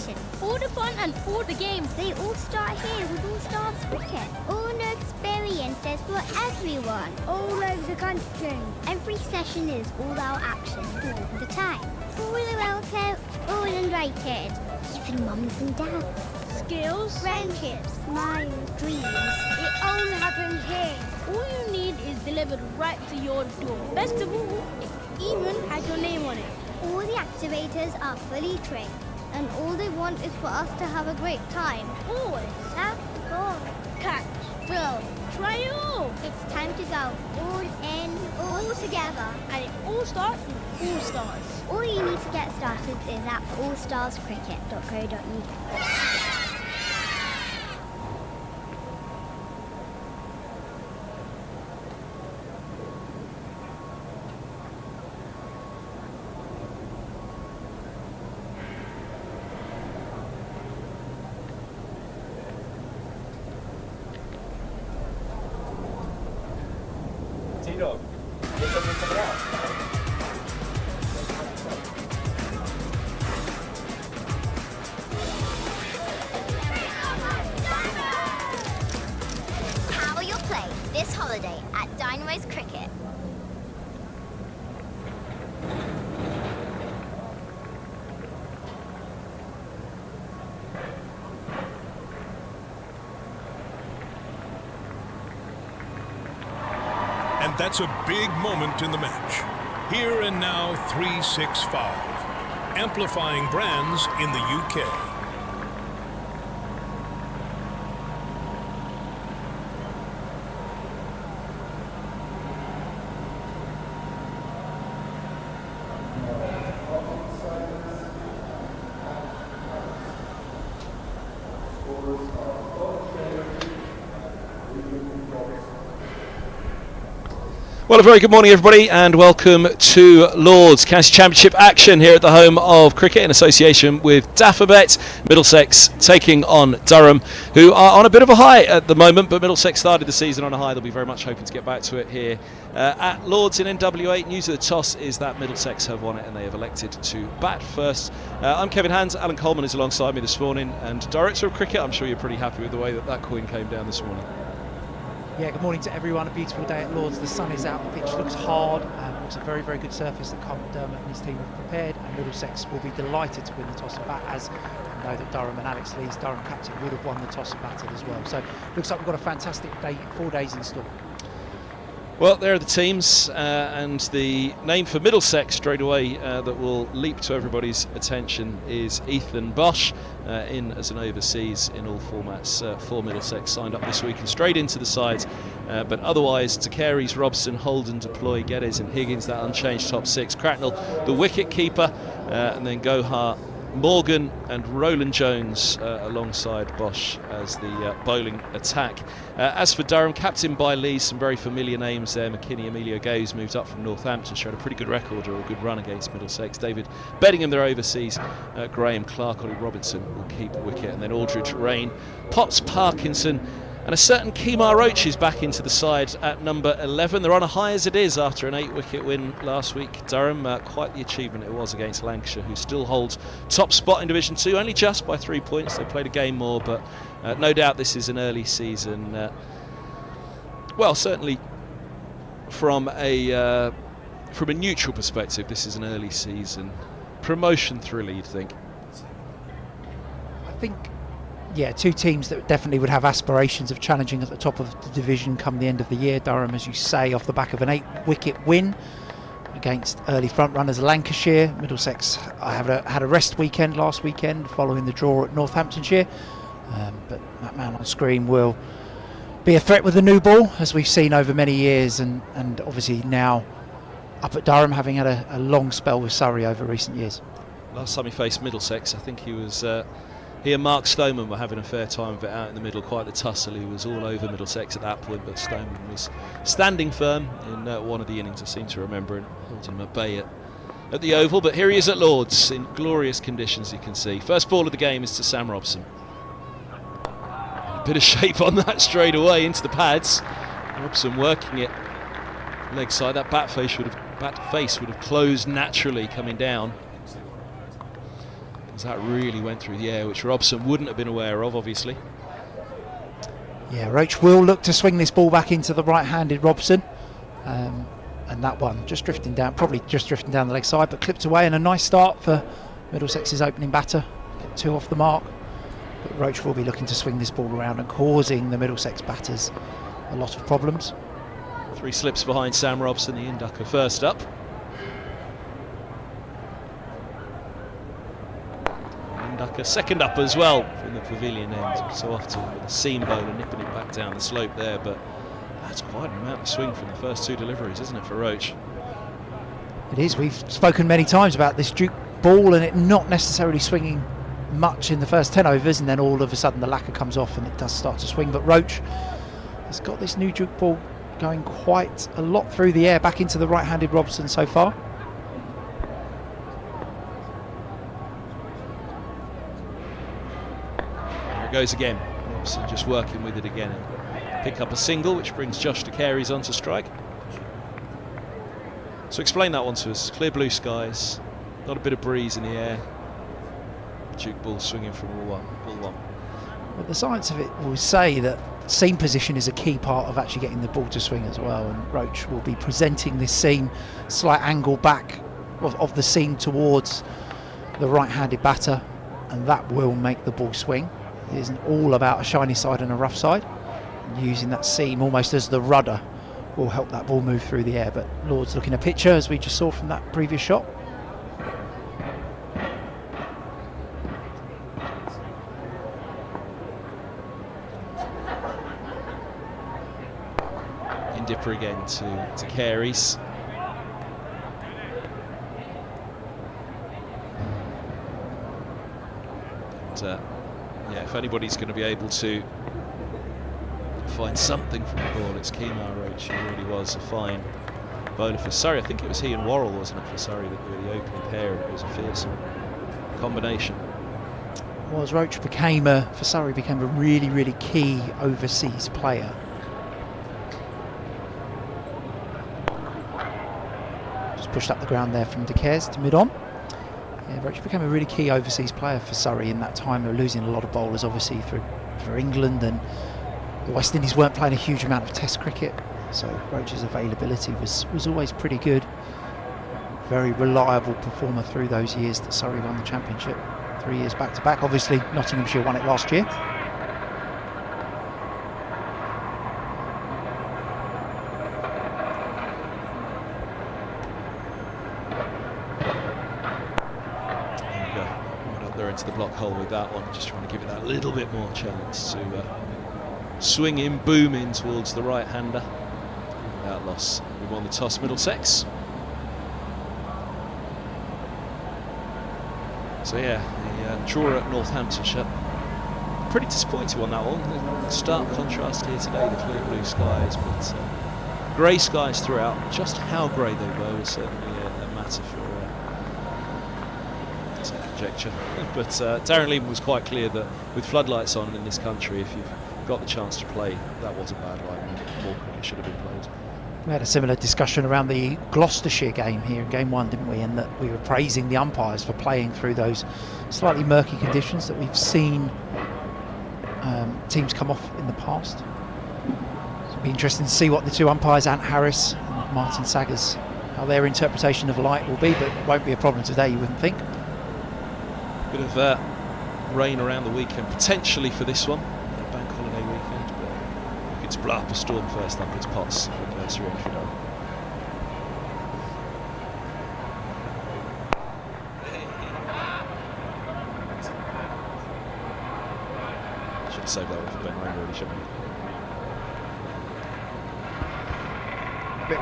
action. All the fun and all the games, they all start here with All Stars Cricket. All new experiences for everyone. All over the country. Every session is all-out action all the time. All welcome, all invited. Even mums and dads. Skills, friendships, smiles, dreams. It all happens here. All you need is delivered right to your door. Best of all, it even has your name on it. All the activators are fully trained, and all they want is for us to have a great time. Always. Have fun. Catch. Thrill. Try it all. It's time to go all in, all together. And it all starts with All Stars. All you need to get started is at allstarscricket.co.uk. T-Dog, there's something coming out. Power your play this holiday at Dynamo's Cricket. And that's a big moment in the match. Here and Now 365, amplifying brands in the UK. Well, a very good morning, everybody, and welcome to Lord's County Championship action here at the home of cricket in association with Daffabet. Middlesex taking on Durham, who are on a bit of a high at the moment, but Middlesex started the season on a high. They'll be very much hoping to get back to it here at Lord's in NW8. News of the toss is that Middlesex have won it and they have elected to bat first. I'm Kevin Hands. Alan Coleman is alongside me this morning, and Director of Cricket, I'm sure you're pretty happy with the way that coin came down this morning. Yeah, good morning to everyone. A beautiful day at Lord's. The sun is out, the pitch looks hard, it's a very, very good surface that Carl McDermott and his team have prepared, and Middlesex will be delighted to win the toss and bat, as I know that Durham and Alex Lee's Durham captain would have won the toss and batted as well. So looks like we've got a fantastic day, 4 days in store. Well, there are the teams, and the name for Middlesex straight away that will leap to everybody's attention is Ethan Bosch, in as an overseas in all formats for Middlesex, signed up this week and straight into the side. But otherwise, De Caires, Robson, Holden, Deploy, Geddes and Higgins, that unchanged top six. Cracknell, the wicket keeper, and then Gohar, Morgan and Roland Jones alongside Bosch as the bowling attack. As for Durham, captained by Lee, some very familiar names there. McKinney, Emilio Gay's moved up from Northampton, showed a pretty good record or a good run against Middlesex. David Beddingham, their overseas. Graham Clark, Ollie Robinson will keep wicket. And then Aldridge, Raine, Potts, Parkinson, and a certain Kemar Roach is back into the side at number 11. They're on a high as it is after an 8-wicket win last week. Durham, quite the achievement it was against Lancashire, who still holds top spot in Division 2, only just by 3 points. They played a game more, but no doubt this is an early season. Well, certainly from a neutral perspective, this is an early season promotion thriller, you'd think. I think, yeah, two teams that definitely would have aspirations of challenging at the top of the division come the end of the year. Durham, as you say, off the back of an 8-wicket win against early front runners Lancashire. Middlesex had a rest weekend last weekend following the draw at Northamptonshire, but that man on screen will be a threat with the new ball, as we've seen over many years, and obviously now up at Durham, having had a long spell with Surrey over recent years. Last time he faced Middlesex, I think he was he and Mark Stoneman were having a fair time of it out in the middle, quite the tussle. He was all over Middlesex at that point, but Stoneman was standing firm in one of the innings, I seem to remember, and holding him at bay at the Oval. But here he is at Lord's in glorious conditions, you can see. First ball of the game is to Sam Robson. And a bit of shape on that straight away into the pads. Robson working it leg side. That bat face would have closed naturally coming down. as that really went through the air, which Robson wouldn't have been aware of, obviously. Yeah, Roach will look to swing this ball back into the right-handed Robson. And that one just drifting down, probably just drifting down the leg side, but clipped away, and a nice start for Middlesex's opening batter. Get 2 off the mark. But Roach will be looking to swing this ball around and causing the Middlesex batters a lot of problems. 3 slips behind Sam Robson, the inducker first up. Inducker second up as well from the pavilion end. So often with a seam bowler nipping it back down the slope there, but that's quite an amount of swing from the first 2 deliveries, isn't it, for Roach? It is. We've spoken many times about this Duke ball and it not necessarily swinging much in the first 10 overs, and then all of a sudden the lacquer comes off and it does start to swing. But Roach has got this new Duke ball going quite a lot through the air back into the right-handed Robson so far. There it goes again. Robson just working with it again. Pick up a single, which brings Josh De Caires onto strike. So explain that one to us. Clear blue skies, not a bit of breeze in the air. Duke ball swinging from ball one. Well, the science of it will say that seam position is a key part of actually getting the ball to swing as well, and Roach will be presenting this seam, slight angle back of the seam towards the right-handed batter, and that will make the ball swing. It isn't all about a shiny side and a rough side. Using that seam almost as the rudder will help that ball move through the air. But Lord's looking a picture, as we just saw from that previous shot. In dipper again to Caires. And yeah, if anybody's going to be able to find something from the ball, it's Kemar Roach. He really was a fine bowler for Surrey. I think it was he and Worrell, wasn't it, for Surrey, that were the opening pair, and it was a fearsome combination. Well, as Roach for Surrey became a really, really key overseas player. Just pushed up the ground there from De Caires to mid-on. Yeah, Roach became a really key overseas player for Surrey in that time. They were losing a lot of bowlers, obviously, for England, and the West Indies weren't playing a huge amount of Test cricket, so Roach's availability was always pretty good. Very reliable performer through those years that Surrey won the championship, 3 years back to back. Obviously, Nottinghamshire won it last year. There we go. Right up there into the block hole with that one, just trying to give it that little bit more chance to swing in, boom in towards the right-hander. Without loss, we won the toss, Middlesex. So yeah, the draw at Northamptonshire. Pretty disappointing on that one. Stark contrast here today, the clear blue skies, but grey skies throughout. Just how grey they were was certainly a matter for conjecture. But Darren Lehman was quite clear that with floodlights on in this country, if you've got the chance to play, that was a bad light, and more cricket should have been played. We had a similar discussion around the Gloucestershire game here in game 1, didn't we? And that we were praising the umpires for playing through those slightly murky conditions that we've seen teams come off in the past. So it'll be interesting to see what the 2 umpires, Ant Harris and Martin Saggers, how their interpretation of light will be, but it won't be a problem today, you wouldn't think. Bit of rain around the weekend, potentially for this one. Bank holiday weekend, but we could blow up a storm first up. It's Potts for nursery entry now. Should have saved that one for Ben Raine, really, shouldn't we?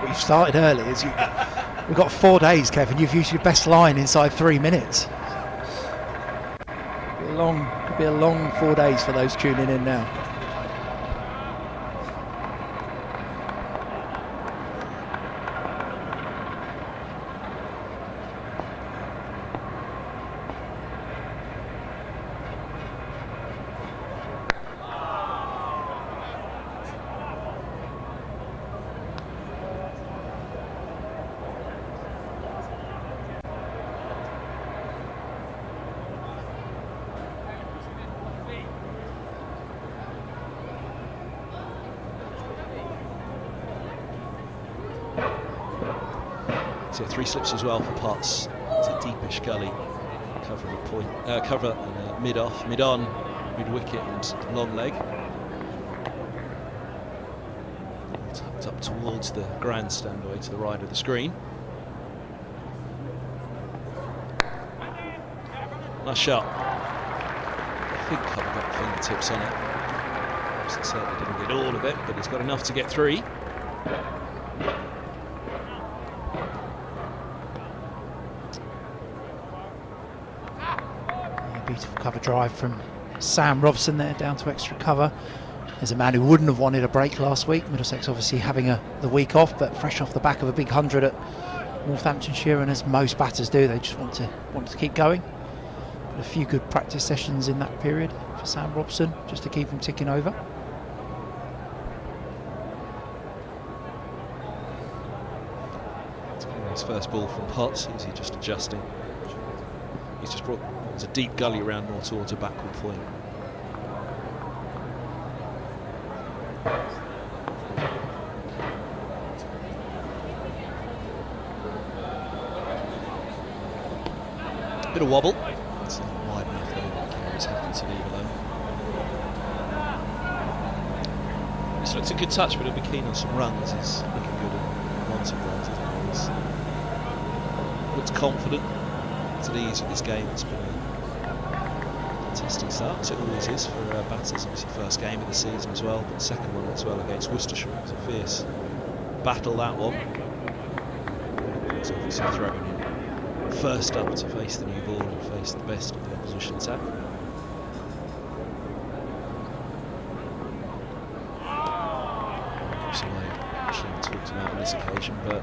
We've started early. We've got 4 days, Kevin. You've used your best line inside 3 minutes. Could be a long 4 days for those tuning in now. So 3 slips as well for Potts. It's a deepish gully, covering a point, mid off, mid on, mid wicket and long leg. Tucked up towards the grandstand away to the right of the screen. Nice shot. I think I've got fingertips on it. Certainly didn't get all of it, but he's got enough to get 3. Beautiful cover drive from Sam Robson there down to extra cover. There's a man who wouldn't have wanted a break last week. Middlesex obviously having the week off, but fresh off the back of a big 100 at Northamptonshire, and as most batters do, they just want to keep going. But a few good practice sessions in that period for Sam Robson, just to keep him ticking over. His first ball from Potts, is he just adjusting? He's just brought, there's a deep gully around more towards a backward point. Bit of wobble. It's not wide enough though. He's happy to leave alone. This looks a good touch, but he'll be keen on some runs. He's looking good at wanting runs. Looks confident. It's at ease with this game. It's been a testing start, so it always is for batters. Obviously, first game of the season as well, but second one as well against Worcestershire. It was a fierce battle, that one. It's obviously thrown in first up to face the new ball and face the best of the opposition attack. Obviously, I shouldn't have talked about on this occasion, but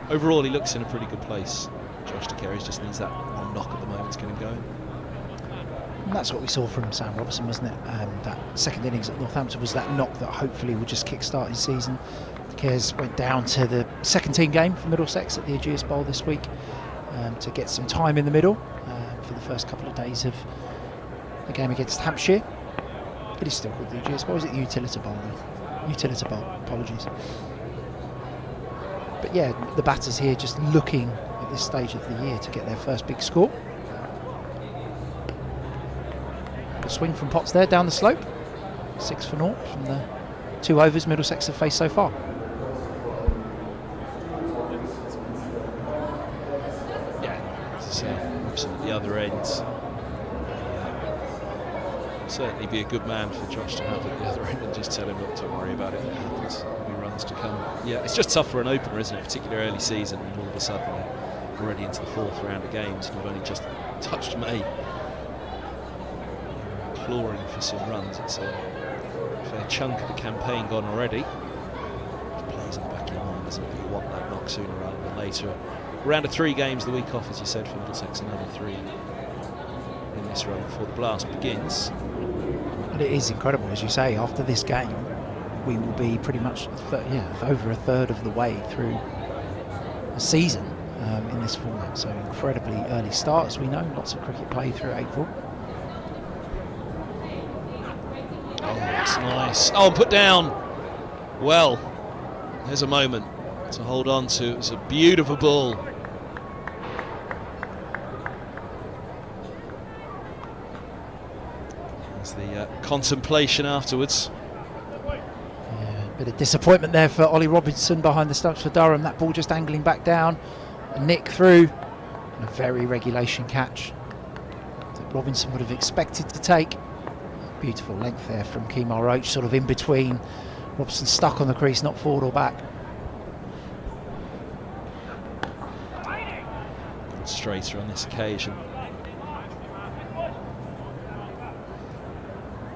overall, he looks in a pretty good place. Josh De Caires just needs that one knock at the moment to get him going. And that's what we saw from Sam Robson, wasn't it? That second innings at Northampton was that knock that hopefully will just kick-start his season. De Caires went down to the second team game for Middlesex at the Ageas Bowl this week to get some time in the middle for the first couple of days of the game against Hampshire. It is still called the Ageas Bowl. Is it the Utilita Bowl? Utilita Bowl, apologies. But yeah, the batters here just looking at this stage of the year to get their first big score. A swing from Potts there down the slope. 6 for 0 from the 2 overs Middlesex have faced so far. Yeah, as I say, Robson at the other end. Certainly be a good man for Josh to have at the other end and just tell him not to worry about it. It happens. There'll be runs to come. Yeah, it's just tough for an opener, isn't it? Particularly early season, and all of a sudden you're already into the 4th round of games and you've only just touched May. You're clawing for some runs. It's a fair chunk of the campaign gone already. It plays in the back of your mind, doesn't it? You want that knock sooner rather than later. Round of 3 games the week off, as you said, for Middlesex, another 3 in this run before the blast begins. And it is incredible, as you say, after this game we will be pretty much over a third of the way through the season in this format, so incredibly early start, as we know. Lots of cricket play through April. Oh, that's nice. Oh, put down. Well, there's a moment to hold on to. It's a beautiful ball. There's the contemplation afterwards. Yeah, bit of disappointment there for Ollie Robinson behind the stumps for Durham. That ball just angling back down. A nick through. And a very regulation catch that Robinson would have expected to take. Beautiful length there from Kemar Roach, sort of in between. Robson stuck on the crease, not forward or back. Straighter on this occasion.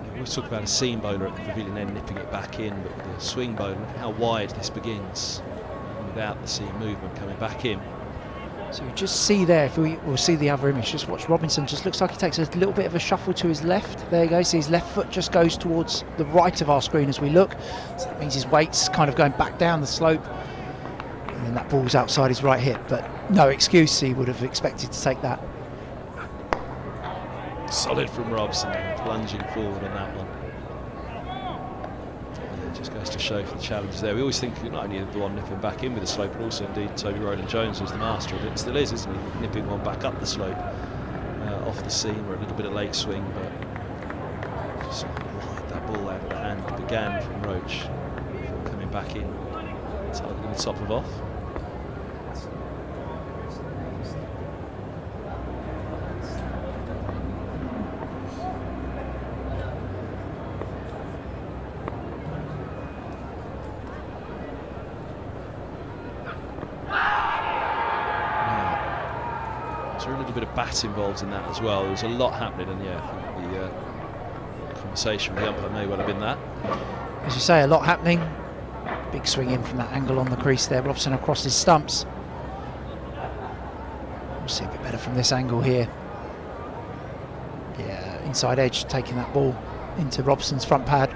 We always talk about a seam bowler at the pavilion end nipping it back in, but the swing bowler, look how wide this begins without the seam movement coming back in. So you just see there, if we'll see the other image, just watch Robinson, just looks like he takes a little bit of a shuffle to his left. There you go, see his left foot just goes towards the right of our screen as we look. So that means his weight's kind of going back down the slope. And then that ball's outside his right hip, but no excuse, he would have expected to take that. Solid from Robson, plunging forward on that one. Just goes to show for the challenges there. We always think not only the one nipping back in with the slope, but also indeed Toby Rowland-Jones was the master of it. Still is, isn't he? Nipping one back up the slope, off the seam, or a little bit of late swing, but just wide that ball out of the hand began from Roach before coming back in, targeting the top of off. Bit of bat involved in that as well. There was a lot happening, and yeah, I think the conversation with the umpire may well have been that. As you say, a lot happening. Big swing in from that angle on the crease there. Robson across his stumps. We'll see a bit better from this angle here. Yeah, inside edge, taking that ball into Robson's front pad.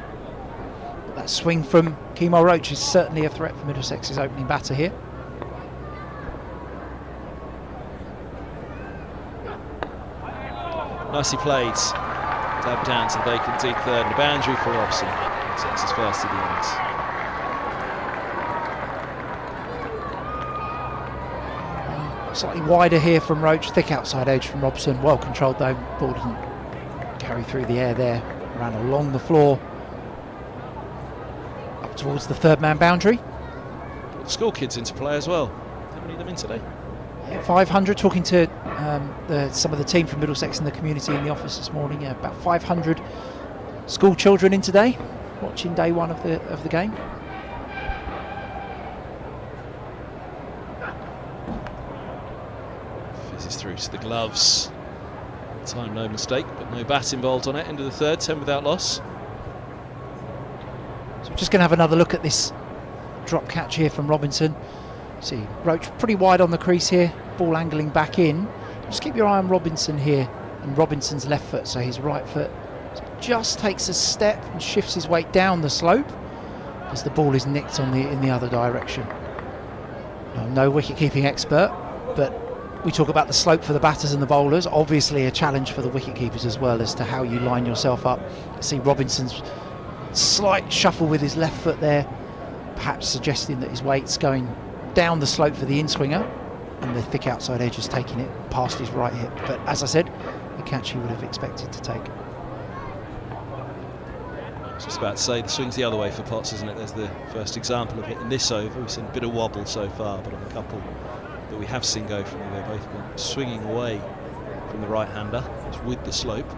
But that swing from Kemar Roach is certainly a threat for Middlesex's opening batter here. Nicely played. Dab down to the vacant deep third, and a boundary for Robson. Sets his first of the innings. Slightly wider here from Roach, thick outside edge from Robson. Well controlled though, ball didn't carry through the air there. Ran along the floor, up towards the third man boundary. Put the school kids into play as well. How many of them in today? 500, talking to some of the team from Middlesex in the community in the office this morning. Yeah, about 500 school children in today, watching day one of the game. Fizzes through to the gloves. Time no mistake, but no bat involved on it. End of the third, 10 without loss. So we're just going to have another look at this drop catch here from Robinson. See, Roach pretty wide on the crease here, ball angling back in. Just keep your eye on Robinson here, and Robinson's left foot, so his right foot just takes a step and shifts his weight down the slope as the ball is nicked on in the other direction. I'm no wicket-keeping expert, but we talk about the slope for the batters and the bowlers. Obviously a challenge for the wicket-keepers as well as to how you line yourself up. See Robinson's slight shuffle with his left foot there, perhaps suggesting that his weight's going down the slope for the in-swinger, and the thick outside edge is taking it past his right hip. But as I said, the catch he would have expected to take. I was just about to say, the swing's the other way for Potts, isn't it? There's the first example of it in this over. We've seen a bit of wobble so far, but on a couple that we have seen go from him, they've both been swinging away from the right-hander, just with the slope.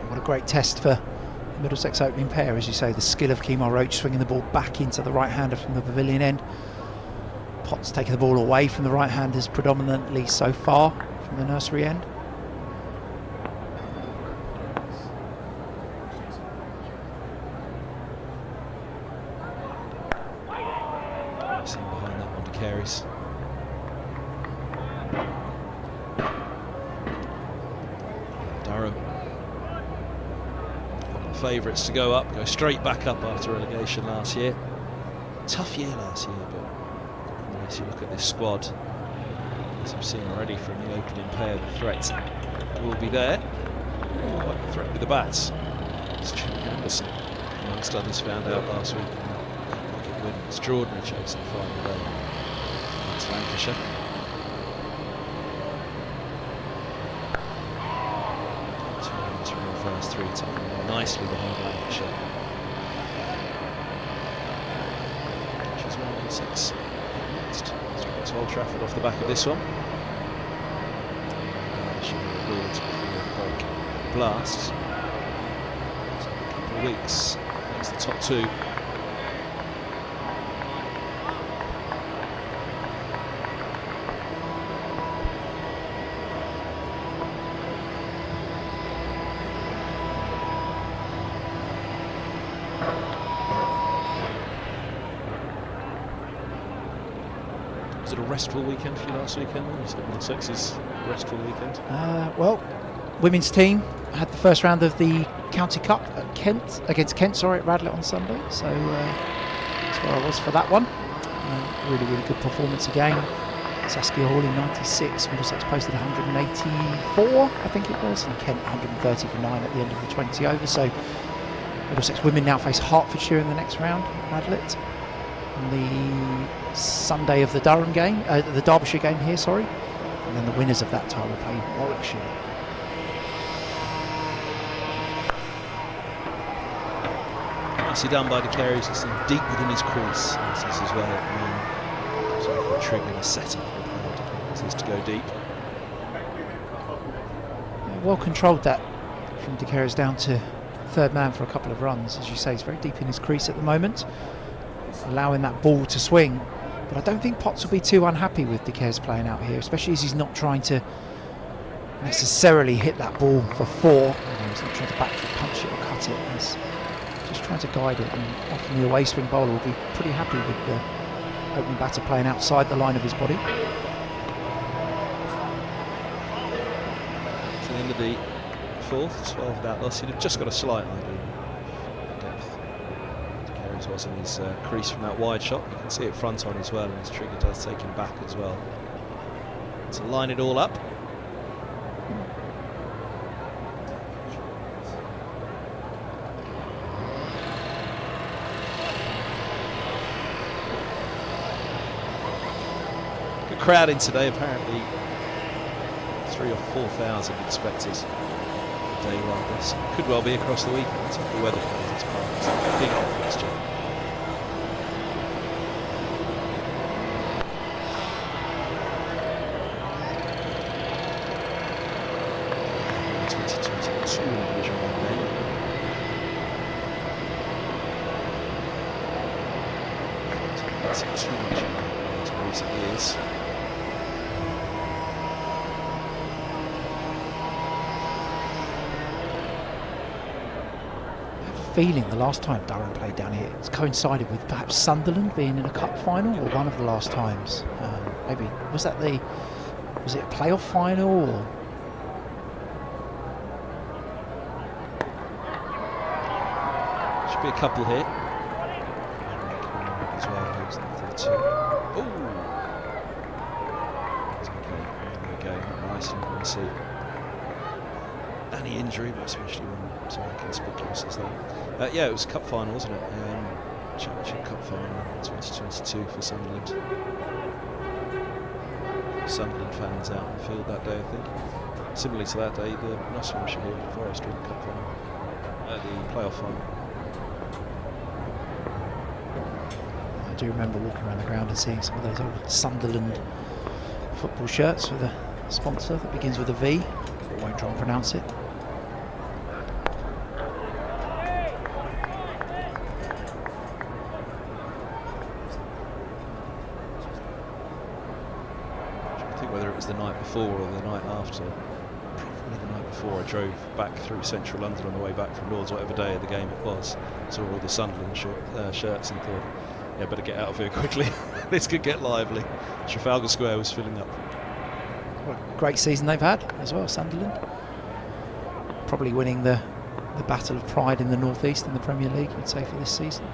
What a great test for Middlesex opening pair, as you say, the skill of Kemar Roach swinging the ball back into the right-hander from the pavilion end. Potts taking the ball away from the right-handers predominantly so far from the nursery end. Seen behind that one, De Caires. Durham, favourites to go up, go straight back up after relegation last year. Tough year last year, but as you look at this squad, as we've seen already from the opening pair, the threat will be there. Quite the threat with the bats. As Jimmy Anderson, amongst others, found out last week. Wicket win, extraordinary chase in the final day against Lancashire. First three, taking nicely behind Lancashire. Which is 1-6 next. Straight to Old Trafford off the back of this one. Lords before the break blasts. So a couple of weeks against the top two. Was it a restful weekend for you last weekend? Was it Middlesex's restful weekend? Well, women's team had the first round of the County Cup at Kent, against Kent, at Radlett on Sunday. So that's where I was for that one. Really, really good performance again. Saskia Hall in 96, Middlesex posted 184, I think it was, and Kent 130 for 9 at the end of the 20 overs. So Middlesex women now face Hertfordshire in the next round, Madlet, on the Sunday of the Durham game, the Derbyshire game here, sorry. And then the winners of that tie will play Warwickshire. Nicely done by De Caires, just deep within his crease. This is his way of sort of triggering a setup is to go deep. Yeah, well controlled that from De Caires down to third man for a couple of runs. As you say, he's very deep in his crease at the moment, allowing that ball to swing. But I don't think Potts will be too unhappy with De Caires playing out here, especially as he's not trying to necessarily hit that ball for 4. He's not trying to back foot punch it or cut it. He's just trying to guide it, and often the away swing bowler will be pretty happy with the opening batter playing outside the line of his body. It's the end of the 4th, 12 without loss. He'd have just got a slight idea of the depth De Caires was in his crease from that wide shot. You can see it front on as well, and his trigger does take him back as well. To line it all up. Crowd in today, apparently 3,000 or 4,000 expected day like this. Could well be across the weekend if the weather plays its part. It's a big fixture. Feeling the last time Durham played down here, it's coincided with perhaps Sunderland being in a cup final, or one of the last times. Maybe was it a playoff final, or should be a couple here as well. Moves into the 2. Oh, it's okay. There we go. Nice and you can see any injury, but especially when something conspicuous as that. Yeah, it was cup final, wasn't it? Championship cup final 2022 for Sunderland. Sunderland fans out in the field that day, I think. Similarly to that day, the Nottinghamshire Forest won the cup final, the playoff final. I do remember walking around the ground and seeing some of those old Sunderland football shirts with a sponsor that begins with a V. I won't try and pronounce it. The night before or the night after, probably the night before, I drove back through central London on the way back from Lords, whatever day of the game it was, saw all the Sunderland shirts and thought, yeah, better get out of here quickly. This could get lively. Trafalgar Square was filling up. What a great season they've had as well, Sunderland. Probably winning the battle of pride in the North East in the Premier League, you'd say, for this season.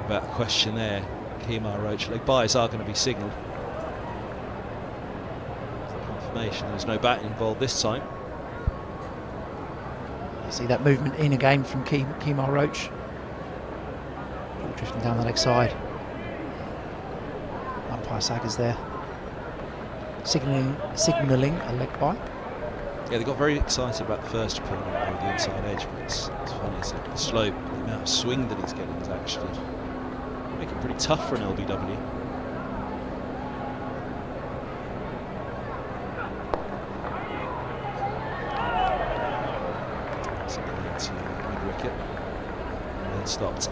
About a question there, Kemar Roach. Leg byes are going to be signalled. Confirmation there was no batting involved this time. You see that movement in again from Kemar Roach. Ball drifting down the leg side. Umpire Saggers there, signalling a leg bye. Yeah, they got very excited about the first opponent on the inside edge, but it's funny, it's the slope, the amount of swing that he's getting is actually make it pretty tough for an LBW. To mid-wicket, and then stopped.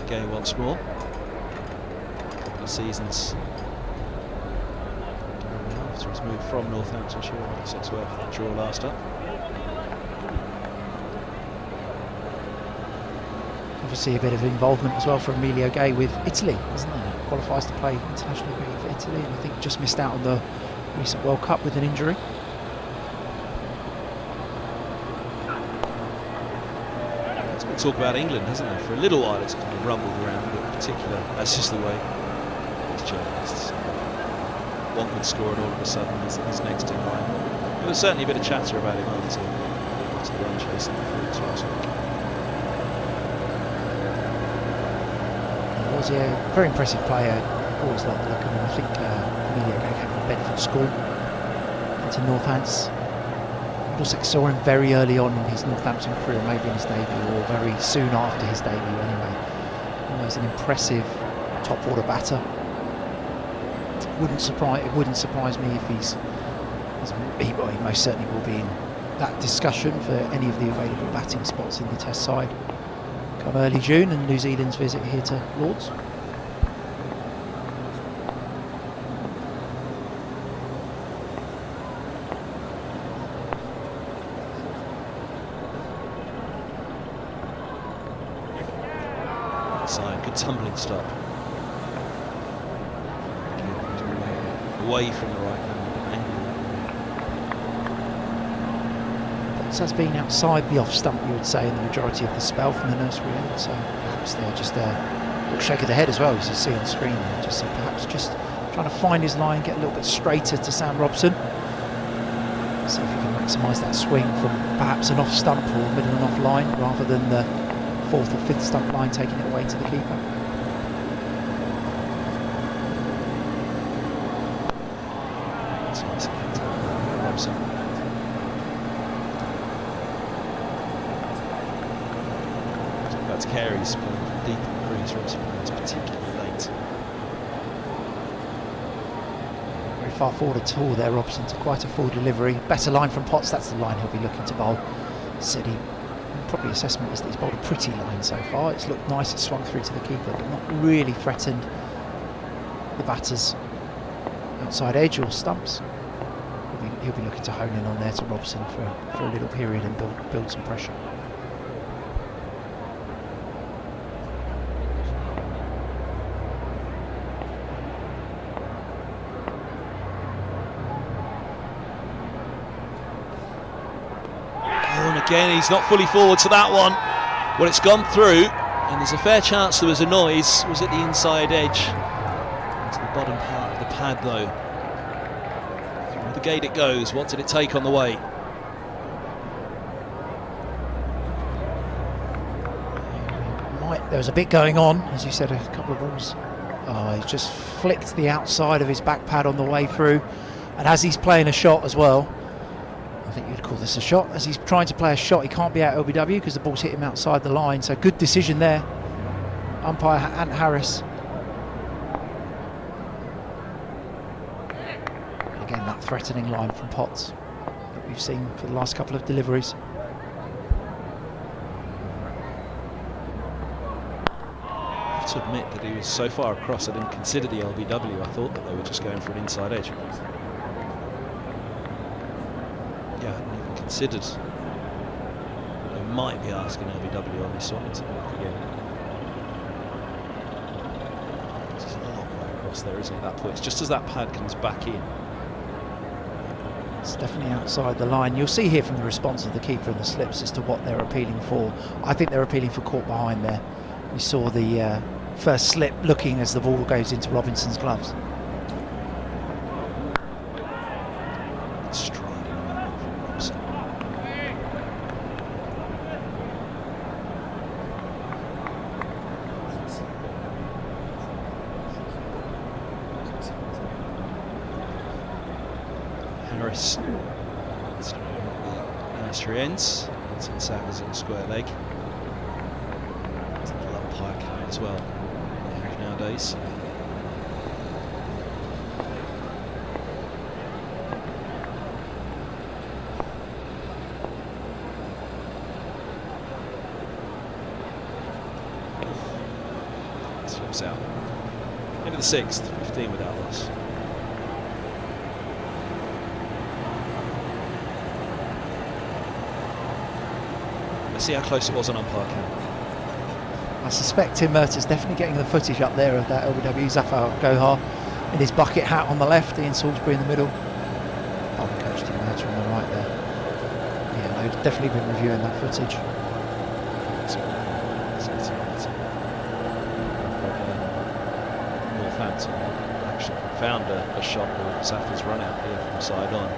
Again once more. A couple of seasons after his move from Northamptonshire, Middlesex were for the draw last up. Obviously a bit of involvement as well for Emilio Gay with Italy, isn't there? Qualifies to play international cricket for Italy, and I think just missed out on the recent World Cup with an injury. talk about England, hasn't there? For a little while it's kind of rumbled around, but in particular, that's just the way these journalists. One could score and all of a sudden he's next in line. There was certainly a bit of chatter about him after the run chasing the fruits last week. He was a very impressive player. Always liked the look of him. I think Emilio came from Bedford School into Northants. Middlesex saw him very early on in his Northampton career, maybe in his debut or very soon after his debut anyway. He's an impressive top order batter. It wouldn't surprise me if he most certainly will be in that discussion for any of the available batting spots in the Test side come early June and New Zealand's visit here to Lords. Side, good tumbling stop. Away from the right hand, Has been outside the off stump, you would say, in the majority of the spell from the nursery end, so perhaps they're just a little shake of the head as well, as you see on screen there. Just perhaps just trying to find his line, get a little bit straighter to Sam Robson. See if he can maximise that swing from perhaps an off stump or middle and off line rather than the fourth or fifth stump line taking it away to the keeper. That's nice effect. Robson. De Caires playing from deep in the crease. Robson is particularly late. Very far forward at all there, Robson, to quite a full delivery. Better line from Potts, that's the line he'll be looking to bowl. Said he probably assessment is that he's bowled a pretty line so far. It's looked nice, it swung through to the keeper, but not really threatened the batters outside edge or stumps. He'll be looking to hone in on there to Robson for a little period and build some pressure. Again, he's not fully forward to that one. Well, it's gone through, and there's a fair chance there was a noise. Was it the inside edge? To the bottom part of the pad, though. Through the gate it goes. What did it take on the way? There was a bit going on, as you said, a couple of balls. Oh, he's just flicked the outside of his back pad on the way through, and as he's playing a shot as well, I think you'd call this a shot. As he's trying to play a shot, he can't be out LBW because the ball's hit him outside the line. So good decision there, umpire Ant Harris. Again, that threatening line from Potts that we've seen for the last couple of deliveries. I have to admit that he was so far across I didn't consider the LBW. I thought that they were just going for an inside edge. Yeah, I hadn't even considered they might be asking LBW on this one. Let's have a look again. There's a long way across there, isn't it, at that point? It's just as that pad comes back in. It's definitely outside the line. You'll see here from the response of the keeper and the slips as to what they're appealing for. I think they're appealing for caught behind there. We saw the first slip looking as the ball goes into Robinson's gloves. Harris, nursery ends, it's in Savers in square leg. It's a little umpire cam as well nowadays. Slips out. Into the sixth, 15 without loss. See how close it was on umpire cam. I suspect Tim Murtaugh's definitely getting the footage up there of that LBW. Zafar Gohar in his bucket hat on the left, Ian Salisbury in the middle. Bowling coach Tim Murtaugh on the right there. Yeah, they've definitely been reviewing that footage. actually found a shot with Safa's run out here from side on,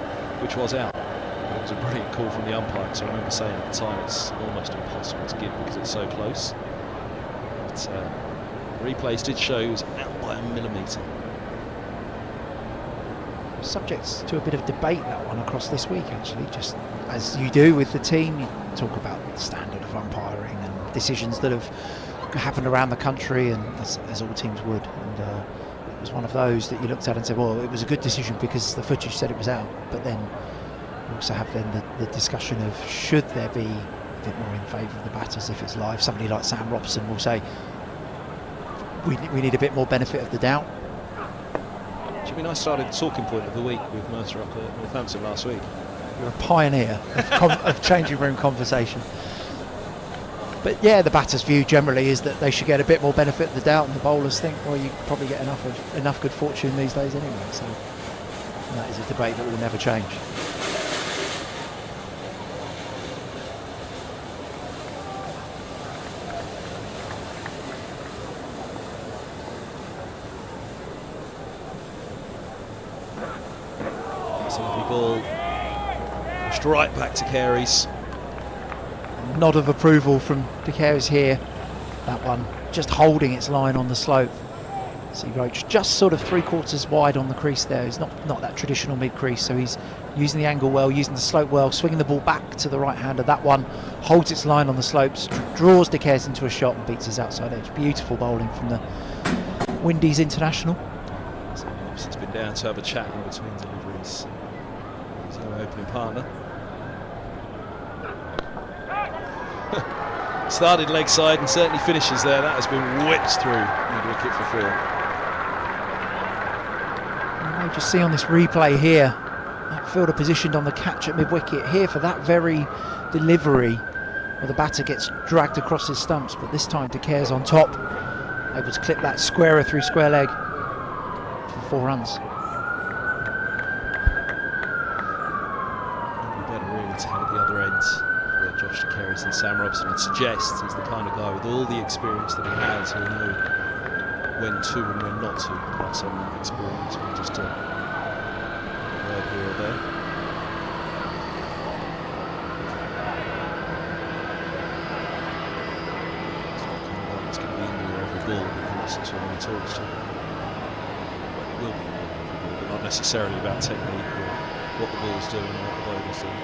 which was out. But it was a brilliant call from the umpire, because I remember saying at the time it's almost impossible to give because it's so close. But replays did show he was out by a millimetre. Subject to a bit of debate, that one, across this week, actually, just as you do with the team. You talk about the standard of umpiring and decisions that have happened around the country, and as all teams would, and it was one of those that you looked at and said, well, it was a good decision because the footage said it was out. But then you also have then the discussion of, should there be a bit more in favour of the batters if it's live? Somebody like Sam Robson will say, we need a bit more benefit of the doubt. Jimmy and I started the talking point of the week with Mercer up at Northampton last week. You're a pioneer of changing room conversation. But yeah, the batter's view generally is that they should get a bit more benefit of the doubt, and the bowlers think, well, you probably get enough good fortune these days anyway. So that is a debate that will never change. It's a lovely ball. Pushed right back to Caires. Nod of approval from De Caires here. That one just holding its line on the slope. See Roach just sort of 3/4 wide on the crease there. He's not that traditional mid crease, so he's using the angle well, using the slope well, swinging the ball back to the right hander. That one holds its line on the slopes, draws De Caires into a shot and beats his outside edge. Beautiful bowling from the Windies international. So Robson's been down to have a chat in between deliveries. He's our opening partner. Started leg side and certainly finishes there. That has been whipped through mid-wicket for 4. You may just see on this replay here, that fielder positioned on the catch at mid-wicket here for that very delivery where the batter gets dragged across his stumps, but this time De Caires on top, able to clip that squarer through square leg for 4 runs. It'd be better really to have at the other end where Josh De Caires and Sam Robson would suggest he's the kind of guy with all the experience that he has, he'll know when to and when not to pass on that experience, or just a word here or there. It's not the kind of guy that's going to be in there every ball, but he listens to when he talks to him. Well, he will be in there every ball, but not necessarily about technique or what the ball's doing or what the bowler's doing.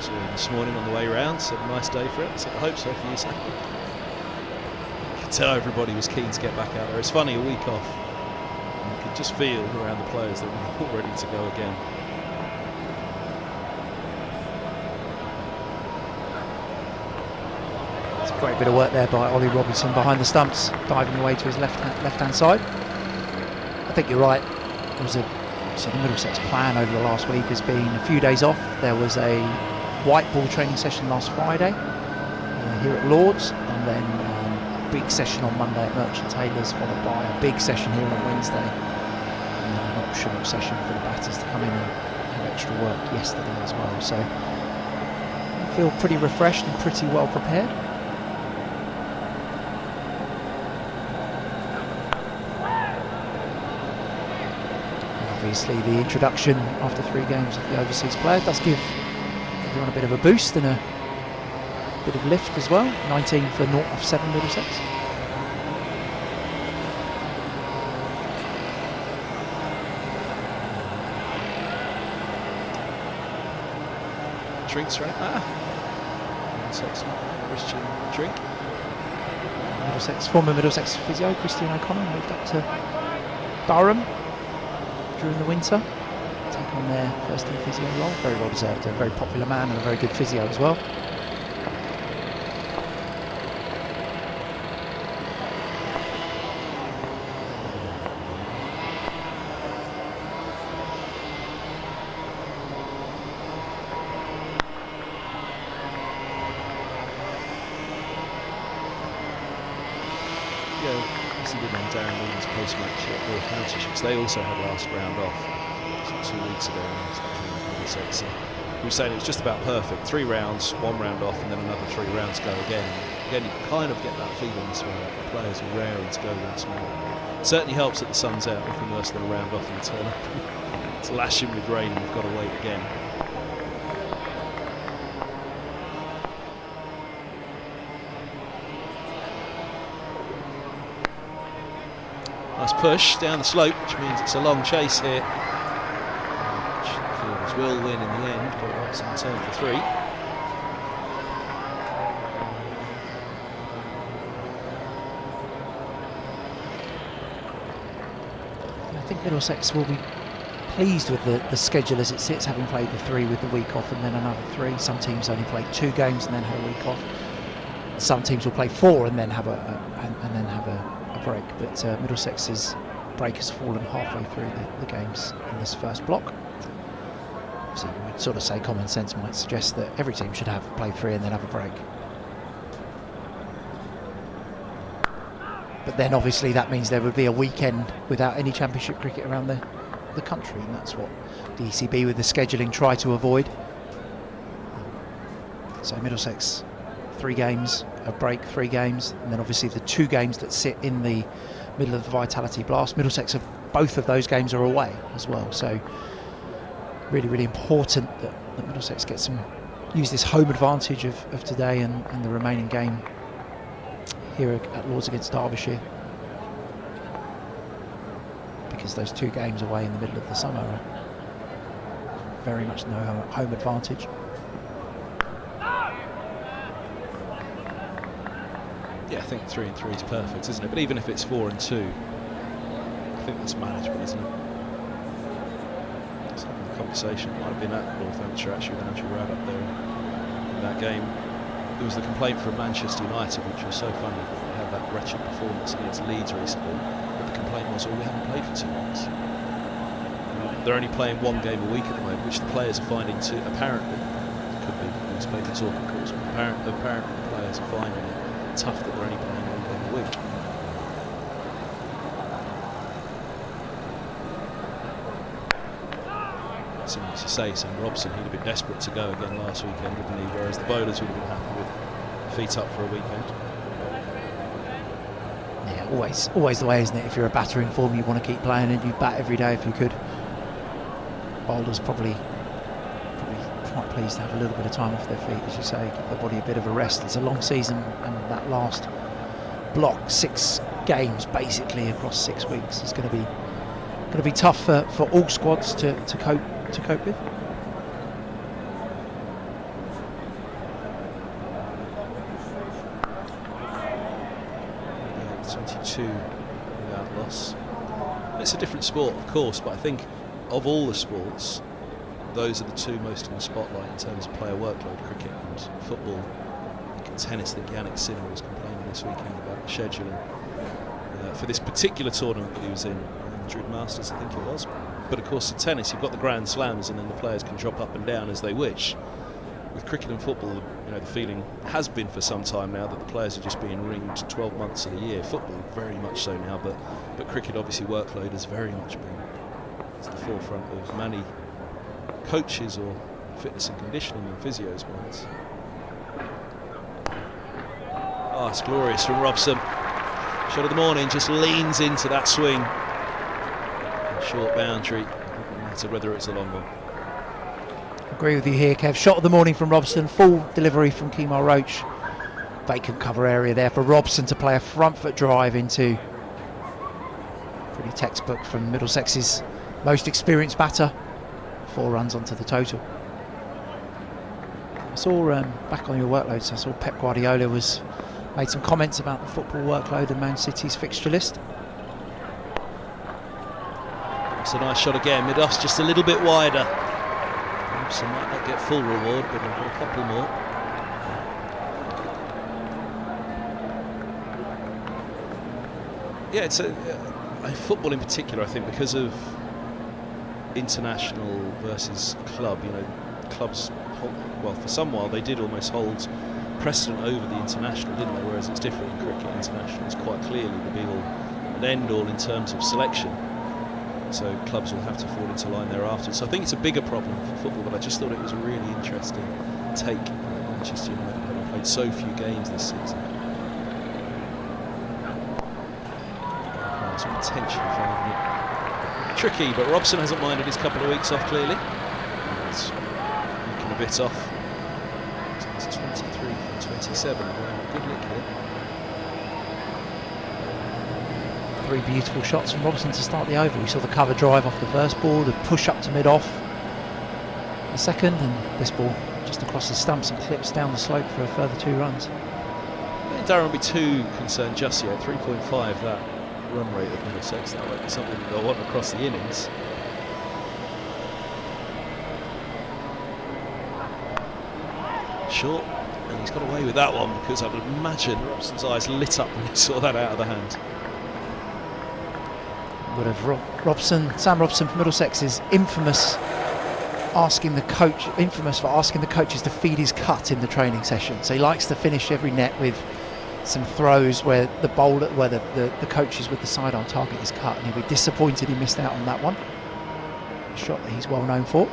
Saw him this morning on the way round, said a nice day for it. I said, I hope so for you, Sam. You could tell everybody was keen to get back out there. It's funny, a week off, and you could just feel around the players that were all ready to go again. It's a great bit of work there by Ollie Robinson behind the stumps, diving away to his left-hand side. I think you're right. There was so the Middlesex plan over the last week has been a few days off. There was a white ball training session last Friday here at Lord's, and then a big session on Monday at Merchant Taylor's, followed by a big session here on Wednesday, and then an optional session for the batters to come in and have extra work yesterday as well. So I feel pretty refreshed and pretty well prepared. Obviously the introduction after 3 games of the overseas player does give everyone a bit of a boost and a bit of lift as well. 19 for 0 off 7 Middlesex. Drinks right now. Middlesex Christian drink. Former Middlesex physio Christian O'Connor moved up to Durham during the winter, take on their first team physio role. Very well deserved, a very popular man and a very good physio as well. Darren Lee's post-match at Northampton, because they also had last round off 2 weeks ago. Middlesex. He was saying it was just about perfect. 3 rounds, 1 round off, and then another 3 rounds go again. again, you can kind of get that feeling as well. The players are raring to go once more. Certainly helps that the sun's out, nothing worse than a round off and turn up. It's lashing with rain and we've got to wait again. Nice push down the slope, which means it's a long chase here. Which the fielders will win in the end, but Robson in turn for 3. I think Middlesex will be pleased with the schedule as it sits, having played the 3 with the week off and then another 3. Some teams only play 2 games and then have a week off. Some teams will play 4 and then have a break. But Middlesex's break has fallen halfway through the games in this first block. So you would sort of say common sense might suggest that every team should have play 3 and then have a break. But then obviously that means there would be a weekend without any championship cricket around the country, and that's what the ECB with the scheduling try to avoid. So Middlesex 3 games, a break, 3 games, and then obviously the 2 games that sit in the middle of the Vitality Blast. Middlesex, both of those games are away as well, so really, really important that Middlesex get use this home advantage of today and the remaining game here at Lords against Derbyshire, because those 2 games away in the middle of the summer are very much no home advantage. Yeah, I think 3 and 3 is perfect, isn't it? But even if it's 4 and 2, I think that's manageable, isn't it? So the conversation might have been at Northamptonshire actually when Andrew Rad up there in that game. There was the complaint from Manchester United, which was so funny. They had that wretched performance against Leeds recently. But the complaint was, we haven't played for 2 months. And they're only playing 1 game a week at the moment, which the players are finding too. Apparently, it could be newspaper talk, of course, but apparently the players are finding it tough that they're only playing 1 game a week. Similar to say, Robson, he'd have been desperate to go again last weekend, wouldn't he? Whereas the bowlers would have been happy with feet up for a weekend. Yeah, always the way, isn't it? If you're a batter in form, you want to keep playing and you bat every day if you could. Bowlers probably quite pleased to have a little bit of time off their feet, as you say, give their body a bit of a rest. It's a long season, and that last block, 6 games basically across 6 weeks, is going to be tough for all squads to cope with. Yeah, 22 without loss. It's a different sport, of course, but I think of all the sports, those are the 2 most in the spotlight in terms of player workload: cricket and football. I think in tennis, I think Yannick Sinner was complaining this weekend about the scheduling for this particular tournament that he was in, Madrid Masters, I think it was. But of course, in tennis, you've got the Grand Slams, and then the players can drop up and down as they wish. With cricket and football, the feeling has been for some time now that the players are just being ringed 12 months of the year. Football, very much so now, but cricket, obviously, workload has very much been at the forefront of many coaches or fitness and conditioning and physios minds. Oh, it's glorious from Robson. Shot of the morning, just leans into that swing. Short boundary, no matter whether it's a long one. Agree with you here, Kev. Shot of the morning from Robson, full delivery from Kemar Roach. Vacant cover area there for Robson to play a front foot drive into. Pretty textbook from Middlesex's most experienced batter. 4 runs onto the total. I saw back on your workloads, I saw Pep Guardiola made some comments about the football workload and Man City's fixture list. It's a nice shot again. Mid-off's just a little bit wider. Robson might not get full reward, but a couple more. Yeah, it's a football in particular, I think, because of international versus club. Clubs, for some while they did almost hold precedent over the international, didn't they? Whereas it's different in cricket. International is quite clearly the be-all and end-all in terms of selection. So clubs will have to fall into line thereafter. So I think it's a bigger problem for football, but I just thought it was a really interesting take. Manchester United having played so few games this season. some intention finding it tricky, but Robson hasn't minded his couple of weeks off, clearly. He's looking a bit off. It's 23 from 27. Good lick here. 3 beautiful shots from Robson to start the over. We saw the cover drive off the first ball, the push up to mid-off the second, and this ball just across the stumps and clips down the slope for a further 2 runs. I think Durham will be too concerned just yet. 3.5, that run rate of Middlesex. That might be something that they'll want across the innings. Short, and he's got away with that one because I would imagine Robson's eyes lit up when he saw that out of the hand. Would have Sam Robson from Middlesex is infamous for asking the coaches to feed his cut in the training session. So he likes to finish every net with some throws where the coaches with the sidearm target is cut, and he'll be disappointed he missed out on that one. A shot that he's well known for.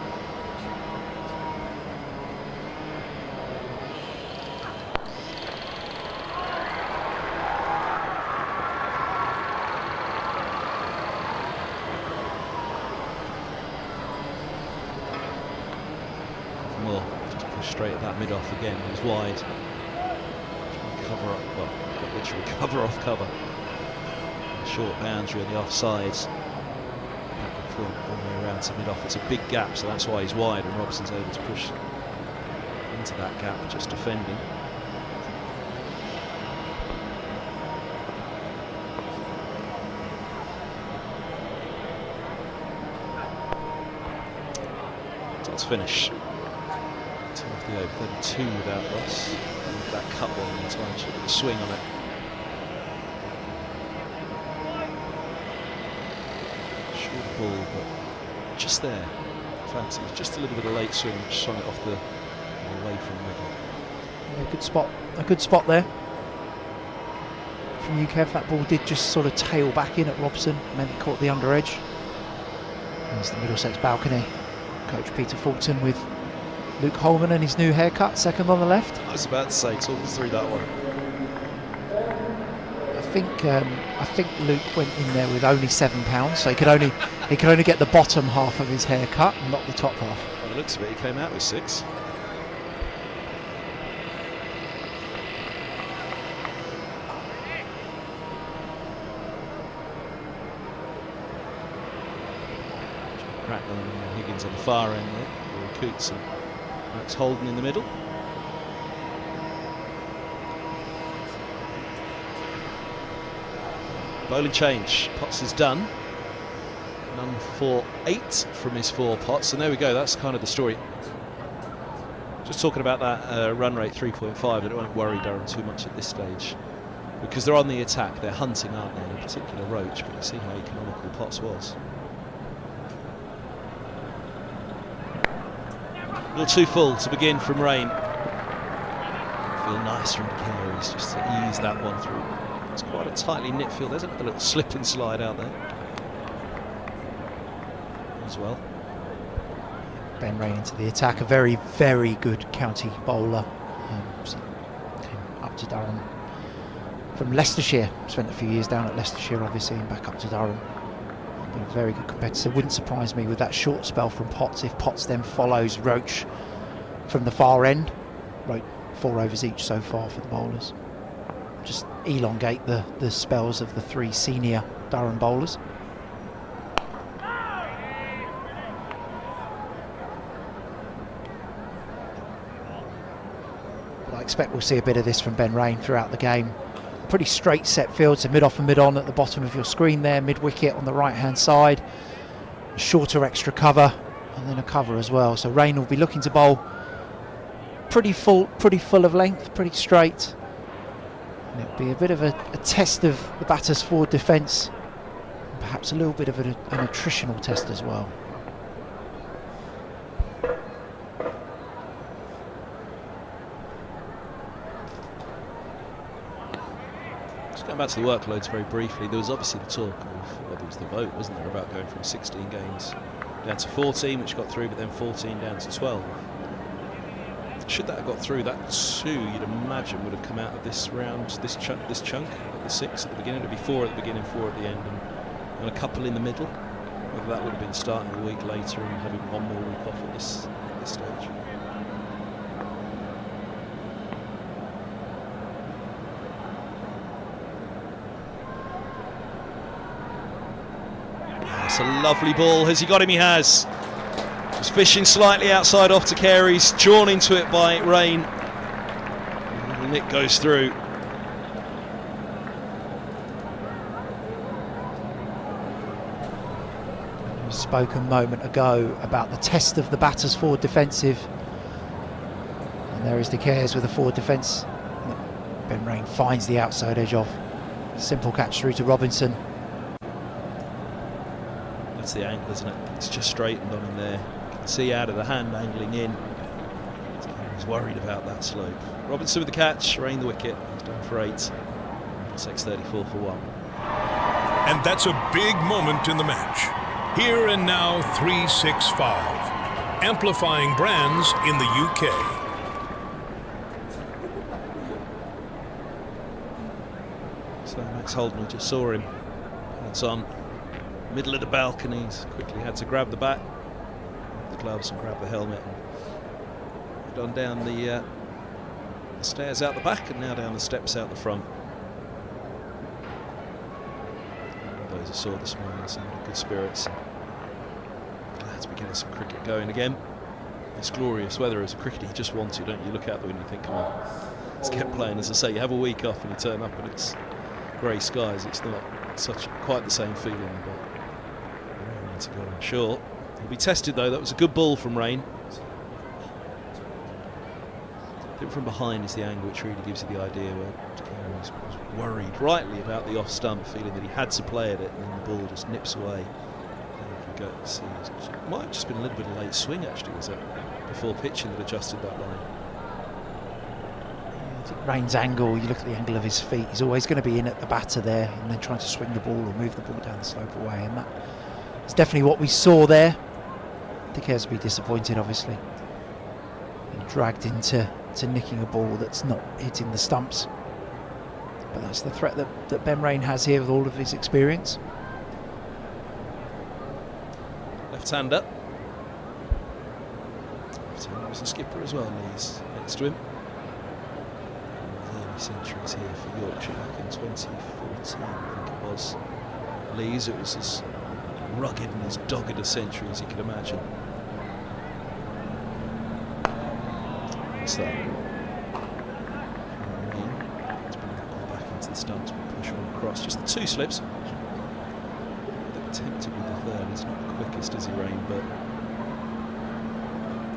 Straight at that mid-off again. He was wide. Cover up, well, not literally cover off cover. Short boundary on the offsides. Backward point all the way around to mid-off. It's a big gap, so that's why he's wide, and Robson's able to push into that gap, just defending. Let's finish. Off the over, 32 without loss. That cut one in time, so the swing on it. Short ball, but just there. In fact, it was just a little bit of late swing, which swung it off the away from the middle. Yeah, a good spot there from UK. That ball did just sort of tail back in at Robson, and then it caught the under edge. There's the Middlesex balcony. Coach Peter Fulton with Luke Holden and his new haircut, second on the left. I was about to say, talk us through that one. I think Luke went in there with only £7, so he could only get the bottom half of his haircut and not the top half. By the looks of it, he came out with 6. Cracknell and Higgins on the far end there. Coots and Max Holden in the middle. Bowling change. Potts is done. None for 8 from his 4 pots, and there we go. That's kind of the story. Just talking about that run rate 3.5. I don't want to worry Durham too much at this stage because they're on the attack. They're hunting, aren't they? In particular, Roach. But you see how economical Potts was. A little too full to begin from Raine. Feel nice from De Caires just to ease that one through. It's quite a tightly knit field. There's a little slip and slide out there as well. Ben Raine into the attack. A very, very good county bowler. Came up to Durham from Leicestershire. Spent a few years down at Leicestershire, obviously, and back up to Durham. Been a very good competitor. Wouldn't surprise me with that short spell from Potts if Potts then follows Roach from the far end. Wrote 4 overs each so far for the bowlers. Just elongate the spells of the 3 senior Durham bowlers. But I expect we'll see a bit of this from Ben Raine throughout the game. Pretty straight set field, so mid-off and mid-on at the bottom of your screen there, mid-wicket on the right-hand side. Shorter extra cover, and then a cover as well. So Raine will be looking to bowl pretty full of length, pretty straight. And it'll be a bit of a test of the batter's forward defence, and perhaps a little bit of an attritional test as well. Going back to the workloads very briefly, there was obviously the talk of, well, there was the vote, wasn't there, about going from 16 games down to 14, which got through, but then 14 down to 12. Should that have got through, that 2, you'd imagine, would have come out of this round, this chunk, the 6 at the beginning. It'd be 4 at the beginning, 4 at the end, and and a couple in the middle. Whether that would have been starting a week later and having one more week off at this stage. That's a lovely ball. Has he got him? He has. Just fishing slightly outside off De Caires, drawn into it by Raine. And Mick goes through. Spoke a moment ago about the test of the batter's forward defensive, and there is De Caires with a forward defence. Ben Raine finds the outside edge off. Simple catch through to Robinson. That's the angle, isn't it? It's just straightened on him there. You can see out of the hand angling in. He's worried about that slope. Robinson with the catch, Raine the wicket. He's down for 8. Middlesex 34 for 1. And that's a big moment in the match. Here and now 365, amplifying brands in the UK. So Max Holden, we just saw him. That's on middle of the balcony. He's quickly had to grab the bat, the gloves, and grab the helmet. And on down the stairs out the back, and now down the steps out the front. Those I saw this morning seemed in good spirits. Glad to be getting some cricket going again. It's glorious weather as a cricketer. You just want to, don't you? Look out the window and you think, come on, let's get playing. As I say, you have a week off and you turn up and it's grey skies. It's not quite the same feeling, but we need to go on short. He'll be tested though. That was a good ball from Raine. I think from behind is the angle which really gives you the idea where De Caires was worried, rightly, about the off stump, feeling that he had to play at it, and then the ball just nips away. And if we go to see, it might have just been a little bit of late swing actually, was it? Before pitching that adjusted that line. I think Raine's angle, you look at the angle of his feet, he's always going to be in at the batter there and then trying to swing the ball or move the ball down the slope away, and that is definitely what we saw there. De Caires will be disappointed, obviously. Being dragged into nicking a ball that's not hitting the stumps. But that's the threat that Ben Raine has here with all of his experience. Left-hander. Left-hander is a skipper as well, Lee's next to him. Early centuries here for Yorkshire back in 2014, I think it was. Lee's, it was as rugged and as dogged a century as you could imagine. What's that? Let's bring that ball back into the stumps, but push on across. Just the 2 slips. The attempt to be the third. He's not the quickest, is he, Raine? But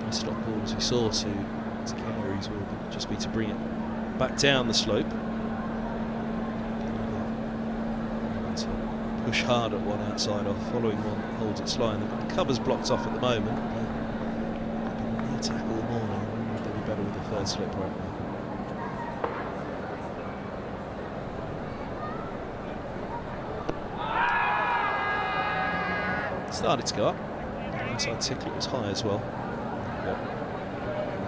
a stop ball, as we saw, to Caires will just be to bring it back down the slope. To push hard at one outside off, following one that holds its line. The cover's blocked off at the moment. Near tackle all morning. They'll be better with the third slip right now. Started to go up. The inside ticklet was high as well. Yep.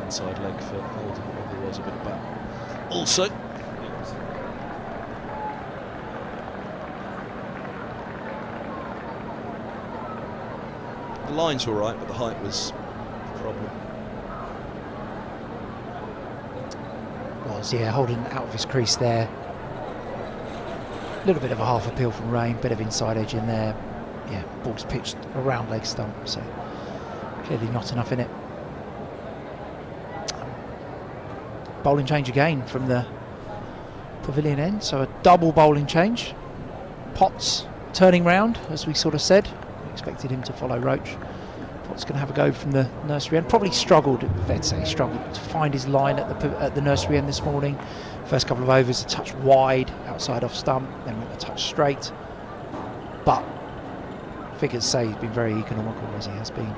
Inside leg for Holden, where there was a bit of bat. Also, the lines were right, but the height was the problem. Yeah, Holden out of his crease there. A little bit of a half appeal from Raine, bit of inside edge in there. Yeah, ball's pitched around leg stump, so clearly not enough in it. Bowling change again from the pavilion end, so a double bowling change. Potts turning round, as we sort of said. We expected him to follow Roach. Potts going to have a go from the nursery end. Probably struggled, fair to say, struggled to find his line at the nursery end this morning. First couple of overs, a touch wide, outside off stump, then went a touch straight. But figures say he's been very economical, as he has been.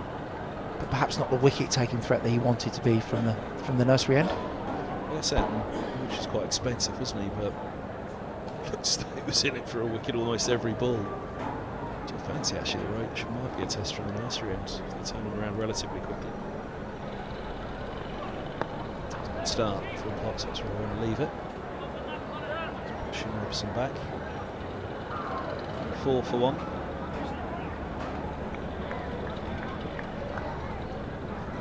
But perhaps not the wicket-taking threat that he wanted to be from the nursery end. Yes, which is quite expensive, wasn't he? But looks like he was in it for a wicket almost every ball. Do you fancy actually the Roach? Might be a test from the nursery end if they turn it around relatively quickly. Good start from Potts, that's where we're going to leave it. Pushing Robson back. 4 for 1.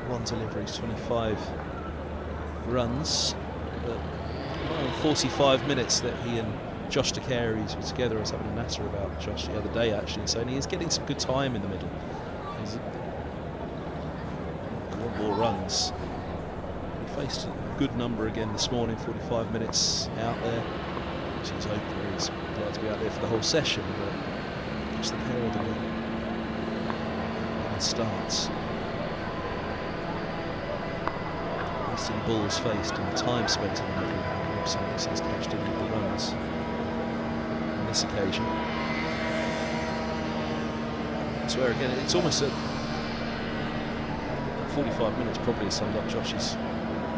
1 deliveries, 25 runs. But 45 minutes that he and Josh De Caires were together. I was having a natter about Josh the other day actually, saying he's getting some good time in the middle. He want more runs. He faced a good number again this morning, 45 minutes out there. He's open, he's glad to be out there for the whole session, but just the pair of them when it starts. Wasting balls faced and the time spent in the middle. Robson has catched in with the runs on this occasion. I swear again, it's almost at 45 minutes probably has summed up Josh's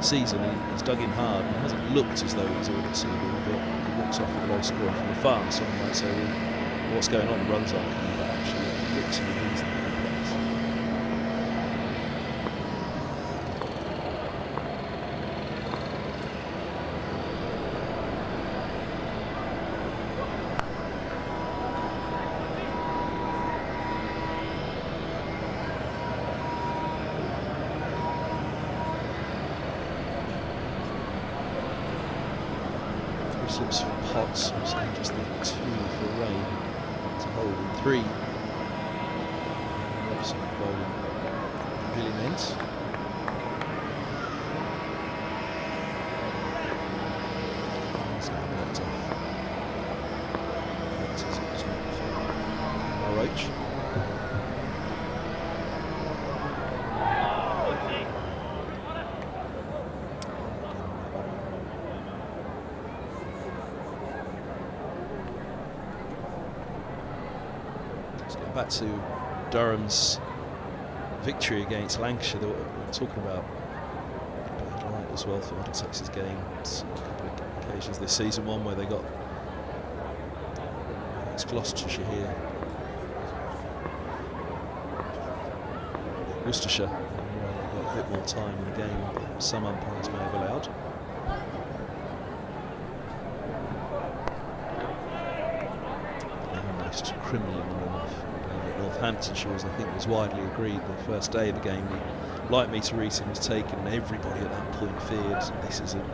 season. He's dug in hard and it hasn't looked as though he's all at sea, but he walks off with a low score from afar. Someone might say, well, what's going on? The runs aren't coming, but actually it looks in the reasonable place. Slips for Potts, so just the 2 for Raine to Holden, 3. Robson bowling really meant. He's now knocked off. Kemar Roach. Back to Durham's victory against Lancashire that we're talking about. Bad light as well for Middlesex's game. It's a couple of occasions this season, one where they got it's Gloucestershire here, Worcestershire, got a bit more time in the game than some umpires may have allowed. Almost criminally enough. Northamptonshire, as I think was widely agreed the first day of the game, the light meter reading was taken and everybody at that point feared this isn't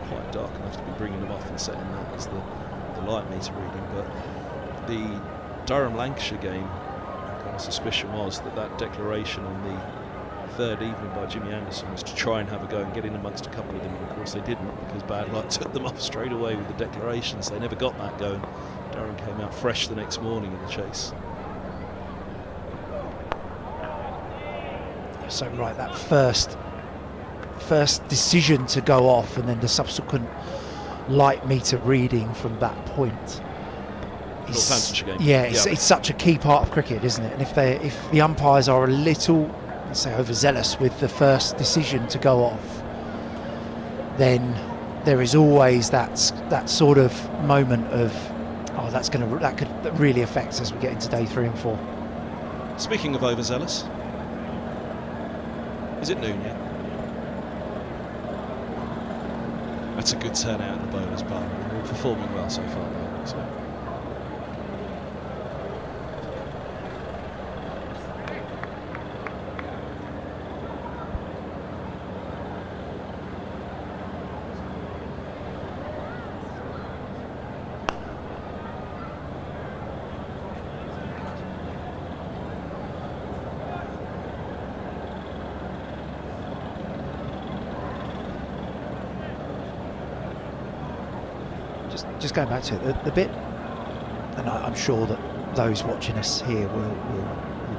quite dark enough to be bringing them off and setting that as the light meter reading. But the Durham-Lancashire game, my suspicion was that declaration on the third evening by Jimmy Anderson was to try and have a go and get in amongst a couple of them, and of course they didn't because bad light took them off straight away with the declarations. They never got that going. Durham came out fresh the next morning in the chase. So right, that first decision to go off and then the subsequent light meter reading from that point. Northamptonshire game. Yeah, it's such a key part of cricket, isn't it? And if the umpires are a little, let's say, overzealous with the first decision to go off, then there is always that sort of moment of, oh, that could really affect us as we get into day 3 and 4. Speaking of overzealous. Is it noon yet? That's a good turnout in the bowler's bar. We're performing well so far, though. So. Just going back to it, the bit, and I'm sure that those watching us here will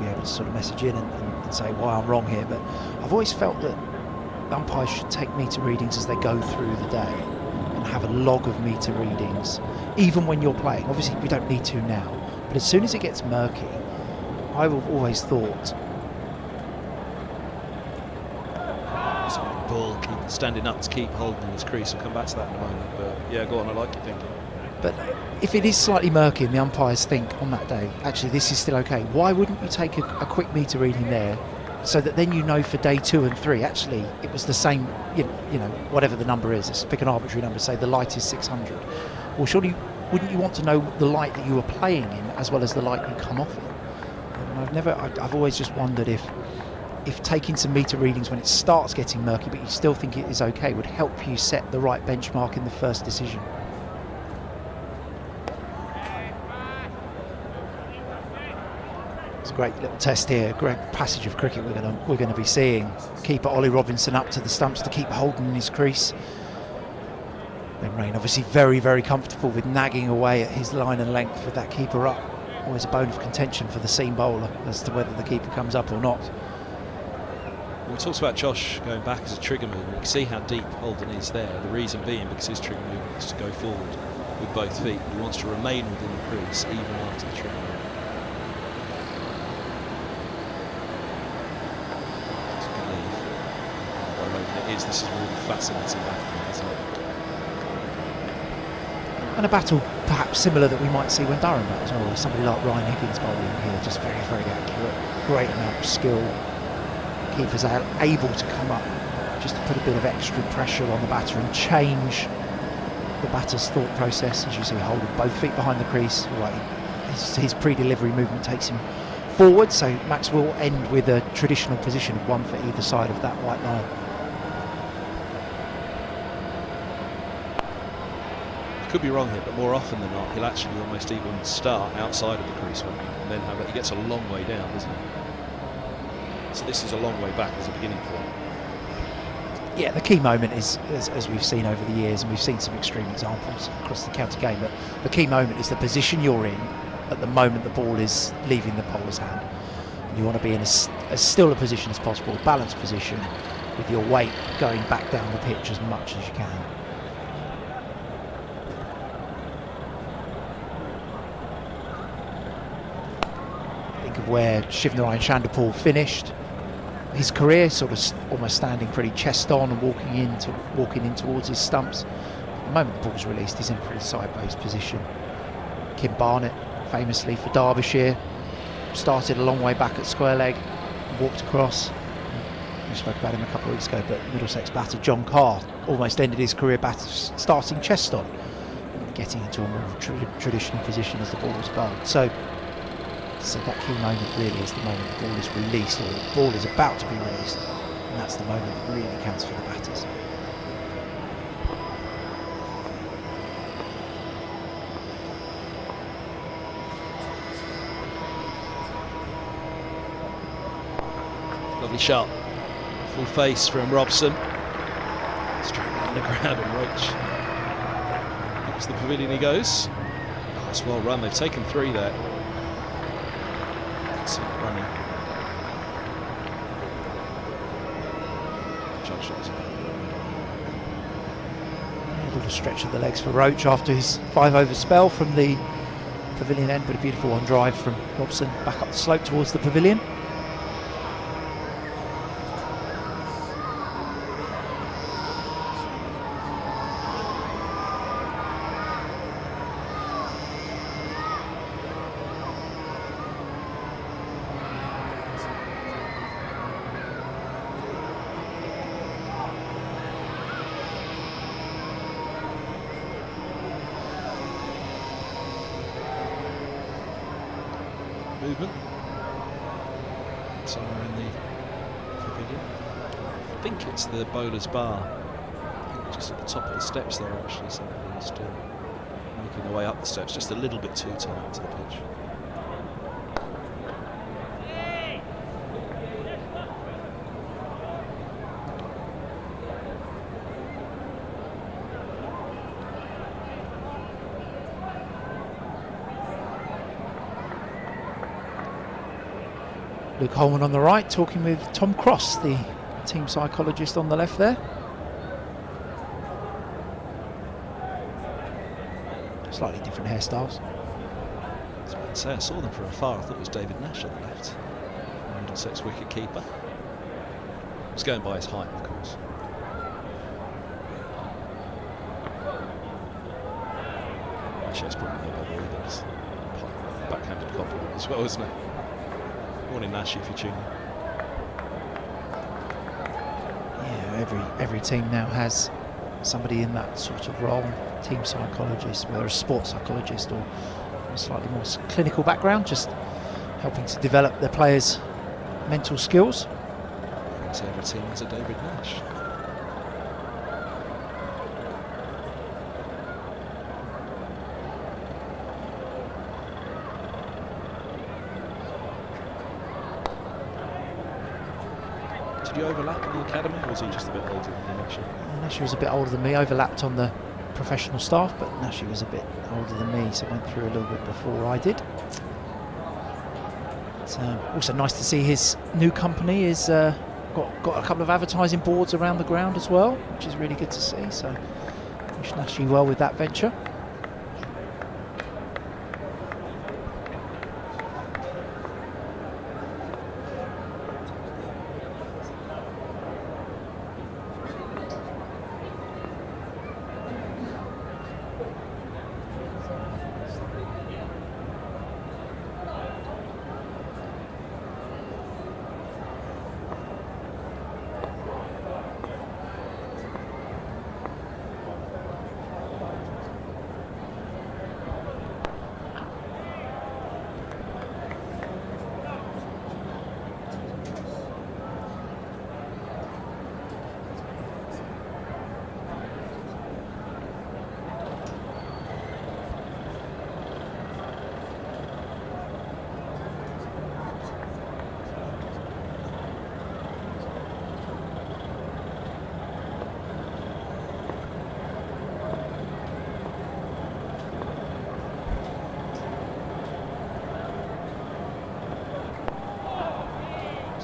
be able to sort of message in and say why I'm wrong here, but I've always felt that umpires should take meter readings as they go through the day and have a log of meter readings, even when you're playing. Obviously we don't need to now, but as soon as it gets murky, I've always thought ball, keep standing up to keep Holden in his crease. We'll come back to that in a moment, but yeah, go on, I like your thinking. But if it is slightly murky and the umpires think on that day, actually this is still okay, why wouldn't you take a quick meter reading there so that then you know for day 2 and 3 actually it was the same, you know, whatever the number is, let's pick an arbitrary number, say the light is 600. Well, surely wouldn't you want to know the light that you were playing in as well as the light you come off in? And I've always just wondered if if taking some meter readings when it starts getting murky but you still think it is okay would help you set the right benchmark in the first decision. It's a great little test here, great passage of cricket we're going to be seeing. Keeper Ollie Robinson up to the stumps to keep Holden in his crease. Ben Raine obviously very, very comfortable with nagging away at his line and length with that keeper up. Always a bone of contention for the seam bowler as to whether the keeper comes up or not. We talked about Josh going back as a trigger movement. You can see how deep Holden is there. The reason being because his trigger movement is to go forward with both feet. He wants to remain within the crease even after the trigger movement. This is really fascinating battle, isn't it? And a battle perhaps similar that we might see when Durham battles, or somebody like Ryan Higgins bowling here, just very, very accurate, great amount of skill. Keepers are able to come up just to put a bit of extra pressure on the batter and change the batter's thought process. As you see, holding both feet behind the crease, right, his pre-delivery movement takes him forward, so Max will end with a traditional position of one for either side of that white line. Could be wrong here, but more often than not, he'll actually almost even start outside of the crease, won't he? And then have that. He gets a long way down, doesn't he? So this is a long way back as a beginning point. Yeah, the key moment is, as we've seen over the years, and we've seen some extreme examples across the county game, but the key moment is the position you're in at the moment the ball is leaving the bowler's hand. And you want to be in as still a position as possible, a balanced position, with your weight going back down the pitch as much as you can. Of where Shivnarayan Chanderpaul finished his career, sort of almost standing pretty chest on and walking in towards his stumps. At the moment the ball's released, he's in a pretty sideways position. Kim Barnett, famously for Derbyshire, started a long way back at square leg, walked across. We spoke about him a couple of weeks ago, but Middlesex batter John Carr almost ended his career starting chest on, getting into a more traditional position as the ball was bowled. So that key moment really is the moment the ball is released, or the ball is about to be released, and that's the moment that really counts for the batters. Lovely shot, full face from Robson, straight down the ground, and Roach up to the pavilion he goes. Nice, well run, they've taken 3 there. Running. A little stretch of the legs for Roach after his 5-over spell from the pavilion end, but a beautiful one drive from Robson back up the slope towards the pavilion. Movement somewhere in the pavilion. I think it's the bowler's bar. I think just at the top of the steps there, actually. Somebody is still making their way up the steps, just a little bit too tight to the pitch. Luke Holman on the right, talking with Tom Cross, the team psychologist, on the left there. Slightly different hairstyles. I was about to say, I saw them from afar. I thought it was David Nash on the left, Middlesex wicket keeper. I was going by his height, of course. Actually, that's probably no better either. It's a backhanded compliment as well, isn't it? Morning, Nash, if you're tuning. Yeah, every team now has somebody in that sort of role, team psychologist, whether a sports psychologist or a slightly more clinical background, just helping to develop their players' mental skills. His favourite team was a David Nash. Did you overlap in the academy, or was he just a bit older than you, Nash? Nash was a bit older than me, overlapped on the professional staff, but Nash was a bit older than me, so went through a little bit before I did. It's also nice to see his new company is got a couple of advertising boards around the ground as well, which is really good to see, so wish Nash well with that venture.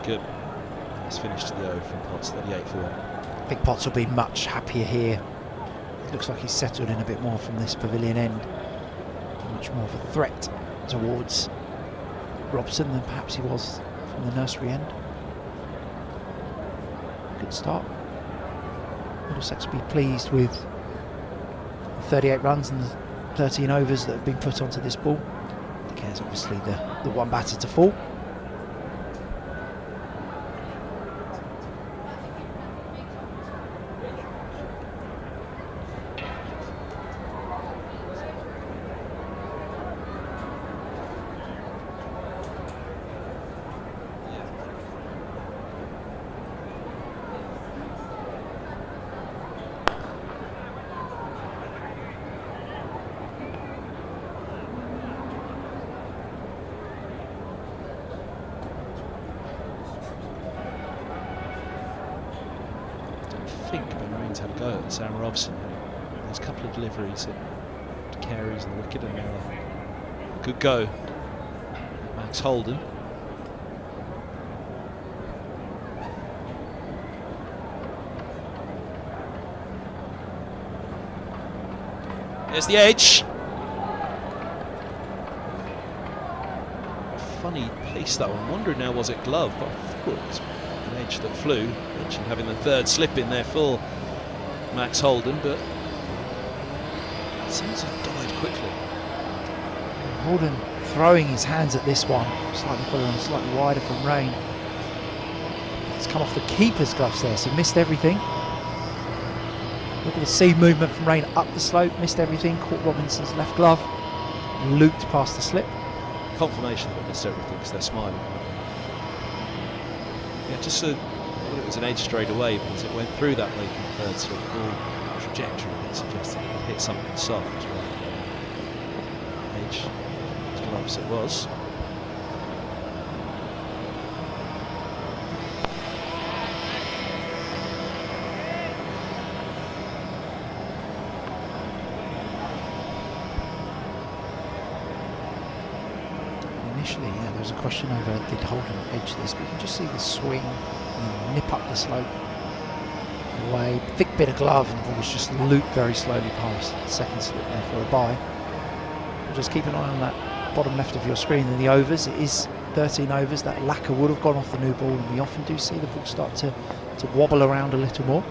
Good. It's finished to the O from Potts, 38 for 1. Big Potts will be much happier here. Looks like he's settled in a bit more from this pavilion end. Much more of a threat towards Robson than perhaps he was from the nursery end. Good start. Middlesex will be pleased with the 38 runs and the 13 overs that have been put onto this ball. De Caires obviously the one batter to fall. I think Ben Raine's had a go at Sam Robson. There's a couple of deliveries at De Caires and the wicket, and now a good go. Max Holden. There's the edge. Funny pace that one. Wondering now, was it glove? But I thought it was an edge that flew. Mentioned having the third slip in there for Max Holden, but it seems to have died quickly. Holden throwing his hands at this one, slightly fuller and slightly wider from Raine. It's come off the keeper's gloves there, so missed everything. Look at the seam movement from Raine up the slope, missed everything, caught Robinson's left glove, looped past the slip. Confirmation that it missed everything because they're smiling. Yeah, just so it was an edge straight away, but as it went through that late third slip, ball trajectory, it suggested it hit something soft. Edge, as gloves it was. Initially, yeah, there was a question over did Holden edge this, but you can just see the swing, nip up the slope, away, thick bit of glove, and the ball was just looped very slowly past the second slip there for a bye. We'll just keep an eye on that bottom left of your screen in the overs. It is 13 overs. That lacquer would have gone off the new ball, and we often do see the ball start to wobble around a little more.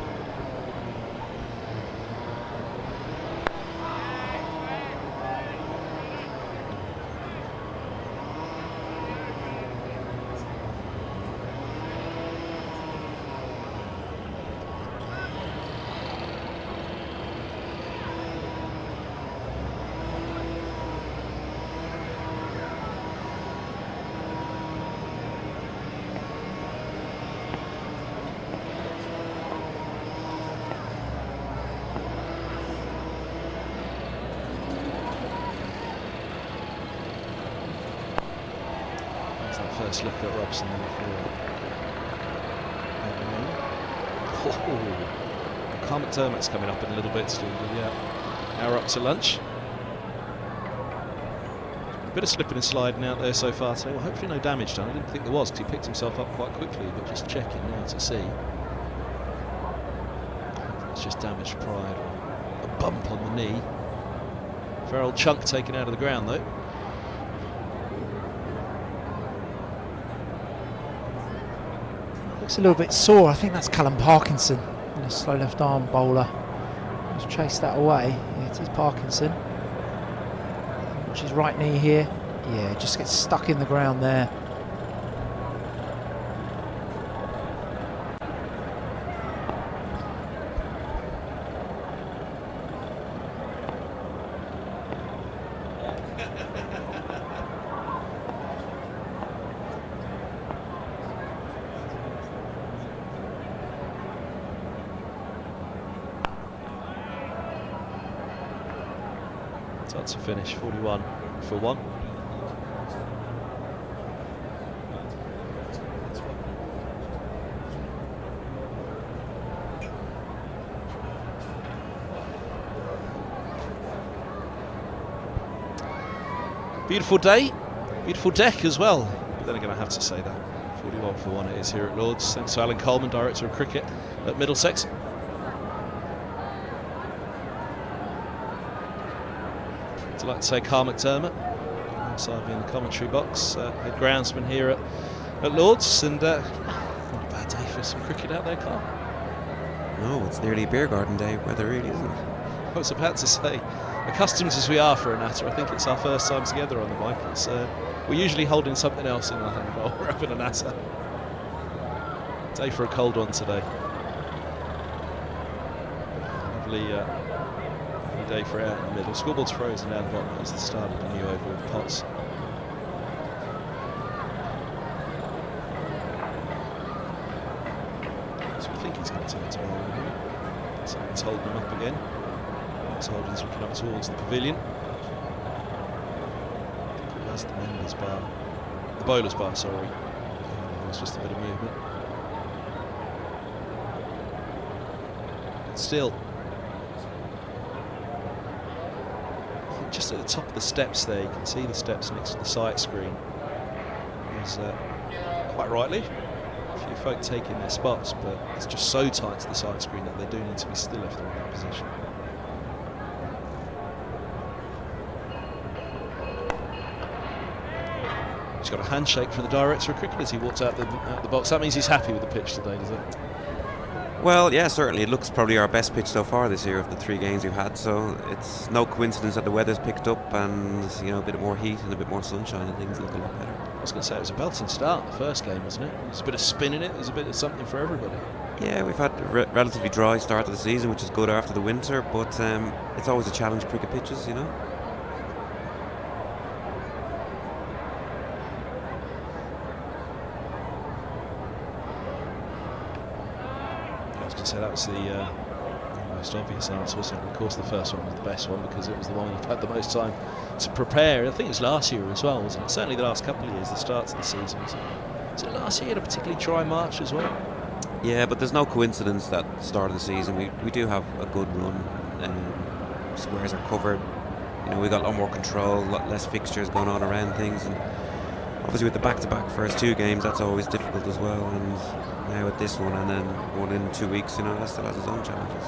first look at Robson then for Kemar McDermott's coming up in a little bit, Steve. Yeah, now we're up to lunch. A bit of slipping and sliding out there so far today. Well, hopefully no damage done. I didn't think there was because he picked himself up quite quickly, but just checking now to see. Hopefully it's just damaged pride or a bump on the knee. Fair old chunk taken out of the ground though. Looks a little bit sore. I think that's Callum Parkinson, a slow left arm bowler. Just chased that away. Yeah, it is Parkinson. Watch his right knee here. Yeah, just gets stuck in the ground there. That's a finish, 41 for 1. Beautiful day, beautiful deck as well. But then again, I have to say that 41 for 1 it is here at Lord's. Thanks to Alan Coleman, Director of Cricket at Middlesex. I'd like to say Kemar McDermott, alongside me in the commentary box, head groundsman here at Lord's, and not a bad day for some cricket out there, Carl. No, it's nearly a beer garden day weather, really, isn't it? I was about to say, accustomed as we are for a natter, I think it's our first time together on the mic. It's, we're usually holding something else in our hand while we're having a natter. Day for a cold one today. Lovely day for out in the middle. Scoreboard's frozen down the bottom as the start of the new over with pots. So we think he's going to turn to bowling. So it's holding him up again. Holden's looking up towards the pavilion. That's the members bar, the bowler's bar, sorry. There was just a bit of movement. But still, just at the top of the steps there, you can see the steps next to the sight screen. There's quite rightly a few folk taking their spots, but it's just so tight to the sight screen that they do need to be still if they're in that position. He's got a handshake from the Director of Cricket as he walked out the box. That means he's happy with the pitch today, does it? Well, yeah, certainly. It looks probably our best pitch so far this year of the 3 games we've had. So it's no coincidence that the weather's picked up and, you know, a bit more heat and a bit more sunshine and things look a lot better. I was going to say, it was a belting start, the first game, wasn't it? There's a bit of spin in it. There's a bit of something for everybody. Yeah, we've had a relatively dry start to the season, which is good after the winter, but it's always a challenge, cricket pitches, you know. So that was the most obvious answer, wasn't it? Of course, the first one was the best one because it was the one you've had the most time to prepare. I think it was last year as well, wasn't it? Certainly the last couple of years, the starts of the season. Was it last year, a particularly dry March as well? Yeah, but there's no coincidence that start of the season we do have a good run. Squares are covered. You know, we got a lot more control, a lot less fixtures going on around things, and obviously with the back-to-back first 2 games, that's always difficult as well. And now with this one and then one in 2 weeks, you know, that still has its own challenges.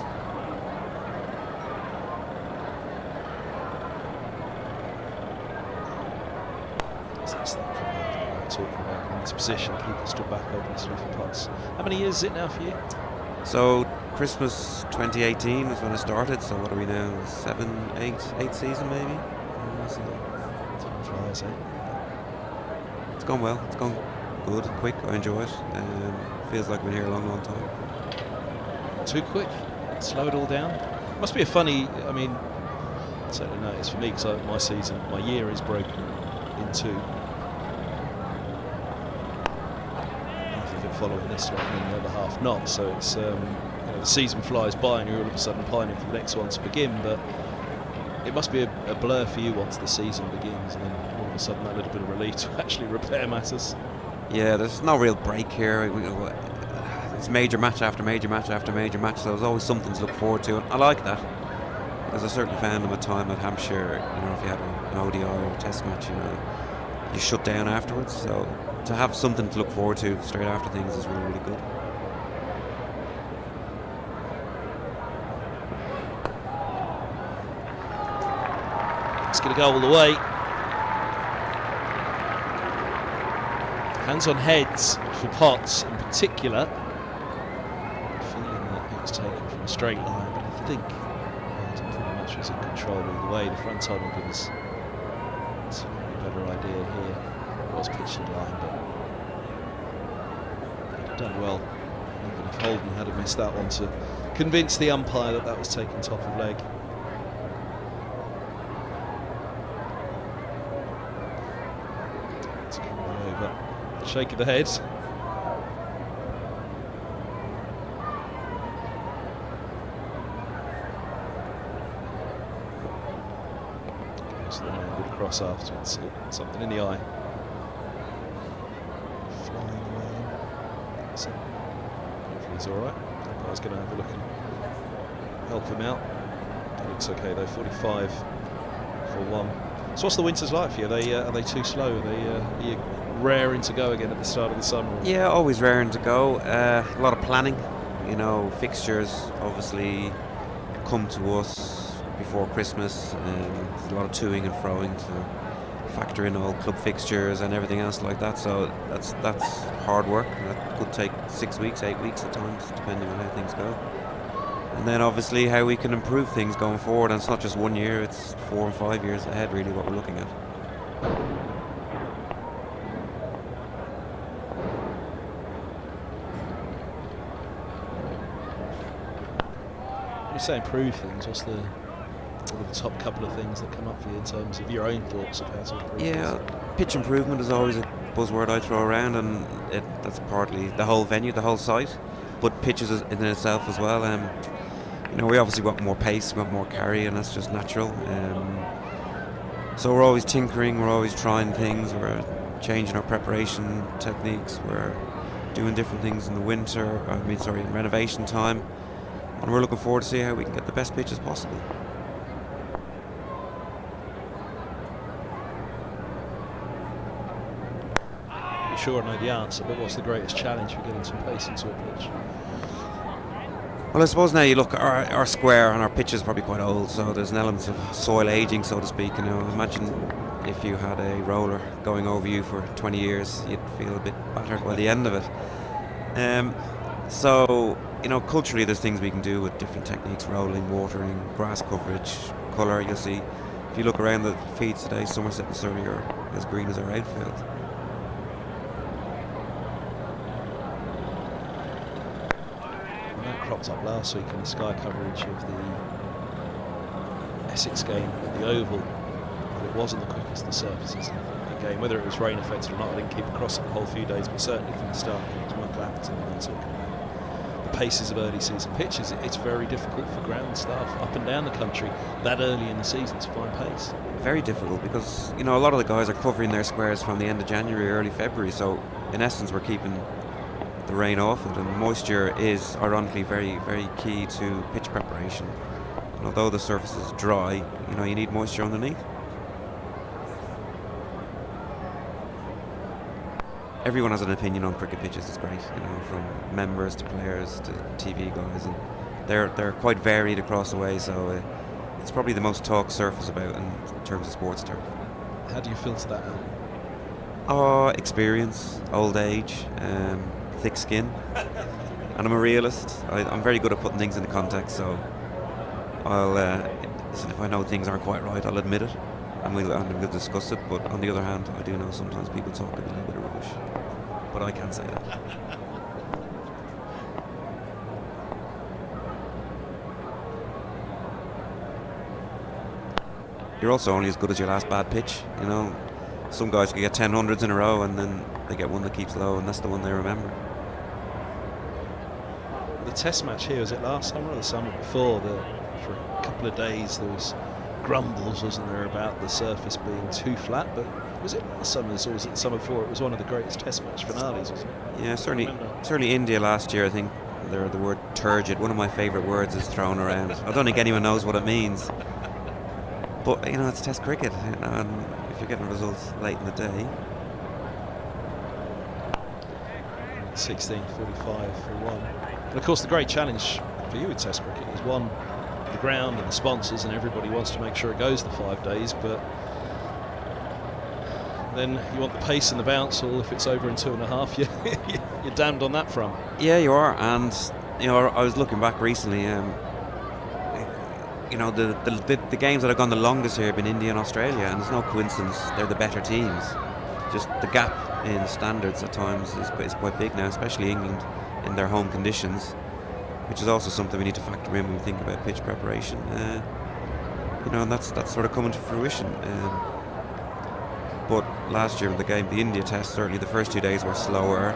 Talking about in this position, keeper stood back open to for pots. How many years is it now for you? So Christmas 2018 is when I started. So what are we now? 8th season maybe. Time flies, eh? It's gone well. It's gone good, quick. I enjoy it. Feels like we've been here a long time. Too quick. Slow it all down. Must be a funny. I mean, certainly no, it's for me because my year is broken in 2. Half of it following this one and the other half not. So it's you know, the season flies by and you're all of a sudden pining for the next one to begin. But it must be a blur for you once the season begins, and then all of a sudden that little bit of relief to actually repair matters. Yeah, there's no real break here. It's major match after major match after major match, so there's always something to look forward to, and I like that. Because I certainly found in my time at Hampshire, you know, if you had an ODI or a test match, you know, you shut down afterwards. So to have something to look forward to straight after things is really, really good. It's going to go all the way. Hands on heads for Potts in particular. Feeling that it was taken from a straight line, but I think Holden pretty much was in control all the way. The front side will give us a slightly better idea here. It was pitched in line, but he'd have done well, even if Holden had missed that one, to convince the umpire that that was taken top of leg. It's coming over. Shake of the head. So the man would cross afterwards. Something in the eye. Flying away. So hopefully he's alright. I was going to have a look and help him out. It looks okay though. 45 for 1. So what's the winters like for you? Are they too slow? Are you raring to go again at the start of the summer? Yeah, always raring to go. A lot of planning. You know, fixtures obviously come to us before Christmas. There's a lot of toing and froing to factor in all club fixtures and everything else like that. So that's hard work. That could take 6 weeks, 8 weeks at times, depending on how things go. And then obviously how we can improve things going forward. And it's not just 1 year; it's 4 and 5 years ahead, really, what we're looking at. When you say improve things, what's the top couple of things that come up for you in terms of your own thoughts of how to improve? Yeah, pitch improvement is always a buzzword I throw around, and that's partly the whole venue, the whole site, but pitches in itself as well. You know, we obviously want more pace, we want more carry, and that's just natural. So we're always tinkering, we're always trying things, we're changing our preparation techniques, we're doing different things in the winter, in renovation time, and we're looking forward to see how we can get the best pitches possible. I'm sure I know the answer, but what's the greatest challenge for getting some pace into a pitch? Well, I suppose now you look at our square, and our pitch is probably quite old, so there's an element of soil aging, so to speak. You know, imagine if you had a roller going over you for 20 years, you'd feel a bit battered by the end of it. So, you know, culturally there's things we can do with different techniques: rolling, watering, grass coverage, colour. You'll see, if you look around the fields today, Somerset and Surrey are as green as our outfield. Cropped up last week in the Sky coverage of the Essex game at the Oval, but it wasn't the quickest of the surfaces in the game. Whether it was rain affected or not, I didn't keep across it the whole few days, but certainly from the start, it was Mark Clapperton and I talking about the paces of early season pitches. It's very difficult for ground staff up and down the country that early in the season to find pace. Very difficult, because, you know, a lot of the guys are covering their squares from the end of January, early February, so in essence we're keeping the rain off it, and moisture is ironically very, very key to pitch preparation. And although the surface is dry, you know, you need moisture underneath. Everyone has an opinion on cricket pitches. It's great, you know, from members to players to TV guys, and they're quite varied across the way. So it's probably the most talked surface about in terms of sports turf. How do you filter that out? Experience, old age, thick skin, and I'm a realist. I'm very good at putting things into context, so I'll listen, if I know things aren't quite right, I'll admit it, and we'll discuss it. But on the other hand, I do know sometimes people talk a little bit of rubbish, but I can't say that. You're also only as good as your last bad pitch, you know. Some guys can get 10 hundreds in a row, and then they get one that keeps low, and that's the one they remember. The test match here, was it last summer or the summer before? For a couple of days there was grumbles, wasn't there, about the surface being too flat, but Was it last summer's or was it the summer before? It was one of the greatest Test match finales, wasn't it? Yeah, certainly India last year. I think the word turgid, one of my favourite words, is thrown around. I don't think anyone knows what it means. But it's Test cricket, and if you're getting results late in the day. 16:45 for 1. And of course, the great challenge for you with Test cricket is one, the ground and the sponsors, and everybody wants to make sure it goes the 5 days, but then you want the pace and the bounce. Or if it's over in 2.5, you're damned on that front. Yeah, you are. And I was looking back recently. The games that have gone the longest here have been India and Australia, and there's no coincidence they're the better teams. Just the gap in standards at times is quite big now, especially England in their home conditions, which is also something we need to factor in when we think about pitch preparation. And that's sort of coming to fruition. But last year in the India Test, certainly the first 2 days were slower,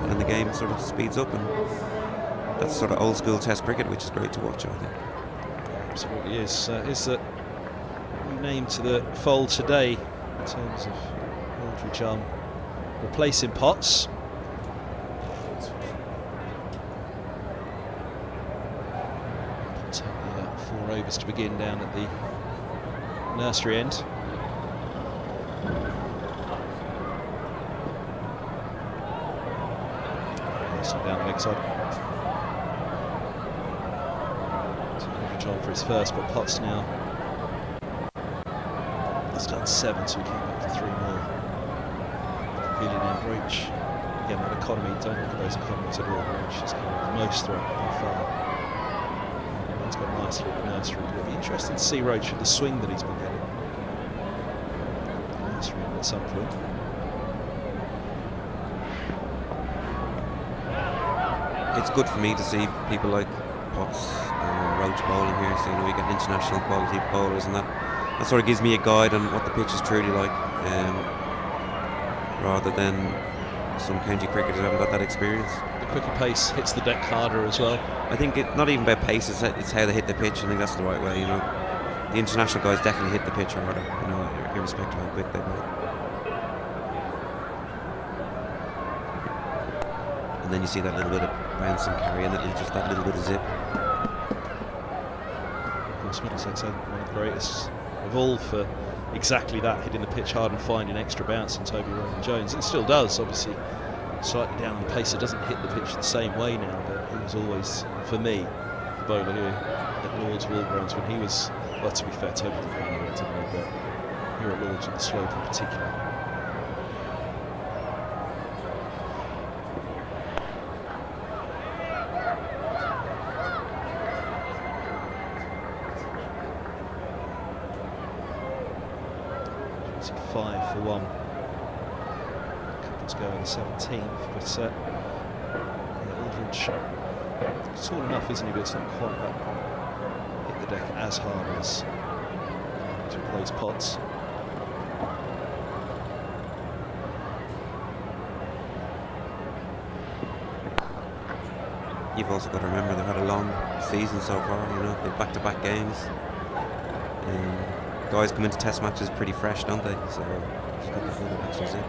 and then the game sort of speeds up, and that's sort of old school Test cricket, which is great to watch, I think. Absolutely is. Is that new name to the fold today in terms of Aldridge replacing Potts? Take the 4 overs to begin down at the nursery end. Down the leg side. On for his first, but Potts now has done 7, so he came back for 3 more. Feeling in Roach. Again, that economy, don't look at those economies at all. Roach has come the most throughout by far. He's got nicely at the nursery. It'll be interesting to see Roach with the swing that he's been getting. Nursery at some point. It's good for me to see people like Potts and Roach bowling here, so we get international quality bowlers, and that sort of gives me a guide on what the pitch is truly like, rather than some county cricketers who haven't got that experience. The quicker pace hits the deck harder as well. I think it's not even about pace, it's how they hit the pitch. I think that's the right way. The international guys definitely hit the pitch harder, irrespective of how quick they bowl. And then you see that little bit of bounce and carry, and just that little bit of zip. Of course, Middlesex had one of the greatest of all for exactly that, hitting the pitch hard and finding extra bounce in Toby Rowan Jones. It still does, obviously, slightly down on the pace. It doesn't hit the pitch the same way now, but he was always, for me, the bowler here at Lord's Walgrounds when he was, well, to be fair, Toby didn't go anywhere, didn't he? But here at Lord's with the slope in particular. It's 5 for 1. Couples go in the 17th, but Aldridge, it's tall enough, isn't he? But it's not quite that hit the deck as hard as to replace Potts. You've also got to remember they've had a long season so far, they've back-to-back games. Guys come into Test matches pretty fresh, don't they? So just got the little extras in.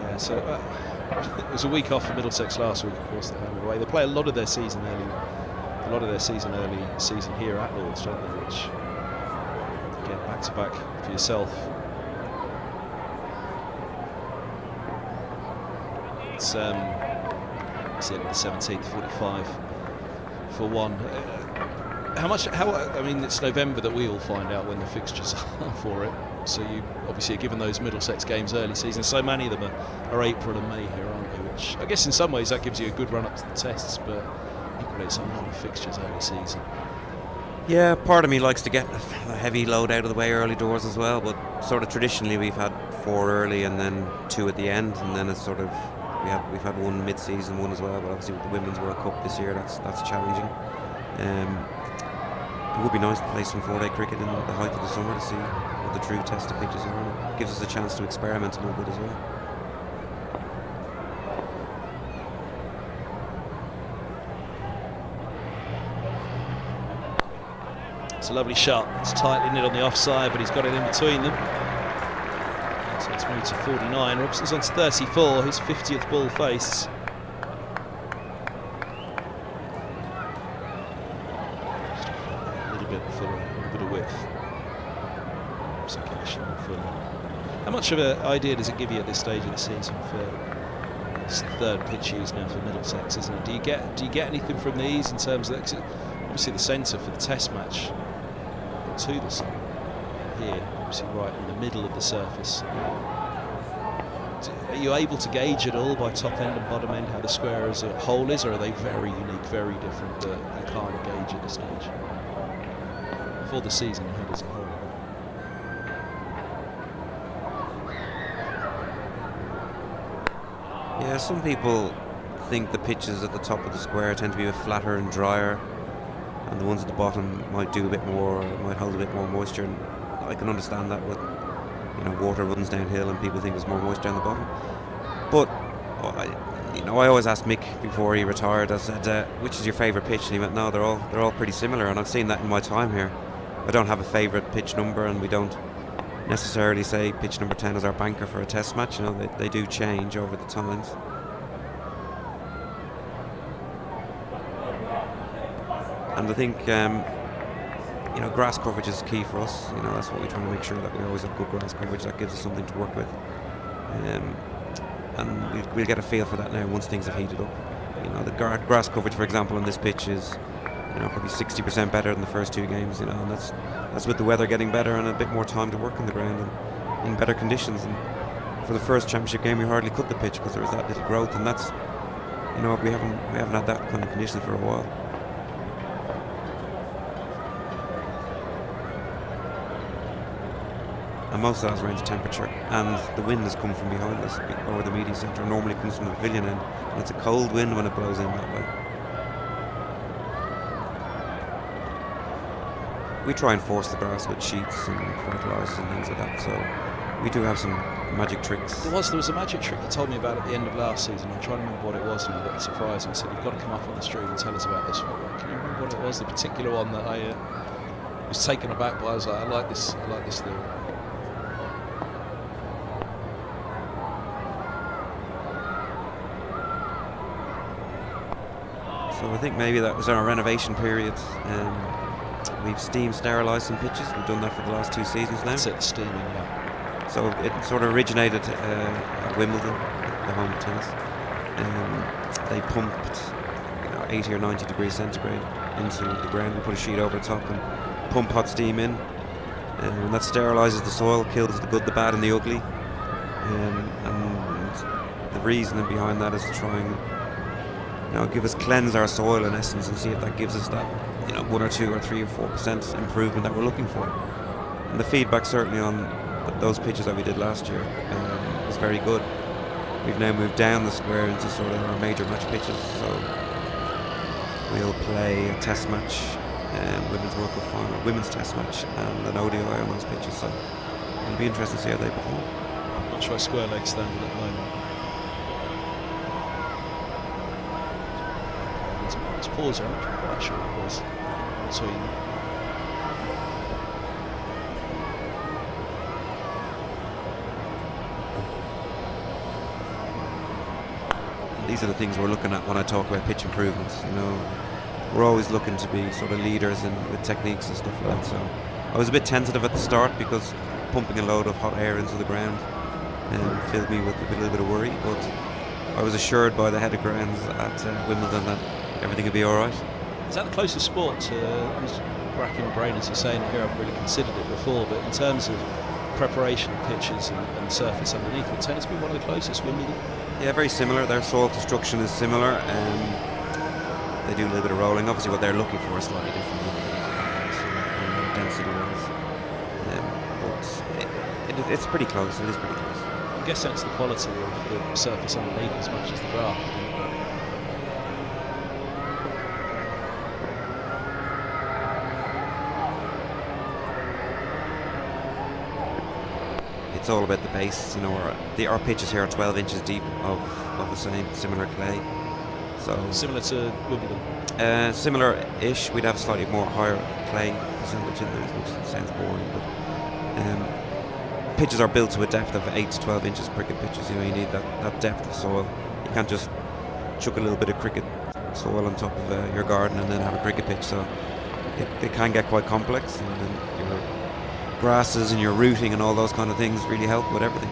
Yeah, so it was a week off for Middlesex last week. Of course, they had it away. They play a lot of their season early season here at Lord's, don't they? Which, again, back-to-back for yourself. It's the end of the 17th, 45 for 1. I mean, it's November that we all find out when the fixtures are for it. So you obviously are given those Middlesex games early season. So many of them are April and May here, aren't they? Which I guess in some ways that gives you a good run up to the tests, but equally it's a lot of fixtures early season. Yeah, part of me likes to get a heavy load out of the way early doors as well, but sort of traditionally we've had 4 early and then 2 at the end, and then it's sort of we've had 1 mid-season, 1 as well. But obviously with the Women's World Cup this year, that's challenging. It would be nice to play some 4-day cricket in the height of the summer to see what the true test of pitches are. It gives us a chance to experiment a little bit as well. It's a lovely shot. It's tightly knit on the offside, but he's got it in between them. So it's moved to 49. Robson's on to 34, his 50th ball faced. A little bit fuller, a little bit of width. Robson catching fuller. How much of an idea does it give you at this stage of the season for it's the third pitch used now for Middlesex, isn't it? Do you get anything from these in terms of obviously the centre for the Test match to the sun here, obviously right in the middle of the surface? Are you able to gauge at all by top end and bottom end how the square as a whole is, or are they very unique, very different that you can't gauge at this stage for the season ahead as a whole? Yeah, some people think the pitches at the top of the square tend to be a bit flatter and drier, and the ones at the bottom might do a bit more, might hold a bit more moisture. And I can understand that with, water runs downhill and people think there's more moisture on the bottom. But I always asked Mick before he retired. I said, "Which is your favourite pitch?" And he went, "No, they're all pretty similar." And I've seen that in my time here. I don't have a favourite pitch number, and we don't necessarily say pitch number 10 is our banker for a Test match. They do change over the times. And I think grass coverage is key for us. That's what we're trying to make sure, that we always have good grass coverage. That gives us something to work with, and we'll get a feel for that now once things have heated up. The grass coverage, for example, on this pitch is probably 60% better than the first two games, and that's with the weather getting better and a bit more time to work on the ground and in better conditions. And for the first championship game, we hardly cut the pitch because there was that little growth, and that's we haven't had that kind of condition for a while. And most of that is around the temperature, and the wind has come from behind us over the media centre. Normally comes from the pavilion end, and it's a cold wind when it blows in that way. We try and force the grass with sheets and fertilisers and things like that, so we do have some magic tricks. There was a magic trick you told me about at the end of last season. I'm trying to remember what it was now. That was surprising. So you've got to come up on the stream and tell us about this one. Can you remember what it was? The particular one that I was taken aback by. I was like, I like this theory. So I think maybe that was our renovation period. We've steam sterilised some pitches. We've done that for the last 2 seasons now. That's it, steaming, yeah. So it sort of originated at Wimbledon, the home of tennis. They pumped 80 or 90 degrees centigrade into the ground. We put a sheet over the top and pump hot steam in. And that sterilises the soil, kills the good, the bad and the ugly. And the reasoning behind that is to try and cleanse our soil in essence, and see if that gives us that 1 or 2 or 3 or 4% improvement that we're looking for. And the feedback certainly on those pitches that we did last year was very good. We've now moved down the square into sort of our major match pitches, so we'll play a Test match, Women's World Cup final, Women's Test match, and an ODI on those pitches, so it'll be interesting to see how they perform. I'm not sure square leg standard at the moment. Let's pause here. I'm not quite sure what it was between. These are the things we're looking at when I talk about pitch improvements. We're always looking to be sort of leaders with techniques and stuff like that. So I was a bit tentative at the start because pumping a load of hot air into the ground filled me with a little bit of worry. But I was assured by the head of grounds at Wimbledon that everything would be all right. Is that the closest sport to? I was racking my brain as you're saying it here. I've really considered it before, but in terms of preparation of pitches and surface underneath, would tennis be one of the closest? Wimbledon? Yeah, very similar. Their soil construction is similar. They do a little bit of rolling. Obviously, what they're looking for is slightly different density wise. But it's pretty close. It is pretty close. I guess that's the quality of the surface underneath as much as the grass. It's all about the base. Our pitches here are 12 inches deep of the same similar clay. So similar to Wimbledon. Similar-ish. We'd have slightly more higher clay percentage in there, which sounds boring, but pitches are built to a depth of 8 to 12 inches. Cricket pitches, you know, you need that depth of soil. You can't just chuck a little bit of cricket soil on top of your garden and then have a cricket pitch. So they can get quite complex, and then your grasses and your rooting and all those kind of things really help with everything.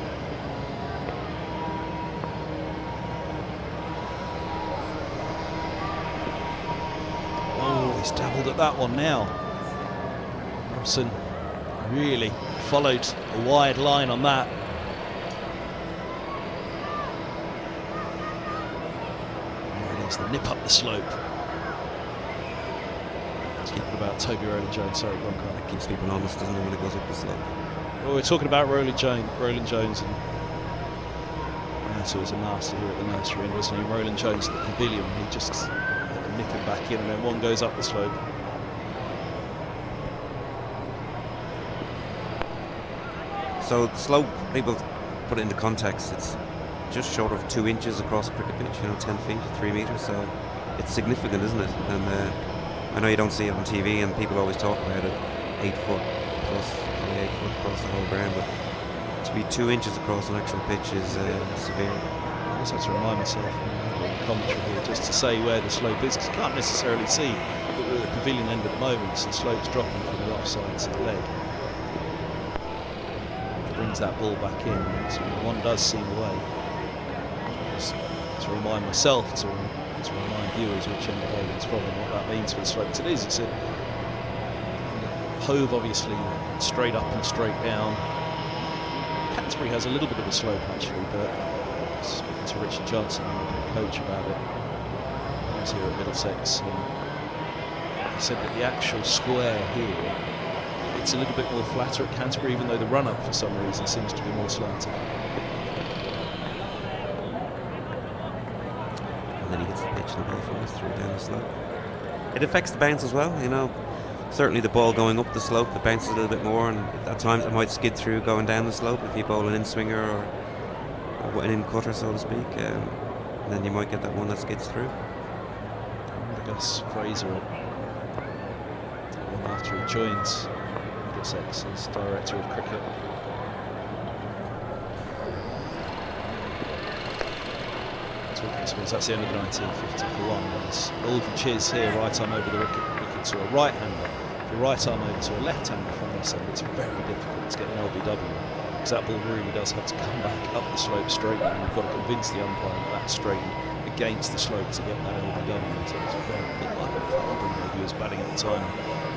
He's dabbled at that one now. Robson really followed a wide line on that. There it is, the nip up the slope. Speaking about Toby Rowland-Jones, sorry, go on, Carl. That keeps people honest, doesn't it, when it goes up the slope? Well, we're talking about Rowland-Jones, and so it was a master here at the nursery end, wasn't he? Rowland-Jones at the pavilion, he just nick him back in, and then one goes up the slope. So the slope, people put it into context, it's just short of 2 inches across a cricket pitch, you know, 10 feet, 3 metres, so it's significant, isn't it? And I know you don't see it on TV, and people always talk about it, 8 foot plus, 8 foot across the whole ground, but to be 2 inches across an actual pitch is severe. I just have to remind myself in the commentary here just to say where the slope is, because you can't necessarily see that we're at the pavilion end at the moment, so the slope's dropping from the offside to the leg. Brings that ball back in, so one does seem away. Just to remind myself, to remind viewers which end the ball is from and what that means for the slope. It is, it's a hove, obviously, straight up and straight down. Canterbury has a little bit of a slope actually, but speaking to Richard Johnson, the coach, about it, he was here at Middlesex, and he said that the actual square here, it's a little bit more flatter at Canterbury, even though the run-up for some reason seems to be more slanted. And then he hits the pitch and the ball falls through down the slope. It affects the bounce as well, you know. Certainly the ball going up the slope, it bounces a little bit more, and at times it might skid through going down the slope if you bowl an in-swinger or an in-cutter, so to speak. And then you might get that one that skids through. Gus Fraser, after he joins Middlesex as director of cricket. That's the end of the 1950 for one. There's Aldridge here, right arm over the wicket to a right-hander, the right arm over to a left-hander from this end. It's very difficult to get an LBW because that ball really does have to come back up the slope straight, and you've got to convince the umpire that that's straight against the slope to get that LBW. So it's very like maybe he was batting at the time.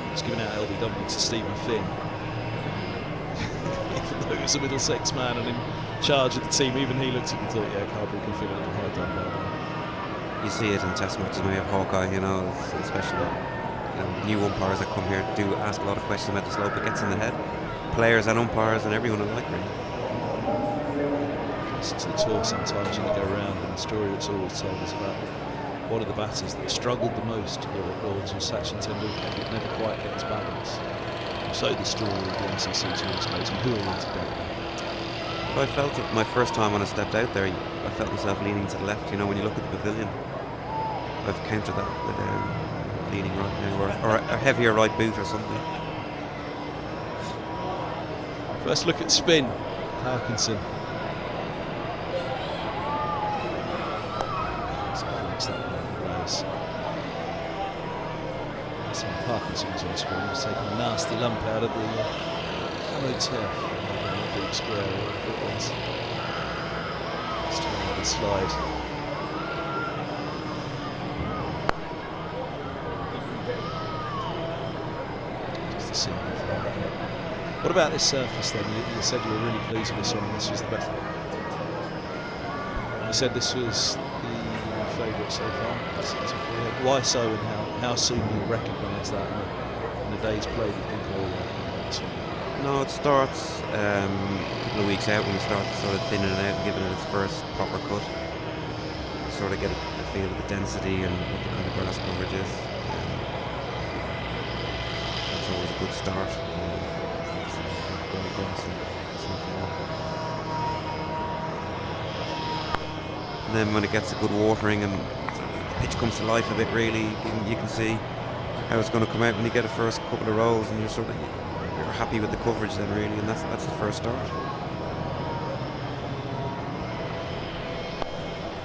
He was giving out LBW to Stephen Finn. Even though he was a Middlesex man and in charge of the team, even he looked at it and thought, yeah, Carberry can feel a little hard done by that. You see it in test matches when we have Hawkeye, you know, especially new umpires that come here do ask a lot of questions about the slope. It gets in the head. Players and umpires and everyone alike, really. Listen to the tour sometimes when you go around, and the story that's always told is about one of the batters that struggled the most here at Lord's was Sachin Tendulkar. It never quite gets balance. So the story of the MCC tour goes, and who are we today? Well, I felt it my first time when I stepped out there. I felt myself leaning to the left. You know, when you look at the pavilion, I've countered that with leaning right now, or a heavier right boot or something. First look at spin, Parkinson. So Parkinson was on screen. He was taking a nasty lump out of the yellow turf, the deep square, whatever it was. Just trying to slide. What about this surface then? You said you were really pleased with this one. This was the best. You said this was the favourite so far. Why so, and how soon do you recognise that in a day's play? Do you think, this one? No, it starts a couple of weeks out when we start sort of thinning it out and giving it its first proper cut. Sort of get a feel of the density and what the kind of grass coverage is. That's always a good start. And then when it gets a good watering and pitch comes to life a bit. Really, you can see how it's going to come out when you get the first couple of rolls, and you're happy with the coverage then, really, and that's the first start.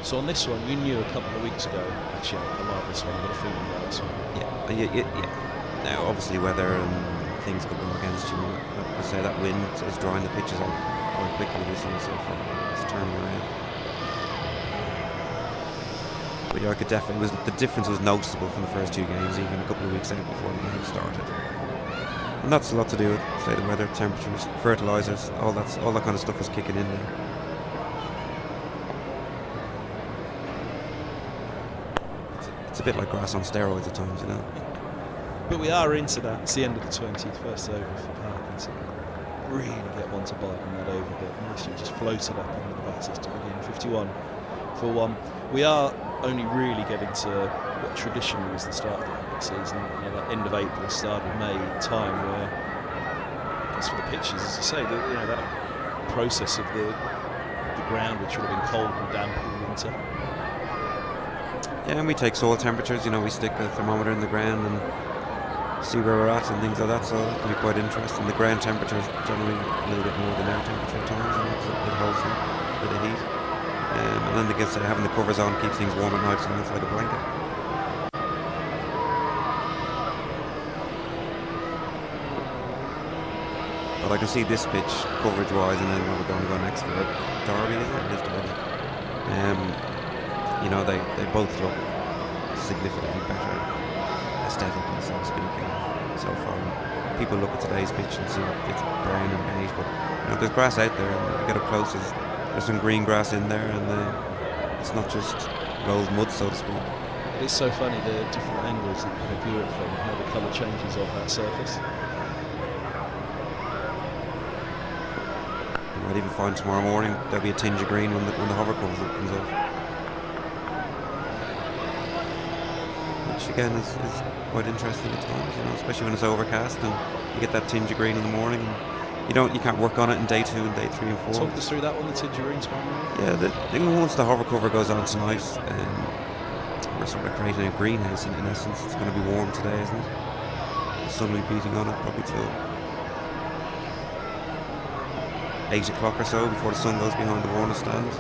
So on this one, you knew a couple of weeks ago. Actually, I like this one. I've got a feeling about this one. Yeah. Now, obviously, weather and things could go against you. I say that wind is drying the pitches out quite quickly this year so far. It's turning around. But yeah, I could definitely. The difference was noticeable from the first 2 games, even a couple of weeks out before the game started. And that's a lot to do with, say, the weather, temperatures, fertilizers, all that kind of stuff was kicking in there. It's a bit like grass on steroids at times, you know. But we are into that. It's the end of the 20th, first over for Parkinson. Really get one to bite on that over, but Middlesex just floated up into the batters to begin. 51 for 1. We are only really getting to what traditionally was the start of the cricket season, that end of April, start of May time where, as for the pitches, as I say, that process of the ground, which would have been cold and damp in the winter. Yeah, and we take soil temperatures, we stick a thermometer in the ground and see where we're at and things like that, so it can be quite interesting. The ground temperature is generally a little bit more than air temperature at times, and it holds a bit of heat. And then they get having the covers on keeps things warm at night, so it's like a blanket. But I can see this pitch coverage-wise, and then we're going to go next for Derby, isn't it? It is Derby. They both look significantly better aesthetically, so to speak, so far. People look at today's pitch and see it's brown and beige, but there's grass out there, and you get up close, there's some green grass in there, and it's not just rolled mud, so to speak. It is so funny, the different angles that you view it from, how the colour changes of that surface. You might even find tomorrow morning there'll be a tinge of green when the hover comes off. Which again is quite interesting at times, especially when it's overcast and you get that tinge of green in the morning. And you can't work on it in day 2 and day 3 and 4. Talk us through that one, the tinge of green tomorrow morning. Yeah, once the hover cover goes on tonight, we're sort of creating a greenhouse in essence. It's going to be warm today, isn't it? The sun will be beating on it probably till 8 o'clock or so before the sun goes behind the warning stand.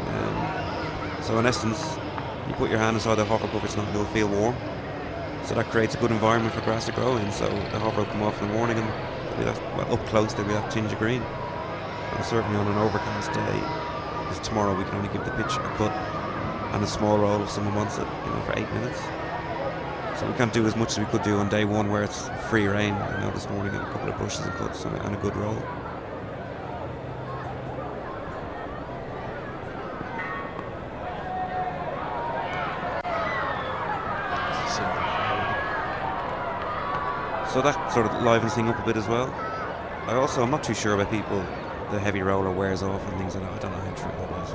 So in essence, you put your hand inside the hover cover, it'll feel warm. So that creates a good environment for grass to grow in. So the hover will come off in the morning and up close there'll be that tinge of green. And certainly on an overcast day, because tomorrow we can only give the pitch a cut and a small roll if someone wants it, for 8 minutes. So we can't do as much as we could do on day 1 where it's free rain. This morning a couple of brushes and cuts and a good roll. So that sort of livens things up a bit as well. I'm not too sure about people, the heavy roller wears off and things like that. I don't know how true that is.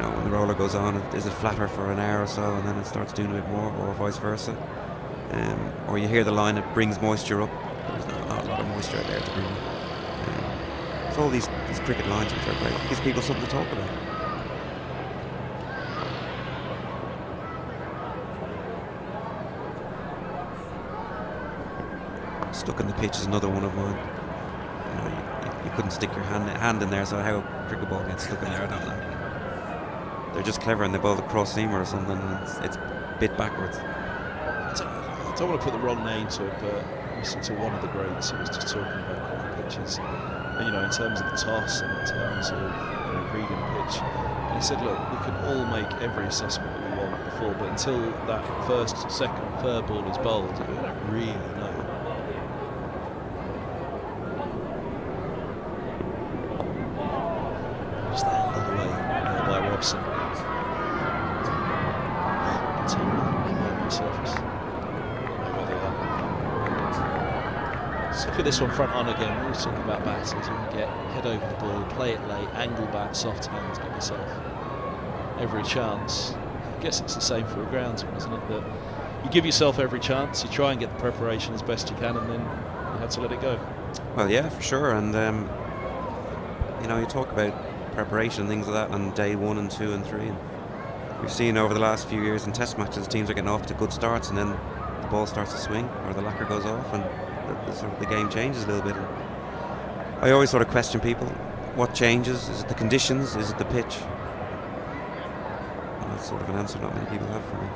When the roller goes on, is it flatter for an hour or so and then it starts doing a bit more, or vice versa? Or you hear the line, it brings moisture up. There's not a lot of moisture out there to bring up. So all these cricket lines which are great. It gives people something to talk about. Stuck in the pitch is another one of mine. You couldn't stick your hand in there, so how a cricket ball gets stuck in there, I don't know. They're just clever and they bowl the cross seamer or something, and it's bit backwards. I don't want to put the wrong name to it, but I listened to one of the greats who was just talking about cricket pitches, and in terms of the toss and in terms of reading the pitch. And he said, look, we can all make every assessment that we want before, but until that first, second, third ball is bowled, we don't really know. Just angled away by Robson. Surface. Let's look at this one front on again. We're always talking about batters. You want to get head over the ball, play it late, angle bat, soft hands, give yourself every chance. I guess it's the same for a groundsman, isn't it? That you give yourself every chance, you try and get the preparation as best you can, and then you have to let it go. Well, yeah, for sure. And you talk about preparation and things like that on day 1 and 2 and 3. And we've seen over the last few years in test matches, teams are getting off to good starts, and then the ball starts to swing or the lacquer goes off, and the game changes a little bit. And I always sort of question people, what changes? Is it the conditions? Is it the pitch? And that's sort of an answer not many people have for me.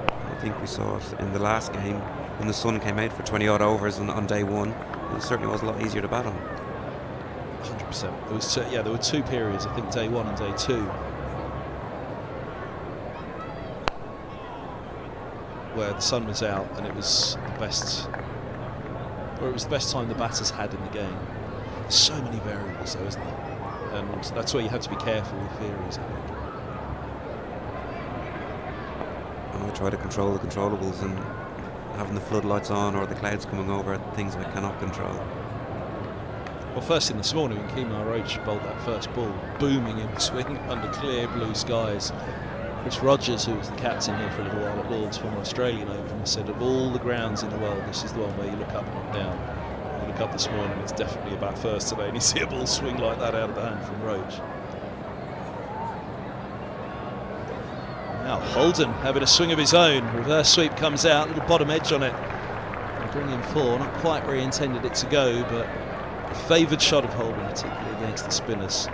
I think we saw it in the last game when the sun came out for 20 odd overs on day one. It certainly was a lot easier to bat on. 100%. There were two periods, I think day one and day two, where the sun was out and it was the best, or it was the best time the batters had in the game. There's so many variables though, isn't there? And that's where you have to be careful with theories, I think. And I try to control the controllables, and having the floodlights on or the clouds coming over are things I cannot control. Well, first thing this morning when Kemar Roach bowled that first ball, booming in swing under clear blue skies, Chris Rogers, who was the captain here for a little while at Lord's, former Australian Open, said of all the grounds in the world, this is the one where you look up and not down. You look up this morning, it's definitely about first today, and you see a ball swing like that out of the hand from Roach. Now Holden having a swing of his own. Reverse sweep comes out, little bottom edge on it. They'll bring him four, not quite where he intended it to go, but a favoured shot of Holden, particularly against the spinners.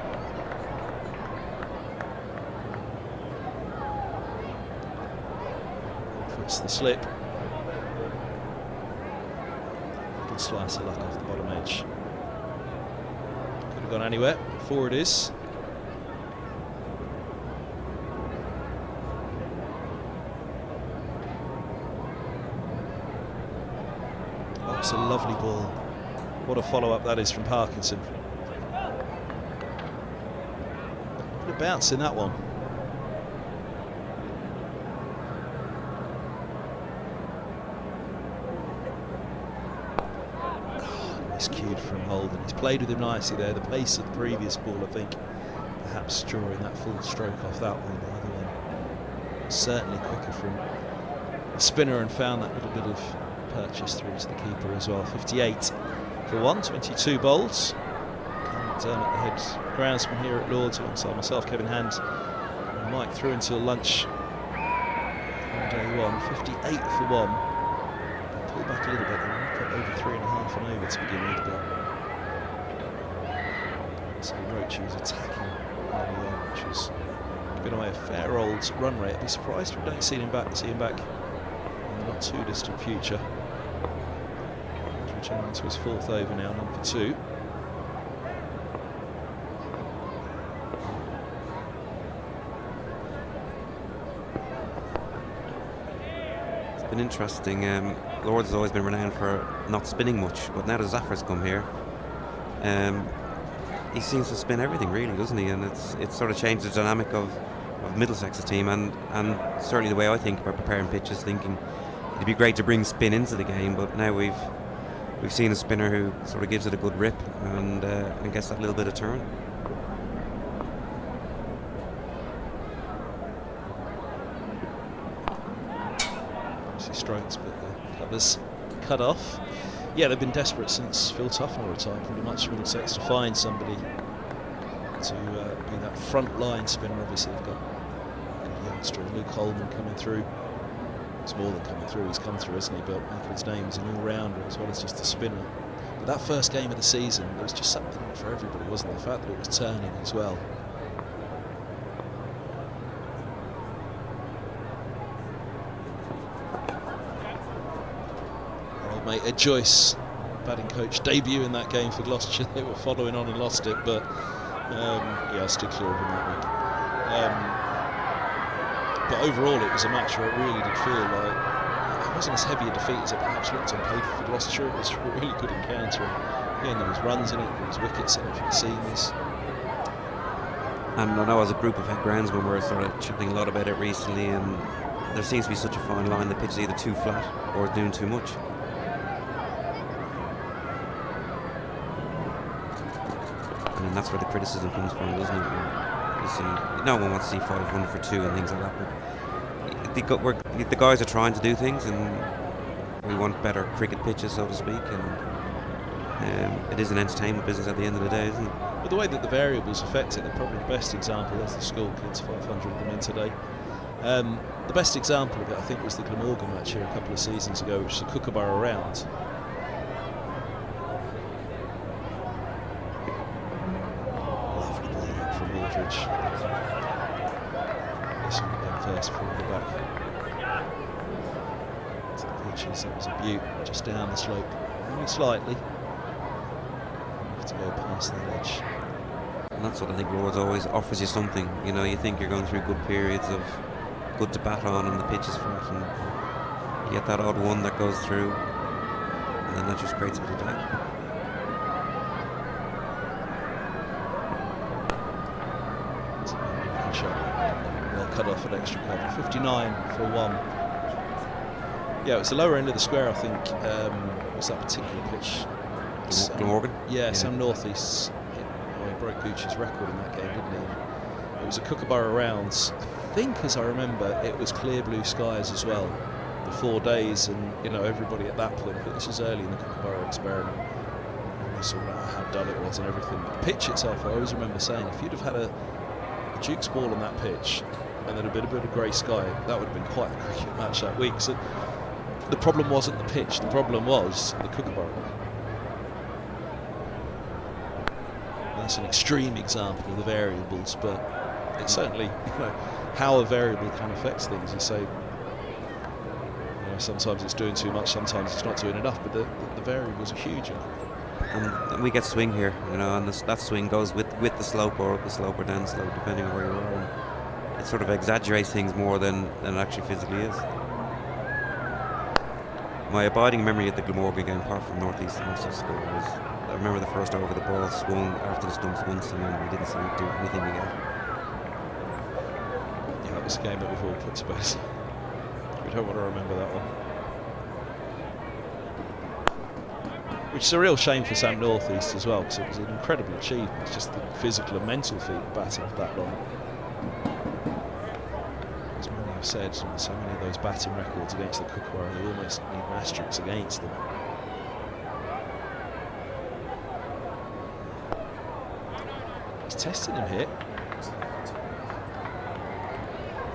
Puts the slip. Little slice of luck off the bottom edge. Could have gone anywhere. Four it is. Oh, it's a lovely ball. What a follow-up that is from Parkinson. Put a bounce in that one. Oh, miscued from Holden. He's played with him nicely there. The pace of the previous ball, I think, perhaps drawing that full stroke off that one. The other one certainly quicker from the spinner, and found that little bit of purchase through to the keeper as well. 58 for 1, 22 bowls. Kemar the head groundsman here at Lord's, alongside myself, Kevin Hand, and Mike through until lunch on day one. 58 for 1. Pull back a little bit, got over 3.5 and over to begin with, but so Roach was attacking early on, which has given away a fair old run rate. I'd be surprised if we don't see him back in the not too distant future. Returning to his fourth over now, number 2. It's been interesting. Lord's has always been renowned for not spinning much, but now that Zafar's come here, he seems to spin everything, really, doesn't he? And it's sort of changed the dynamic of Middlesex's team, and certainly the way I think about preparing pitches, thinking it'd be great to bring spin into the game, but now we've seen a spinner who sort of gives it a good rip and gets that little bit of turn. Obviously strokes, but the covers cut off. Yeah, they've been desperate since Phil Tufnell retired, pretty much, Middlesex, to find somebody to be that front line spinner. Obviously they've got a youngster, Luke Holden, coming through. It's more than coming through, he's come through, hasn't he, but making his name as an all-rounder as well as just a spinner. But that first game of the season, there was just something in it for everybody, wasn't there? The fact that it was turning as well. Our old mate Ed Joyce, batting coach, debut in that game for Gloucestershire. They were following on and lost it, but yeah, I stood clear of him that week. But overall, it was a match where it really did feel like it wasn't as heavy a defeat as it perhaps looked on paper for Gloucestershire. It was a really good encounter. Again, there was runs in it, there was wickets in it for the seniors. And I know as a group of head groundsmen we're sort of chatting a lot about it recently, and there seems to be such a fine line. The pitch is either too flat or doing too much. And that's where the criticism comes from, doesn't it? You see, no one wants to see 500 for 2 and things like that, but the guys are trying to do things, and we want better cricket pitches, so to speak, and it is an entertainment business at the end of the day, isn't it? But the way that the variables affect it, they're probably the best example. There's the school kids, 500 of them in today. The best example of it, I think, was the Glamorgan match here a couple of seasons ago, which is a Kookaburra round. Lovely ball from Aldridge. This one again first before we go back to the pitches. That was a beaut, just down the slope, only slightly. Have to go past that edge. And that's what I think Lords always offers you something. You know, you think you're going through good periods of good to bat on and the pitch is flat, and you get that odd one that goes through, and then that just creates a bit of doubt. It's a good shot. Well cut off an extra cover. 59 for 1. Yeah, it was the lower end of the square, I think. Was that particular pitch? Glamorgan? Yeah, Sam Northeast. He broke Gooch's record in that game, didn't he? It was a Kookaburra rounds. I think, as I remember, it was clear blue skies as well. The 4 days, and you know, everybody at that point. But this was early in the Kookaburra experiment. And we saw how dull it was and everything. But the pitch itself, I always remember saying, if you'd have had a Duke's ball on that pitch and then a bit of grey sky, that would have been quite a cricket match that week. So the problem wasn't the pitch. The problem was the Kookaburra. That's an extreme example of the variables, but it's certainly, you know, how a variable can affect things. You say, you know, sometimes it's doing too much, sometimes it's not doing enough, but the variables are huge. And we get swing here, you know, and that swing goes with the slope or up the slope or down the slope, depending on where you are. And it sort of exaggerates things more than it actually physically is. My abiding memory of the Glamorgan game, apart from Northeast most of the score, was I remember the first over the ball swung after the stumps once, and then we didn't see it do anything again. Yeah, that was a game that we've all put to bed. We don't want to remember that one. Which is a real shame for Sam Northeast as well, because it was an incredible achievement. It's just the physical and mental feat of batting for that long. As many have said, so many of those batting records against the Kookaburra, they almost need an asterisk against them. He's testing him here.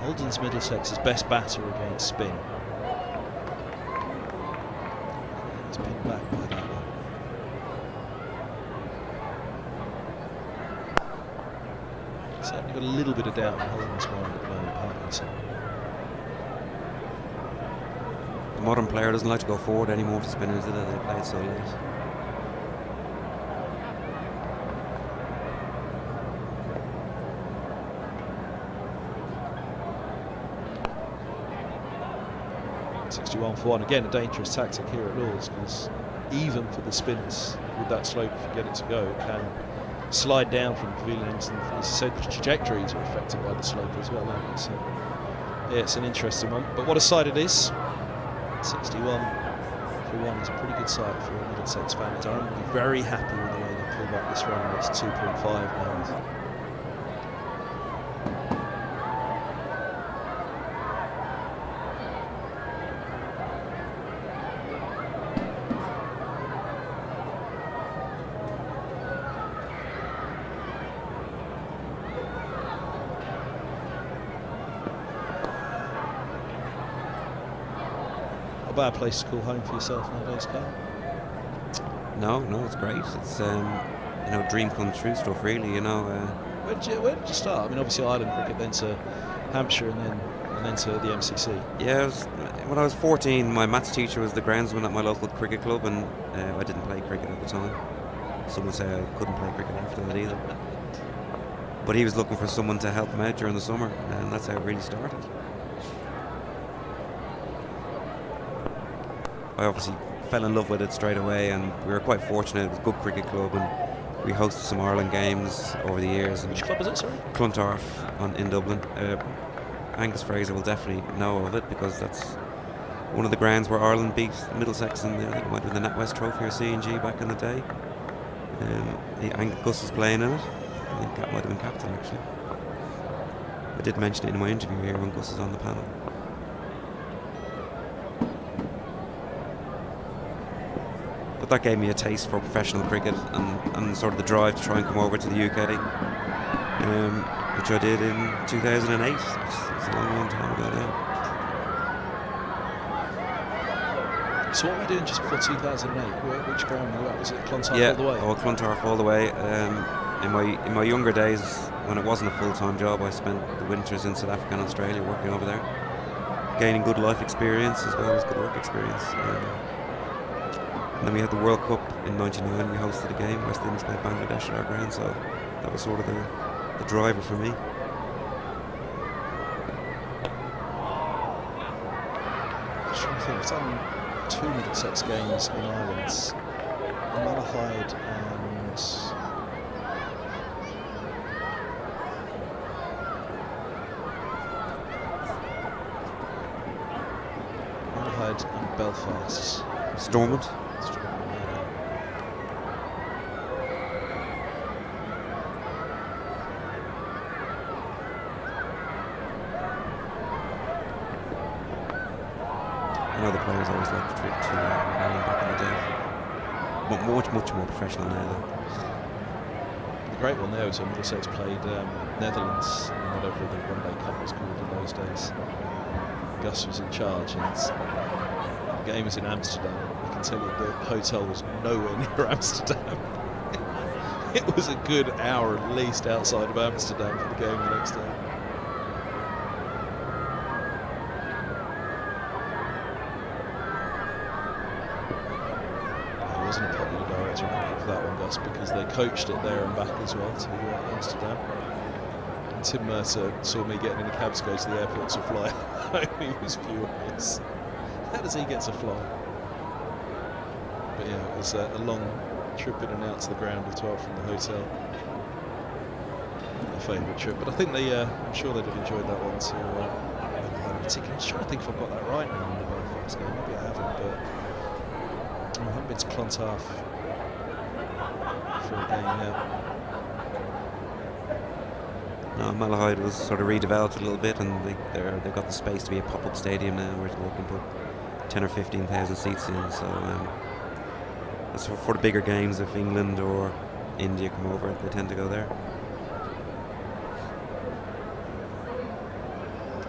Holden's Middlesex's best batter against spin. He's pinned back by that one. Certainly got a little bit of doubt in Holden's mind at the moment, Parkinson. The modern player doesn't like to go forward anymore for spinners, do they? They play it so late. For 1 again, a dangerous tactic here at Lords, because even for the spinners with that slope, if you get it to go, it can slide down from the pavilion ends, and as I said, the trajectories are affected by the slope as well, aren't they? So yeah, it's an interesting one, but what a side it is. 61 for 1 is a pretty good side for a Middlesex fan. Durham will be very happy with the way they pull back this run. It's 2.5 now. Bad place to call home for yourself nowadays, Carl? No, it's great. It's you know, dream come true stuff, really. You know. Where did you start? I mean, obviously Ireland cricket, then to Hampshire, and then to the MCC. Yeah, when I was 14, my maths teacher was the groundsman at my local cricket club, and I didn't play cricket at the time. Some would say I couldn't play cricket after that either. But he was looking for someone to help him out during the summer, and that's how it really started. I obviously fell in love with it straight away, and we were quite fortunate. It was a good cricket club, and we hosted some Ireland games over the years. Which club was it, sorry? Clontarf in Dublin. Angus Fraser will definitely know of it, because that's one of the grounds where Ireland beat Middlesex in I think it might have been the NatWest Trophy or C&G back in the day. Gus was playing in it. I think that might have been captain, actually. I did mention it in my interview here when Gus is on the panel. that gave me a taste for professional cricket and sort of the drive to try and come over to the UK, which I did in 2008. It's a long time ago now. So what were you doing just before 2008? Which ground were you at? Was it Clontarf Yeah, all the way? oh, Clontarf all the way. In my younger days, when it wasn't a full-time job, I spent the winters in South Africa and Australia working over there, gaining good life experience as well as good work experience. And then we had the World Cup in '99. We hosted a game. West Indies played Bangladesh at our ground, so that was sort of the driver for me. I'm trying to think. I've done 2 Middlesex games in Ireland. Malahide and Belfast. Stormont. I know the players always like the trip to Ireland back in the day, but much more professional now though. The great one there was when Middlesex played Netherlands in whatever the one-day cup was called in those days. Gus was in charge, and the game was in Amsterdam. I can tell you the hotel was nowhere near Amsterdam. It was a good hour at least outside of Amsterdam for the game the next day. He wasn't a popular director for that one, Gus, because they coached it there and back as well to Amsterdam. Tim Mercer saw me getting in a cab to go to the airport to fly home. He was furious. How does he get to fly? But yeah, it was a long trip in and out to the ground as well from the hotel. Their favourite trip, but I think they, I'm sure they'd have enjoyed that one too. In particular, I'm just trying to think if I've got that right now in the Belfast game. Maybe I haven't, but I haven't been to Clontarf for a game yet. No, Malahide was sort of redeveloped a little bit, and they've got the space to be a pop-up stadium now where they can put 10 or 15,000 seats in. So that's for the bigger games. If England or India come over, they tend to go there.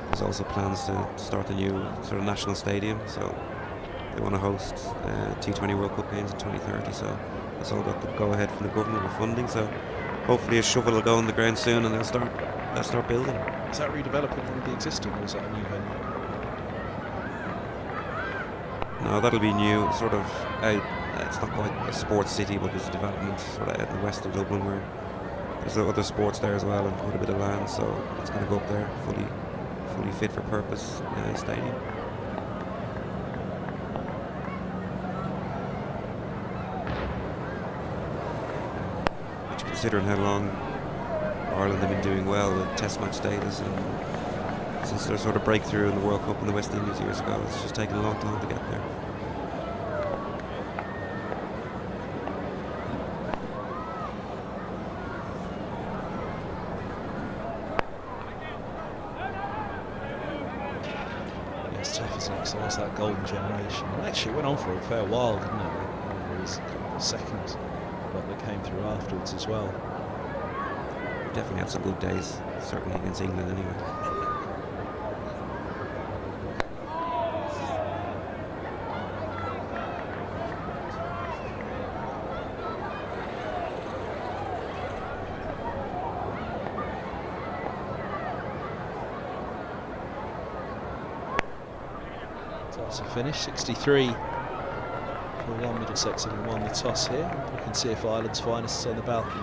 There's also plans to start a new sort of national stadium, so they want to host T20 World Cup games in 2030. So that's all got the go-ahead from the government with funding. So hopefully a shovel will go on the ground soon, and they'll start building. Is that redeveloping one of the existing, or is that a new venue? No, that'll be new, sort of out. It's not quite a sports city, but there's a development sort of out in the west of Dublin where there's other sports there as well and quite a bit of land, so it's going to go up there, fully fit for purpose stadium. Considering how long Ireland have been doing well with test match status, and since their sort of breakthrough in the World Cup in the West Indies years ago, it's just taken a long time to get there. Yeah, it's tough, isn't it? So it's that golden generation. And actually, it went on for a fair while, didn't it? There was a couple of seconds that came through afterwards as well. Definitely had some good days, certainly against England anyway. So that's a finish, 63. 4-1 Middlesex having won the toss here. We can see if Ireland's finest is on the balcony.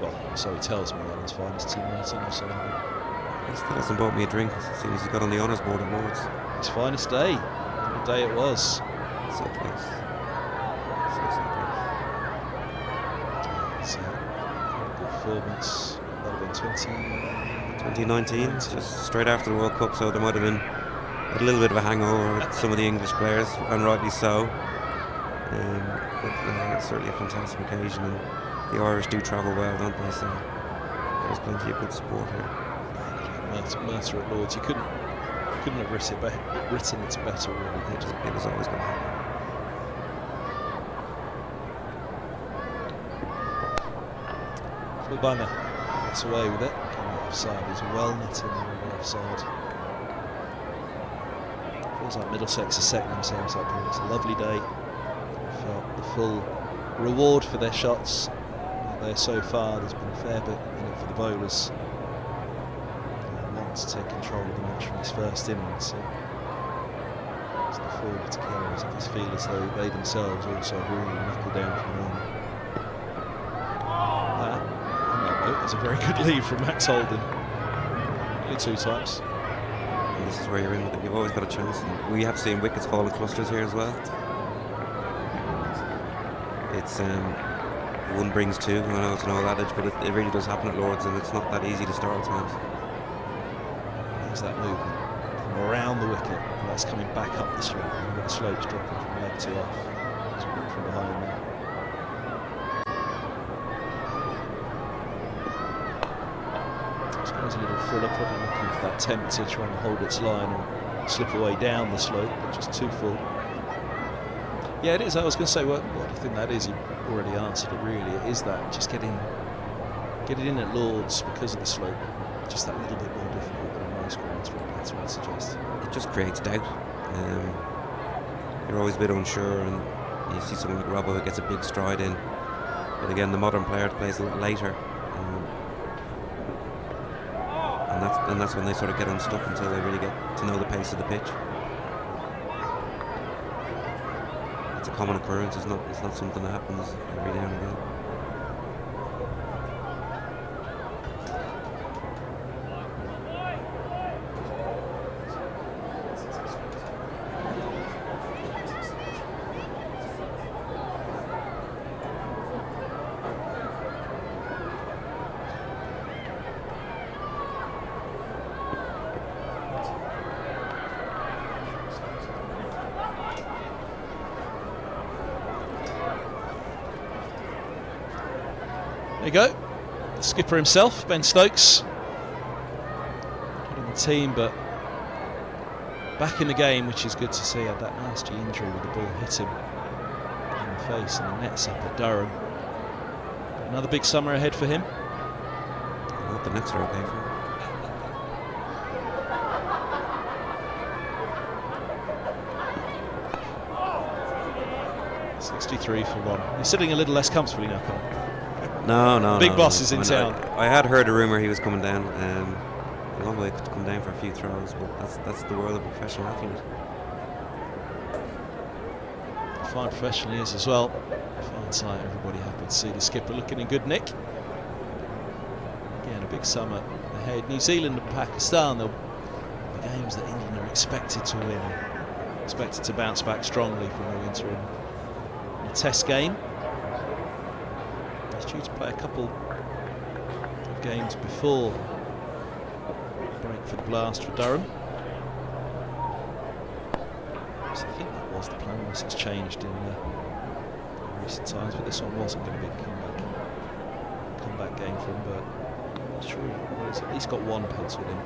Well, so he tells me Ireland's finest team is on the balcony. He still hasn't bought me a drink as soon as he got on the honours board at Lord's. His finest day. What a day it was. So close. So close. Good performance. That would have been 2019, just straight after the World Cup, so there might have been a little bit of a hangover with some of the English players, and rightly so. But certainly a fantastic occasion, and the Irish do travel well, don't they? So there's plenty of good support here. Mercer at Lord's, you couldn't have written it better, really. It was always going to happen. Kubanga gets away with it. Coming offside. He's well net in the offside. Feels like Middlesex are setting themselves up here. It's a lovely day. Felt the full reward for their shots out there so far. There's been a fair bit in it for the bowlers. To take control of the match from his first innings. So it's the forward to Caires. I just feel as though they themselves also really knuckle down from home. That, on that note, is a very good lead from Max Holden. Only 2 times. And this is where you're in with it. You've always got a chance. And we have seen wickets fall in clusters here as well. It's one brings two. I know it's an old adage, but it really does happen at Lords, and it's not that easy to start at times. There's that movement from around the wicket, and that's coming back up the slope. You've got the slopes dropping from leg to off. It's from behind there. This goes a little fuller, probably looking for that tempter, trying to hold its line and slip away down the slope, but just too full. Yeah, it is. I was going to say, what do you think that is? You already answered it, really. It is that, just get it in at Lords because of the slope. Just that little bit more difficult than most grounds, that's what I suggest. It just creates doubt. You're always a bit unsure, and you see someone like Robbo who gets a big stride in. But again, the modern player plays a little later, and that's when they sort of get unstuck until they really get to know the pace of the pitch. It's a common occurrence. It's not something that happens every now and again. There you go, the skipper himself, Ben Stokes, not in the team but back in the game, which is good to see. Had that nasty injury where the ball hit him in the face and the nets up at Durham. Another big summer ahead for him. I hope the nets are okay for him. 63 for 1. You're sitting a little less comfortably now, Colin. No. Big boss is in town. I had heard a rumour he was coming down. A long way to come down for a few throws, but that's the world of a professional athlete. Fine professional he is as well. Fine sight, everybody happy to see the skipper looking in good nick. Again, a big summer ahead. New Zealand and Pakistan, the games that England are expected to win. Expected to bounce back strongly from the winter in the Test game. He's due to play a couple of games before break for the blast for Durham. So I think that was the plan, unless it's changed in recent times, but this one wasn't going to be a comeback game for him, but I'm not sure he's at least got one penciled in.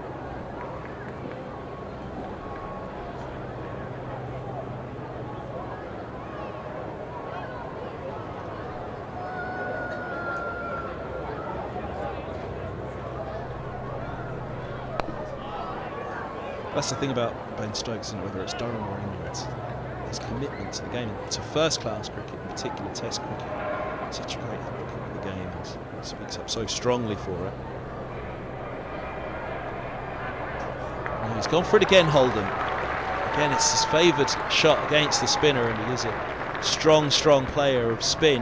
That's the thing about Ben Stokes, isn't it? Whether it's Durham or England, his commitment to the game, to first-class cricket, in particular Test cricket, such a great advocate of the game, and he speaks up so strongly for it. Now he's gone for it again, Holden. Again, it's his favoured shot against the spinner, and he is a strong player of spin.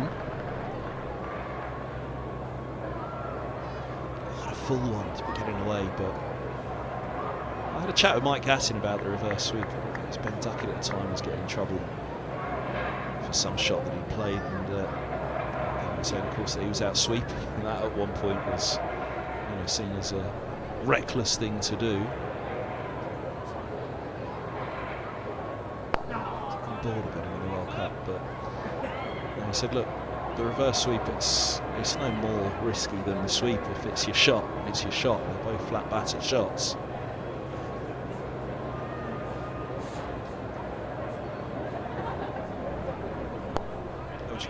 What a full one to be getting away, but I had a chat with Mike Gattin about the reverse sweep. I think it was Ben Duckett at the time was getting in trouble for some shot that he played, and he was saying, of course, that he was out sweeping, and that at one point was, seen as a reckless thing to do. Didn't bother about him in the World Cup, but he said, look, the reverse sweep, it's no more risky than the sweep. If it's your shot, it's your shot. They're both flat batted shots.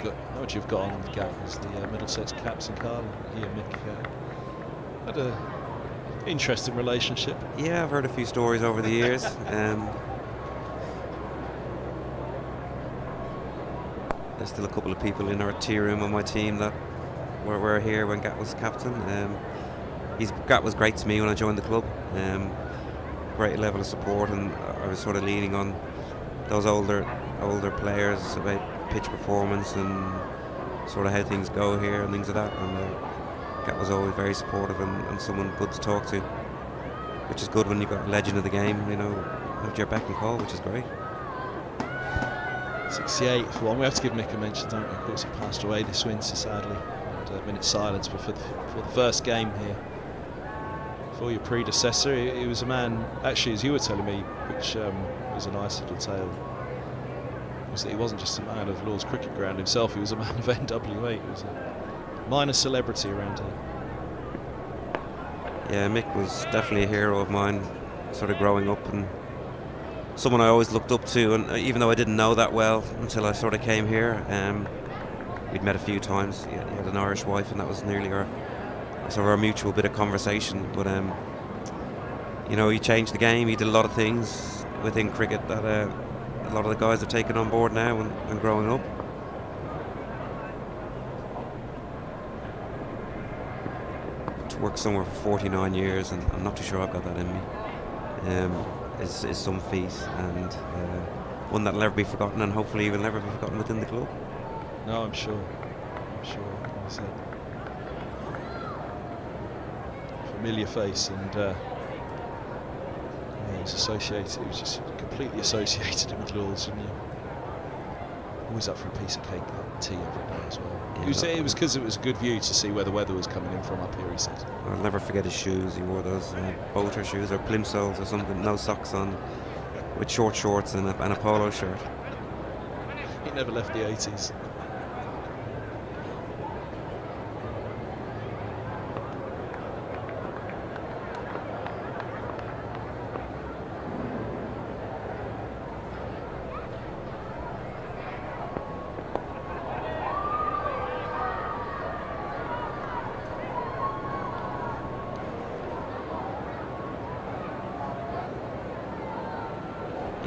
How would would you have got on with Gav as the Middlesex captain, Carl? He and Mick had a interesting relationship. Yeah, I've heard a few stories over the years. There's still a couple of people in our tea room on my team that were here when Gat was captain. Gat was great to me when I joined the club. Great level of support, and I was sort of leaning on those older players about pitch performance and sort of how things go here and things like that. And Gat was always very supportive and someone good to talk to, which is good when you've got a legend of the game, you know, at your beck and call, which is great. 68 for one. We have to give Mick a mention, don't we? Of course, he passed away this winter, sadly. And a minute's silence before the first game here. For your predecessor, he was a man, actually, as you were telling me, which was a nice little tale, was that he wasn't just a man of Lord's Cricket Ground himself, he was a man of NWA. He was a minor celebrity around here. Yeah, Mick was definitely a hero of mine, sort of growing up, and someone I always looked up to, and even though I didn't know that well until I sort of came here, we'd met a few times. He had an Irish wife, and that was nearly our mutual bit of conversation. But you know, he changed the game. He did a lot of things within cricket that a lot of the guys have taken on board now and growing up. To work somewhere for 49 years, and I'm not too sure I've got that in me. Is some feat, and one that'll never be forgotten, and hopefully will never be forgotten within the club. No, I'm sure. Like I said, familiar face, and he was associated. He was just completely associated with Lords, and always up for a piece of cake and tea every day as well. Yeah, It was because it was a good view to see where the weather was coming in from up here, he said. I'll never forget his shoes. He wore those boater shoes or plimsolls or something, no socks on, with short shorts and a polo shirt. He never left the 80s.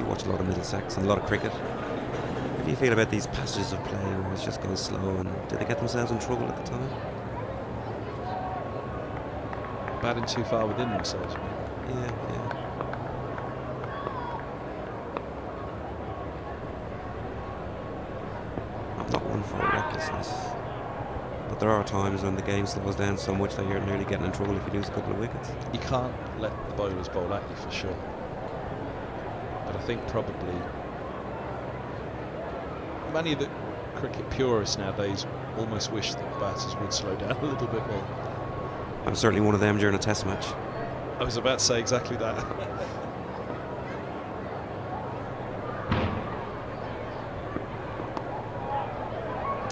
Watch a lot of Middlesex and a lot of cricket. How do you feel about these passages of play where it just goes slow, and did they get themselves in trouble at the time? Batting too far within themselves. Yeah. I'm not one for recklessness, but there are times when the game slows down so much that you're nearly getting in trouble if you lose a couple of wickets. You can't let the bowlers bowl at you, for sure. But I think probably many of the cricket purists nowadays almost wish that the batters would slow down a little bit more. I'm certainly one of them during a test match. I was about to say exactly that.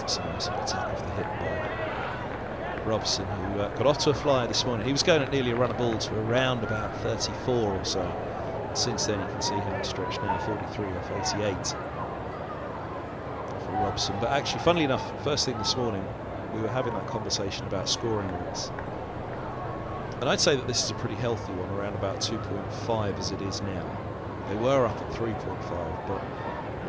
It's a nice little attack off the hip by Robson, who got off to a flyer this morning. He was going at nearly a run of ball to around about 34 or so. Since then, you can see how it's stretched now, 43 off 88 for Robson. But actually, funnily enough, first thing this morning, we were having that conversation about scoring rates. And I'd say that this is a pretty healthy one, around about 2.5 as it is now. They were up at 3.5, but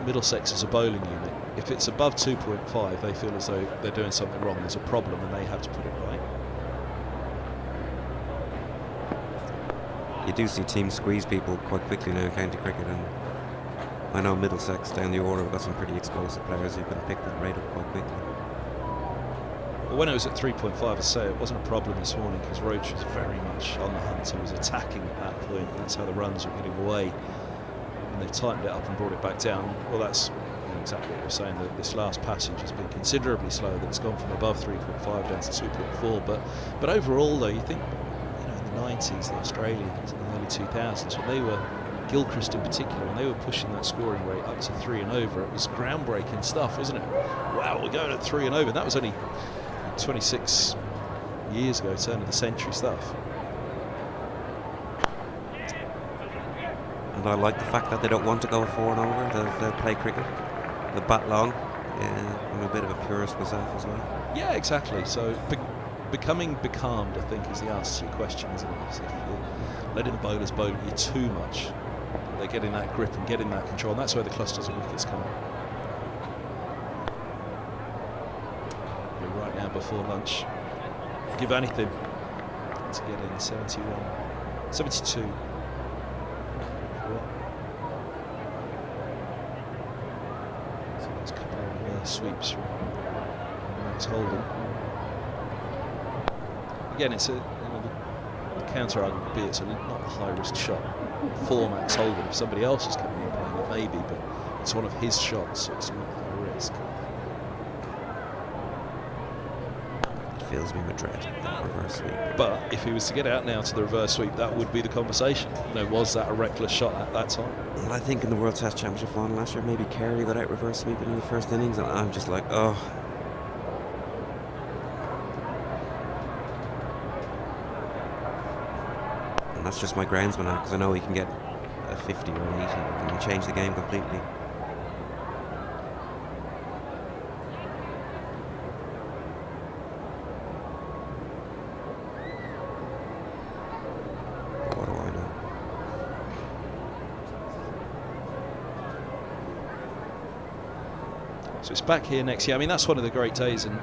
Middlesex is a bowling unit. If it's above 2.5, they feel as though they're doing something wrong, there's a problem, and they have to put it right. You do see teams squeeze people quite quickly now in county cricket, and I know Middlesex down the order have got some pretty explosive players who can pick that rate up quite quickly. Well, when it was at 3.5, I say it wasn't a problem this morning because Roach was very much on the hunt. He was attacking at that point, and that's how the runs were getting away. And they've tightened it up and brought it back down. Well, that's exactly what you're saying, that this last passage has been considerably slower, that it's gone from above 3.5 down to 2.4. But overall, though, you think, in the 90s, the Australians in the early 2000s, when they were, Gilchrist in particular, when they were pushing that scoring rate up to 3 and over, it was groundbreaking stuff, wasn't it? Wow, we're going at 3 and over. That was only 26 years ago, turn of the century stuff. And I like the fact that they don't want to go 4 and over. They'll play cricket. They'll bat long. Yeah, I'm a bit of a purist myself as well. Yeah, exactly. So becoming becalmed, I think, is the answer to your question, isn't it? If you're letting the bowlers bowl at you too much, they're getting that grip and getting that control, and that's where the clusters of wickets come. We're right now before lunch. Give anything to get in. 71, 72. So there's a couple of sweeps from Max Holden. Again, it's the counter argument would be it's not a high risk shot for Max Holden. If somebody else was coming in playing it, maybe, but it's one of his shots, so it's not high risk. It fills me with dread, that reverse sweep. But if he was to get out now to the reverse sweep, that would be the conversation. Was that a reckless shot at that time? Well, I think in the World Test Championship final last year, maybe Carey got out reverse sweeping in the first innings, and I'm just like, oh. And that's just my groundsman now, because I know he can get a 50 or an 80 and change the game completely. What do I know? So it's back here next year. I mean, that's one of the great days, and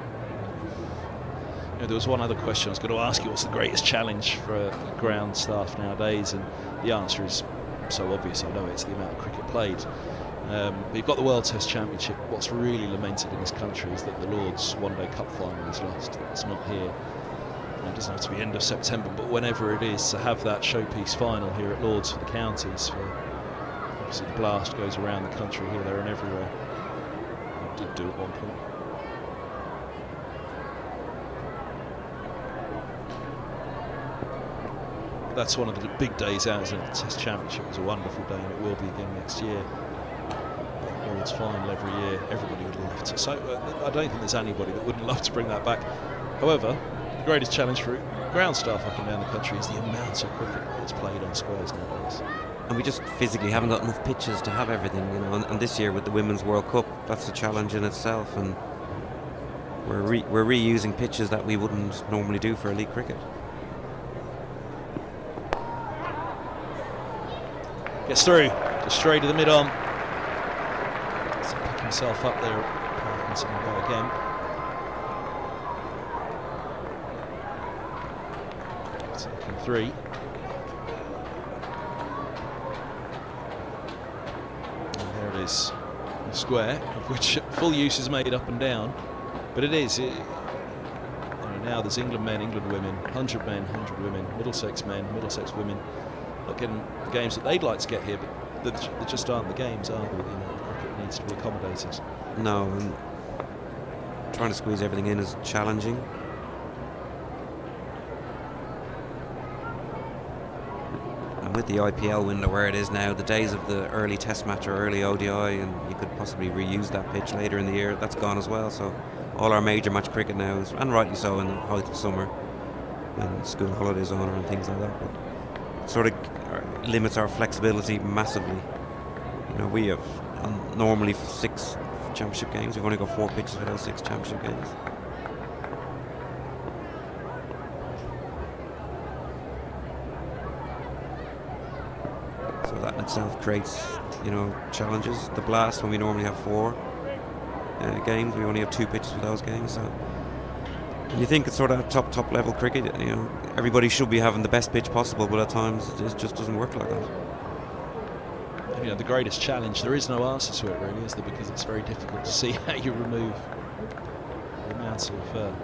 there was one other question I was going to ask you. What's the greatest challenge for ground staff nowadays? And the answer is so obvious. I know it's the amount of cricket played. But you've got the World Test Championship. What's really lamented in this country is that the Lord's One-Day Cup final is lost. It's not here. It doesn't have to be end of September, but whenever it is, to have that showpiece final here at Lord's for the counties. Obviously, the blast goes around the country here, there, and everywhere. It did do at one point. That's one of the big days out, isn't it? The Test Championship was a wonderful day, and it will be again next year. Lord's final every year, everybody would love to. So I don't think there's anybody that wouldn't love to bring that back. However, the greatest challenge for ground staff up and down the country is the amount of cricket that's played on squares nowadays. And we just physically haven't got enough pitches to have everything, And this year with the Women's World Cup, that's a challenge in itself. And we're reusing pitches that we wouldn't normally do for elite cricket. Gets through, just straight to the mid-on. So pick himself up there, Parkinson will go again. Taking 3. And there it is, the square, of which full use is made up and down. But it is, now there's England men, England women, 100 men, 100 women, Middlesex men, Middlesex women. Not getting the games that they'd like to get here, but there just aren't the games, are there? Cricket needs to be accommodated. No, and trying to squeeze everything in is challenging. And with the IPL window where it is now, the days of the early Test match or early ODI, and you could possibly reuse that pitch later in the year, that's gone as well. So all our major match cricket now is, and rightly so, in the height of summer, when school holidays on and things like that. But sort of limits our flexibility massively. We have normally 6 championship games. We've only got 4 pitches for those 6 championship games. So that in itself creates, challenges. The blast, when we normally have 4 games, we only have 2 pitches for those games. So you think it's sort of top level cricket, everybody should be having the best pitch possible, but at times it just doesn't work like that. The greatest challenge, there is no answer to it really, is there? Because it's very difficult to see how you remove the amount of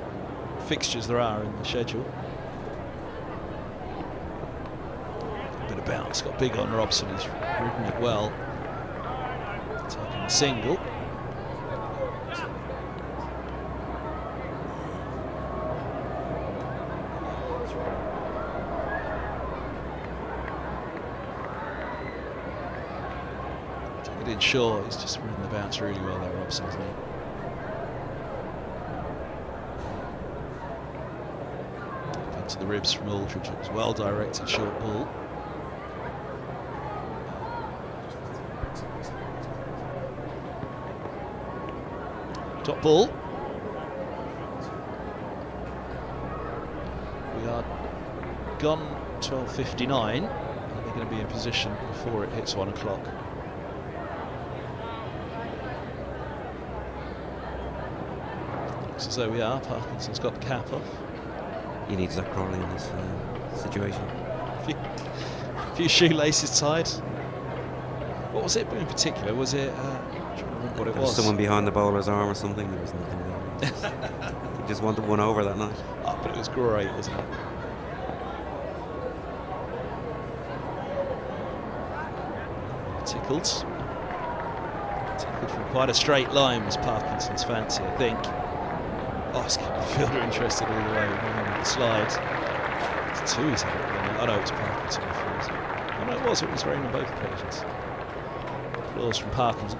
fixtures there are in the schedule. A bit of bounce, got big on Robson, he's ridden it well. Taking a single. Sure, he's just ridden the bounce really well there, Robson, isn't he? Into the ribs from Aldridge, it was well directed short ball. Dot ball. We are gone 12:59. And they're going to be in position before it hits 1 o'clock. Looks as though we are. Parkinson's got the cap off. He needs that Crawley in this situation. A few shoelaces tied. What was it in particular? Was it? I'm trying to remember what it was. Someone behind the bowler's arm or something. There was nothing there. He just wanted one over that night. Oh, but it was great, wasn't it? Tickled from quite a straight line was Parkinson's fancy, I think. Oh, it's keeping the fielder interested all the way behind the slide. It's two he's had it then. Oh no, it was Parkinson before, wasn't it? Oh no, it was Raine on both occasions. Applause from Parkinson.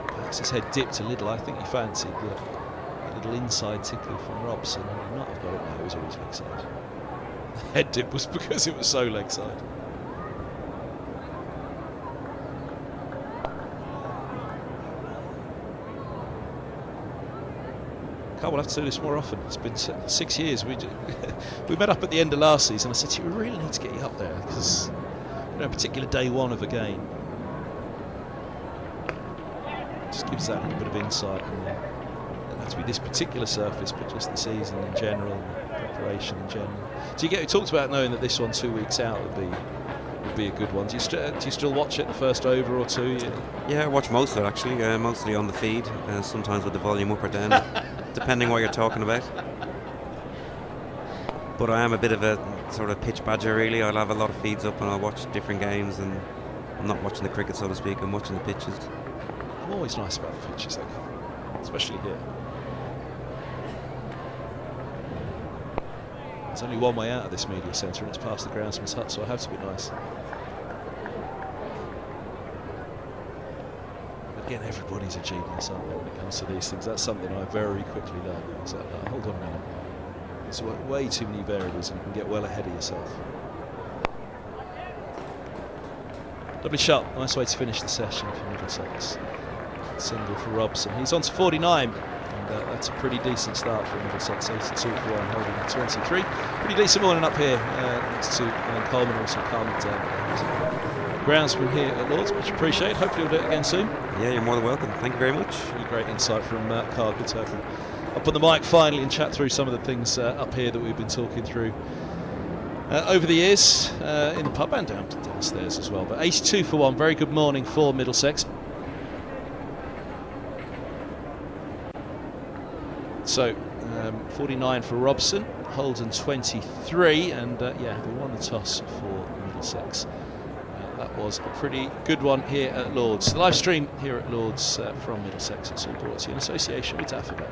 Perhaps his head dipped a little. I think he fancied the little inside tickle from Robson. He might have got it. No, it was always leg side. The head dip was because it was so leg side. We'll have to do this more often. It's been 6 years. We met up at the end of last season. I said to you, we really need to get you up there because, particular day one of a game just gives that little bit of insight. And it doesn't have to be this particular surface, but just the season in general, and preparation in general. So you talked about knowing that this one 2 weeks out would be a good one. Do you still watch it the first over or two? Yeah, I watch most of it actually. Mostly on the feed, sometimes with the volume up or down. Depending what you're talking about. But I am a bit of a sort of pitch badger really. I'll have a lot of feeds up and I'll watch different games, and I'm not watching the cricket, so to speak, I'm watching the pitches. I'm always nice about the pitches though, especially here. There's only one way out of this media centre and it's past the groundsman's hut, so I have to be nice. Again, everybody's a genius, aren't they, when it comes to these things? That's something I very quickly learned. It's like, hold on a minute. There's way too many variables and you can get well ahead of yourself. Lovely shot. Nice way to finish the session for Middlesex. Single for Robson. He's on to 49. And that's a pretty decent start for Middlesex. 82 for 1, Holden 23. Pretty decent morning up here next to Alan Coleman, also Carmen groundsman here at Lords, much appreciated. Hopefully we'll do it again soon. Yeah, you're more than welcome. Thank you very much. Really great insight from Carl. Good to have him up on the mic finally and chat through some of the things up here that we've been talking through over the years in the pub and downstairs as well. But 82 for 1, very good morning for Middlesex. So 49 for Robson, Holden 23, and yeah, we won the toss for Middlesex. That was a pretty good one here at Lords. The live stream here at Lords from Middlesex. It's all brought to you in association with Daffodil.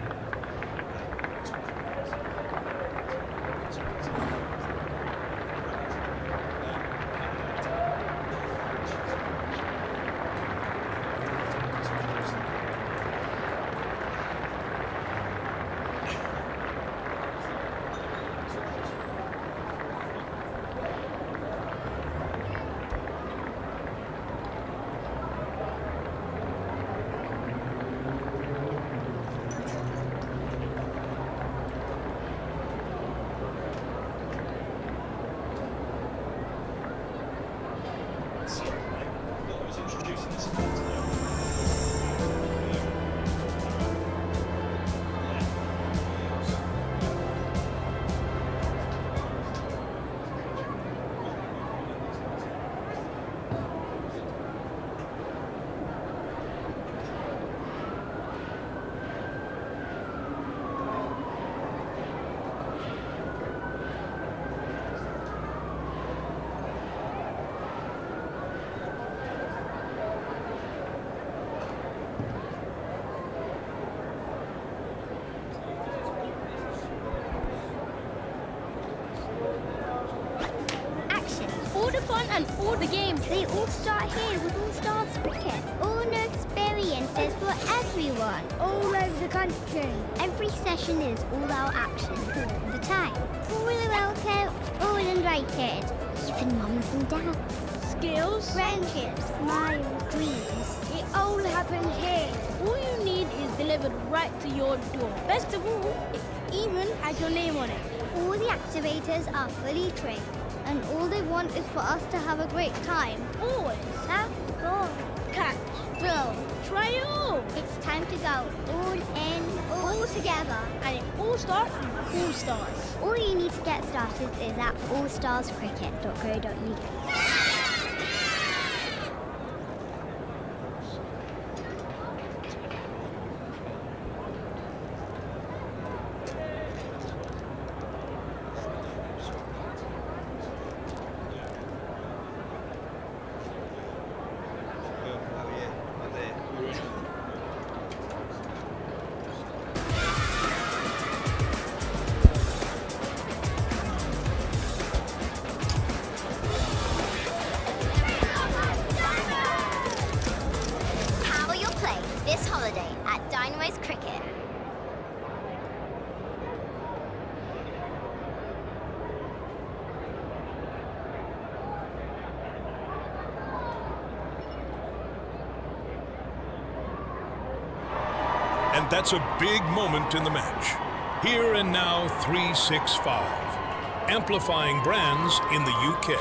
And all the games, they all start here with All Stars Wicket. All no experiences for everyone, all over the country. Every session is all out action all the time. All welcome, all invited. Even mums and dads. Skills, friendships, smiles, dreams. It's all happens here. All you need is delivered right to your door. Best of all, it even has your name on it. All the activators are fully trained, and all they want is for us to have a great time. Always have fun. Catch, throw, try it all. It's time to go all in, all together. And it all starts with All Stars. All you need to get started is at allstarscricket.co.uk. And that's a big moment in the match. Here and now 365. Amplifying brands in the UK.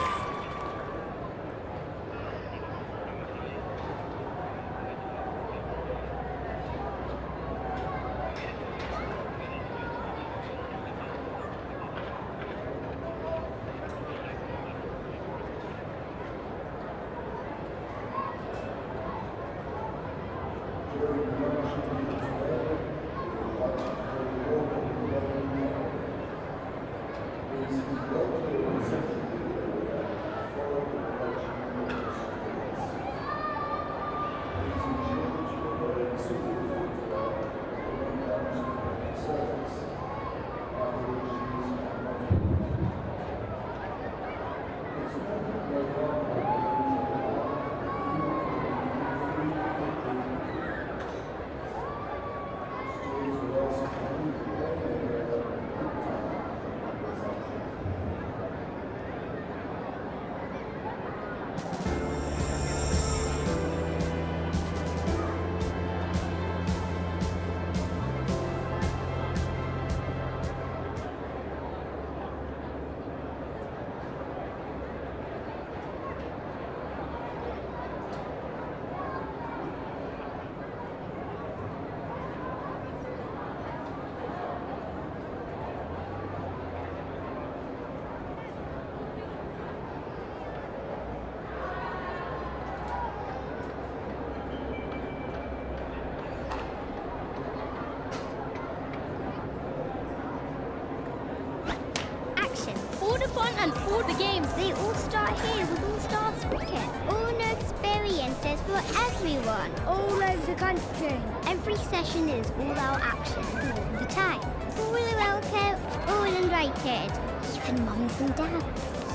And all the games, they all start here with All Stars Cricket. All new experiences for everyone, all over the country. Every session is all-out action all the time. All are welcome, all invited, even mums and dads.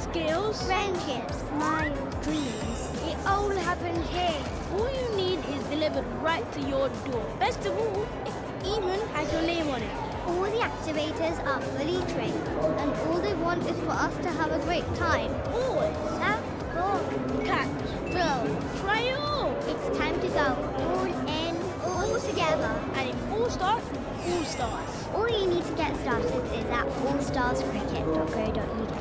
Skills, friendships, smiles, dreams. It all happens here. All you need is delivered right to your door. Best of all, it even has your name on it. All the activators are fully trained, and all they want is for us to have a great time. Always have fun. Catch, throw, try it all. It's time to go all in, all together. And it all starts with All Stars. All you need to get started is at allstarscricket.co.uk.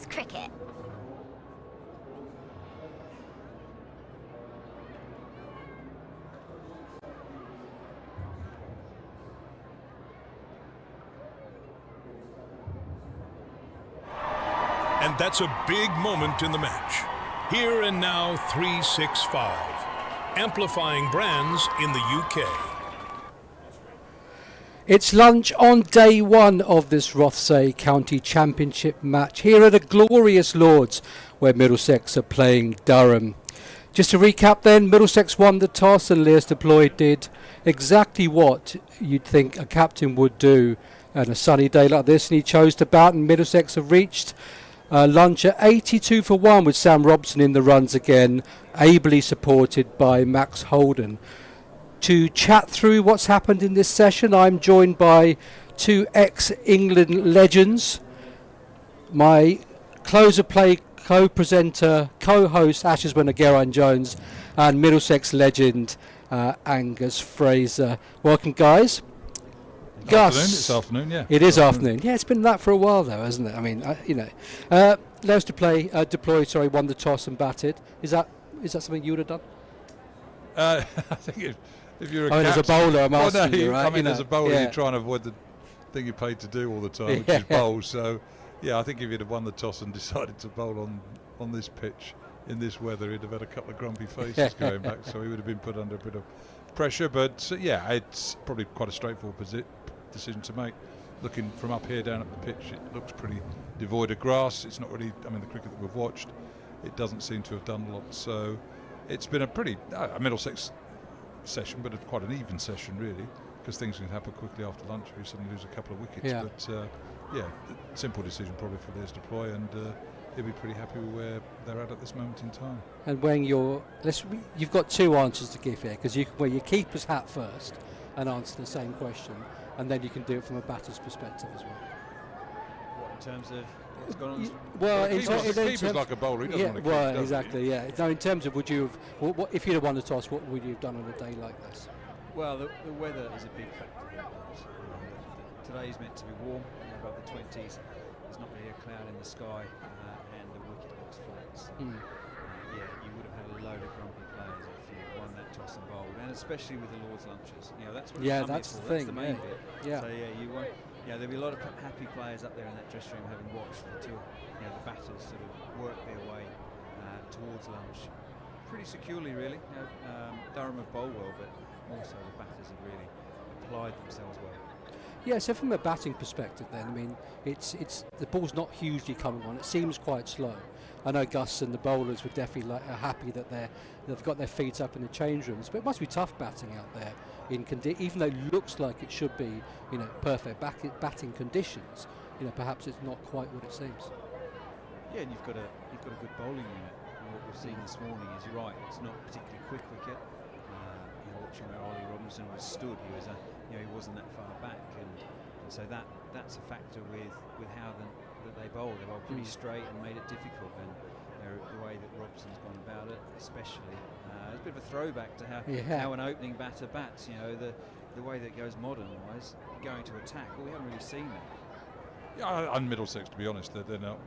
Cricket. And that's a big moment in the match. Here and now 365. Amplifying brands in the UK. It's lunch on day one of this Rothesay County Championship match here at a glorious Lords where Middlesex are playing Durham. Just to recap then, Middlesex won the toss and Lears deployed did exactly what you'd think a captain would do on a sunny day like this, and he chose to bat, and Middlesex have reached lunch at 82 for 1 with Sam Robson in the runs again, ably supported by Max Holden. To chat through what's happened in this session, I'm joined by two ex-England legends, my closer play co-presenter, co-host Ashes Jones, and Middlesex legend Angus Fraser. Welcome, guys. Gus. It's afternoon, yeah. It is afternoon. Yeah, it's been that for a while, though, hasn't it? I mean, Lears deployed, won the toss and batted. Is that something you would have done? I think if you're a as a bowler, I'm asking you, right? I mean, as a bowler, you try and avoid the thing you're paid to do all the time, which is bowl. So, yeah, I think if you'd have won the toss and decided to bowl on this pitch in this weather, he'd have had a couple of grumpy faces going back. So he would have been put under a bit of pressure. But yeah, it's probably quite a straightforward decision to make. Looking from up here down at the pitch, it looks pretty devoid of grass. It's not really. I mean, the cricket that we've watched, it doesn't seem to have done a lot. So it's been a pretty Middlesex session, but quite an even session really, because things can happen quickly after lunch. We suddenly lose a couple of wickets. Yeah. But simple decision probably for Lears deploy, and he'll be pretty happy with where they're at this moment in time. And when you've got two answers to give here, because you can wear your keeper's hat first and answer the same question, and then you can do it from a batter's perspective as well. What, in terms of what's gone on? Keeper's like a bowler. He doesn't want to keep, does exactly. he? Yeah. Now, in terms of, would you have? What if you'd have won the toss? What would you have done on a day like this? Well, the weather is a big factor here. Today is meant to be warm, above the 20s. There's not really a cloud in the sky, and the wicket looks flat. So, you would have had a load of grumpy players if you won that toss and bowled, and especially with the Lord's lunches. That's what that's the thing. That's the main bit. Yeah. So you won't. There'll be a lot of happy players up there in that dressing room having watched until the batters sort of work their way towards lunch pretty securely, really. Durham have bowled well, but also the batters have really applied themselves well. Yeah, so from a batting perspective then, I mean, it's the ball's not hugely coming on. It seems quite slow. I know Gus and the bowlers were definitely are happy that they've got their feet up in the change rooms, but it must be tough batting out there even though it looks like it should be, perfect batting conditions. Perhaps it's not quite what it seems. Yeah, and you've got a good bowling unit. And what we've seen this morning is, you're right, it's not particularly quick wicket. Watching where Ollie Robinson was stood, he wasn't that far back, and so that's a factor with how that they bowl. They bowl pretty straight and made it difficult, and the way that Robson's gone about it, especially, it's a bit of a throwback to how an opening batter bats. The way that goes modern-wise, going to attack. Well, we haven't really seen that. Yeah, and Middlesex, to be honest, they're not.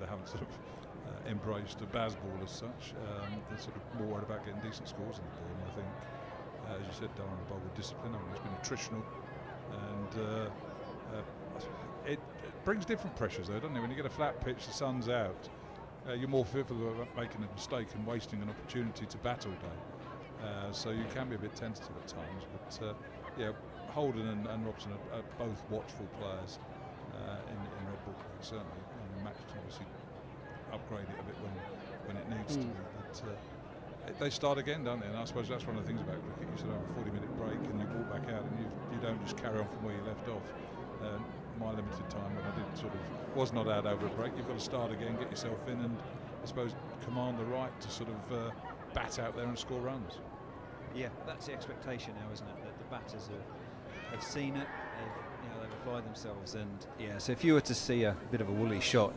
They haven't sort of embraced a Baz ball as such. They're sort of more worried about getting decent scores in the ball, and I think. As you said, Durham bowl with discipline. I mean, it's been attritional, and it brings different pressures, though, doesn't it? When you get a flat pitch, the sun's out, you're more fearful of making a mistake and wasting an opportunity to bat all day. So you can be a bit tentative at times. But Holden and Robson are both watchful players in red ball cricket, certainly. And the match can obviously upgrade it a bit when it needs to be. But, they start again, don't they? And I suppose that's one of the things about cricket. You sort of have a 40-minute break and you walk back out, and you don't just carry on from where you left off. My limited time when I was not out over a break, you've got to start again, get yourself in, and I suppose command the right to sort of bat out there and score runs. Yeah, that's the expectation now, isn't it? That the batters have seen it, they've applied themselves, and so if you were to see a bit of a woolly shot,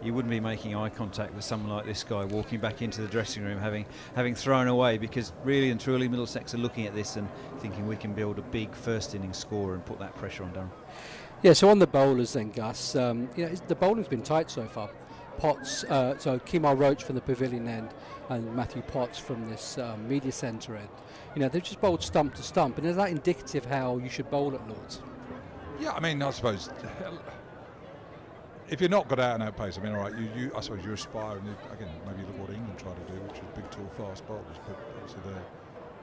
you wouldn't be making eye contact with someone like this guy walking back into the dressing room having thrown away, because really and truly Middlesex are looking at this and thinking we can build a big first innings score and put that pressure on Durham. Yeah, so on the bowlers then, Gus, the bowling's been tight so far. Potts, so Kemar Roach from the pavilion end and Matthew Potts from this media centre end. They've just bowled stump to stump, and is that indicative how you should bowl at Lords? Yeah, I mean, I suppose if you're not got out and out pace, I mean, all right, I suppose you aspire, and again, maybe look what England try to do, which is big, tall, fast bowlers, but obviously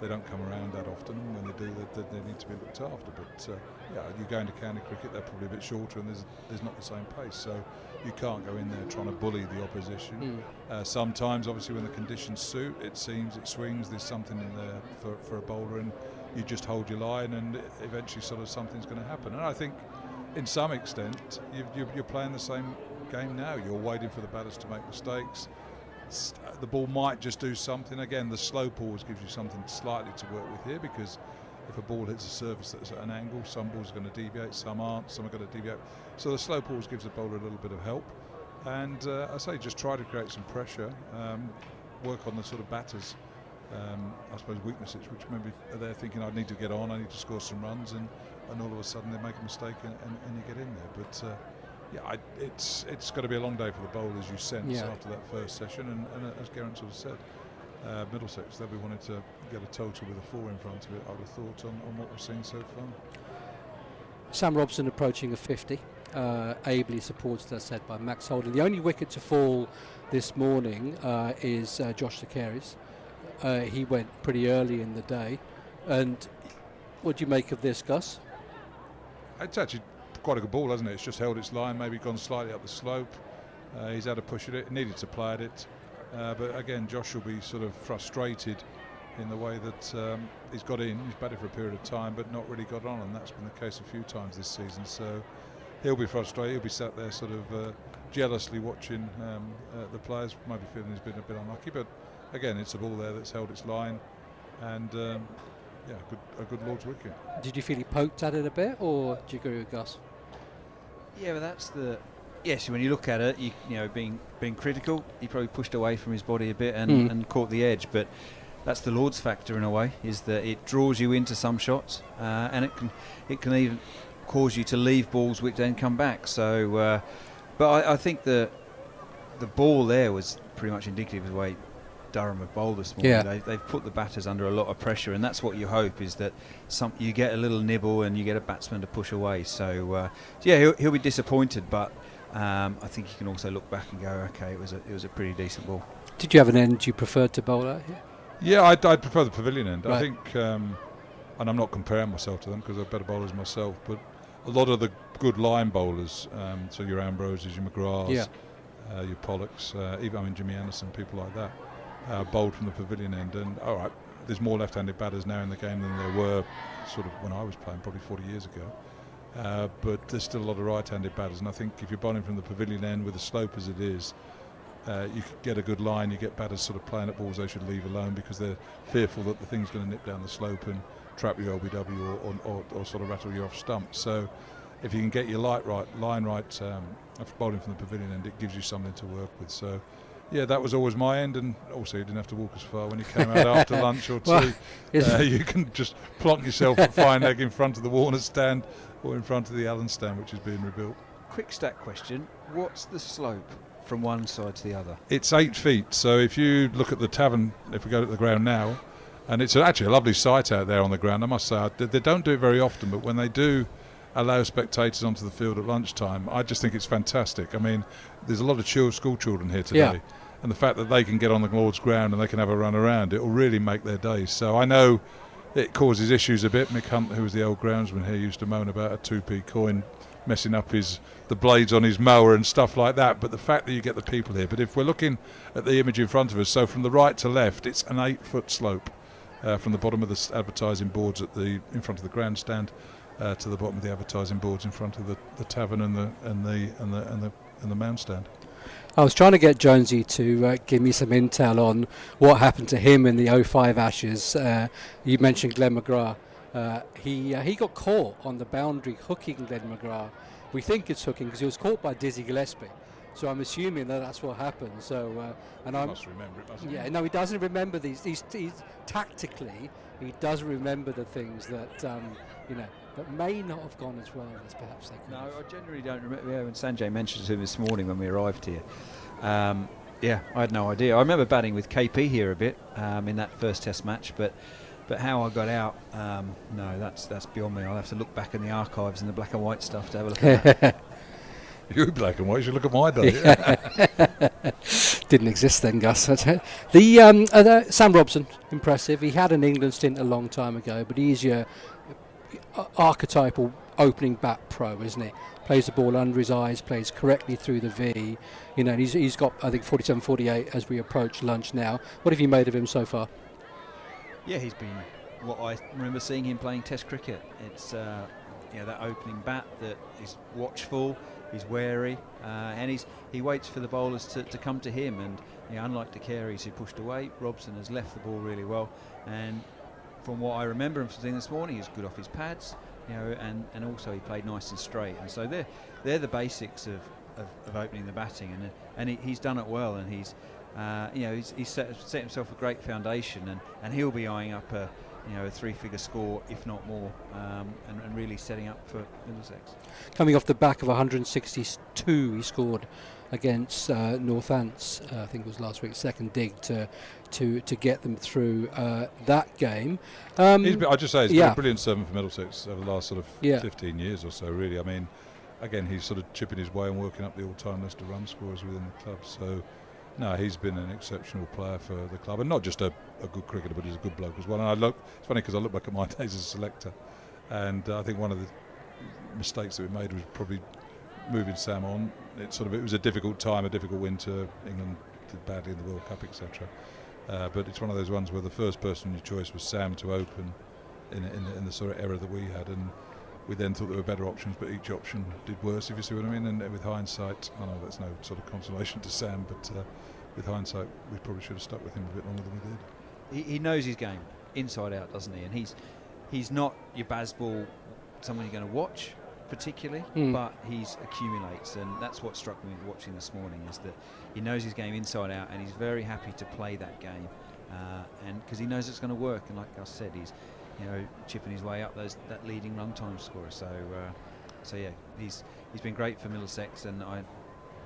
they don't come around that often, and when they do, they need to be looked after. But yeah, you go into county cricket, they're probably a bit shorter, and there's not the same pace, so you can't go in there trying to bully the opposition. Sometimes, obviously, when the conditions suit, it seems, it swings, there's something in there for a bowler, and you just hold your line, and eventually sort of something's going to happen. And I think in some extent you're playing the same game now. You're waiting for the batters to make mistakes. The ball might just do something. Again, the slow pause gives you something slightly to work with here, because if a ball hits a surface that's at an angle, some balls are going to deviate, some aren't, some are going to deviate. So the slow pause gives the bowler a little bit of help. And I say just try to create some pressure, work on the sort of batters, I suppose, weaknesses, which maybe they're thinking, I need to get on, I need to score some runs, and all of a sudden they make a mistake and you get in there. But yeah, it's got to be a long day for the bowlers, you sense, after that first session. And as Geraint sort of said, Middlesex, they'll be wanting to get a total with a 4 in front of it, I would have thought, on what we've seen so far. Sam Robson approaching a 50, ably supported, as said, by Max Holden. The only wicket to fall this morning is Josh De Caires. He went pretty early in the day. And what do you make of this, Gus? It's actually quite a good ball, hasn't it? It's just held its line, maybe gone slightly up the slope. He's had a push at it, needed to play at it. But again, Josh will be sort of frustrated in the way that he's got in. He's batted for a period of time, but not really got on, and that's been the case a few times this season. So he'll be frustrated. He'll be sat there sort of jealously watching the players, maybe feeling he's been a bit unlucky. But again, it's a ball there that's held its line, and yeah, a good Lord's wicket. Did you feel he poked at it a bit, or do you agree with Gus? Yeah, but that's the... Yes, when you look at it, you know, being critical, he probably pushed away from his body a bit and caught the edge. But that's the Lord's factor in a way, is that it draws you into some shots, and it can even cause you to leave balls which then come back. So, but I think the ball there was pretty much indicative of the way Durham have bowled this morning. Yeah. They've put the batters under a lot of pressure, and that's what you hope, is that you get a little nibble and you get a batsman to push away. So yeah, he'll be disappointed, but I think you can also look back and go, okay, it was a pretty decent ball. Did you have an end you preferred to bowl at here? Yeah, I'd prefer the pavilion end. Right. I think, and I'm not comparing myself to them because they're better bowlers myself, but a lot of the good line bowlers, so your Ambroses, your McGraths, your Pollocks, even Jimmy Anderson, people like that, bowled from the pavilion end. And all right, there's more left-handed batters now in the game than there were sort of when I was playing, probably 40 years ago. But there's still a lot of right-handed batters, and I think if you're bowling from the pavilion end with the slope as it is, you could get a good line. You get batters sort of playing at balls they should leave alone because they're fearful that the thing's going to nip down the slope and trap your LBW or sort of rattle you off stump. So if you can get your line right bowling from the pavilion end, it gives you something to work with. So yeah, that was always my end, and also you didn't have to walk as far when you came out after lunch or two. You can just plonk yourself a fine leg in front of the Warner stand or in front of the Allen stand, which is being rebuilt. Quick stat question: what's the slope from one side to the other? It's 8 feet. So if you look at the tavern, if we go to the ground now, and it's actually a lovely sight out there on the ground, I must say. They don't do it very often, but when they do allow spectators onto the field at lunchtime, I just think it's fantastic. I mean, there's a lot of school children here today, and the fact that they can get on the Lord's ground and they can have a run around, it will really make their day. So I know it causes issues a bit. Mick Hunt, who was the old groundsman here, used to moan about a 2p coin messing up the blades on his mower and stuff like that, but the fact that you get the people here. But if we're looking at the image in front of us, so from the right to left, it's an 8-foot slope from the bottom of the advertising boards in front of the grandstand to the bottom of the advertising boards in front of the tavern and the mound stand. I was trying to get Jonesy to give me some intel on what happened to him in the 05 Ashes. You mentioned Glenn McGrath. He got caught on the boundary hooking Glenn McGrath. We think it's hooking because he was caught by Dizzy Gillespie. So I'm assuming that's what happened. So and I must remember it, mustn't he? Yeah, no, he doesn't remember these. He's tactically, he does remember the things that that may not have gone as well as perhaps they could. No, I generally don't remember. Yeah, when Sanjay mentioned to him this morning when we arrived here, I had no idea. I remember batting with KP here a bit in that first Test match, but how I got out, no, that's beyond me. I'll have to look back in the archives and the black and white stuff to have a look at that. You black and white. You should look at my day. Didn't exist then, Gus. Sam Robson, impressive. He had an England stint a long time ago, but he's your archetypal opening bat pro, isn't he? Plays the ball under his eyes, plays correctly through the V. You know, and he's got, I think, 47, 48 as we approach lunch now. What have you made of him so far? Yeah, he's been what I remember seeing him playing Test cricket. It's that opening bat that is watchful, he's wary, and he waits for the bowlers to come to him. And unlike De Caires, who pushed away, Robson has left the ball really well. And from what I remember him seeing this morning, he's good off his pads, and also he played nice and straight. And so they're the basics of opening the batting, and he's done it well. And he's set himself a great foundation, and he'll be eyeing up a 3-figure score, if not more, and really setting up for Middlesex. Coming off the back of 162, he scored against Northants, I think it was last week, second dig to get them through that game. I'd just say he's been a brilliant servant for Middlesex over the last sort of 15 years or so, really. I mean, again, he's sort of chipping his way and working up the all-time list of run scorers within the club. So, no, he's been an exceptional player for the club, and not just a good cricketer, but he's a good bloke as well. And it's funny because I look back at my days as a selector, and I think one of the mistakes that we made was probably moving Sam on. It was a difficult time, a difficult winter. England did badly in the World Cup, etc. But it's one of those ones where the first person in your choice was Sam to open in the sort of era that we had, and we then thought there were better options, but each option did worse, if you see what I mean. And with hindsight, I know that's no sort of consolation to Sam, but with hindsight, we probably should have stuck with him a bit longer than we did. He knows his game inside out, doesn't he? And he's not your Bazball, someone you're going to watch particularly, but he accumulates, and that's what struck me watching this morning, is that he knows his game inside out, and he's very happy to play that game, and because he knows it's going to work. And like I said, he's chipping his way up that leading run time scorer. So yeah, he's been great for Middlesex, and I'm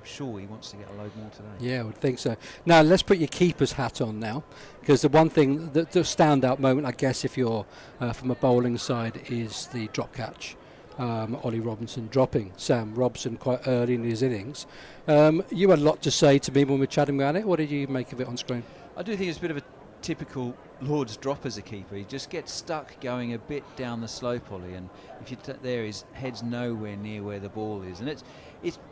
sure he wants to get a load more today. Yeah, I would think so. Now let's put your keeper's hat on now, because the one thing, the standout moment, I guess, if you're from a bowling side, is the drop catch. Ollie Robinson dropping Sam Robson quite early in his innings. You had a lot to say to me when we were chatting about it. What did you make of it on screen? I do think it's a bit of a typical Lord's drop as a keeper. He just gets stuck going a bit down the slope, Ollie, and if you there, his head's nowhere near where the ball is, and it's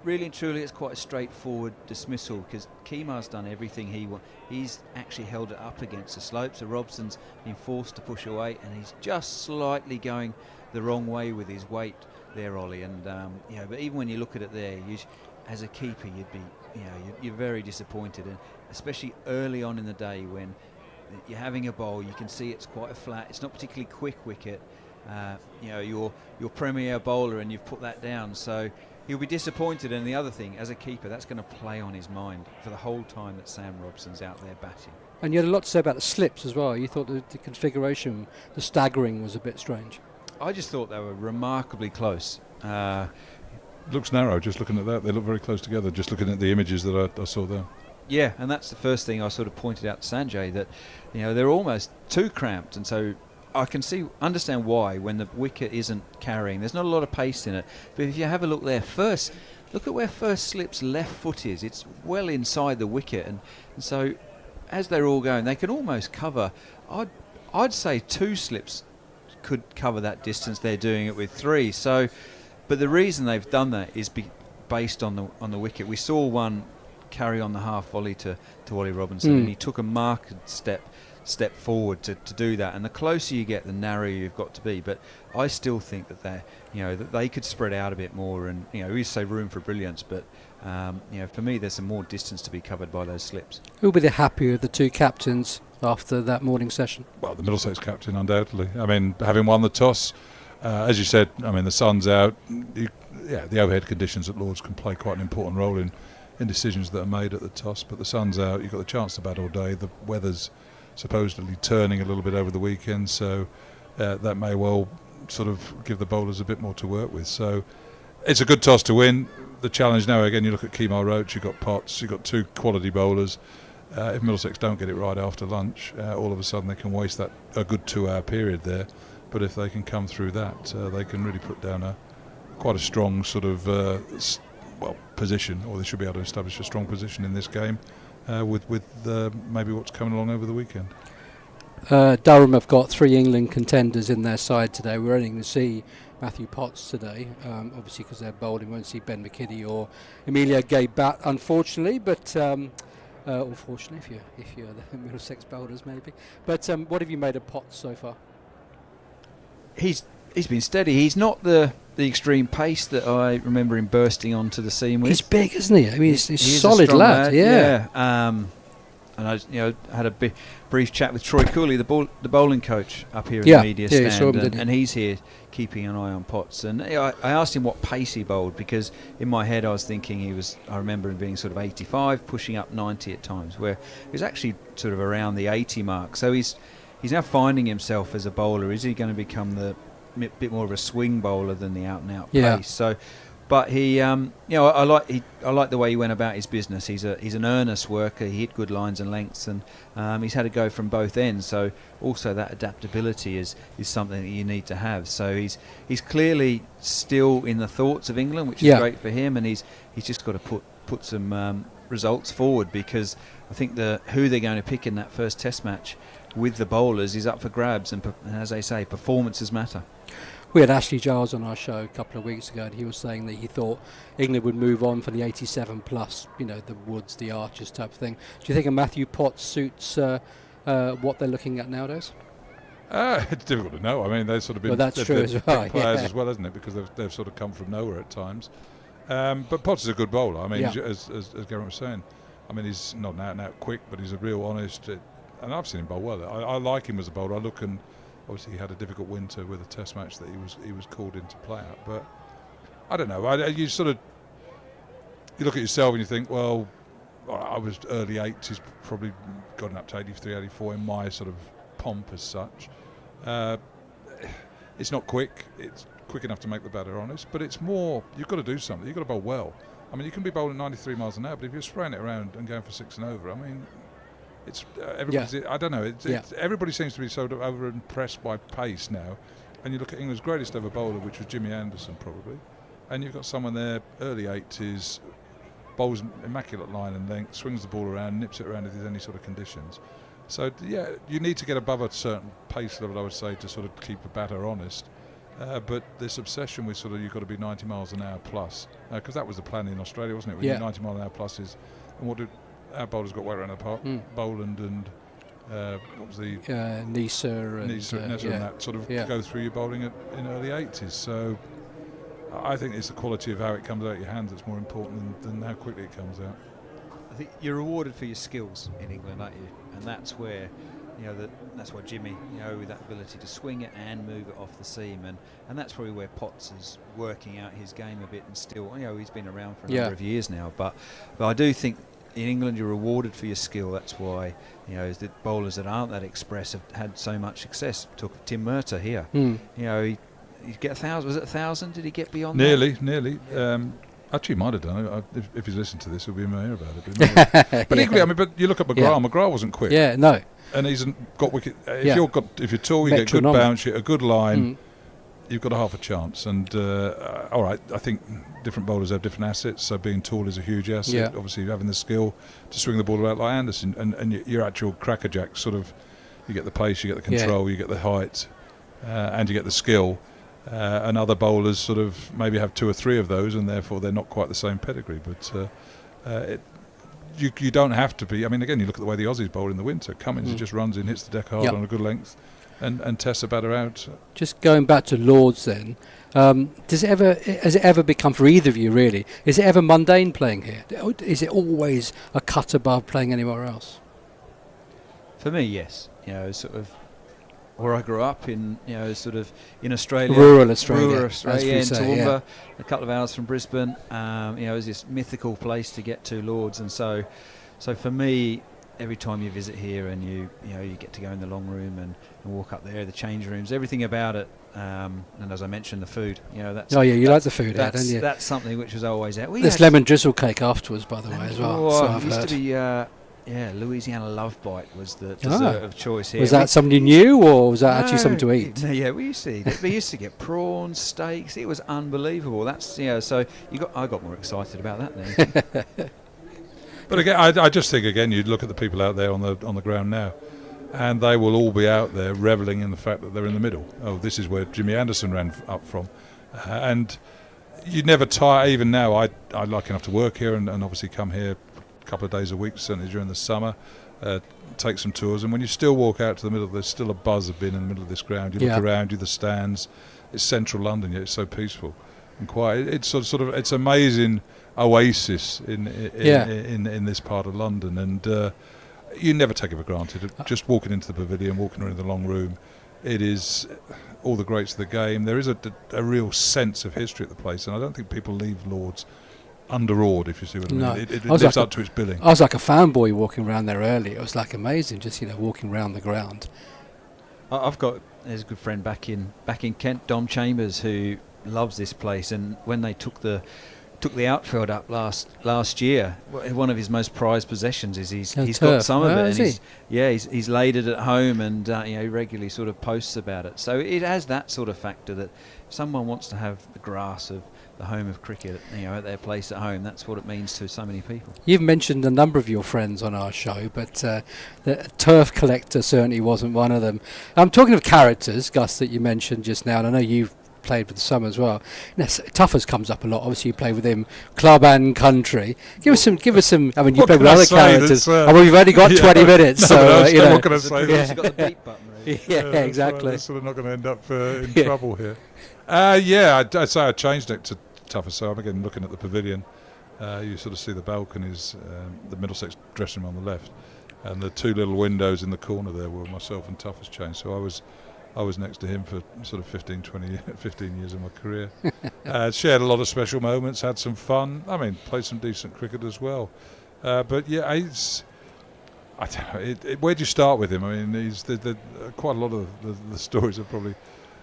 really and truly, it's quite a straightforward dismissal, because Kemar's done everything he wants. He's actually held it up against the slope, so Robson's been forced to push away, and he's just slightly going the wrong way with his weight there, Ollie. And but even when you look at it there, as a keeper, you're very disappointed, and especially early on in the day when you're having a bowl, you can see it's quite a flat, it's not particularly quick wicket. Your premier bowler, and you've put that down, so he'll be disappointed. And the other thing, as a keeper, that's going to play on his mind for the whole time that Sam Robson's out there batting. And you had a lot to say about the slips as well. You thought the configuration, the staggering, was a bit strange. I just thought they were remarkably close. Looks narrow just looking at that. They look very close together just looking at the images that I saw there. Yeah, and that's the first thing I sort of pointed out to Sanjay, that they're almost too cramped, and so I can understand why when the wicket isn't carrying. There's not a lot of pace in it, but if you have a look there first, look at where first slip's left foot is. It's well inside the wicket, and so as they're all going, they can almost cover. I'd say 2 slips could cover that distance. They're doing it with 3. So, but the reason they've done that is based on the wicket. We saw one carry on the half volley to Ollie Robinson, and he took a marked step forward to do that. And the closer you get, the narrower you've got to be. But I still think that that they could spread out a bit more, and we say room for brilliance, but for me, there's some more distance to be covered by those slips. Who'll be the happier of the 2 captains after that morning session? Well, the Middlesex captain, undoubtedly. I mean, having won the toss, as you said, I mean, the sun's out. The overhead conditions at Lords can play quite an important role in decisions that are made at the toss, but the sun's out, you've got the chance to bat all day. The weather's supposedly turning a little bit over the weekend, so that may well sort of give the bowlers a bit more to work with. So it's a good toss to win. The challenge now, again, you look at Kemar Roach, you've got Potts, you've got 2 quality bowlers. If Middlesex don't get it right after lunch, all of a sudden they can waste a good 2-hour period there. But if they can come through that, they can really put down quite a strong sort of position, or they should be able to establish a strong position in this game with maybe what's coming along over the weekend. Durham have got 3 England contenders in their side today. We're only going to see Matthew Potts today, obviously because they're bowling. We won't see Ben McKinney or Emilio Gay-Bat, unfortunately, but or fortunately if you're the Middlesex bowlers maybe. But what have you made of Potts so far? He's been steady. He's not the extreme pace that I remember him bursting onto the scene with. He's big, isn't he? I mean, he's a He is solid strong lad. Yeah. And I, had a brief chat with Troy Cooley, the bowling coach up here in Yeah. the media Yeah, you stand, saw him, didn't you? and he's here keeping an eye on Potts. And I asked him what pace he bowled, because in my head I was thinking I remember him being sort of 85, pushing up 90 at times, where he was actually sort of around the 80 mark. So he's now finding himself as a bowler. Is he going to become the bit more of a swing bowler than the out and out pace? So, but he, I like the way he went about his business. He's an earnest worker. He hit good lines and lengths, and he's had to go from both ends. So also that adaptability is something that you need to have. So he's clearly still in the thoughts of England, which is great for him, and he's just got to put some results forward, because I think who they're going to pick in that first Test match with the bowlers is up for grabs, and as they say, performances matter. We had Ashley Giles on our show a couple of weeks ago, and he was saying that he thought England would move on for the 87 plus, the Woods, the Archers type of thing. Do you think a Matthew Potts suits what they're looking at nowadays? It's difficult to know. I mean, they've sort of been Well, that's true as well, players as well, isn't it? Because they've sort of come from nowhere at times. But Potts is a good bowler. I mean, as Geraint was saying, I mean, he's not an out-and-out quick, but he's a real honest. And I've seen him bowl well. I like him as a bowler. I look, and obviously he had a difficult winter with a Test match that he was called in to play at. But I don't know. You look at yourself and you think, well, I was early 80s, probably gotten up to 83, 84 in my sort of pomp as such. It's not quick. It's quick enough to make the batter honest, but it's more, you've got to do something. You've got to bowl well. I mean, you can be bowling 93 miles an hour, but if you're spraying it around and going for 6 and over, I mean, it's everybody's. I don't know. Everybody seems to be sort of over impressed by pace now, and you look at England's greatest ever bowler, which was Jimmy Anderson probably, and you've got someone there, early 80s, bowls immaculate line and length, swings the ball around, nips it around if there's any sort of conditions. So you need to get above a certain pace level, I would say, to sort of keep the batter honest. But this obsession with sort of you've got to be 90 miles an hour plus, because that was the plan in Australia, wasn't it? 90 mile an hour plus is, and what did our bowlers got way around the park? Boland and what was the Nisa and that sort of go through your bowling in early 80s. So I think it's the quality of how it comes out your hands that's more important than how quickly it comes out. I think you're rewarded for your skills in England, aren't you? And that's where, that's why Jimmy, with that ability to swing it and move it off the seam, and that's probably where Potts is working out his game a bit, and still, he's been around for a number of years now. But I do think in England you're rewarded for your skill. That's why, the bowlers that aren't that expressive had so much success. Took Tim Murtagh here. He'd get 1,000. Was it 1,000? Did he get beyond that? Nearly. Actually, he might have done it. If he's listened to this, he'll be aware about it. But equally, I mean, but you look at McGrath. McGrath wasn't quick. Yeah, no. And he's got wicket. If you're tall, you get good bounce, a good line. You've got a half a chance. And all right, I think different bowlers have different assets. So being tall is a huge asset. Yeah. Obviously, having the skill to swing the ball out like Anderson, and your actual crackerjack sort of, you get the pace, you get the control, you get the height, and you get the skill. And other bowlers sort of maybe have 2 or 3 of those, and therefore they're not quite the same pedigree. But you don't have to be. I mean, again, you look at the way the Aussies bowl in the winter. Cummins just runs in, hits the deck hard on a good length, and tests a batter out. Just going back to Lords then, has it ever become, for either of you really, is it ever mundane playing here? Is it always a cut above playing anywhere else? For me, yes. Sort of where I grew up in, sort of in Australia, rural Australia, in Toowoomba, a couple of hours from Brisbane. It was this mythical place to get to, Lords, and so for me, every time you visit here and you get to go in the long room and walk up there, the change rooms, everything about it, and as I mentioned, the food. That's you like the food, don't you? That's something which was always out. There's lemon drizzle cake afterwards, by the way, as well. So it used to be. Louisiana Love Bite was the dessert of choice here. Was that something you knew, or was that actually something to eat? No, yeah, we used to eat it. We used to get prawns, steaks. It was unbelievable. That's so I got more excited about that than anything. But again, I just think again, you look at the people out there on the ground now, and they will all be out there reveling in the fact that they're in the middle. Oh, this is where Jimmy Anderson ran up from, and you never tire. Even now, I'm lucky enough to work here and obviously come here a couple of days a week, certainly during the summer, take some tours. And when you still walk out to the middle, there's still a buzz of being in the middle of this ground. You look around you, the stands. It's central London, yet it's so peaceful and quiet. It's sort of it's amazing oasis in this part of London, and you never take it for granted. Just walking into the pavilion, walking around the long room, it is all the greats of the game. There is a real sense of history at the place, and I don't think people leave Lords underawed, if you see what I mean. It lives up to its billing. I was like a fanboy walking around there earlier. It was like amazing, just walking around the ground. There's a good friend back in Kent, Dom Chambers, who loves this place, and when they took the outfield up last year, one of his most prized possessions is he's got some of it, and he's laid it at home, and he regularly sort of posts about it. So it has that sort of factor that if someone wants to have the grass of the home of cricket, at their place at home, that's what it means to so many people. You've mentioned a number of your friends on our show, but the turf collector certainly wasn't one of them. I'm talking of characters, Gus, that you mentioned just now, and I know you've played with some as well. Tuffers comes up a lot. Obviously, you play with him, club and country. Give us some. I mean, you play with other characters. We've only got 20 minutes, what can I say? You've got the beat button ready. Exactly. We're sort of not going to end up in trouble here. I'd say I changed it to Tuffers. So I'm again looking at the pavilion. You sort of see the balconies, the Middlesex dressing room on the left, and the two little windows in the corner there were myself and Tuffers changed. So I was next to him for sort of 15 years of my career. Shared a lot of special moments, had some fun. I mean, played some decent cricket as well. But yeah, I don't know, where do you start with him? I mean, quite a lot of the stories are probably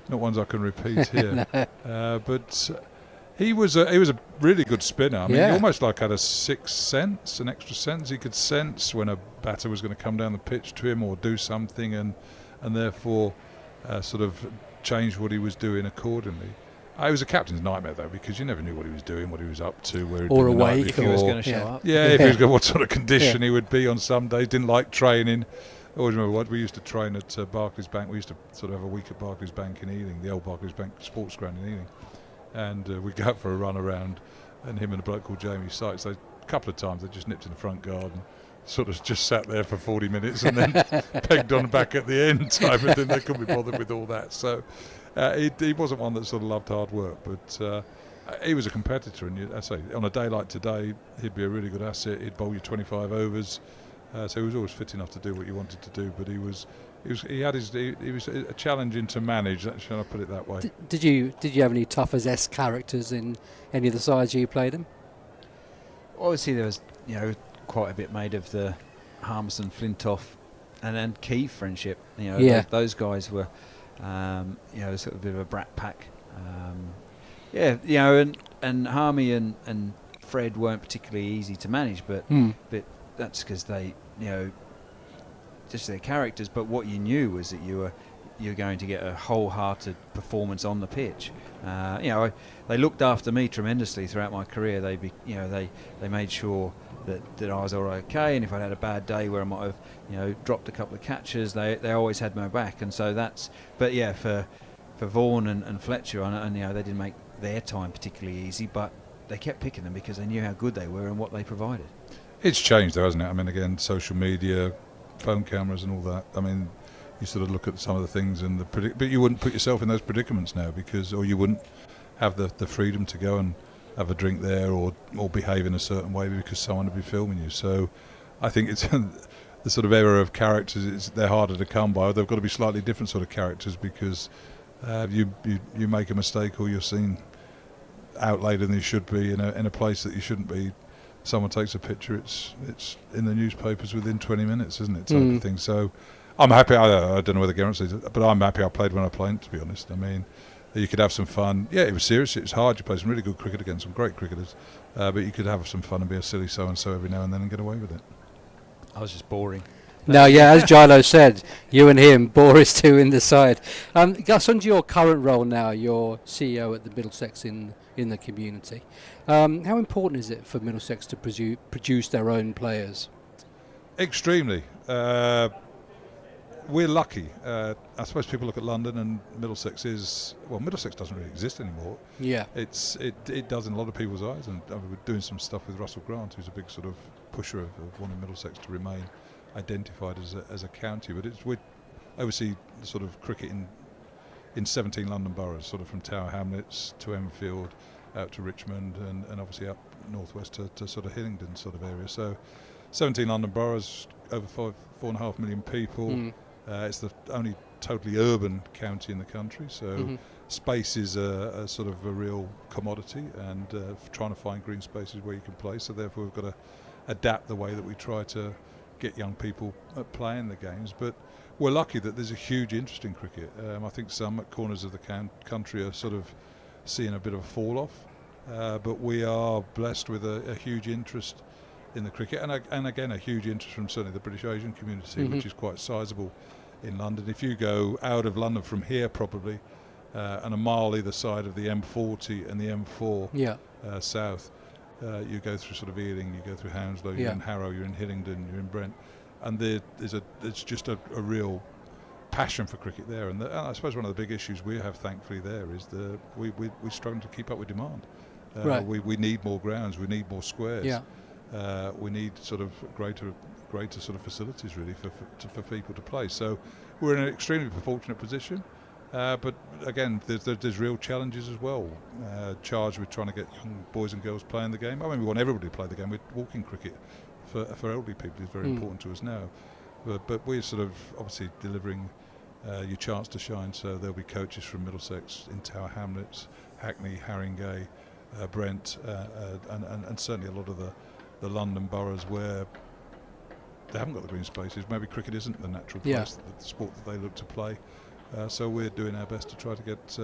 not ones I can repeat here. But he was a really good spinner. I mean, he almost like had a sixth sense, an extra sense. He could sense when a batter was going to come down the pitch to him or do something, and therefore sort of changed what he was doing accordingly. It was a captain's nightmare though, because you never knew what he was doing, what he was up to, where he'd or been away if he was going to show up. If he was going, what sort of condition he would be on some days. Didn't like training. I always remember what we used to train at Barclays Bank. We used to sort of have a week at Barclays Bank in Ealing, the old Barclays Bank sports ground in Ealing, and we'd go out for a run around, and him and a bloke called Jamie Sykes, a couple of times they just nipped in the front garden, sort of just sat there for 40 minutes and then pegged on back at the end type of thing. They couldn't be bothered with all that. So he wasn't one that sort of loved hard work, but he was a competitor. And I say, on a day like today, he'd be a really good asset. He'd bowl you 25 overs. So he was always fit enough to do what you wanted to do. But he was a challenging to manage. Shall I put it that way? Did you have any Tuffers-esque characters in any of the sides you played in? Obviously, there was quite a bit made of the Harmison, Flintoff, and Keith friendship. Those guys were, sort of a bit of a brat pack. And Harmy and Fred weren't particularly easy to manage, but that's because they, just their characters. But what you knew was that you're going to get a wholehearted performance on the pitch. They looked after me tremendously throughout my career. They made sure that I was all okay, and if I'd had a bad day where I might have dropped a couple of catches, they always had my back. And so for Vaughan and Fletcher, and they didn't make their time particularly easy, but they kept picking them because they knew how good they were and what they provided. It's changed though, hasn't it? I mean, again, social media, phone cameras and all that. I mean, you sort of look at some of the things and but you wouldn't put yourself in those predicaments now, or you wouldn't have the freedom to go and have a drink there or behave in a certain way because someone would be filming you. So I think it's the sort of era of characters, they're harder to come by. They've got to be slightly different sort of characters because you make a mistake or you're seen out later than you should be in a place that you shouldn't be. Someone takes a picture, it's in the newspapers within 20 minutes, isn't it, type of thing. So I'm happy. I don't know whether Garrett says it, but I'm happy I played when I played, to be honest. I mean, you could have some fun. Yeah, it was serious. It was hard. You play some really good cricket against some great cricketers, but you could have some fun and be a silly so-and-so every now and then and get away with it. I was just boring. No, yeah, as Gilo said, you and him, Boris too in the side. Gus, on to your current role now, you're CEO at the Middlesex in the community. How important is it for Middlesex to produce their own players? Extremely. We're lucky. I suppose people look at London and Middlesex Middlesex doesn't really exist anymore. Yeah. It does in a lot of people's eyes, and we're doing some stuff with Russell Grant, who's a big sort of pusher of wanting Middlesex to remain identified as a county, but we oversee sort of cricket in 17 London boroughs, sort of from Tower Hamlets to Enfield out to Richmond and obviously up northwest to sort of Hillingdon sort of area. So 17 London boroughs, over 4.5 million people. It's the only totally urban county in the country, so space is a sort of a real commodity, and trying to find green spaces where you can play. So therefore we've got to adapt the way that we try to get young people playing the games. But we're lucky that there's a huge interest in cricket. I think some at corners of the country are sort of seeing a bit of a fall off, but we are blessed with a huge interest in the cricket, and again a huge interest from certainly the British Asian community, which is quite sizable in London. If you go out of London from here probably and a mile either side of the M40 and the M4 south, you go through sort of Ealing, you go through Hounslow, you're in Harrow, you're in Hillingdon, you're in Brent, and there's just a real passion for cricket there. And I suppose one of the big issues we have, thankfully, there is we're struggling to keep up with demand. We need more grounds, we need more squares. We need sort of greater sort of facilities really for people to play. So we're in an extremely fortunate position. But again, there's real challenges as well, charged with trying to get young boys and girls playing the game. I mean, we want everybody to play the game. We're walking cricket for elderly people is very important to us now. But we're sort of obviously delivering your chance to shine. So there'll be coaches from Middlesex, in Tower Hamlets, Hackney, Haringey, Brent, and certainly a lot of the London boroughs where they haven't got the green spaces. Maybe cricket isn't the natural place, the sport that they look to play. So we're doing our best to try to get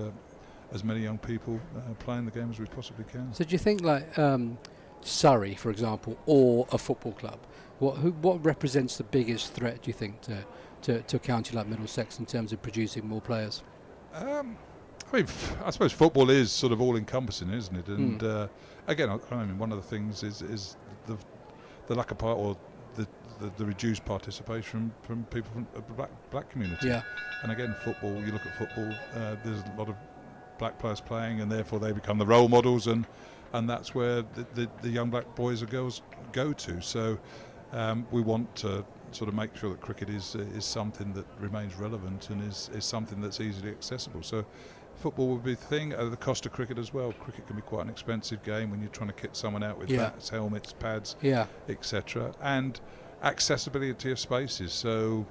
as many young people playing the game as we possibly can. So do you think like Surrey, for example, or a football club, what represents the biggest threat, do you think, to a county like Middlesex in terms of producing more players? I mean, I suppose football is sort of all-encompassing, isn't it? And again, I mean, one of the things is the lack of part or the reduced participation from people from the black community. And again, football, you look at football, there's a lot of black players playing, and therefore they become the role models, and that's where the young black boys or girls go to. So we want to sort of make sure that cricket is something that remains relevant and is something that's easily accessible. So football would be the thing. The cost of cricket as well. Cricket can be quite an expensive game when you're trying to kit someone out with bats, helmets, pads, etc. And accessibility of spaces. So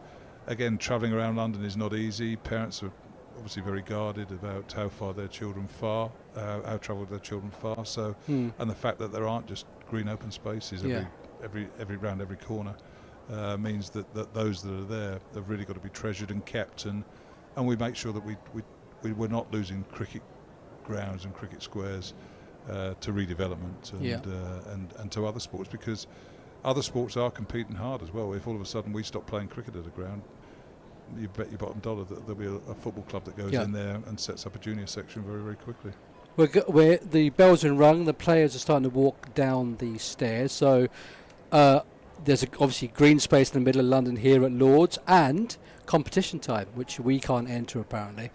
again, travelling around London is not easy. Parents are obviously very guarded about how far their children how travelled their children far. So and the fact that there aren't just green open spaces every round every corner means that those that are there have really got to be treasured and kept, and we make sure that we're not losing cricket grounds and cricket squares to redevelopment and to other sports, because other sports are competing hard as well. If all of a sudden we stop playing cricket at a ground, you bet your bottom dollar that there'll be a football club that goes in there and sets up a junior section very, very quickly. Where the bells are rung, the players are starting to walk down the stairs. So there's obviously green space in the middle of London here at Lord's, and competition time, which we can't enter apparently.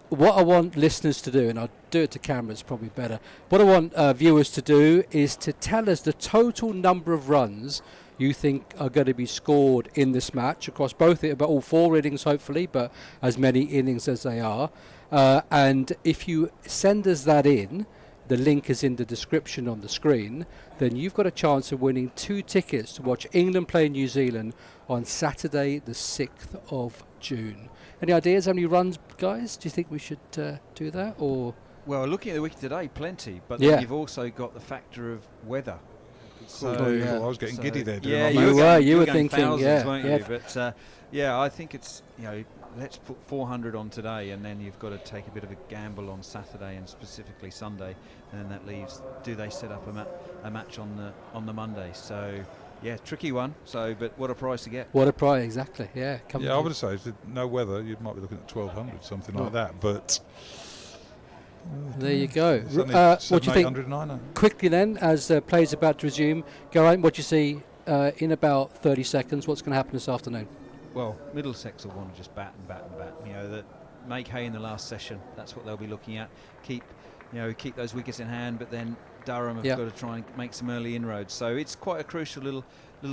What I want listeners to do, and I'll do it to camera, it's probably better. What I want viewers to do is to tell us the total number of runs you think are going to be scored in this match across all 4 innings hopefully, but as many innings as they are. And if you send us that in, the link is in the description on the screen, then you've got a chance of winning 2 tickets to watch England play New Zealand on Saturday the 6th of June. Any ideas how many runs, guys? Do you think we should do that? Or well, looking at the wicket today, plenty, but then you've also got the factor of weather. So I was getting giddy there. You were thinking, thousands, weren't you? But I think it's, let's put 400 on today, and then you've got to take a bit of a gamble on Saturday and specifically Sunday, and then that leaves, do they set up a match on the Monday? So Yeah, tricky one. So, but what a prize to get. What a prize, exactly. Yeah. Yeah, I would say if no weather, you might be looking at 1,200, something like that. But there you go. What What do you think? Quickly then, as play is about to resume, Geraint, what do you see in about 30 seconds? What's going to happen this afternoon? Well, Middlesex will want to just bat and bat and bat. You know, that make hay in the last session. That's what they'll be looking at. Keep those wickets in hand, but then Durham have got to try and make some early inroads. So it's quite a crucial little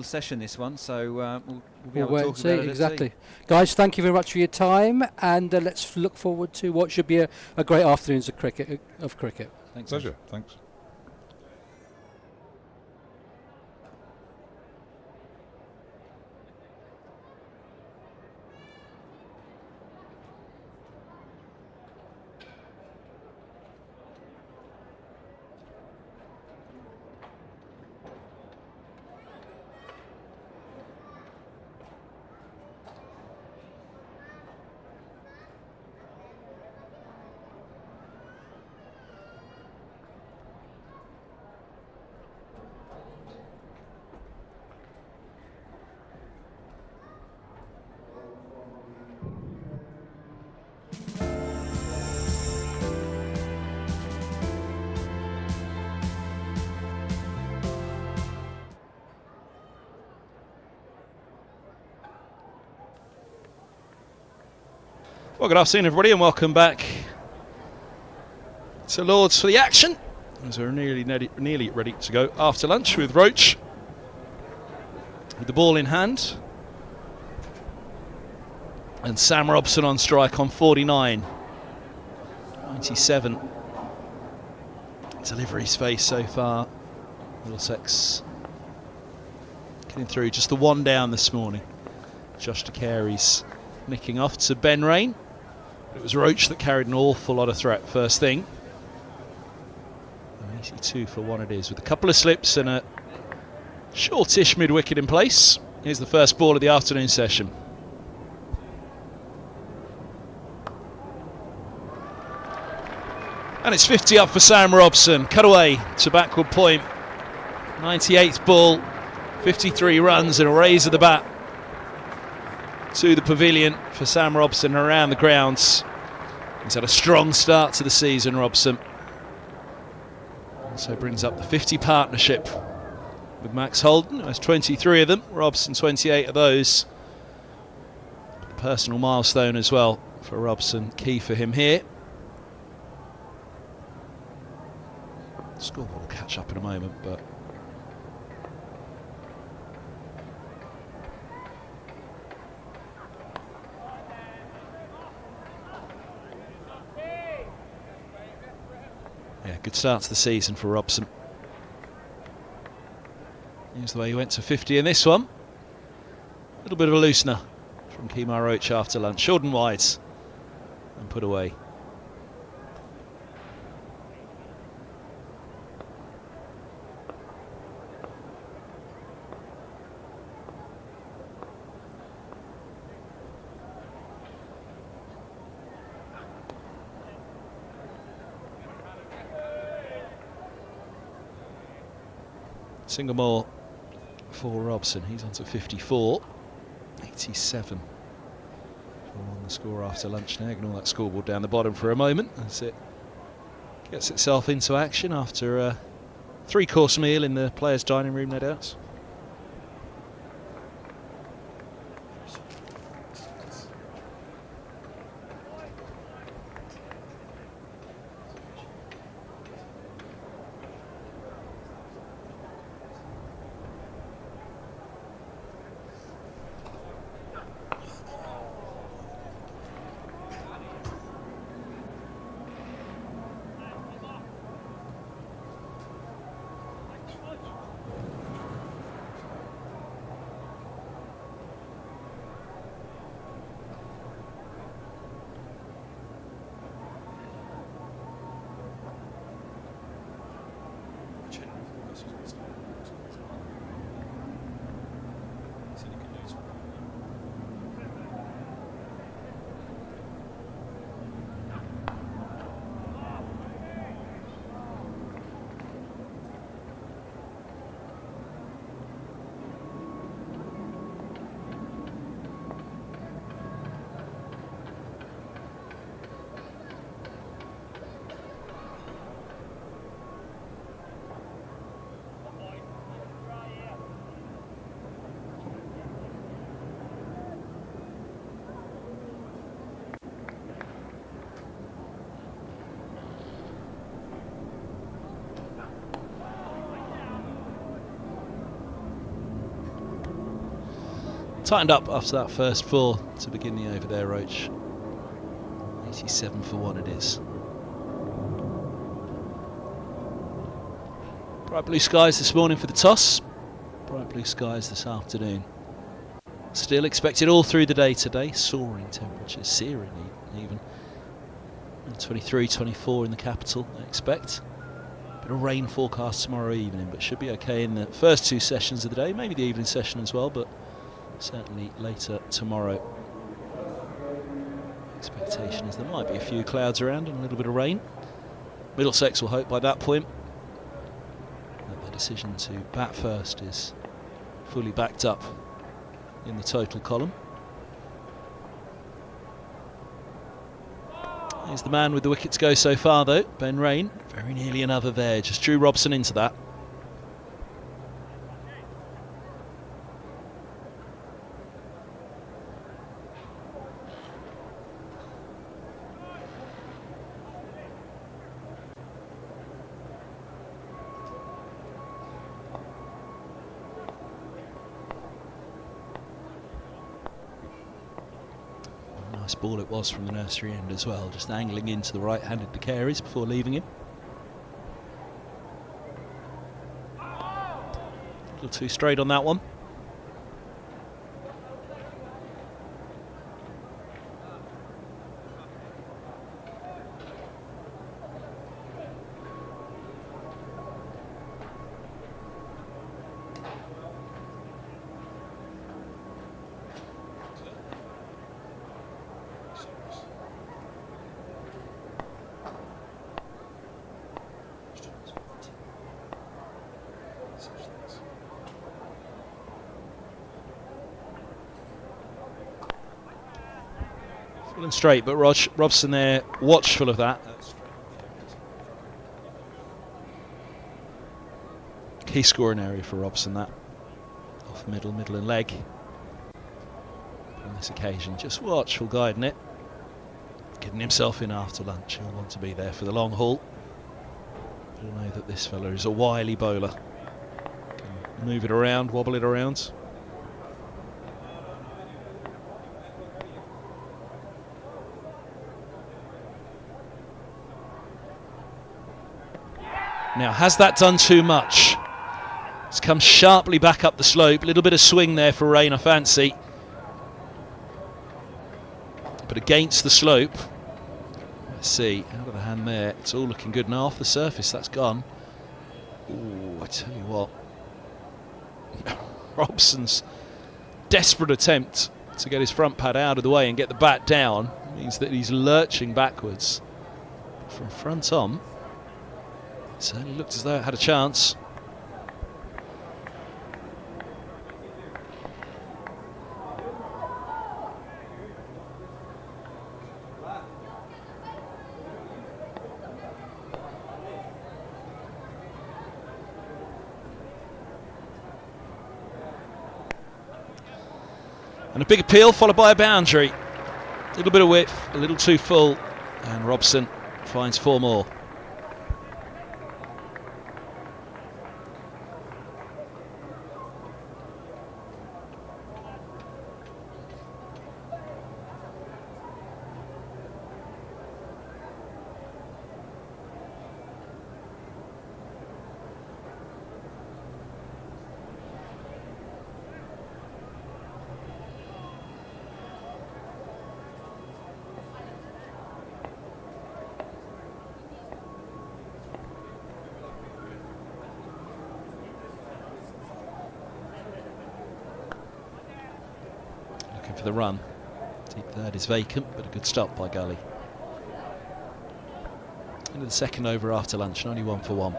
session, this one. So we'll be able to talk about it. Exactly. Guys, thank you very much for your time, and let's look forward to what should be a great afternoon of cricket. Thanks. Pleasure. Thanks. Well, good afternoon, everybody, and welcome back to Lords for the action, as we're nearly ready to go after lunch with Roach with the ball in hand, and Sam Robson on strike on 49. 97 deliveries faced so far. Middlesex getting through, just the one down this morning. Josh De Caires nicking off to Ben Raine. It was Roach that carried an awful lot of threat first thing. 82 for one it is, with a couple of slips and a shortish mid-wicket in place. Here's the first ball of the afternoon session. And it's 50 up for Sam Robson. Cut away to backward point. 98th ball, 53 runs and a raise of the bat to the pavilion for Sam Robson around the grounds. He's had a strong start to the season, Robson. Also brings up the 50 partnership with Max Holden, who has 23 of them. Robson 28 of those. A personal milestone as well for Robson, key for him here. Scoreboard will catch up in a moment, but yeah, good start to the season for Robson. Here's the way he went to 50 in this one. A little bit of a loosener from Kemar Roach after lunch. Short and wide and put away. Single more for Robson. He's on to 54. 87 on the score after lunch now. Ignore that scoreboard down the bottom for a moment as it gets itself into action after a three-course meal in the players' dining room, no doubt. Tightened up after that first 4 to begin the over there, Roach. 87 for 1 it is. Bright blue skies this morning for the toss. Bright blue skies this afternoon. Still expected all through the day today. Soaring temperatures, searing even. 23, 24 in the capital, I expect. Bit of rain forecast tomorrow evening, but should be okay in the first 2 sessions of the day. Maybe the evening session as well, but certainly later tomorrow. Expectation is there might be a few clouds around and a little bit of rain. Middlesex will hope by that point that the decision to bat first is fully backed up in the total column. Here's the man with the wicket to go so far though, Ben Raine. Very nearly another there, just drew Robson into that. Nice ball it was from the nursery end as well, just angling into the right-handed De Caires before leaving him. A little too straight on that one. Full and straight, but Robson there, watchful of that. Key scoring area for Robson, that. Off middle and leg. But on this occasion, just watchful guiding it. Getting himself in after lunch. He'll want to be there for the long haul. He'll know that this fella is a wily bowler. Can move it around, wobble it around. Now, has that done too much? It's come sharply back up the slope. A little bit of swing there for Raine, I fancy. But against the slope. Let's see, out of the hand there. It's all looking good now. Off the surface, that's gone. Ooh, I tell you what. Robson's desperate attempt to get his front pad out of the way and get the bat down means that he's lurching backwards. From front on, certainly looked as though it had a chance. And a big appeal followed by a boundary. A little bit of width, a little too full, and Robson finds 4 more. For the run. Deep third is vacant, but a good stop by Gully. Into the second over after lunch, and only 1 for 1.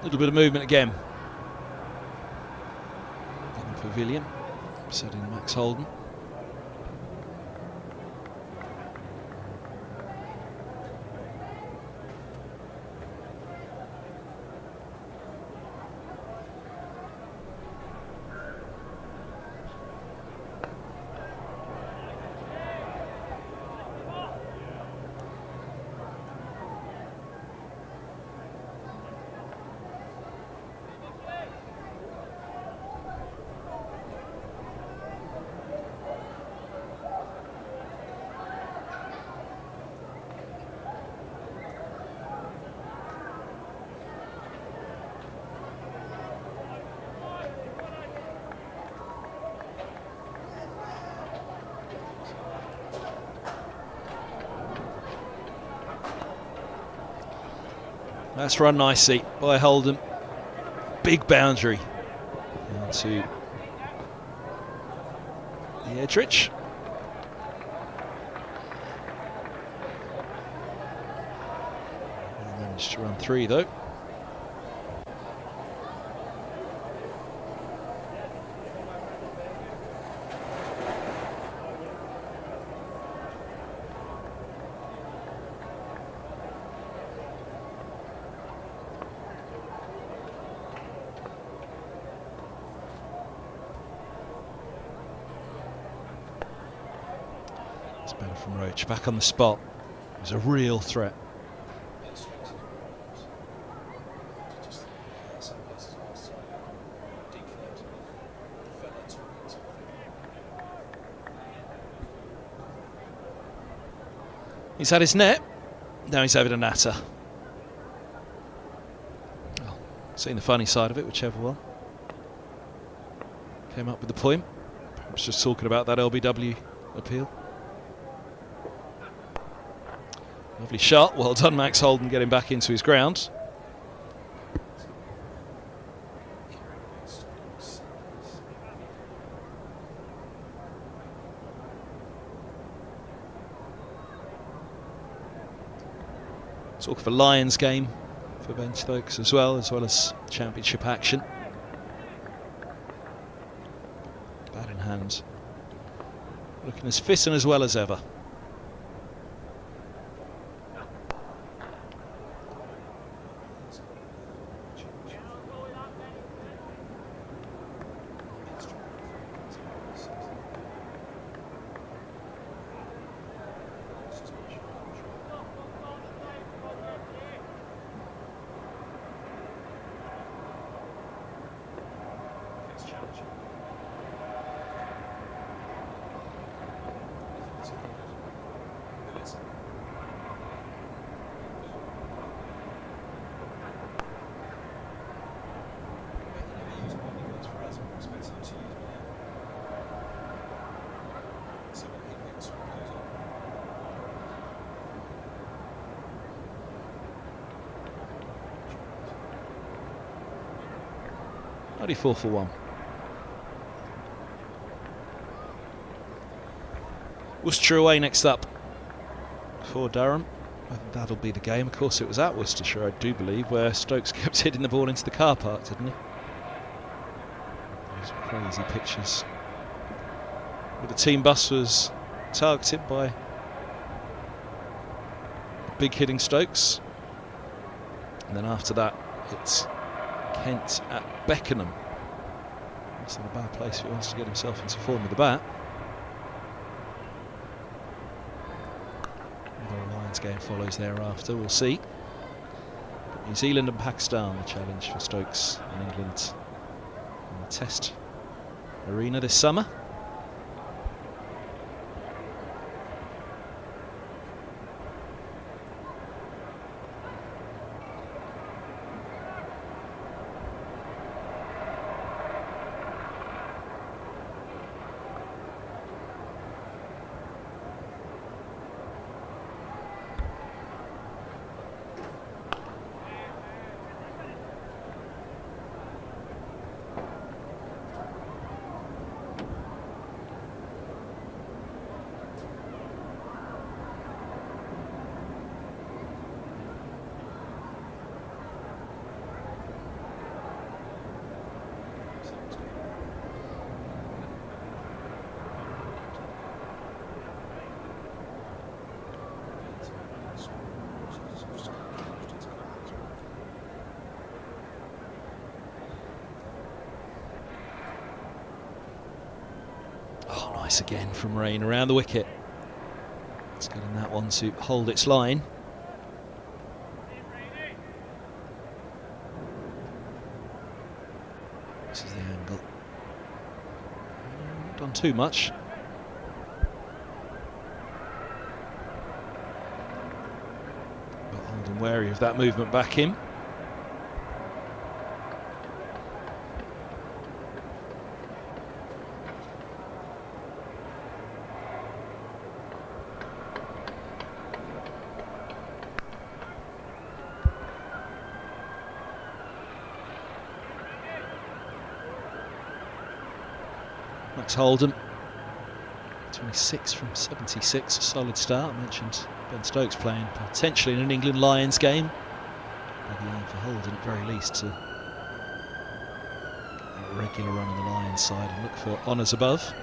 little bit of movement again in the pavilion. Setting Max Holden. That's run nicely by Holden. Big boundary to the Edrich. Managed to run 3 though. From Roach back on the spot. It was a real threat. He's had his net, now he's having a natter. Well, seen the funny side of it, whichever one came up with the point. Perhaps just talking about that LBW appeal. Lovely shot, well done Max Holden getting back into his ground. Talk of a Lions game for Ben Stokes as well as championship action. Bat in hand. Looking as fit and as well as ever. Only 4 for 1. Worcestershire away next up for Durham. I think that'll be the game. Of course, it was at Worcestershire, I do believe, where Stokes kept hitting the ball into the car park, didn't he? Those crazy pictures. But the team bus was targeted by big hitting Stokes. And then after that, it's Kent at Beckenham. It's not a bad place if he wants to get himself into form with the bat. Whether a Lions game follows thereafter, we'll see. But New Zealand and Pakistan, the challenge for Stokes in England in the Test arena this summer. Nice again from Raine around the wicket. It's getting that one to hold its line. This is the angle. Not done too much. But Holden wary of that movement back in. Holden, 26 from 76, a solid start. I mentioned Ben Stokes playing potentially in an England Lions game. Maybe aim for Holden at very least to get a regular run on the Lions side and look for honours above.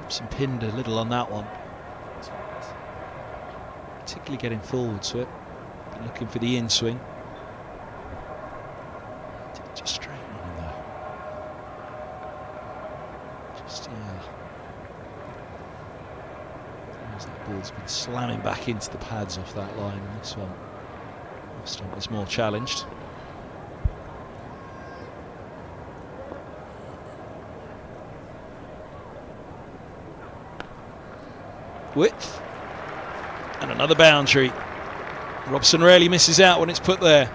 Robson pinned a little on that one, particularly getting forward to it, looking for the in swing. Just straight on him though. Just that ball's been slamming back into the pads off that line, and this one Stump was more challenged. Width and another boundary. Robson rarely misses out when it's put there.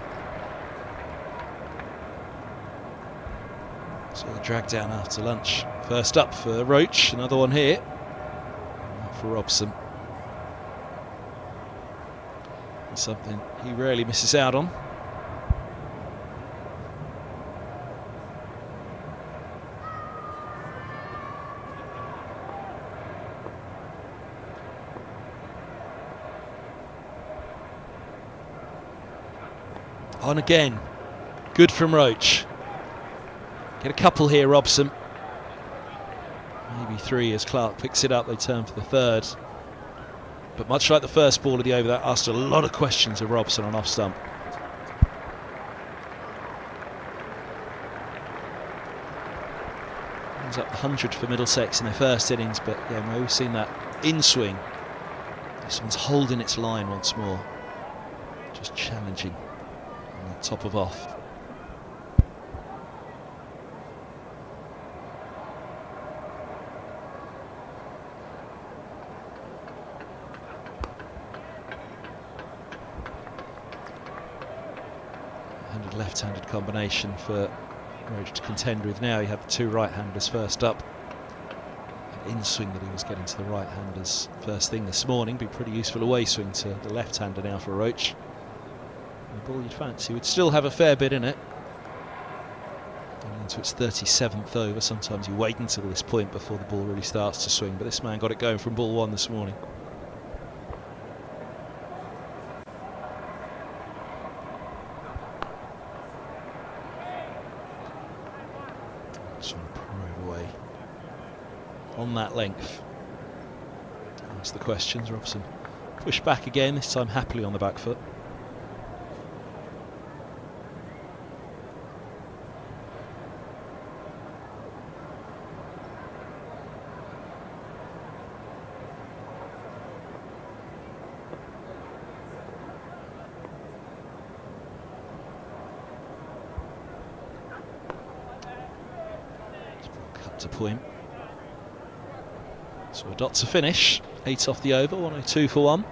So the drag down after lunch. First up for Roach, another one here. For Robson. Something he rarely misses out on. On again. Good from Roach. Get a couple here, Robson. Maybe three as Clark picks it up. They turn for the third. But much like the first ball of the over, that asked a lot of questions of Robson on off stump. Ends up 100 for Middlesex in their first innings, but yeah, we've seen that in swing. This one's holding its line once more. Just challenging on the top of off. Left-handed combination for Roach to contend with now. He had the two right-handers first up. An in-swing that he was getting to the right-handers first thing this morning. Be pretty useful away swing to the left-hander now for Roach. And the ball you'd fancy would still have a fair bit in it. Going into its 37th over. Sometimes you wait until this point before the ball really starts to swing, but this man got it going from ball one this morning. on that length? That's the questions. Robson push back again, this time happily on the back foot. Cut to point. So a dot to finish. 8 off the over, 102 for 1.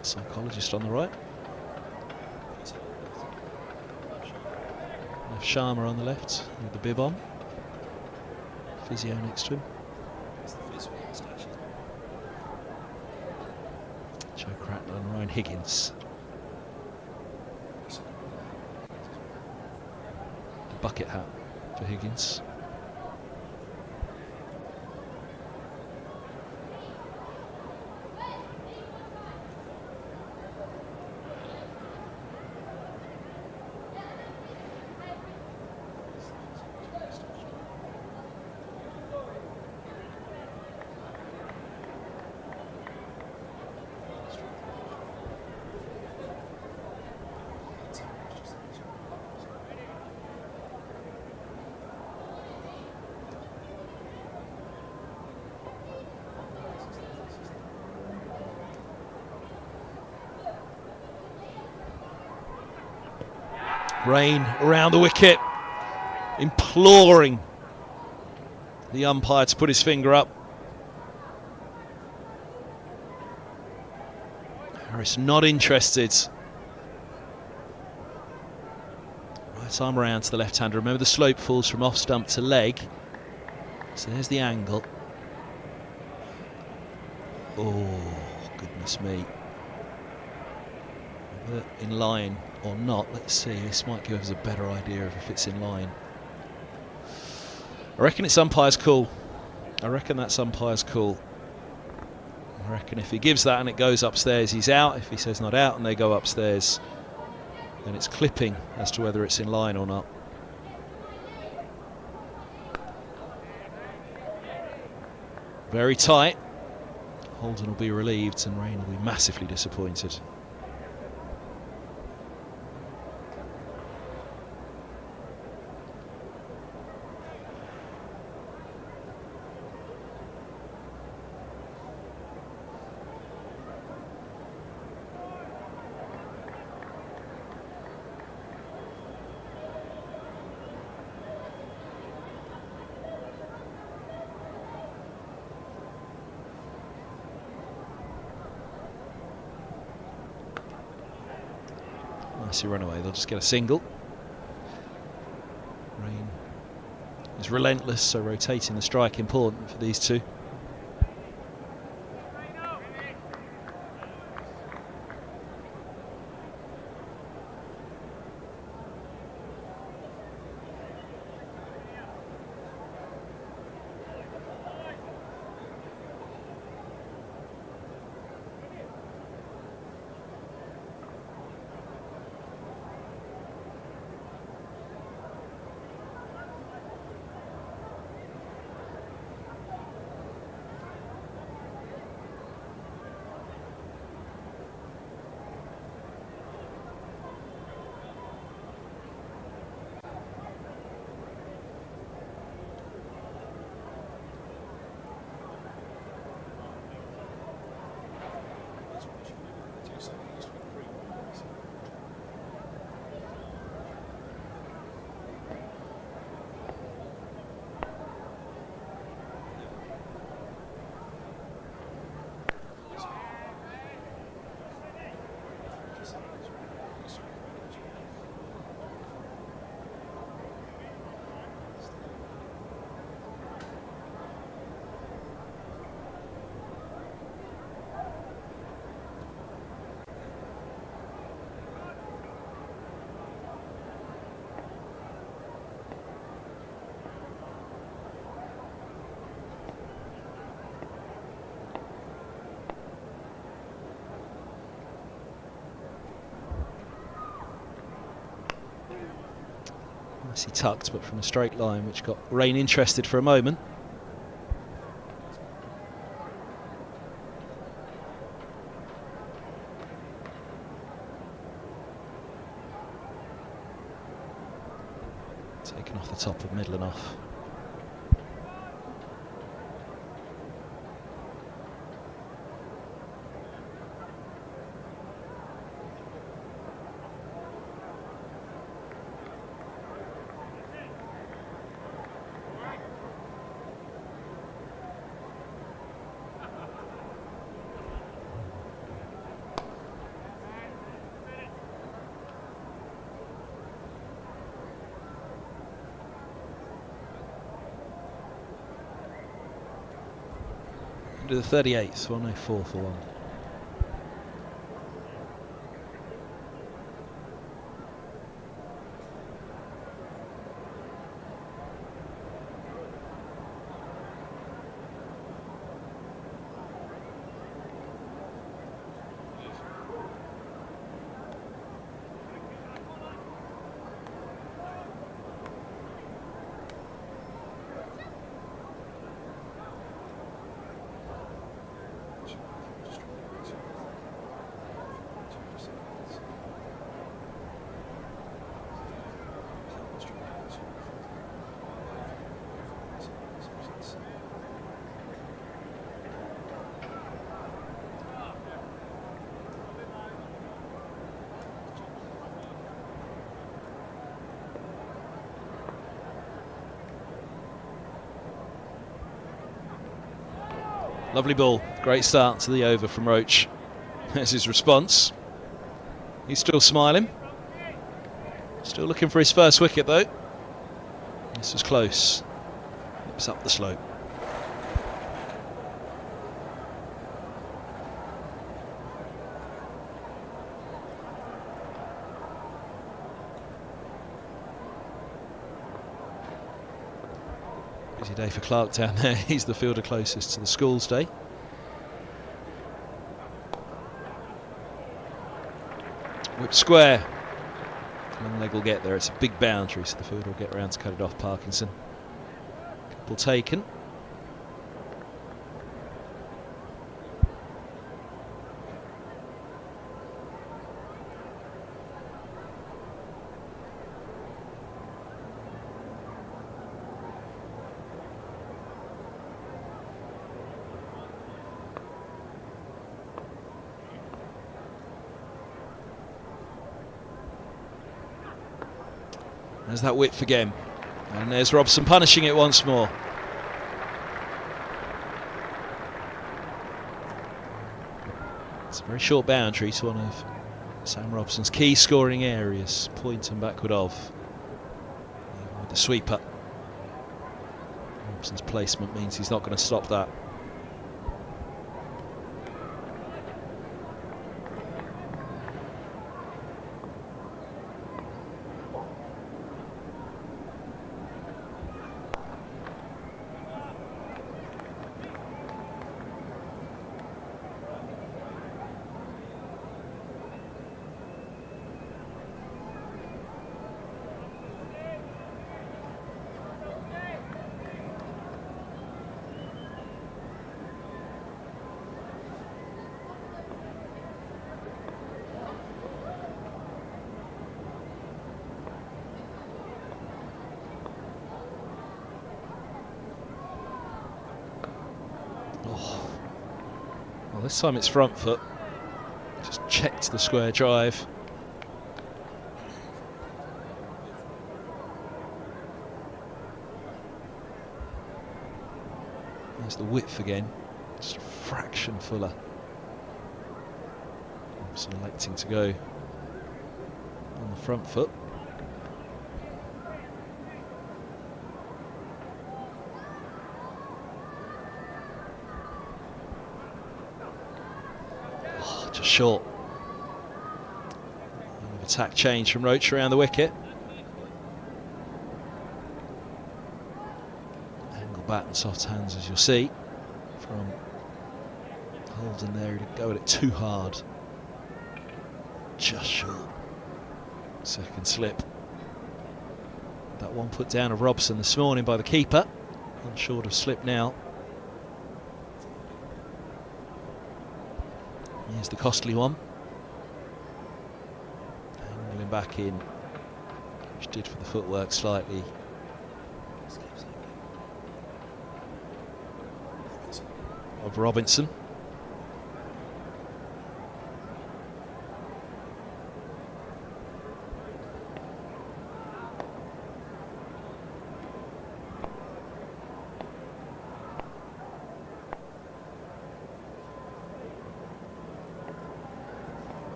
Psychologist on the right. Sharma on the left with the bib on. Physio next to him. Joe Cratler and Ryan Higgins. The bucket hat for Higgins. Raine around the wicket, imploring the umpire to put his finger up. Harris not interested. Right arm around to the left-hander. Remember the slope falls from off stump to leg. So there's the angle. Oh, goodness me. Whether in line or not, let's see. This might give us a better idea of if it's in line. I reckon it's umpire's call. I reckon that's umpire's call. I reckon if he gives that and it goes upstairs, he's out. If he says not out and they go upstairs, then it's clipping as to whether it's in line or not. Very tight. Holden will be relieved and Raine will be massively disappointed. Nicely run away, they'll just get a single. Raine is relentless, so rotating the strike important for these two. Nicely tucked, but from a straight line, which got Raine interested for a moment. Taken off the top of middle and off. To the 38th, 104 for one. Lovely ball, great start to the over from Roach. There's his response. He's still smiling. Still looking for his first wicket though. This was close. It's up the slope. Busy day for Clark down there. He's the fielder closest to the schools day. Whip square. Long leg will get there. It's a big boundary, so the fielder will get around to cut it off Parkinson. Couple taken. There's that width again. And there's Robson punishing it once more. It's a very short boundary to one of Sam Robson's key scoring areas. Point and backward of. With the sweeper. Robson's placement means he's not going to stop that. Well, this time it's front foot. Just checked the square drive. There's the width again. Just a fraction fuller. Robson electing to go on the front foot. Just short. Attack change from Roach around the wicket. Angle bat and soft hands, as you'll see from Holden there. He didn't go at it too hard. Just short. Second slip. That one put down of Robson this morning by the keeper. One short of slip now. Here's the costly one. Angling back in, which did for the footwork slightly. Of Robinson.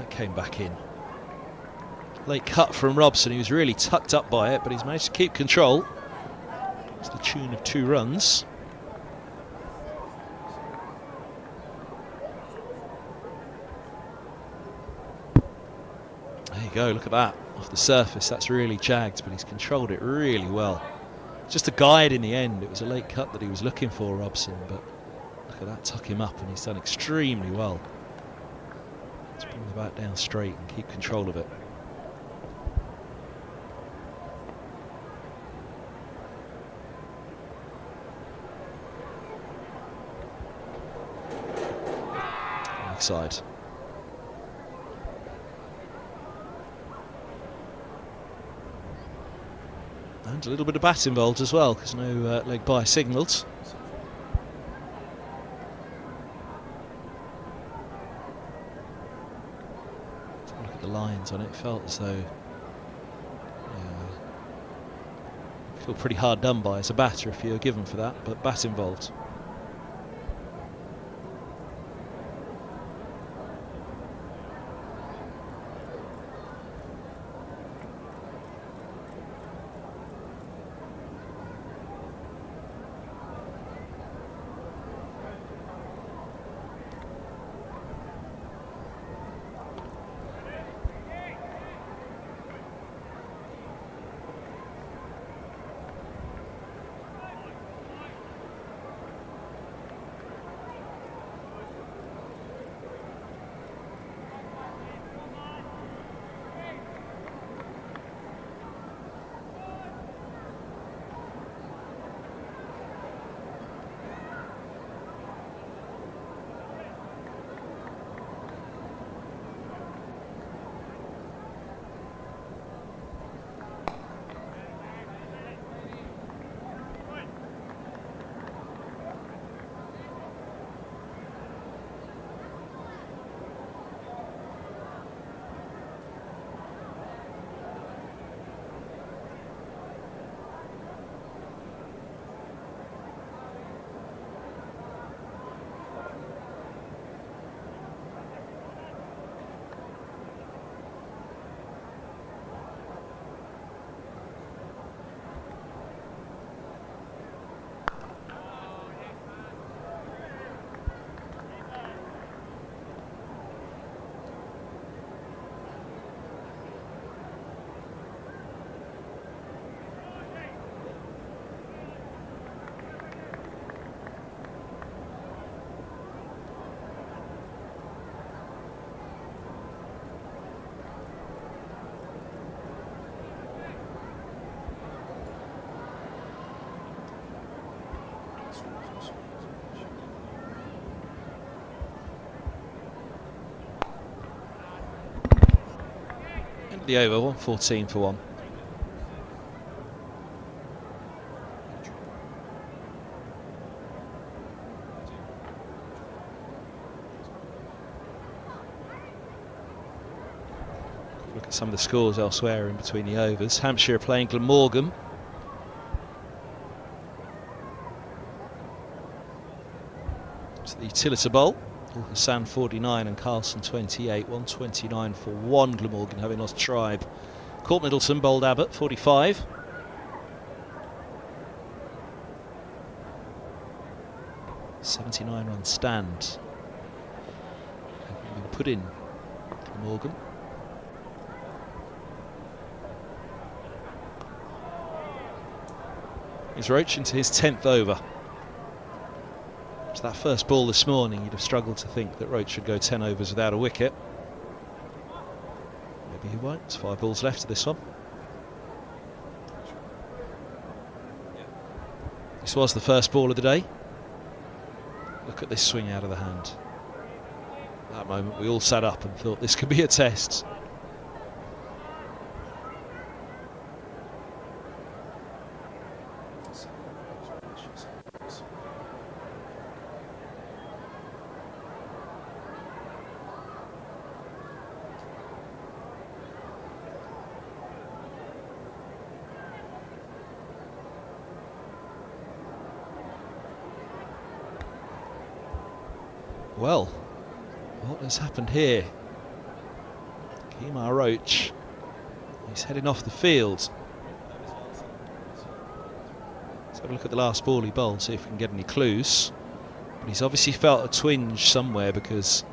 Came back in. Late cut from Robson. He was really tucked up by it, but he's managed to keep control. It's the tune of 2 runs. There you go, look at that. Off the surface, that's really jagged, but he's controlled it really well. Just a guide in the end. It was a late cut that he was looking for, Robson, but look at that, tuck him up, and he's done extremely well. Let's bring the bat down straight and keep control of it. Leg side. And a little bit of bat involved as well, because no leg by signalled. Lines on it, felt as though feel pretty hard done by as a batter if you're given for that, but bat involved. The over, 114 for 1. Look at some of the scores elsewhere in between the overs. Hampshire are playing Glamorgan. It's the Utilita Bowl. Hassan 49 and Carlson 28, 129 for 1. Glamorgan having lost Tribe. Court Middleton bowled Abbott 45. '79 run stand. Been put in Glamorgan. Here's Roach into his 10th over. So that first ball this morning, you'd have struggled to think that Roach should go 10 overs without a wicket. Maybe he won't. There's 5 balls left to this one. This was the first ball of the day. Look at this swing out of the hand. At that moment we all sat up and thought this could be a test. Well, what has happened here? Kemar Roach, he's heading off the field. Let's have a look at the last ball he bowled, see if we can get any clues. But he's obviously felt a twinge somewhere because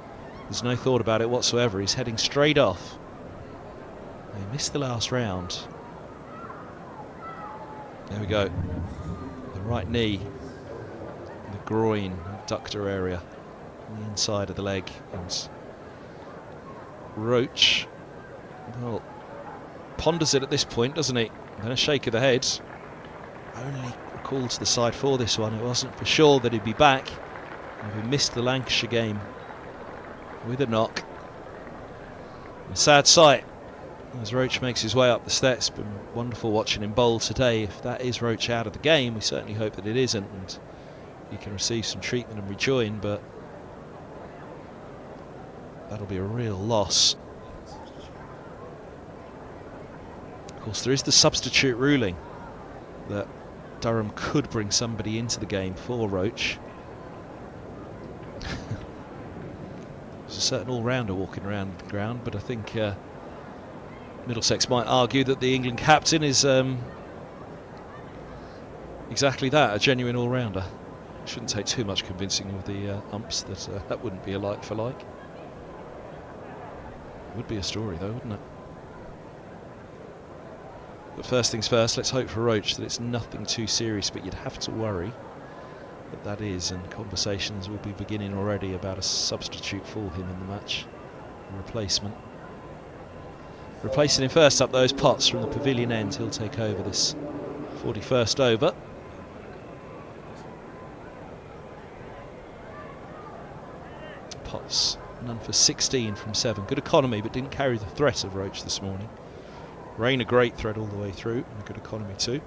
there's no thought about it whatsoever. He's heading straight off. He missed the last round. There we go. The right knee, the groin, adductor area. On the inside of the leg, and Roach, well, ponders it at this point, doesn't he? Then a shake of the head. Only a call to the side for this one. It wasn't for sure that he'd be back. He missed the Lancashire game with a knock. A sad sight as Roach makes his way up the steps. Been wonderful watching him bowl today. If that is Roach out of the game, we certainly hope that it isn't, and he can receive some treatment and rejoin, but that'll be a real loss. Of course, there is the substitute ruling that Durham could bring somebody into the game for Roach. There's a certain all-rounder walking around the ground, but I think Middlesex might argue that the England captain is exactly that, a genuine all-rounder. Shouldn't take too much convincing of the umps that that wouldn't be a like for like. Would be a story though, wouldn't it? But first things first, let's hope for Roach that it's nothing too serious, but you'd have to worry that that is, and conversations will be beginning already about a substitute for him in the match, a replacement. Replacing him first up though is Potts from the pavilion end. He'll take over this 41st over. Potts none for 16 from 7. Good economy, but didn't carry the threat of Roach this morning. Raine a great threat all the way through, and a good economy too.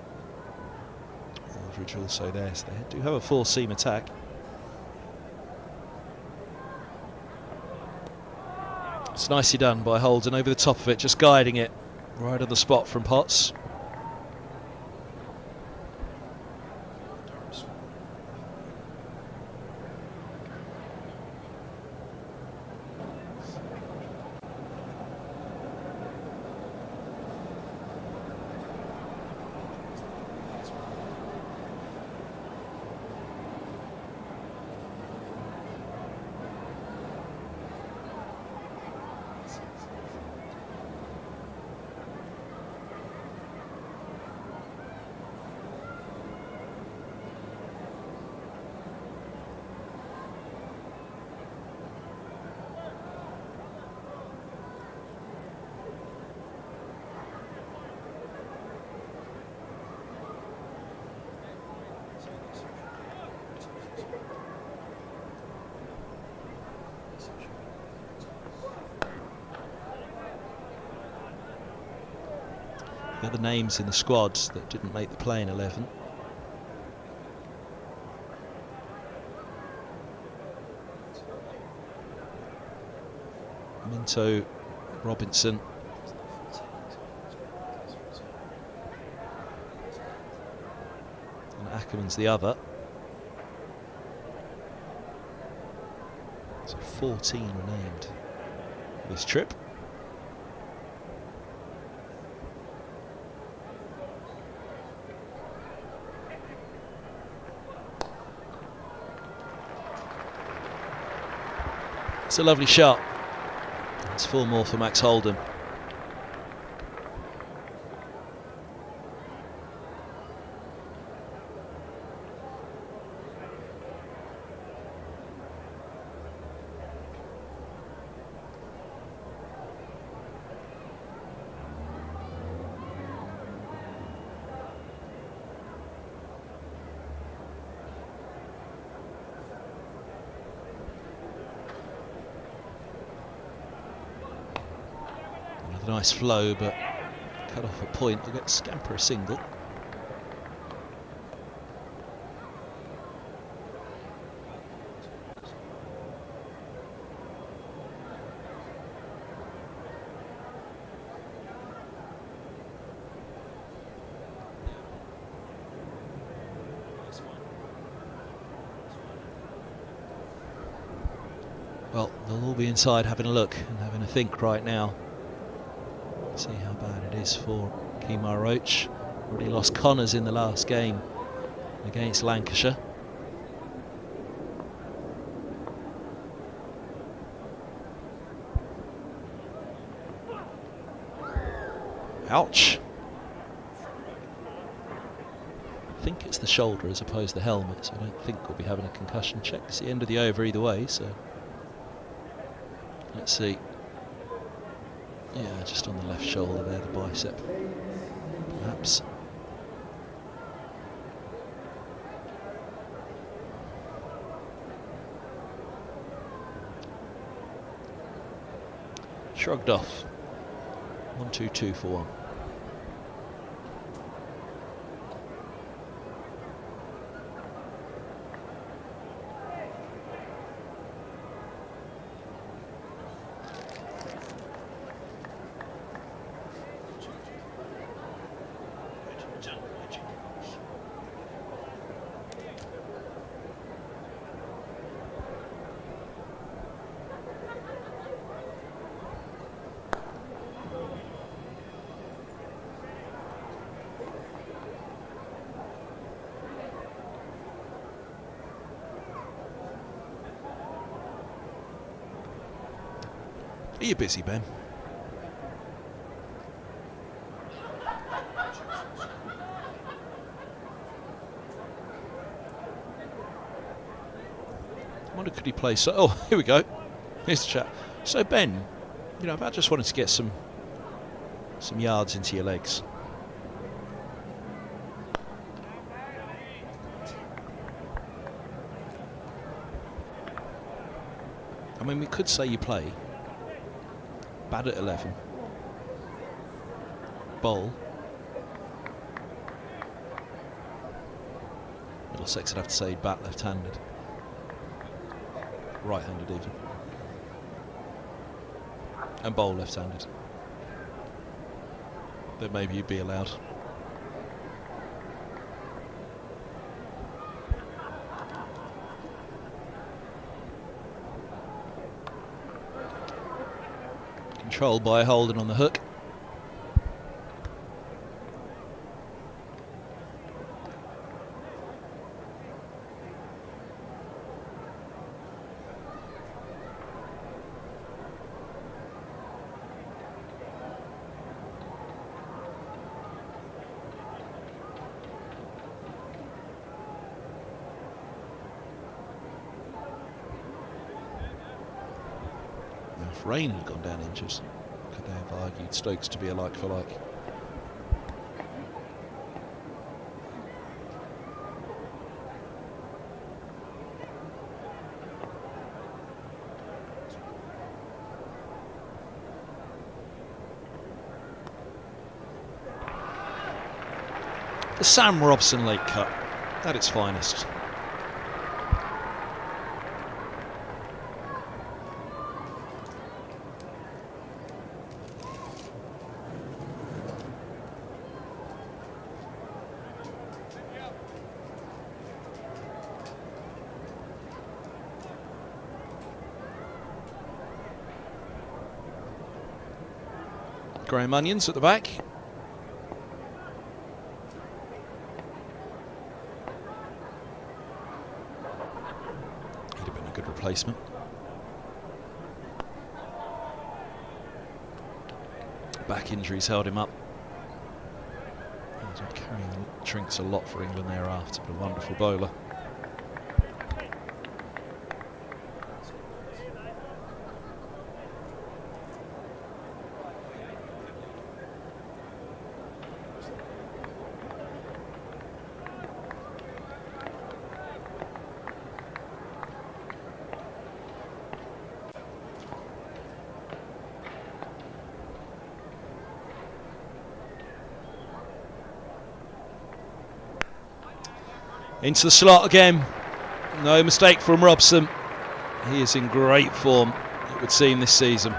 Aldridge also there, so they do have a 4-seam attack. It's nicely done by Holden over the top of it, just guiding it right on the spot from Potts. The other names in the squad that didn't make the playing 11. Minto, Robinson, and Ackerman's the other. So 14 were named this trip. It's a lovely shot. It's 4 more for Max Holden. a nice flow, but cut off a point. They'll get Scamper a single. Well, they'll all be inside having a look and having a think right now. See how bad it is for Kemar Roach. Already lost Connors in the last game against Lancashire. Ouch. I think it's the shoulder as opposed to the helmet, so I don't think we'll be having a concussion check. It's the end of the over either way, so let's see. Yeah, just on the left shoulder there, the bicep, perhaps. Shrugged off. 1-2-2 for 1. Are you busy, Ben? I wonder, could he play so? Oh, here we go. Here's the chat. So Ben, you know, I just wanted to get some yards into your legs. I mean, we could say you play bad at 11, bowl. Middlesex would have to say bat left-handed, right-handed even, and bowl left-handed. Then maybe you'd be allowed. Controlled by Holden on the hook. If Raine had gone down injured, could they have argued Stokes to be a like for like? The Sam Robson late cut at its finest. Graham Onions at the back. He'd have been a good replacement. Back injuries held him up. He's been carrying the drinks a lot for England thereafter, but a wonderful bowler. Into the slot again. No mistake from Robson. He is in great form, it would seem, this season.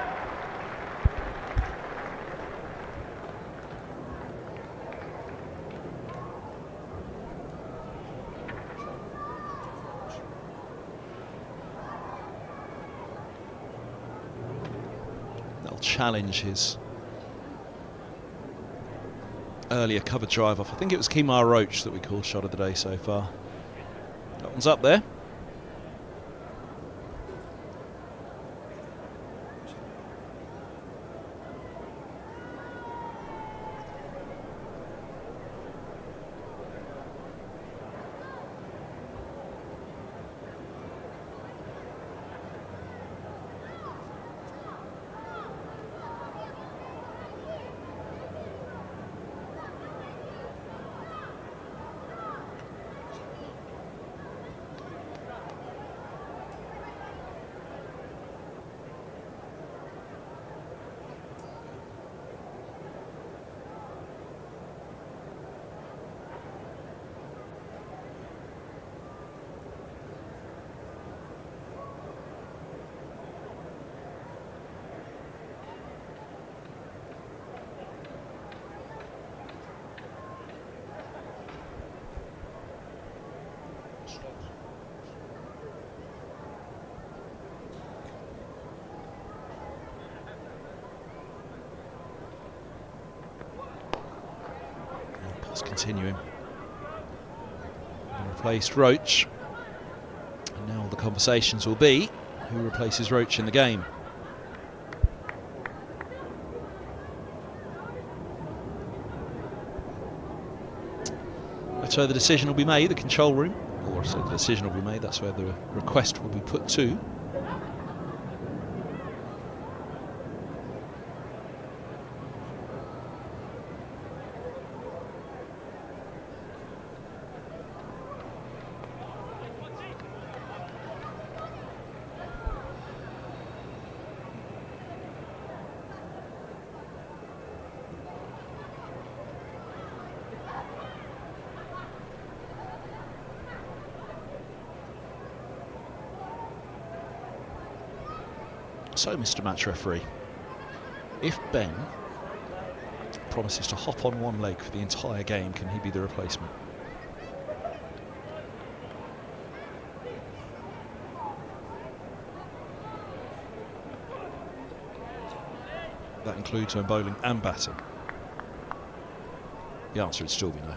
They'll challenge his earlier cover drive off. I think it was Kemar Roach that we called shot of the day so far. That one's up there. Continuing. And replaced Roach. And now all the conversations will be who replaces Roach in the game. That's where the decision will be made, the control room. Or so the decision will be made, that's where the request will be put to. So, Mr. Match Referee, if Ben promises to hop on one leg for the entire game, can he be the replacement? That includes when bowling and batting. The answer would still be no.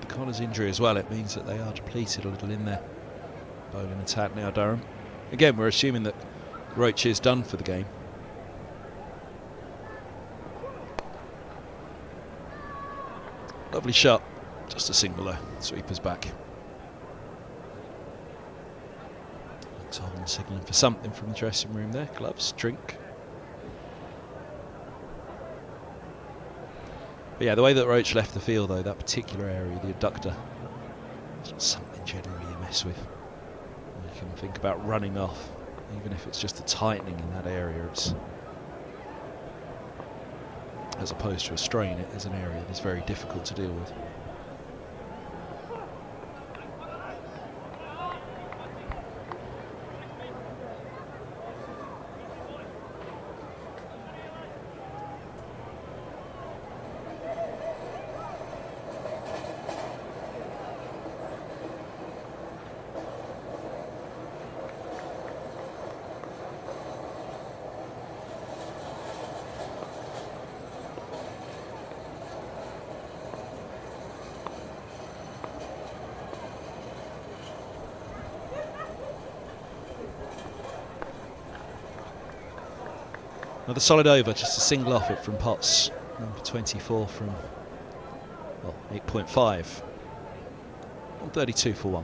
Connor's injury as well, it means that they are depleted a little in their bowling attack now, Durham. Again, we're assuming that Roach is done for the game. Lovely shot, just a single though, sweeper's back. Looks Holden signalling for something from the dressing room there, gloves, drink. But yeah, the way that Roach left the field though, that particular area, the adductor, it's not something generally you mess with. You can think about running off, even if it's just a tightening in that area. It's, as opposed to a strain, it is an area that's very difficult to deal with. Another solid over, just a single off it from Potts. Number 24 from, well, 8.5. 132 for one.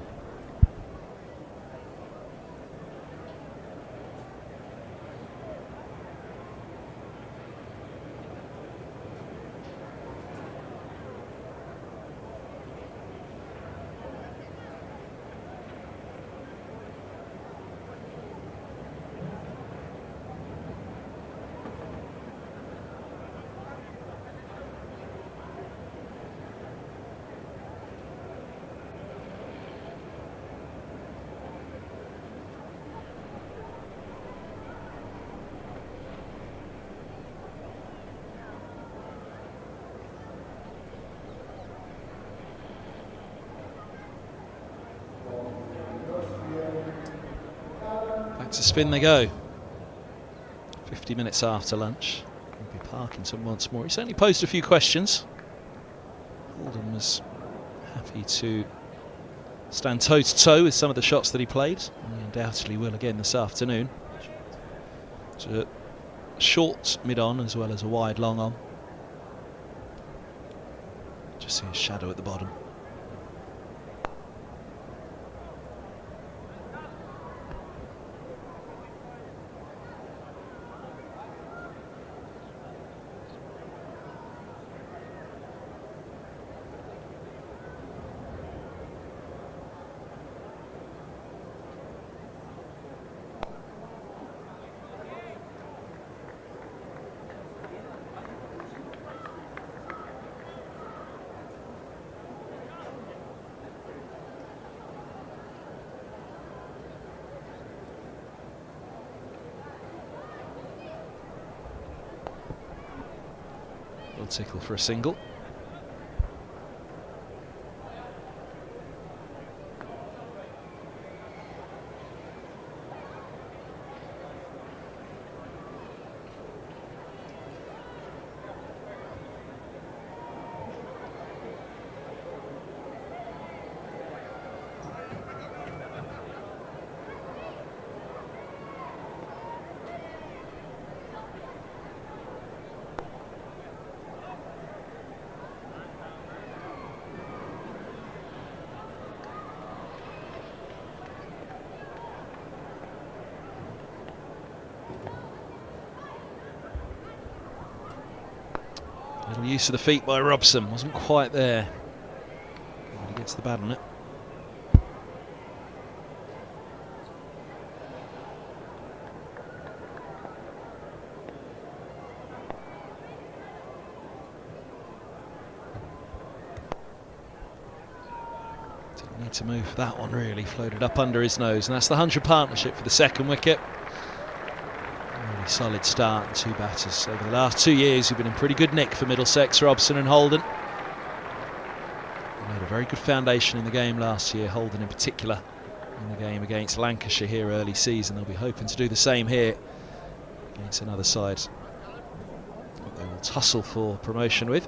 Back to spin they go. 50 minutes after lunch. We'll be Parkinson once more. He certainly posed a few questions. Holden was happy to stand toe-to-toe with some of the shots that he played. And he undoubtedly will again this afternoon. It's a short mid-on as well as a wide long-on. Just see a shadow at the bottom. Tickle for a single. Little use of the feet by Robson, wasn't quite there. He gets the bat on it. Didn't need to move that one really, floated up under his nose, and that's the 100 partnership for the second wicket. Really solid start and two batters over the last 2 years who've been in pretty good nick for Middlesex, Robson and Holden. Made a very good foundation in the game last year, Holden in particular, in the game against Lancashire here early season. They'll be hoping to do the same here against another side that they will tussle for promotion with.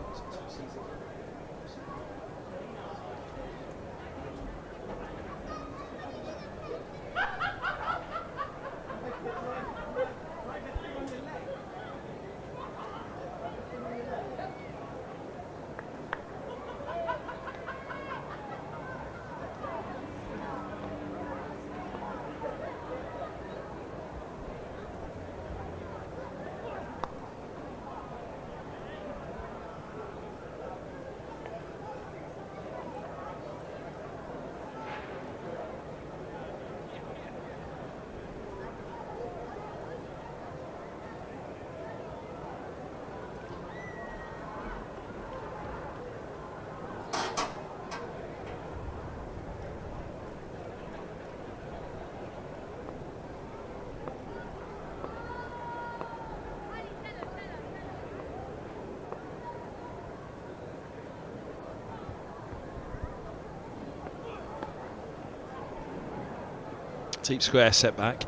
Deep square setback.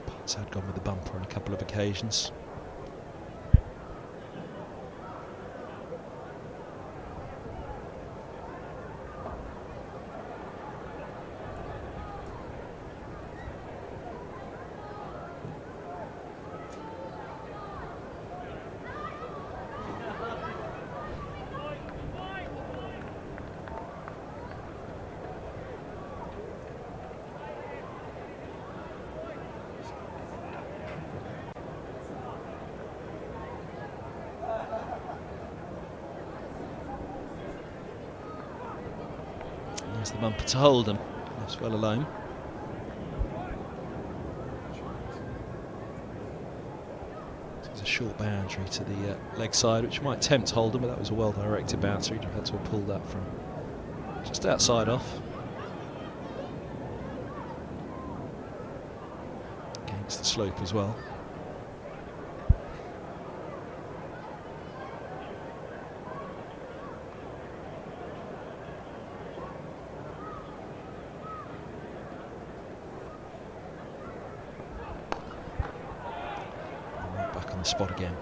Putts had gone with the bumper on a couple of occasions. There's the bumper to Holden, left well alone. There's a short boundary to the leg side, which might tempt Holden, but that was a well-directed bouncer. He'd have had to have pulled that from just outside off. Against the slope as well. spot again.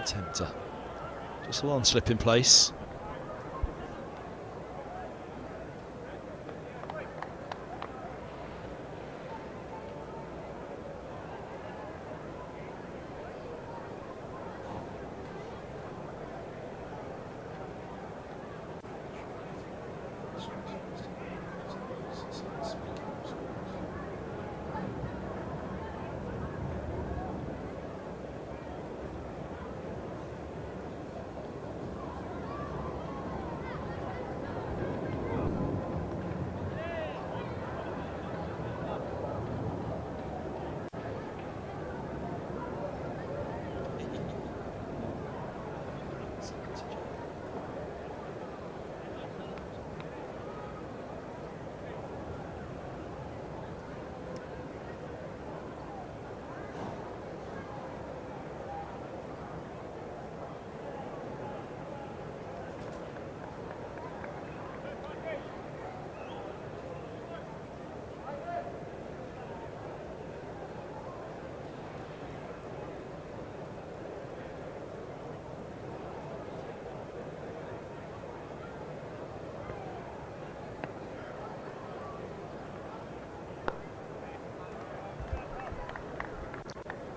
Tempter. Just one slip in place.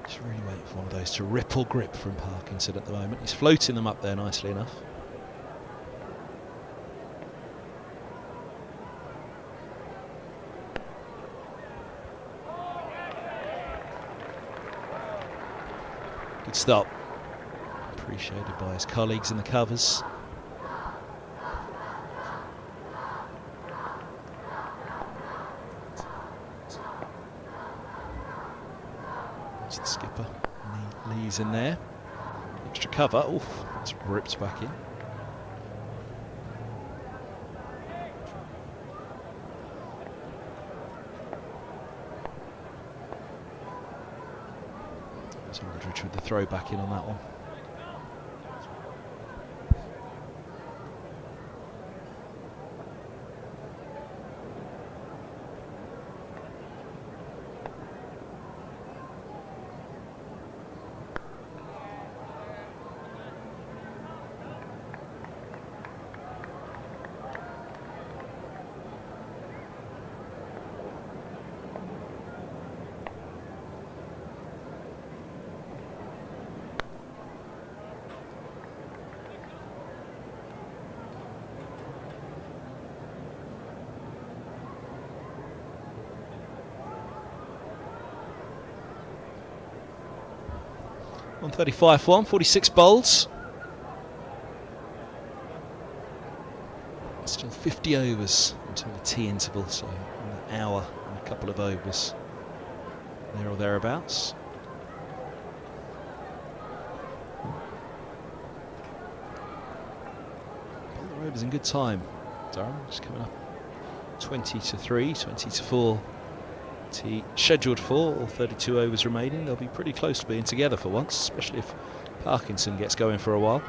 Just really waiting for one of those to ripple grip from Parkinson at the moment. He's floating them up there nicely enough. Good stop. Appreciated by his colleagues in the covers. The skipper, Lee's in there. Extra cover. Oh, it's ripped back in. There's Aldridge with the throw back in on that one. On 35 for 1, 46 bowls. Still 50 overs until the tea interval, so an hour and a couple of overs there or thereabouts. Pull the overs in good time. Durham just coming up 20 to 3, 20 to 4. Tea scheduled for, all 32 overs remaining. They'll be pretty close to being together for once, especially if Parkinson gets going for a while.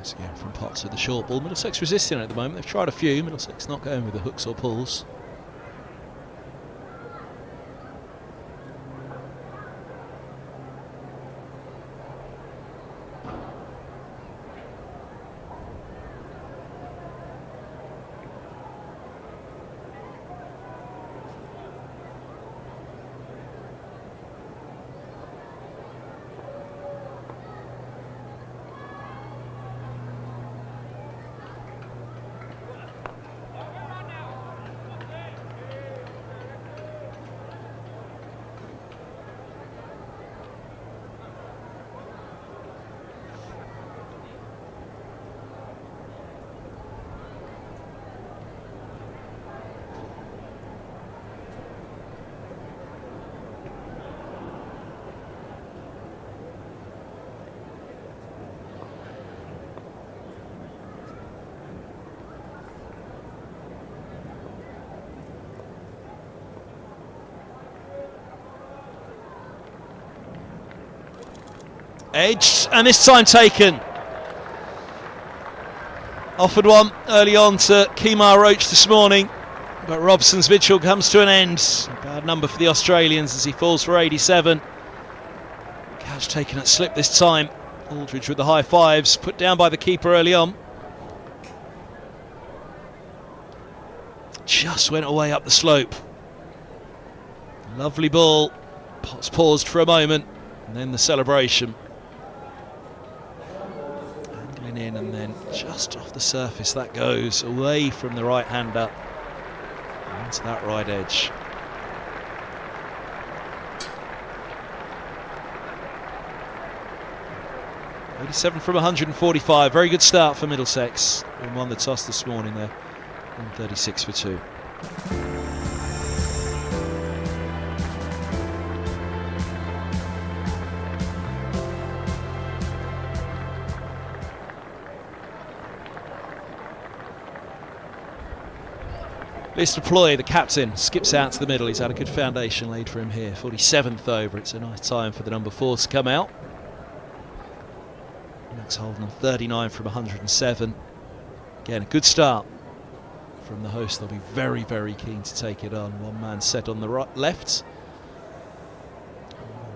Once again from Potts with the short ball. Middlesex resisting at the moment. They've tried a few. Middlesex not going with the hooks or pulls. Edged, and this time taken. Offered one early on to Kemar Roach this morning, but Robson's vigil comes to an end. Bad number for the Australians as he falls for 87. Catch taken at slip this time. Aldridge with the high fives, put down by the keeper early on. Just went away up the slope. Lovely ball. Potts paused for a moment, and then the celebration. In and then just off the surface that goes away from the right hander onto that right edge. .87 from 145, very good start for Middlesex, who won the toss this morning there, 136 for 2. Let's deploy, the captain, skips out to the middle. He's had a good foundation laid for him here. 47th over. It's a nice time for the number 4 to come out. Max Holden 39 from 107. Again, a good start from the host. They'll be very, very keen to take it on. One man set on the right, left.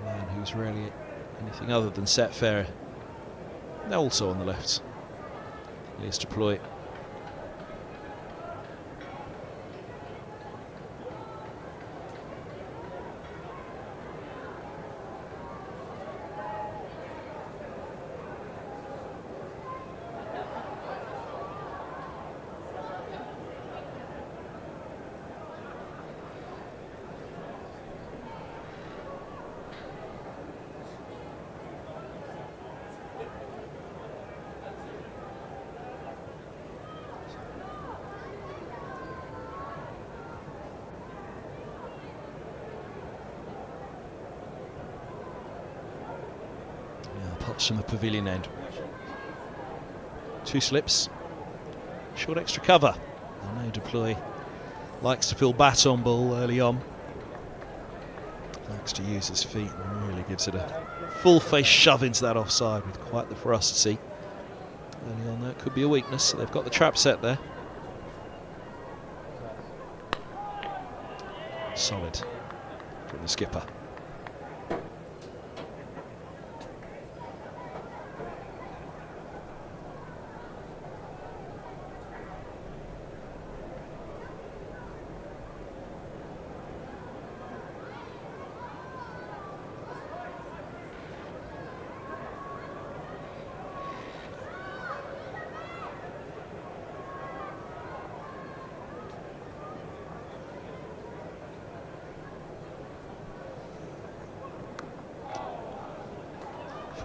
One man who's really anything other than set fair. They're also on the left. Let's deploy. From the pavilion end. 2 slips. Short extra cover. No deploy. Likes to feel baton ball early on. Likes to use his feet and really gives it a full face shove into that offside with quite the ferocity. Early on there, it could be a weakness. So they've got the trap set there. Solid from the skipper.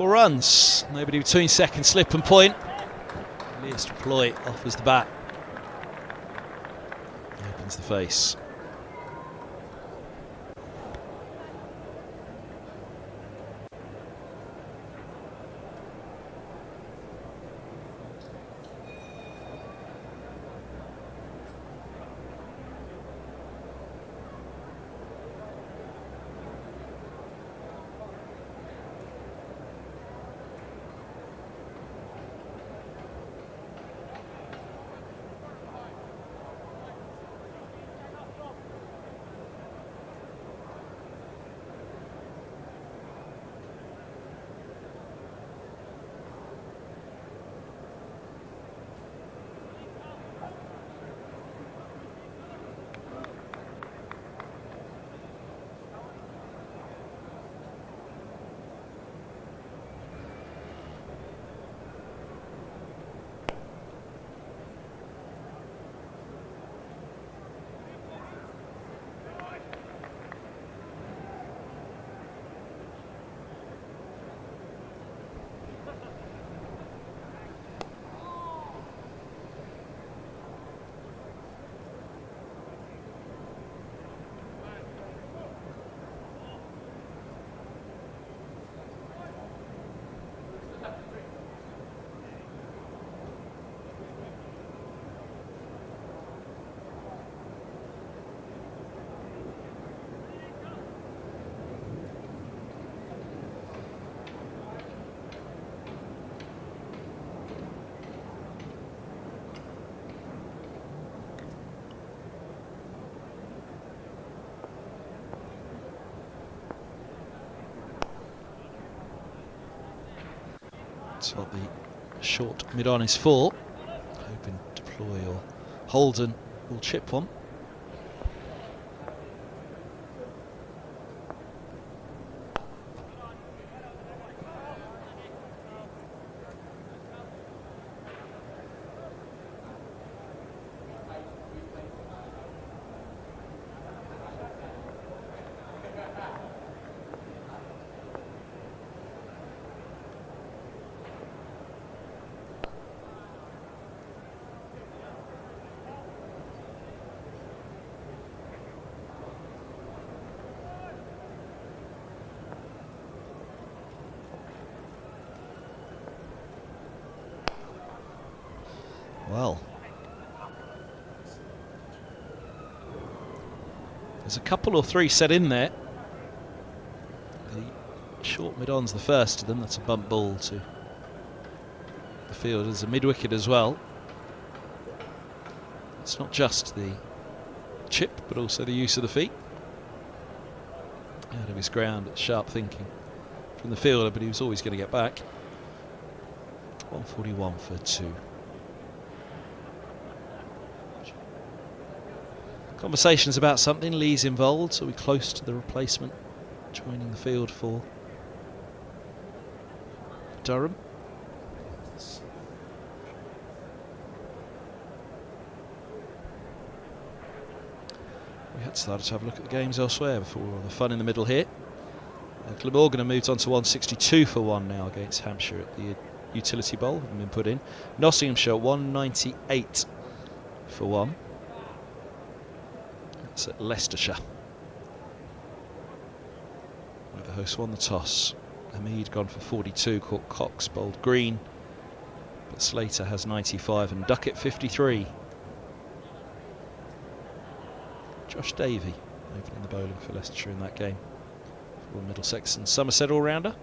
Runs, nobody between second slip and point. Elias Deploy offers the bat, opens the face. That's what the short mid-on is for. Hoping to deploy, or Holden will chip one. Well, there's a couple or three set in there. The short mid-on's the first of them. That's a bump ball to the field. There's a mid-wicket as well. It's not just the chip, but also the use of the feet. Out of his ground, it's sharp thinking from the fielder, but he was always going to get back. 141 for 2. Conversations about something. Lee's involved, so we're close to the replacement joining the field for Durham. We had started to have a look at the games elsewhere before all the fun in the middle here. Glamorgan have moved on to 162 for 1 now against Hampshire at the Utility Bowl, having been put in. Nottinghamshire 198 for 1. That's at Leicestershire. Where the hosts won the toss. Hamid gone for 42, caught Cox, bowled green. But Slater has 95 and Duckett 53. Josh Davey opening the bowling for Leicestershire in that game. For Middlesex and Somerset all-rounder.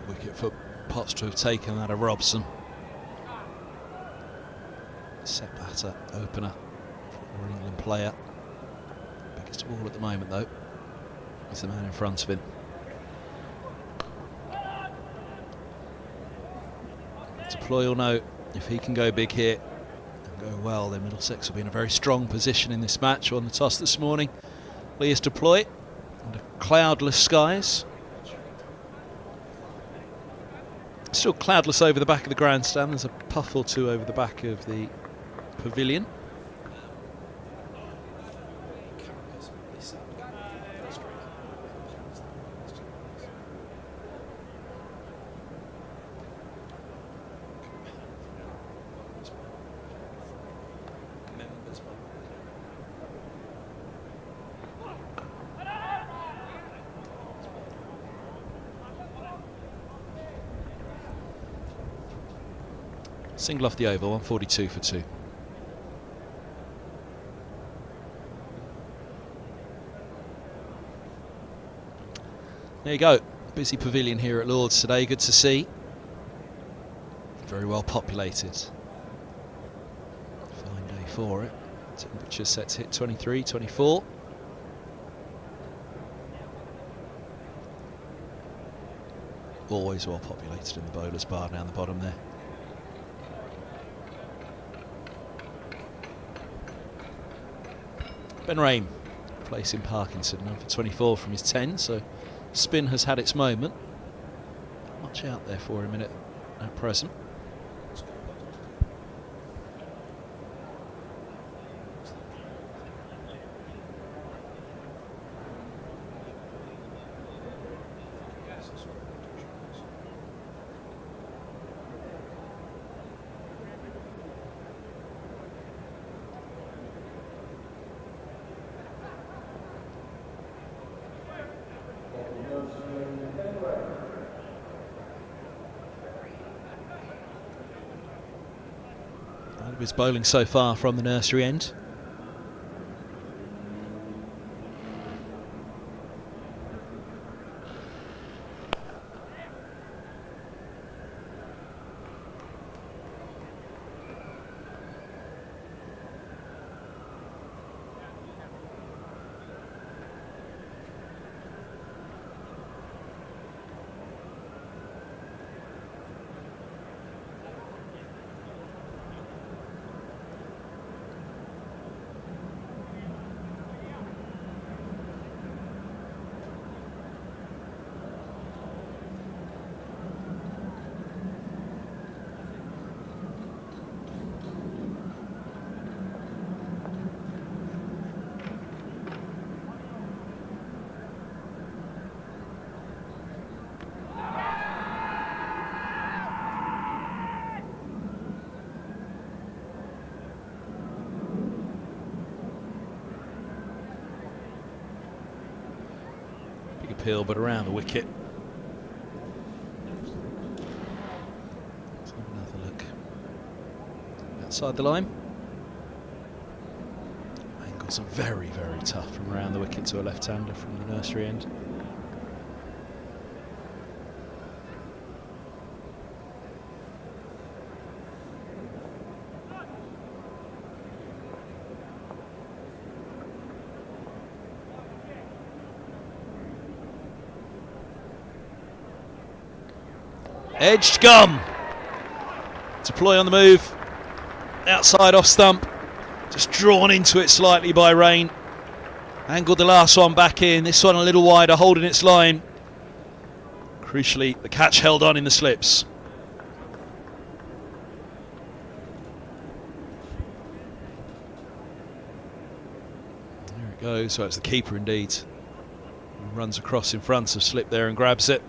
Wicket for Potts to have taken that of Robson. Set batter, opener for an England player. Biggest of all at the moment though is the man in front of him. Deploy or no, if he can go big here and go well, then Middlesex will be in a very strong position in this match. On the toss this morning, Leah's Deploy under cloudless skies. Still cloudless over the back of the grandstand. There's a puff or two over the back of the pavilion. Single off the oval, 142 for 2. There you go. Busy pavilion here at Lord's today. Good to see. Very well populated. Fine day for it. Temperature set to hit 23, 24. Always well populated in the bowler's bar down the bottom there. Ben Raine placing Parkinson, now for 24 from his 10, so spin has had its moment. Not much out there for him at present. His bowling so far from the nursery end. Appeal, but around the wicket. Let's have another look. Outside the line. Angles are very, very tough from around the wicket to a left-hander from the nursery end. Edged gum. Deploy on the move. Outside off stump. Just drawn into it slightly by Raine. Angled the last one back in. This one a little wider, holding its line. Crucially, the catch held on in the slips. There it goes. So it's the keeper indeed. Runs across in front of slip there and grabs it.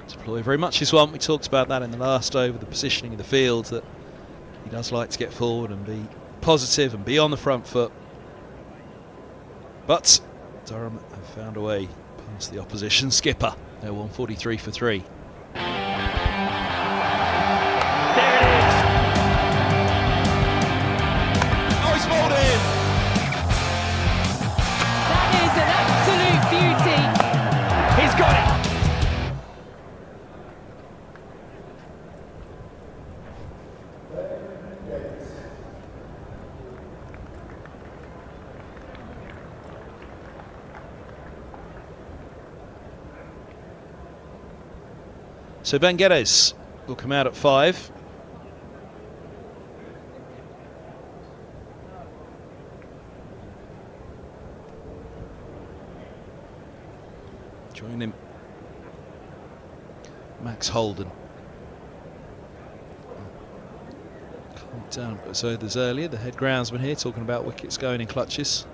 Deploy very much his one. We talked about that in the last over, the positioning of the field, that he does like to get forward and be positive and be on the front foot. But Durham have found a way past the opposition skipper. They're 143 for 3. So Ben Geddes will come out at 5. Join him, Max Holden. Calm down, so there's earlier, the head groundsman here talking about wickets going in clutches.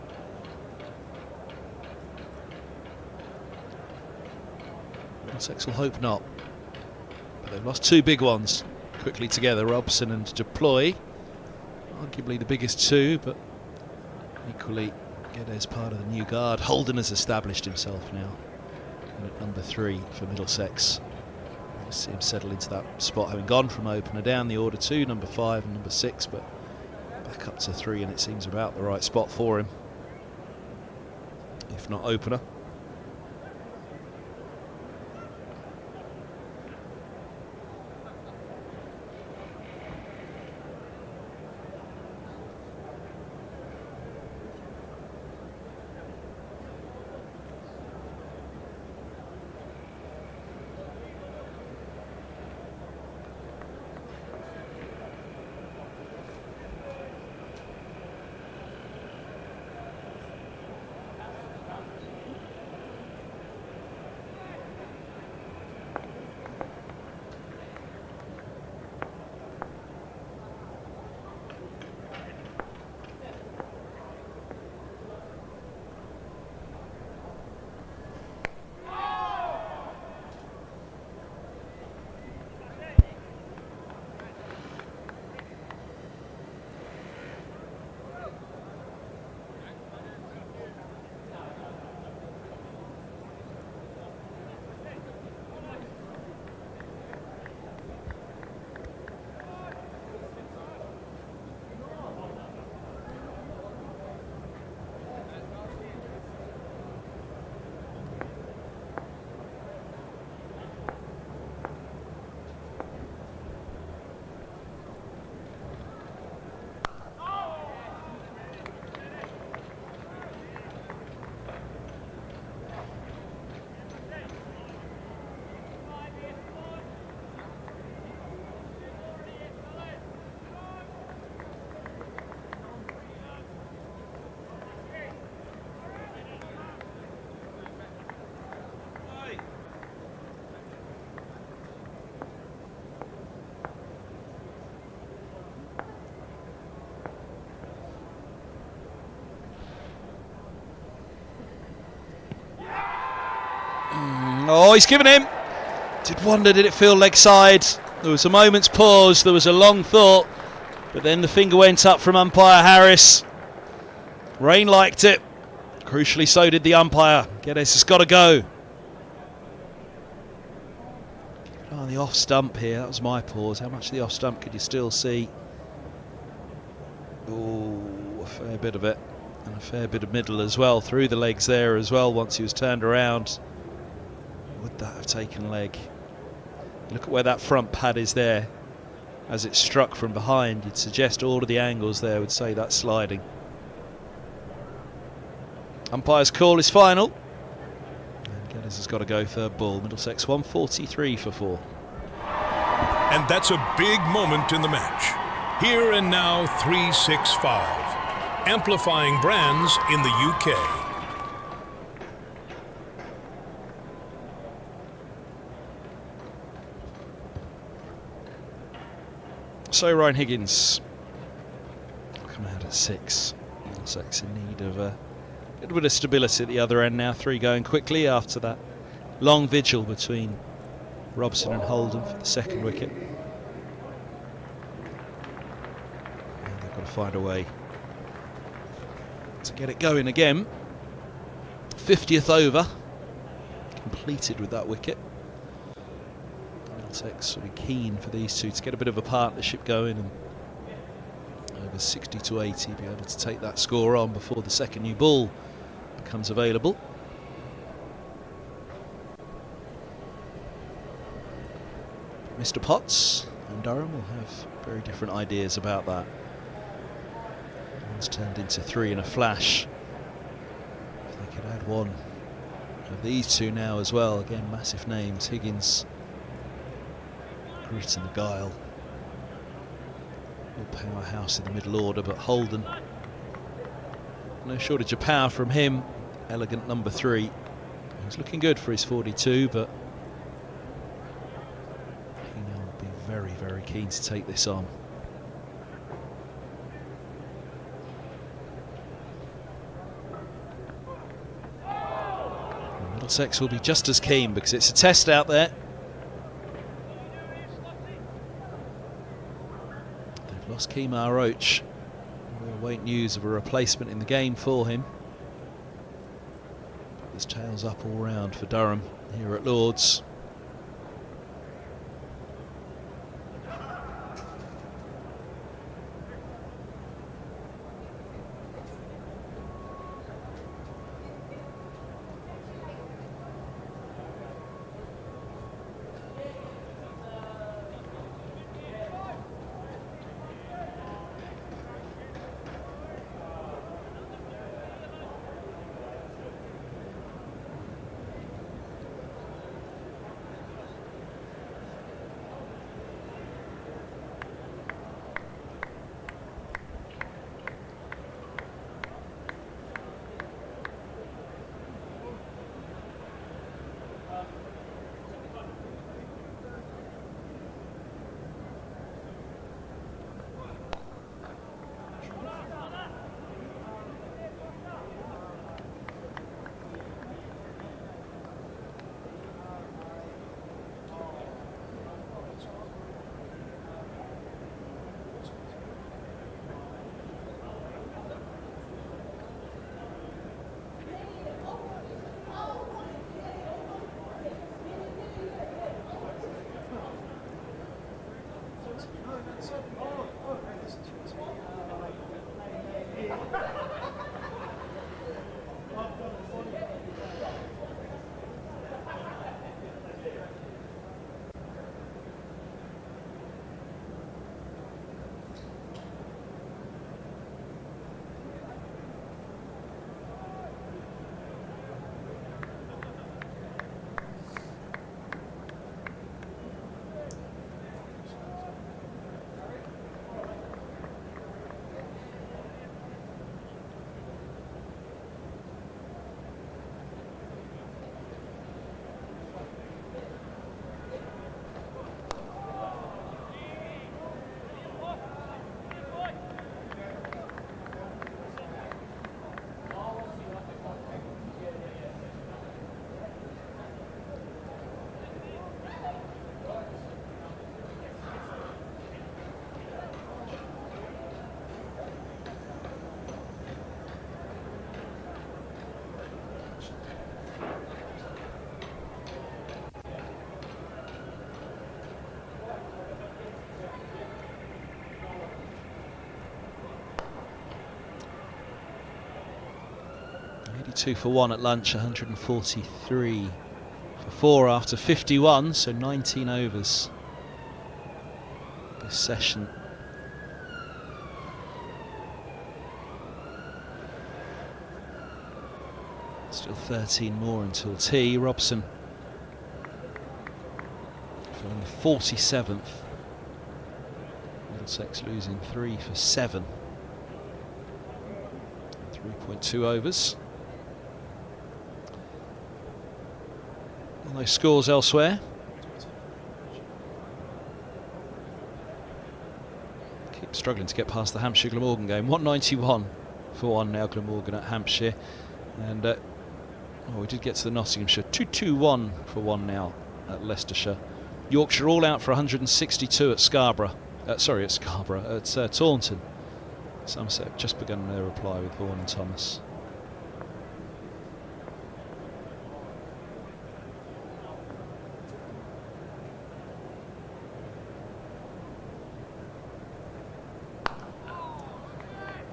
Middlesex will hope not. But they've lost 2 big ones quickly together, Robson and De Caires. Arguably the biggest 2, but equally Geddes part of the new guard. Holden has established himself now. And at number 3 for Middlesex. You see him settle into that spot, having gone from opener down the order to number 5 and number 6, but back up to 3, and it seems about the right spot for him, if not opener. Oh, he's given him. Did wonder, did it feel leg side? There was a moment's pause, there was a long thought, but then the finger went up from umpire Harris. Raine liked it. Crucially, so did the umpire. Geddes has got to go. Oh, the off stump here, that was my pause. How much of the off stump could you still see? Oh, a fair bit of it. And a fair bit of middle as well, through the legs there as well once he was turned around. Would that have taken leg? Look at where that front pad is there. As it struck from behind, you'd suggest all of the angles there would say that's sliding. Umpire's call is final. And Geddes has got to go third ball. Middlesex 143 for 4. And that's a big moment in the match. Here and now 365. Amplifying brands in the UK. So Ryan Higgins come out at 6. Middlesex in need of a little bit of stability at the other end now. 3 going quickly after that long vigil between Robson and Holden for the second wicket. And they've got to find a way to get it going again. 50th over completed with that wicket. Middlesex will be keen for these two to get a bit of a partnership going, and over 60 to 80 be able to take that score on before the second new ball becomes available. Mr. Potts and Durham will have very different ideas about that. One's turned into 3 in a flash. If they could add one of these two now as well, again massive names, Higgins grit and the guile. Real powerhouse in the middle order, but Holden, no shortage of power from him. Elegant number 3. He's looking good for his 42, but he now will be very, very keen to take this on. Middlesex will be just as keen because it's a test out there. They've lost Kemar Roach. We'll await news of a replacement in the game for him. But there's tails up all round for Durham here at Lord's. Two for 1 at lunch, 143 for 4 after 51, so 19 overs this session. Still 13 more until tea. Robson for the 47th. Middlesex losing 3 for 7. 3.2 overs. Those scores elsewhere. Keep struggling to get past the Hampshire Glamorgan game. 191 for 1 now, Glamorgan at Hampshire. And we did get to the Nottinghamshire. 221 for 1 now at Leicestershire. Yorkshire all out for 162 at Scarborough. At Taunton. Somerset have just begun their reply with Vaughan and Thomas.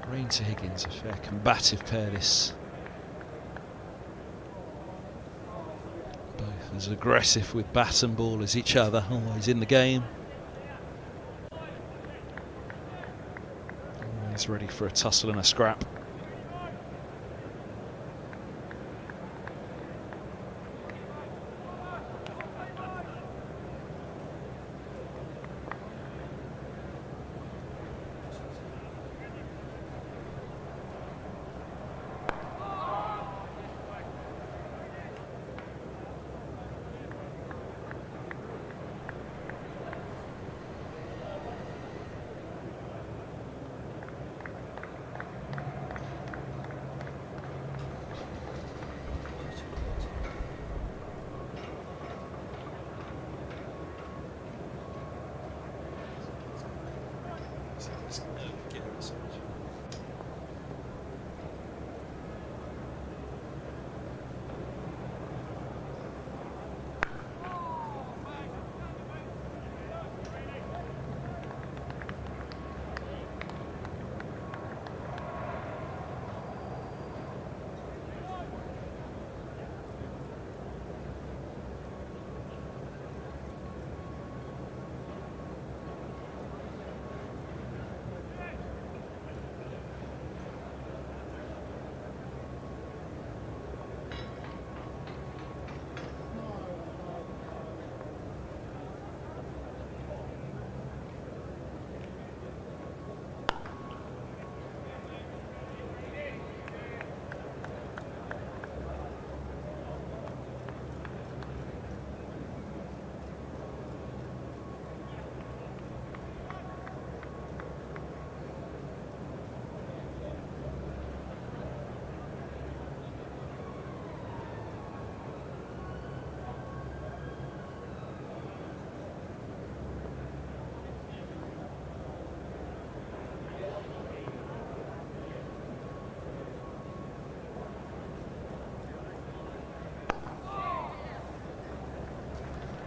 Raine to Higgins, a fair combative pair this. Both as aggressive with bat and ball as each other, always in the game. Always ready for a tussle and a scrap.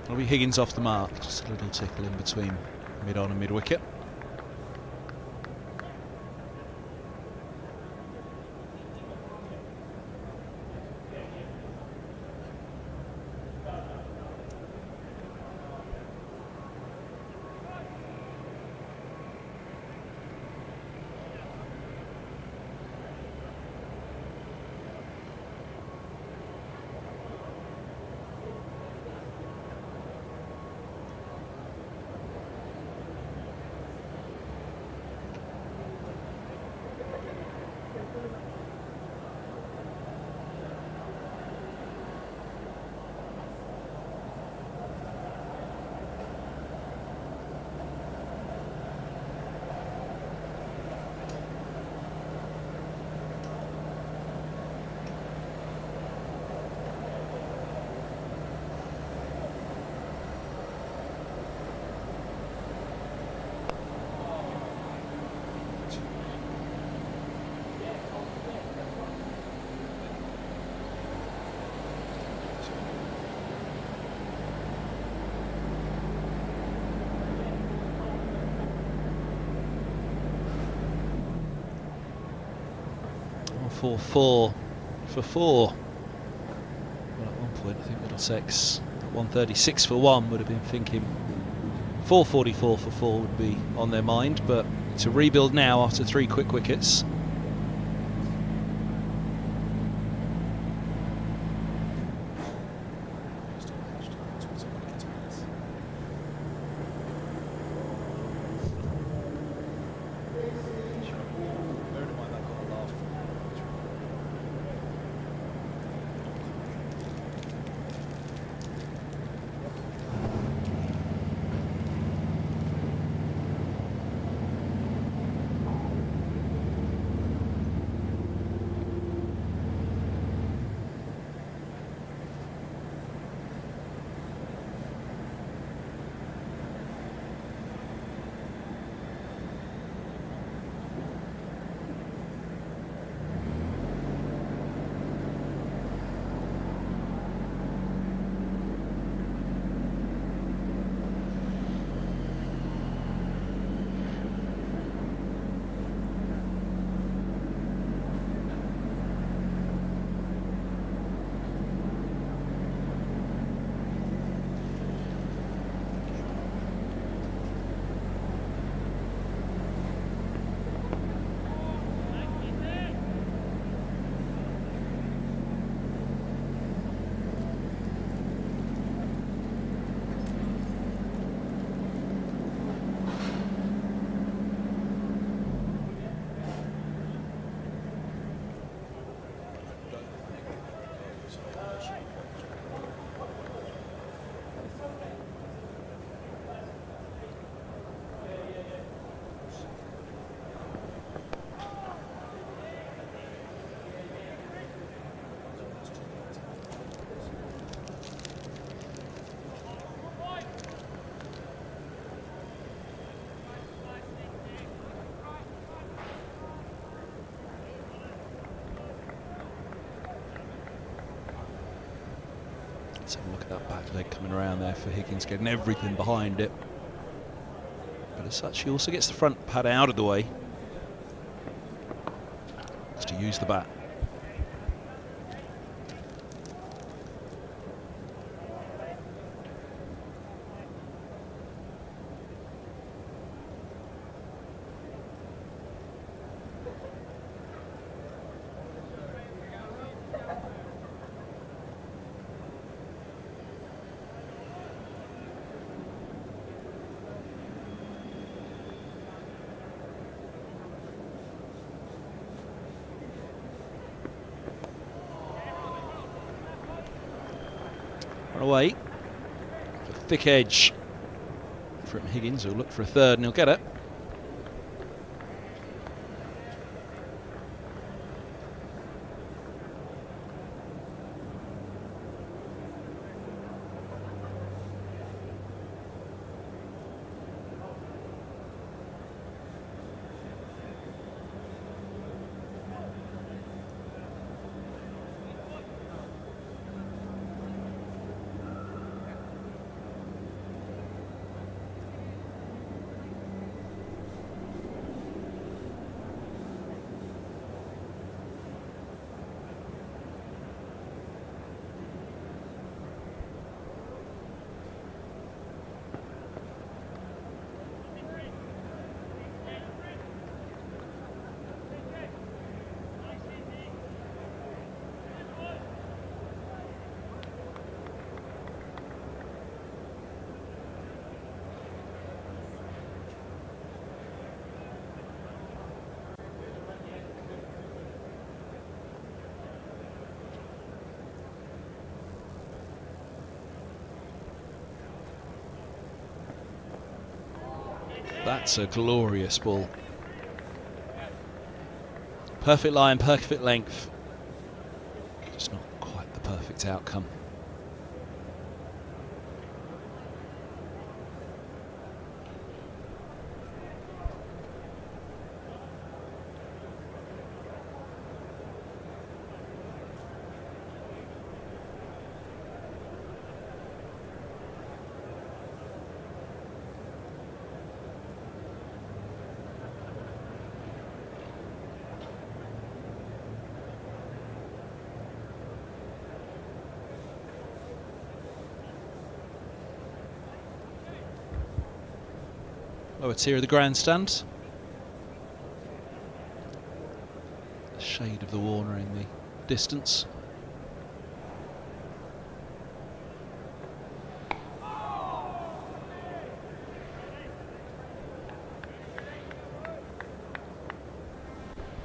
It'll be Higgins off the mark. Just a little tickle in between mid-on and mid-wicket. For 4 for 4. Well, at one point, I think Middlesex at 136 for 1 would have been thinking 444 for 4 would be on their mind, but to rebuild now after 3 quick wickets. Let's have a look at that back leg coming around there for Higgins, getting everything behind it. But as such, he also gets the front pad out of the way. Just to use the bat. Away. A thick edge from Higgins, who'll look for a third and he'll get it. That's a glorious ball. Perfect line, perfect length. Just not quite the perfect outcome. Lower tier of the grandstand. The shade of the Warner in the distance.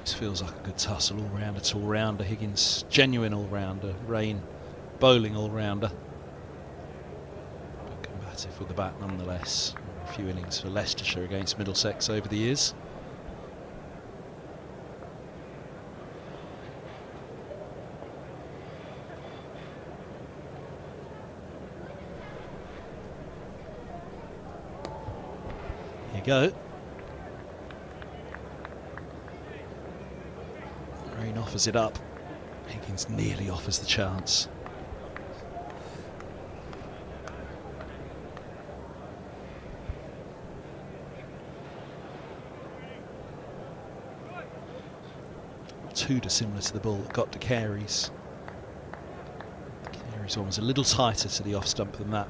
This feels like a good tussle, all-rounder to all-rounder. Higgins, genuine all-rounder. Raine, bowling all-rounder. But combative with the bat nonetheless. A few innings for Leicestershire against Middlesex over the years. Here you go. Raine offers it up. Higgins nearly offers the chance. Too dissimilar to the ball that got De Caires. De Caires one was a little tighter to the off stump than that.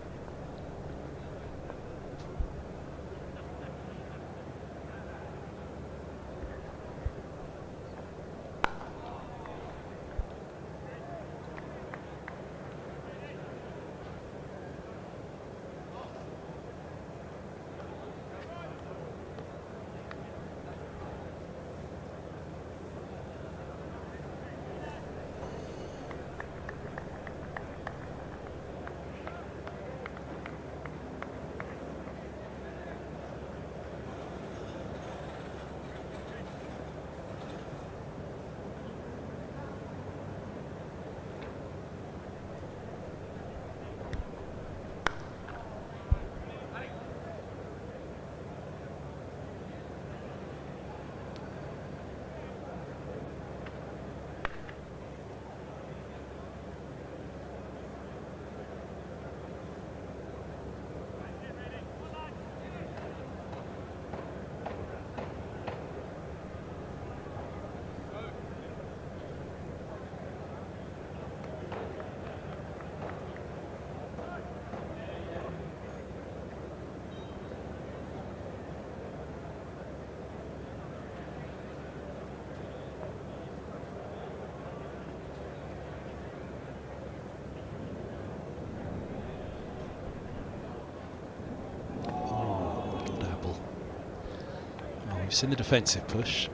We've seen the defensive push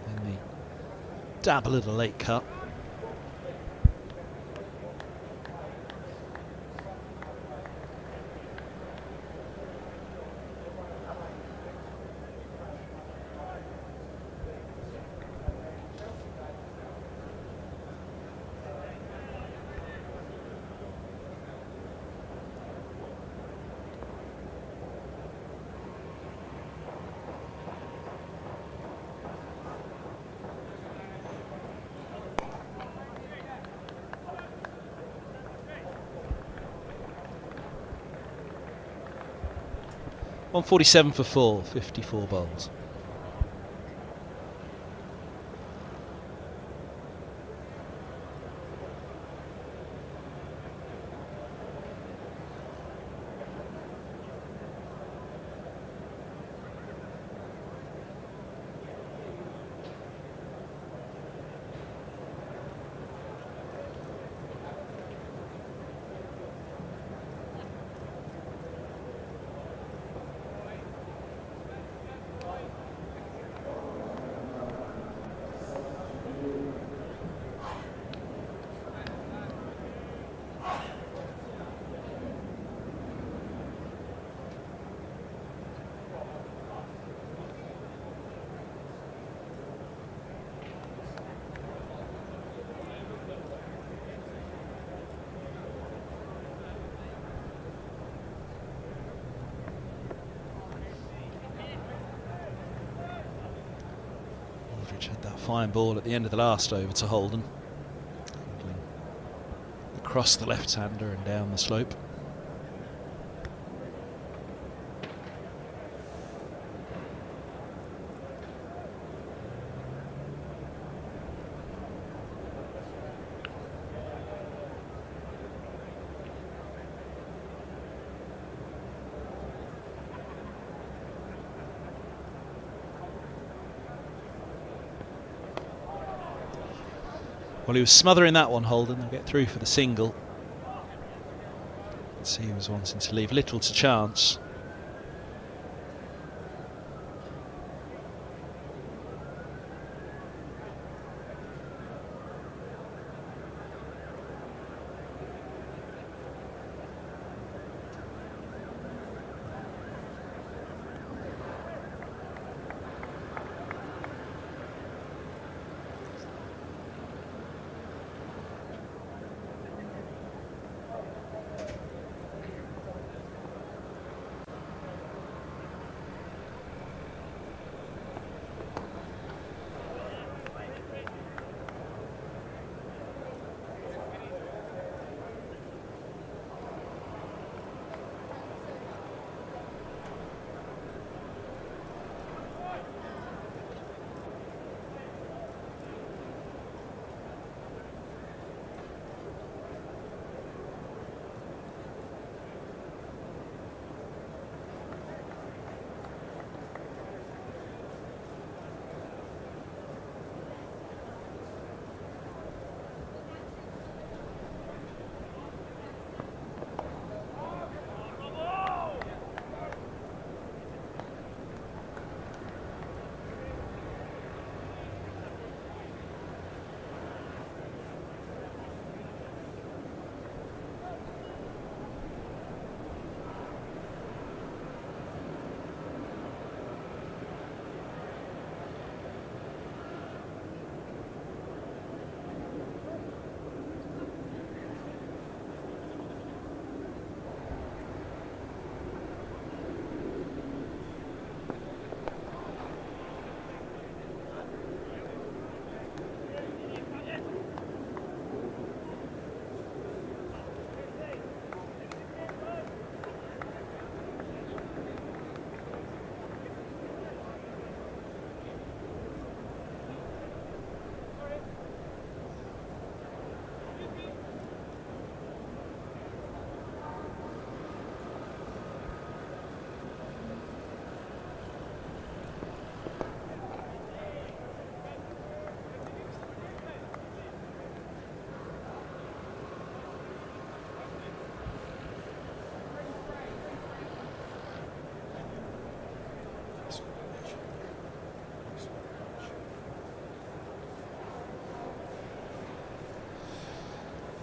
and the dabble of the late cut. .147 for 4, 54 bowls. Aldridge had that fine ball at the end of the last over to Holden. Across the left-hander and down the slope. Well, he was smothering that one, Holden. They'll get through for the single. So he was wanting to leave little to chance.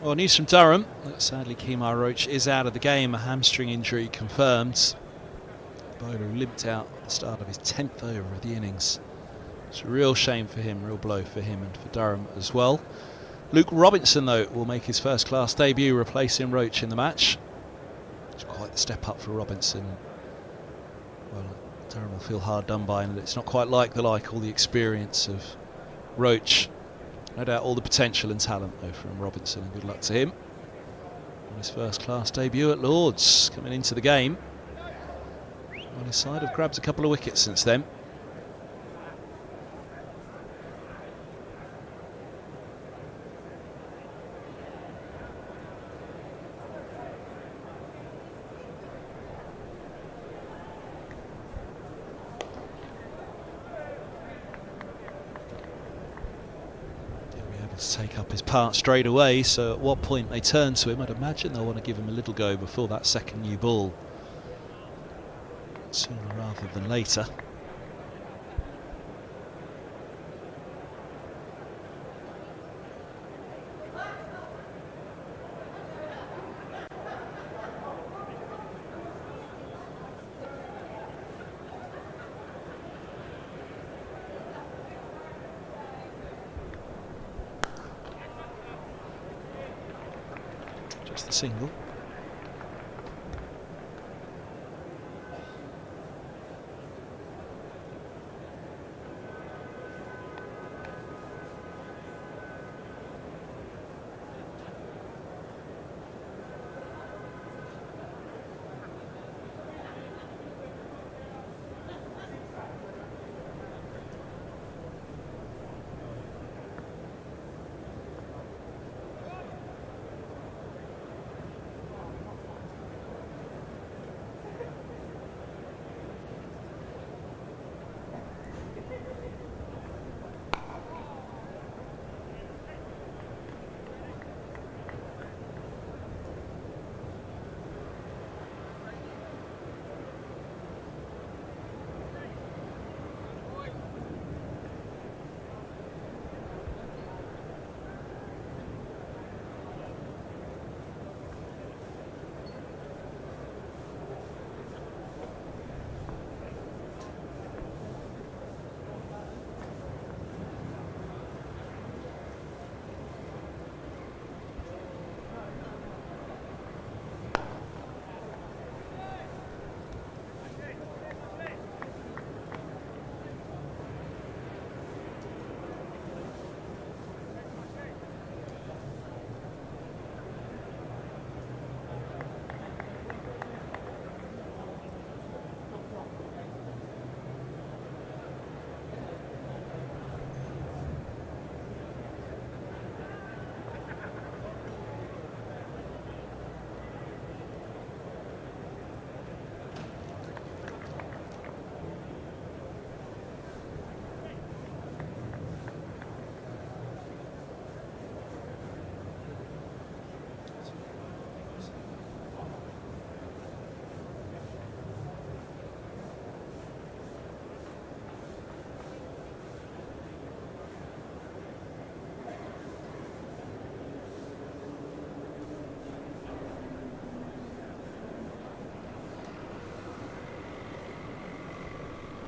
Well, news from Durham. Sadly, Kemar Roach is out of the game. A hamstring injury confirmed. The bowler limped out at the start of his 10th over of the innings. It's a real shame for him, real blow for him and for Durham as well. Luke Robinson, though, will make his first-class debut, replacing Roach in the match. It's quite the step up for Robinson. Well, Durham will feel hard done by, and it's not quite like all the experience of Roach. No doubt all the potential and talent, though, from Robinson, and good luck to him on his first-class debut at Lord's, coming into the game. On his side, have grabbed a couple of wickets since then. To take up his part straight away, so at what point they turn to him, I'd imagine they'll want to give him a little go before that second new ball, sooner rather than later. Just the single.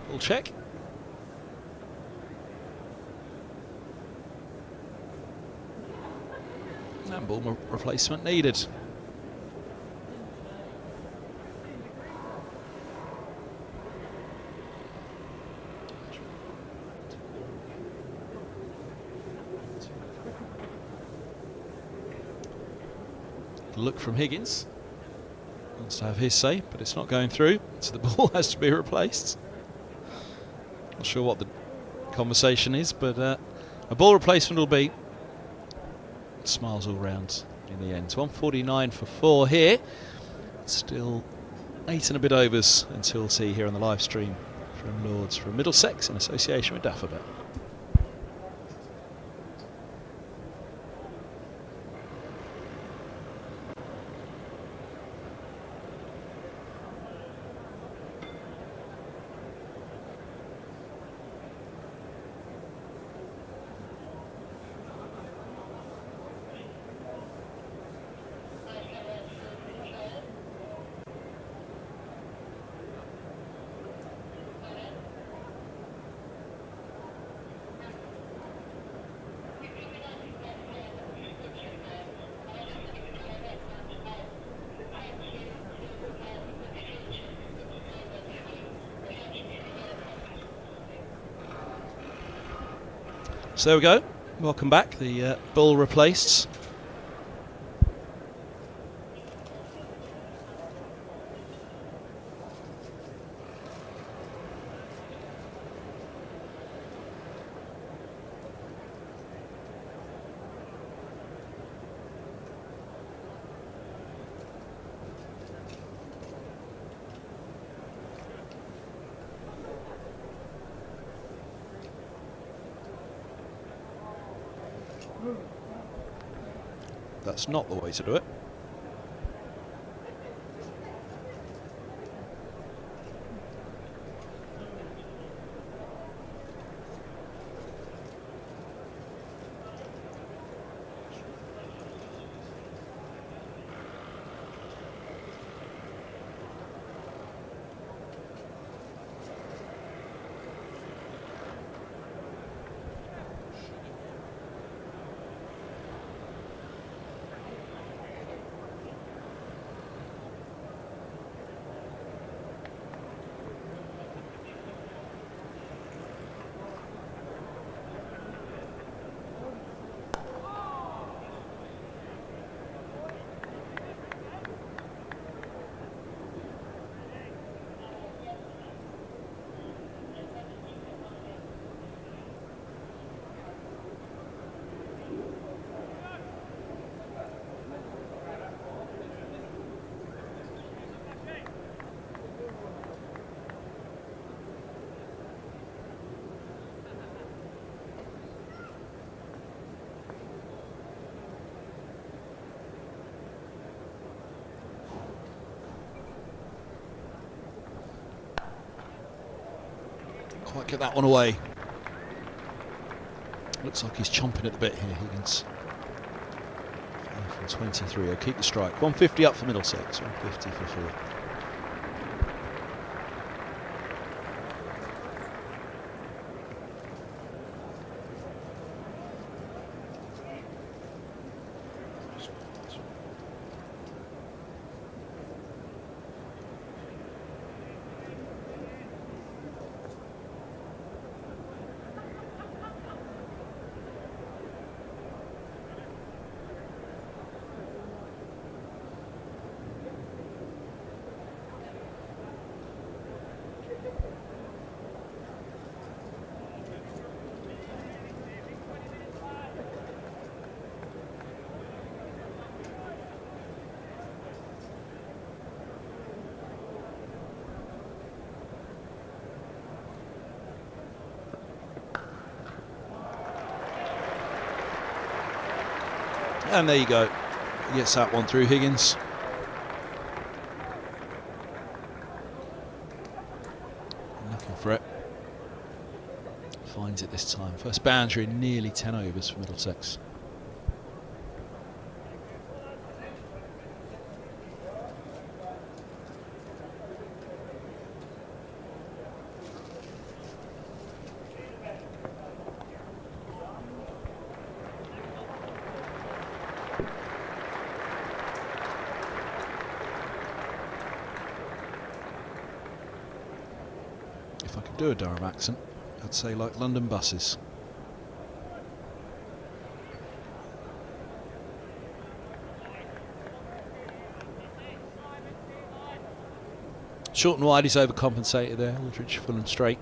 Ball check. And ball replacement needed. Look from Higgins. Wants to have his say, but it's not going through, so the ball has to be replaced. Not sure what the conversation is, but a ball replacement will be. Smiles all round in the end. 149 for 4 here. Still 8 and a bit overs until tea here on the live stream from Lords from Middlesex in association with Daffabet. So there we go. Welcome back. The ball replaced. That's not the way to do it. Quite get that one away. Looks like he's chomping at the bit here, Higgins. 5 from 23. He'll keep the strike. 150 up for Middlesex. 150 for 4. And there you go. He gets that one through, Higgins. Looking for it. Finds it this time. First boundary in nearly 10 overs for Middlesex. If I could do a Durham accent, I'd say like London buses. Short and wide, he's overcompensated there. Aldridge full and straight.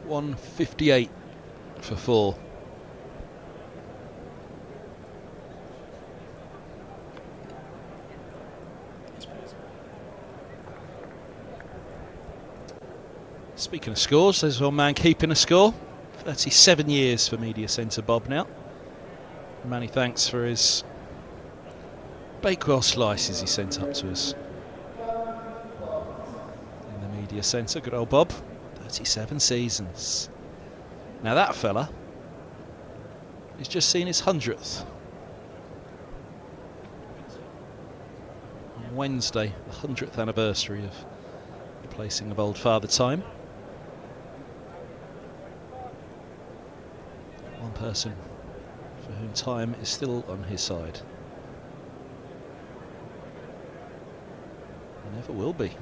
.158 for 4. Speaking of scores, there's one man keeping a score. 37 years for media centre Bob now. Many thanks for his Bakewell slices he sent up to us in the media centre. Good old Bob. 37 seasons. Now that fella, he's just seen his 100th. On Wednesday, the 100th anniversary of the placing of Old Father Time. One person for whom time is still on his side. And never will be.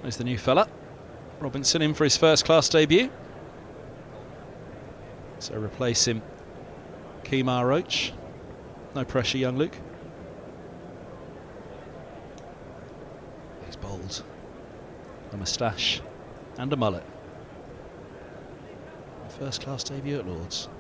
There's the new fella, Robinson, in for his first class debut. So replacing Kemar Roach. No pressure, young Luke. He's bold. A moustache and a mullet. First class debut at Lord's.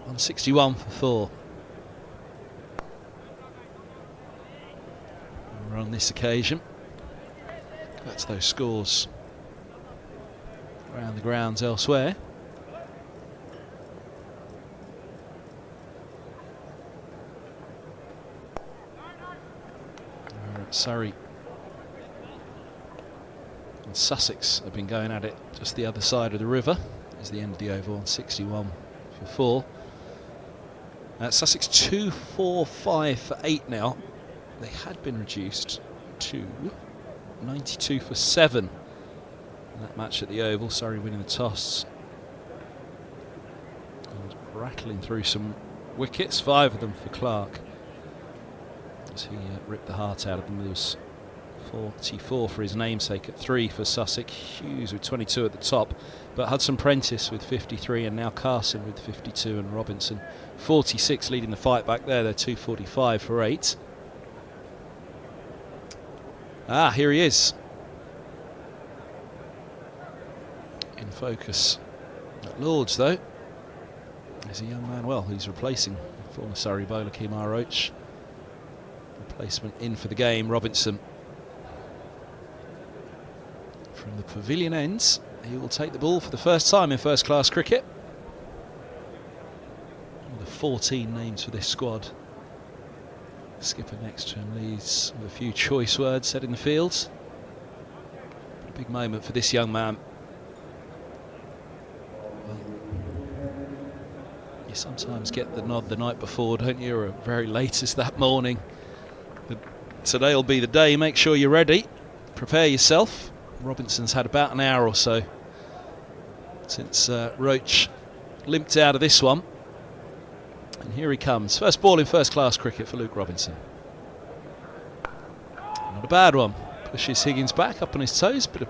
On 61 for 4. And on this occasion, that's those scores around the grounds elsewhere. We're at Surrey And Sussex have been going at it just the other side of the river. Is the end of the over on 61 for 4. Sussex 2-4-5 for 8 now. They had been reduced to 92 for 7 in that match at the Oval. Surrey winning the toss and rattling through some wickets, 5 of them for Clark, as he ripped the heart out of them. There was 44 for his namesake at 3 for Sussex. Hughes with 22 at the top, but Hudson Prentice with 53, and now Carson with 52, and Robinson 46 leading the fight back there. They're 245 for 8. Here he is in focus at Lords, though. There's a young man, well, who's replacing former Surrey bowler Kemar Roach. Replacement in for the game, Robinson. From the pavilion ends, he will take the ball for the first time in first-class cricket. One of the 14 names for this squad. Skipper next to him leads with a few choice words said in the field. But a big moment for this young man. Well, you sometimes get the nod the night before, don't you, or very late as that morning. But today will be the day. Make sure you're ready. Prepare yourself. Robinson's had about an hour or so since Roach limped out of this one. And here he comes. First ball in first-class cricket for Luke Robinson. Not a bad one. Pushes Higgins back up on his toes. Bit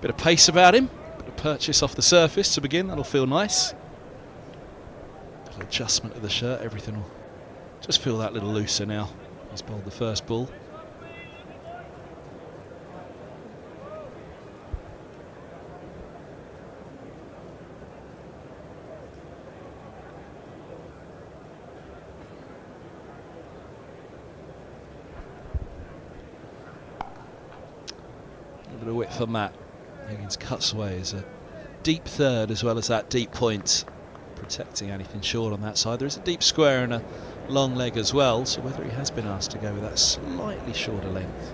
of pace about him. Bit of purchase off the surface to begin. That'll feel nice. Little adjustment of the shirt. Everything will just feel that little looser now. He's bowled the first ball. Bit of width on that. Higgins cuts away as a deep third as well as that deep point, protecting anything short on that side. There is a deep square and a long leg as well, so whether he has been asked to go with that slightly shorter length.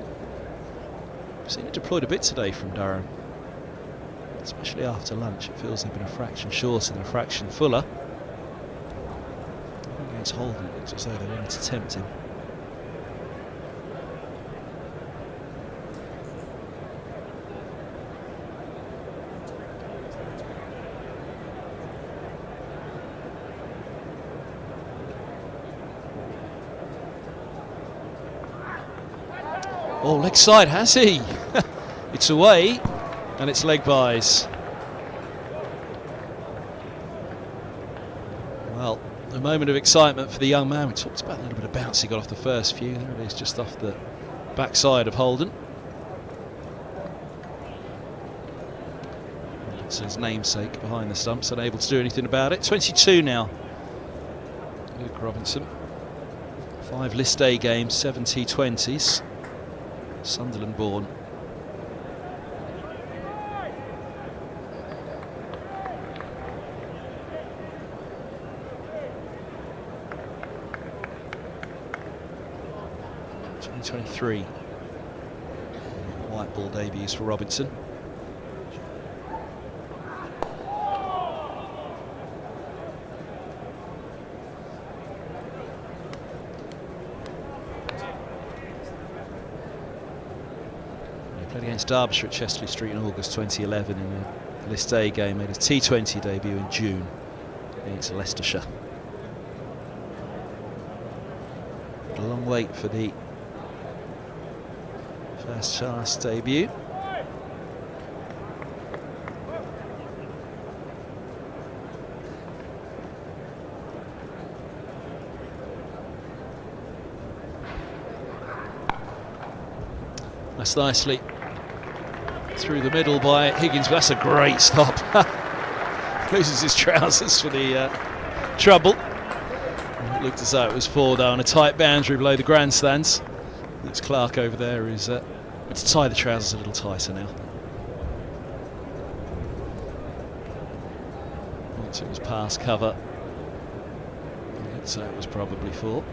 We've seen it deployed a bit today from Durham, especially after lunch. It feels they've been a fraction shorter and a fraction fuller. Against Holden, it looks as though they wanted to tempt him. Oh, leg side, has he? It's away, and it's leg byes. Well, a moment of excitement for the young man. We talked about a little bit of bounce he got off the first few. There it is, just off the backside of Holden. It's his namesake behind the stumps, unable to do anything about it. 22 now. Luke Robinson. 5 list A games, 7 T20s. Sunderland born. '23. White ball debuts for Robinson. Against Derbyshire at Chesterley Street in August 2011 in a List A game. Made his T20 debut in June against Leicestershire. A long wait for the first class debut. That's nicely through the middle by Higgins, but that's a great stop. Loses his trousers for the trouble. It looked as though it was 4 down, a tight boundary below the grandstands. It's Clark over there who's to tie the trousers a little tighter now. Once it was past cover, it looked as though it was probably 4.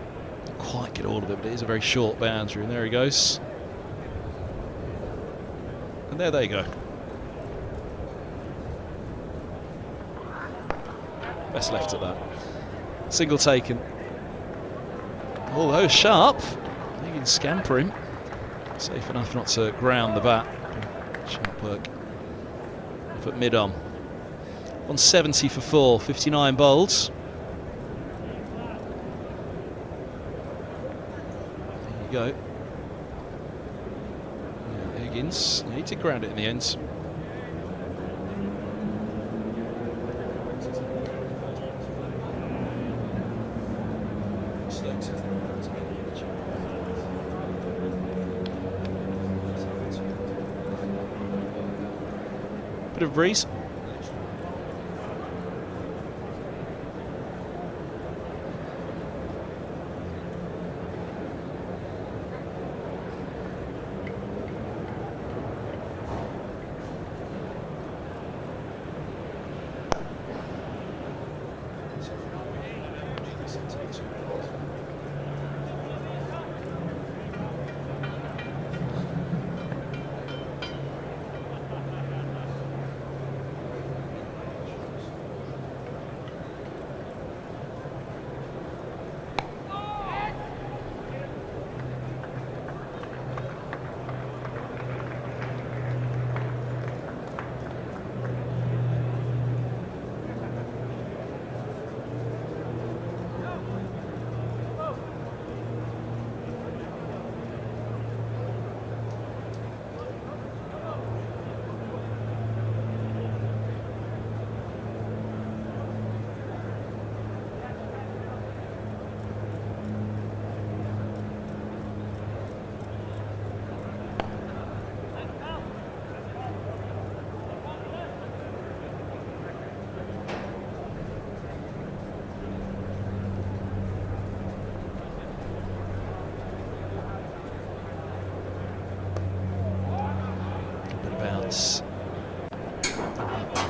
Didn't quite get all of it, but it is a very short boundary, and there he goes. And there they go. Best left at that. Single taken. Although sharp, you can scamper him. Safe enough not to ground the bat. Sharp work. Up at mid-on. 170 for 4, 59 bowls. There you go. Yeah, Higgins, he did ground it in the end. Bit of breeze.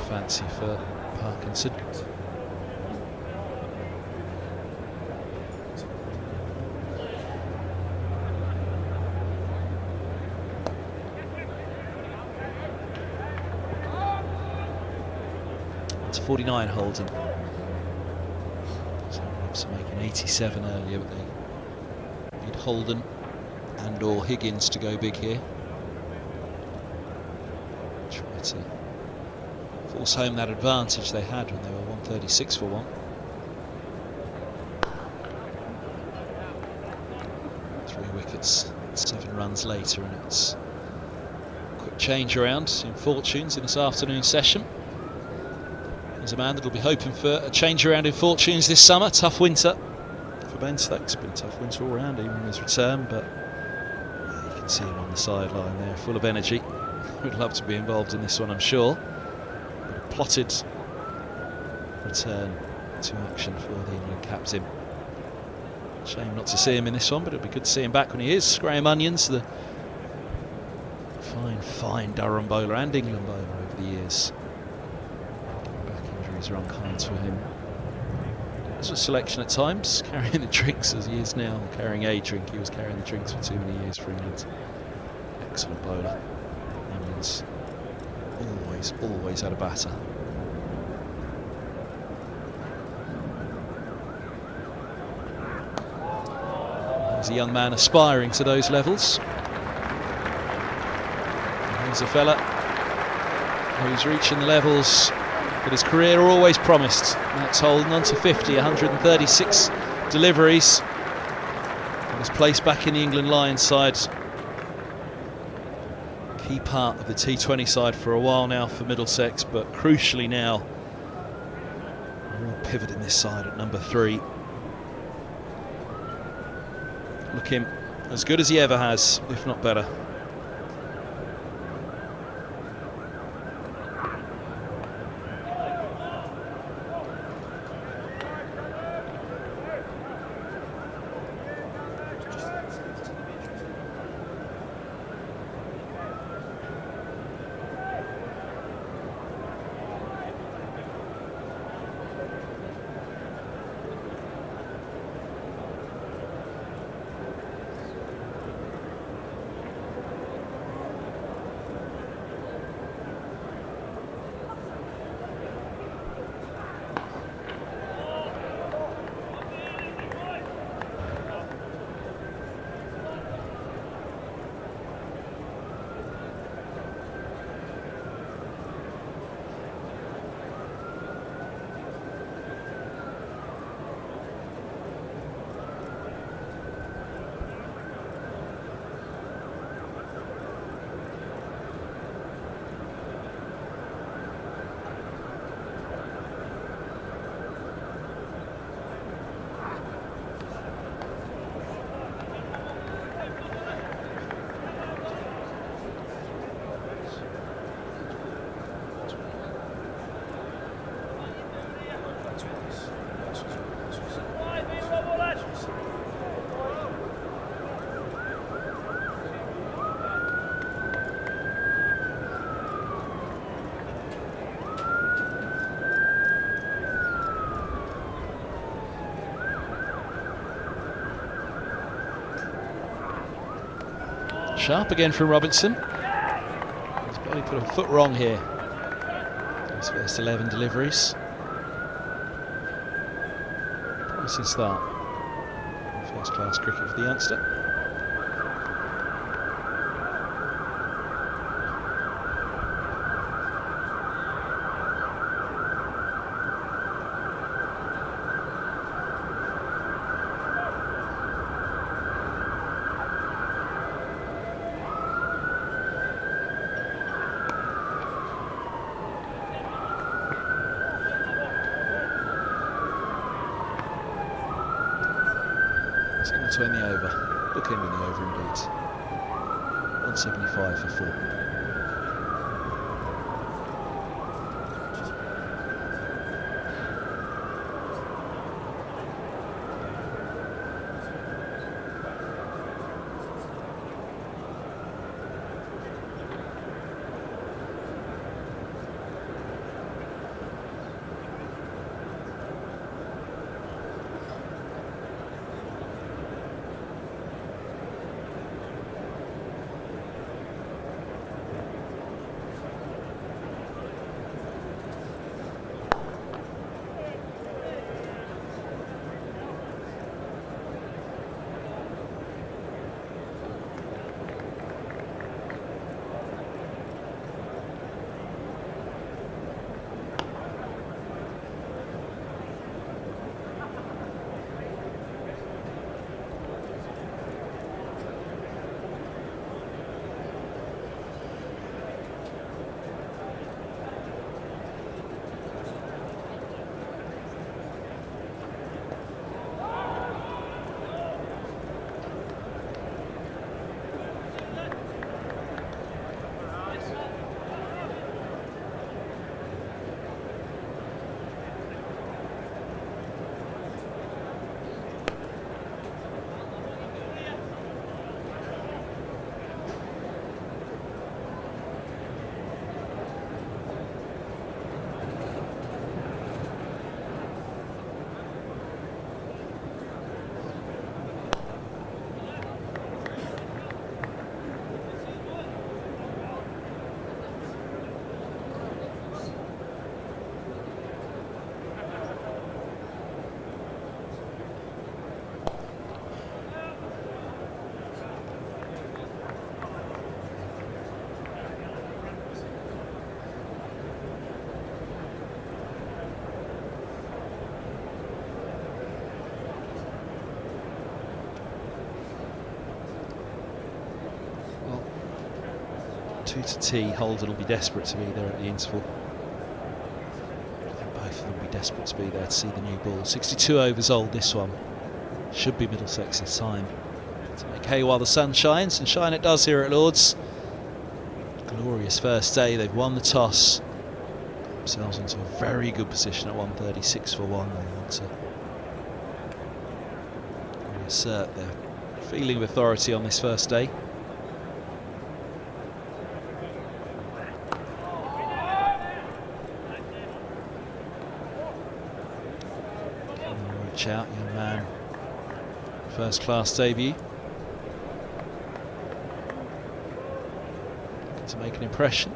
Fancy for Parkinson. It's 49 Holden. So Robson making 87 earlier, but they need Holden and or Higgins to go big here. Try to force home that advantage they had when they were 136 for 1. 3 wickets, 7 runs later, and it's a quick change around in fortunes in this afternoon session. There's a man that'll be hoping for a change around in fortunes this summer. Tough winter for Ben Stokes. Been a tough winter all round, even in his return, but you can see him on the sideline there, full of energy. Would love to be involved in this one, I'm sure. Plotted return to action for the England captain. Shame not to see him in this one, but it'll be good to see him back when he is. Graham Onions, the fine Durham bowler and England bowler over the years. Back injuries are unkind to him. As a selection at times, carrying the drinks as he is now, carrying a drink. He was carrying the drinks for too many years for England. Excellent bowler. Onions. Always had a batter. There's a young man aspiring to those levels. There's a fella who's reaching the levels that his career always promised. That's Holden on to 50, 136 deliveries. And his place back in the England Lions side. Key part of the T20 side for a while now for Middlesex, but crucially now, a real pivot in this side at number 3. Looking as good as he ever has, if not better. Sharp again from Robinson. He's barely put a foot wrong here. His first 11 deliveries. Promising start. First class cricket for the youngster. To end the over. Book in the over indeed. 175 for 4. Two to tee. Holden will be desperate to be there at the interval. I think both of them will be desperate to be there to see the new ball. 62 overs old, this one. Should be Middlesex's time to make hay while the sun shines, and shine it does here at Lord's. Glorious first day. They've won the toss. Got themselves into a very good position at 136 for 1. They want to reassert their feeling of authority on this first day. Out, young man, first class debut, looking to make an impression.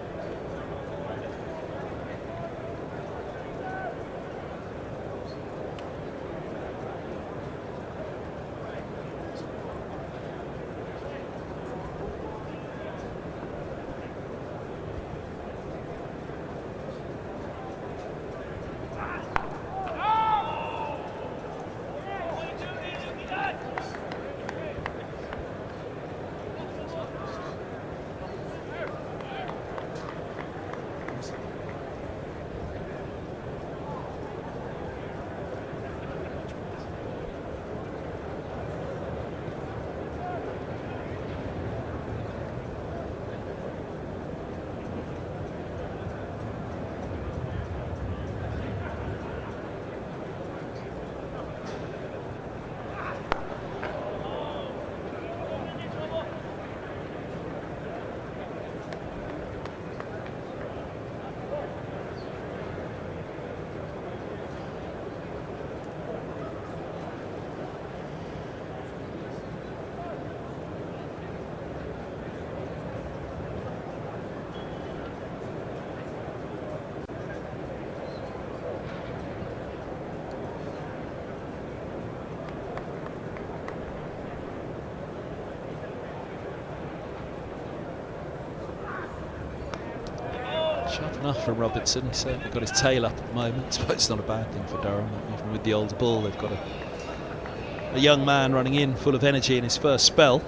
Sharp enough from Robertson. He's certainly got his tail up at the moment, but it's not a bad thing for Durham. Even with the older ball, they've got a young man running in, full of energy in his first spell.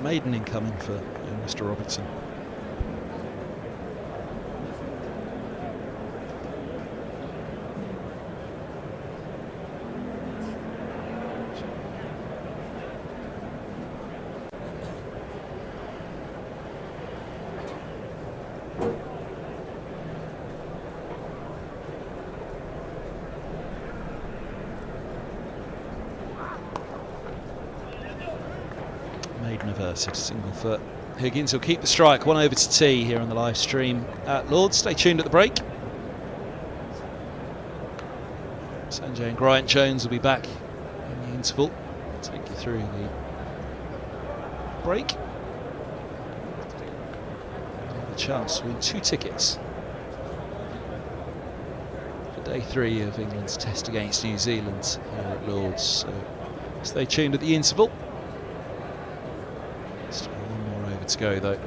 Maiden incoming for Mr. Robertson. Maiden averted, single foot. Higgins will keep the strike, 1 over to tee here on the live stream at Lords. Stay tuned at the break. Sanjay and Bryant Jones will be back in the interval. Take you through the break. The chance to win 2 tickets for day 3 of England's test against New Zealand here at Lords. So stay tuned at the interval. Still 1 more over to go though.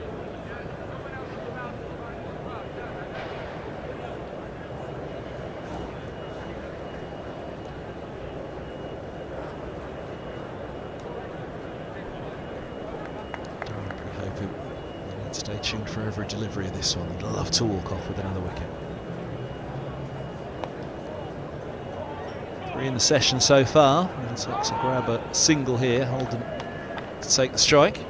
Stay tuned for every delivery of this one. They'd love to walk off with another wicket. 3 in the session so far. Middlesex will grab a single here. Holden to take the strike.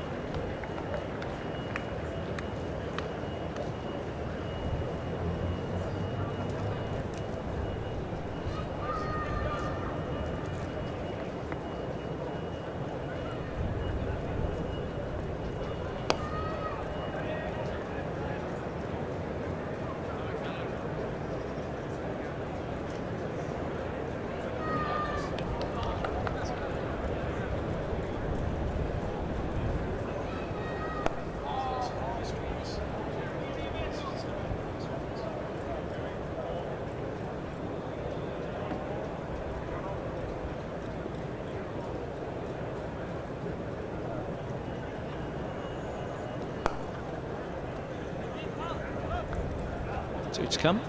Two to come.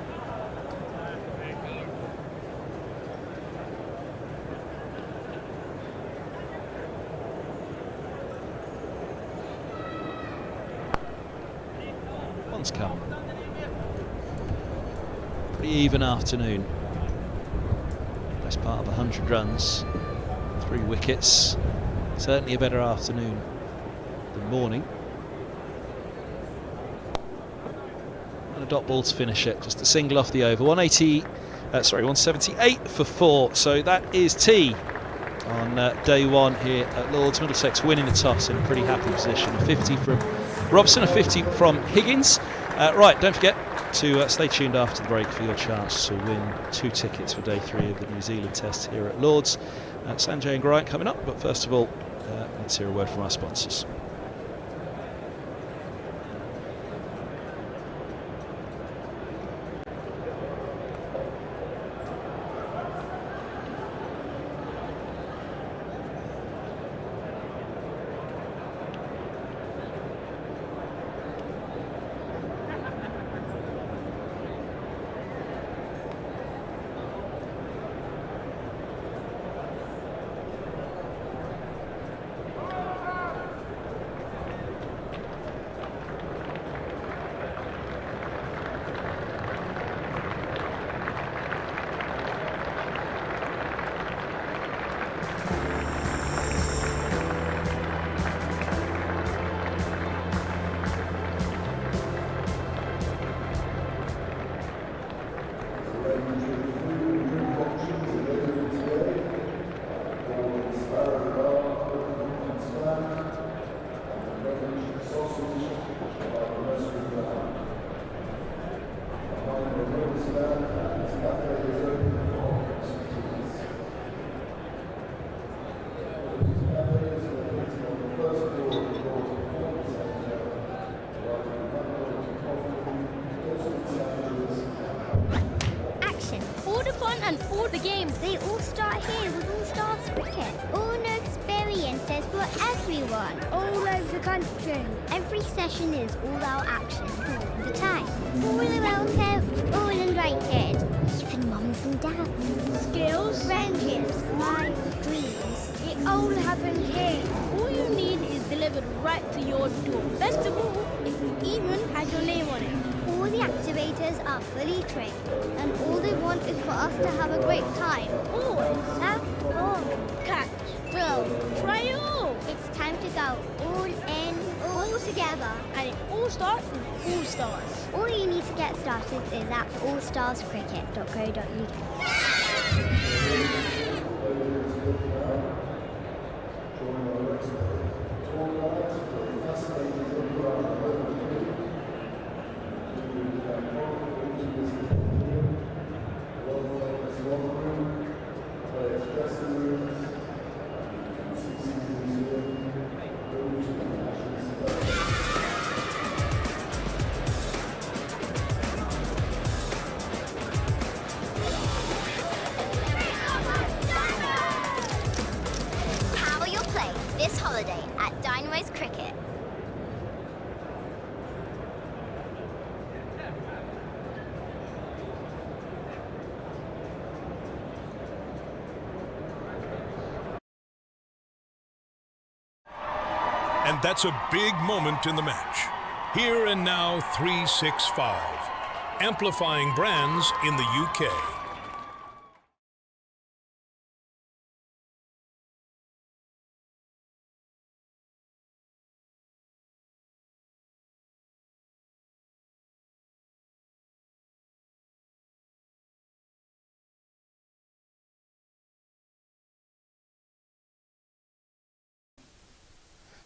One's come. Pretty even afternoon. Best part of 100 runs. 3 wickets. Certainly a better afternoon than morning. A dot ball to finish it, just a single off the over. 178 for 4. So that is tea on day 1 here at Lords. Middlesex winning the toss in a pretty happy position. A 50 from Robson, a 50 from Higgins. Right, don't forget to stay tuned after the break for your chance to win 2 tickets for day 3 of the New Zealand test here at Lords. Sanjay and Bryant coming up, but first of all, let's hear a word from our sponsors. And for the games, they all start here with All Stars Cricket. All no experiences for everyone. All over the country. Every session is all-out action all the time. All relative, all invited. Even mums and dads. Skills, friendships, life, dreams. It all happens here. All you need is delivered right to your door. Best of all, it even has your name on it. All the activators are fully trained, and all they want is for us to have a great time. Always have fun. Catch, throw, try it all. It's time to go all in, all together, and it all starts with All Stars. All you need to get started is at allstarscricket.co.uk. Power your play this holiday at Dynamo's Cricket. And that's a big moment in the match. Here and now 365. Amplifying brands in the UK.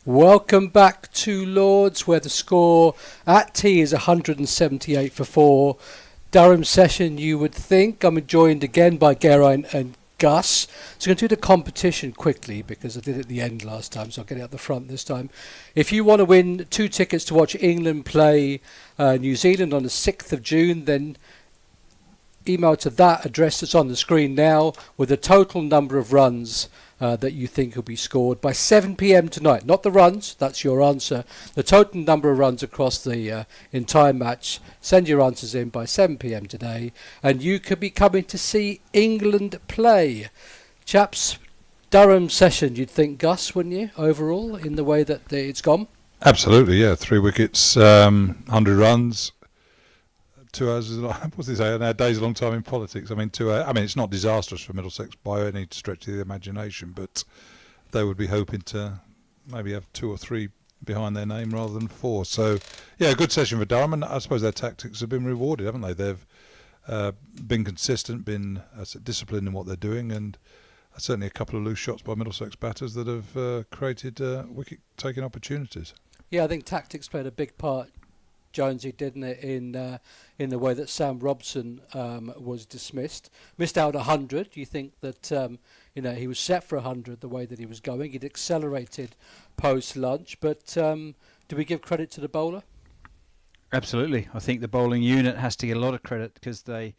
Welcome back to Lords, where the score at tea is 178 for 4. Durham session, you would think. I'm joined again by Geraint and Gus. So I'm going to do the competition quickly because I did it at the end last time, so I'll get it at the front this time. If you want to win 2 tickets to watch England play New Zealand on the 6th of June, then email to that address that's on the screen now with the total number of runs that you think will be scored by 7 p.m. tonight. Not the runs, that's your answer. The total number of runs across the entire match. Send your answers in by 7 p.m. today, and you could be coming to see England play. Chaps, Durham session, you'd think, Gus, wouldn't you, overall, in the way that it's gone? Absolutely, yeah. 3 wickets, 100 runs. 2 hours is what's they say? A day's a long time in politics. I mean, 2 hours. I mean, it's not disastrous for Middlesex by any stretch of the imagination, but they would be hoping to maybe have 2 or 3 behind their name rather than 4. So, yeah, a good session for Durham, and I suppose their tactics have been rewarded, haven't they? They've been consistent, been disciplined in what they're doing, and certainly a couple of loose shots by Middlesex batters that have created wicket-taking opportunities. Yeah, I think tactics played a big part, Jonesy, didn't it, in the way that Sam Robson was dismissed. Missed out 100. You think that he was set for 100 the way that he was going. He'd accelerated post-lunch, but do we give credit to the bowler? Absolutely. I think the bowling unit has to get a lot of credit because they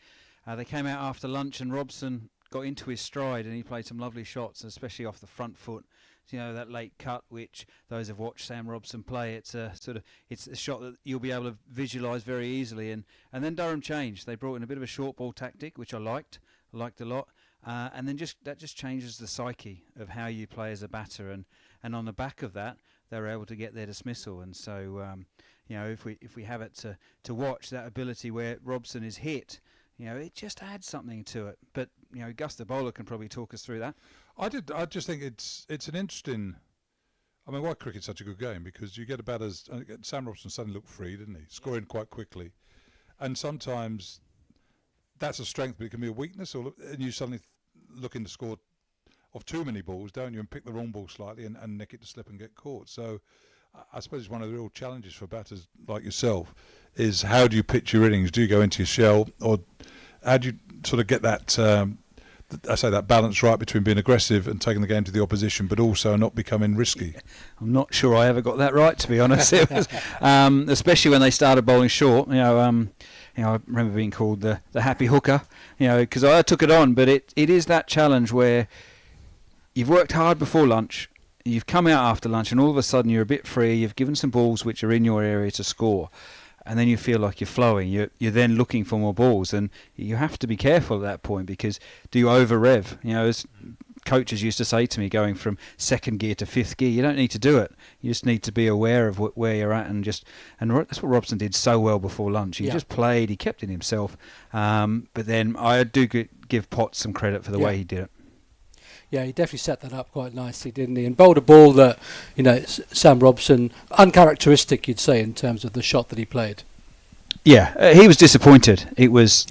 came out after lunch and Robson got into his stride and he played some lovely shots, especially off the front foot. You know, that late cut, which those who've watched Sam Robson play, it's a shot that you'll be able to visualise very easily. And then Durham changed. They brought in a bit of a short ball tactic, which I liked a lot. And then that just changes the psyche of how you play as a batter. And on the back of that, they were able to get their dismissal. And so, if we have it to watch that ability where Robson is hit, it just adds something to it. But Gus the bowler can probably talk us through that. I just think it's an interesting. I mean, why cricket's such a good game? Because you get batters. Sam Robson suddenly looked free, didn't he? Scoring quite quickly, and sometimes that's a strength, but it can be a weakness. And you suddenly looking to score of too many balls, don't you? And pick the wrong ball slightly and nick it to slip and get caught. So I suppose it's one of the real challenges for batters like yourself is how do you pitch your innings? Do you go into your shell, or how do you sort of get that? That balance right between being aggressive and taking the game to the opposition, but also not becoming risky. I'm not sure I ever got that right, to be honest. It was, especially when they started bowling short. I remember being called the happy hooker, because I took it on. But it is that challenge where you've worked hard before lunch, you've come out after lunch, and all of a sudden you're a bit free. You've given some balls which are in your area to score, and then you feel like you're flowing. You're then looking for more balls, and you have to be careful at that point, because do you over rev? As coaches used to say to me, going from second gear to fifth gear, you don't need to do it. You just need to be aware of where you're at, and that's what Robson did so well before lunch. He just played, he kept it himself. But then I do give Potts some credit for the way he did it. Yeah, he definitely set that up quite nicely, didn't he? And bowled a ball that, Sam Robson, uncharacteristic, you'd say, in terms of the shot that he played. Yeah, he was disappointed. It was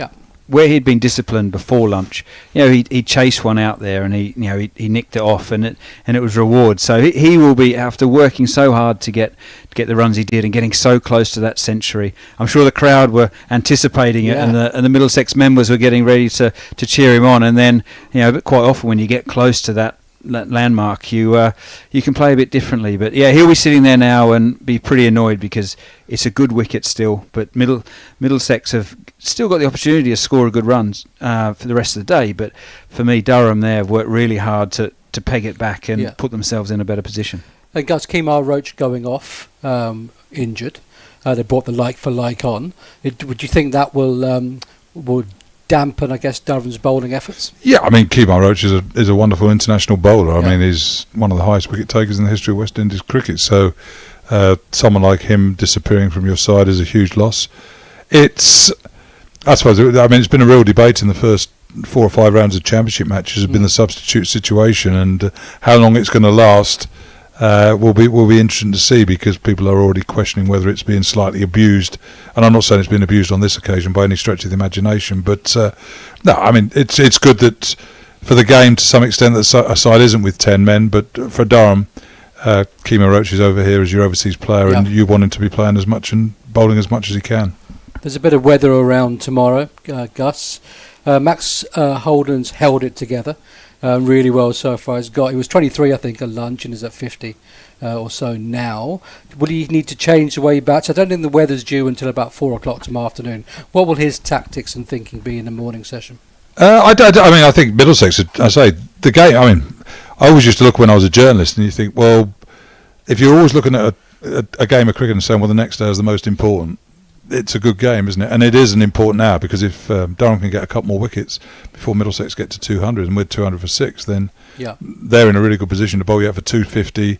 where he'd been disciplined before lunch. He chased one out there, and he nicked it off, and it was reward. So he will be, after working so hard to get the runs he did and getting so close to that century. I'm sure the crowd were anticipating it, and the Middlesex members were getting ready to cheer him on. And then but quite often when you get close to that landmark, you can play a bit differently. But he'll be sitting there now and be pretty annoyed, because it's a good wicket still, but Middlesex have still got the opportunity to score a good run for the rest of the day. But for me, Durham there have worked really hard to peg it back and put themselves in a better position. And Gus, Kemar Roach going off injured. They brought the like for like on. Would you think that will dampen, I guess, Durham's bowling efforts? Yeah, I mean, Kemar Roach is a wonderful international bowler. I mean, he's one of the highest wicket takers in the history of West Indies cricket. So someone like him disappearing from your side is a huge loss. It's been a real debate in the first 4 or 5 rounds of championship matches has been the substitute situation, and how long it's going to last will be interesting to see, because people are already questioning whether it's being slightly abused. And I'm not saying it's been abused on this occasion by any stretch of the imagination, but no, I mean, it's good that for the game to some extent that a side isn't with 10 men, but for Durham, Kemar Roach is over here as your overseas player, and you want him to be playing as much and bowling as much as he can. There's a bit of weather around tomorrow, Gus. Max Holden's held it together really well so far. He was 23, I think, at lunch, and is at 50 or so now. Will he need to change the way he bats? I don't think the weather's due until about 4 o'clock tomorrow afternoon. What will his tactics and thinking be in the morning session? I think Middlesex, I say, the game, I mean, I always used to look when I was a journalist, and you think, well, if you're always looking at a game of cricket and saying, well, the next day is the most important, it's a good game, isn't it? And it is an important hour, because if Durham can get a couple more wickets before Middlesex get to 200, and we're 200 for 6, then they're in a really good position to bowl you out for 250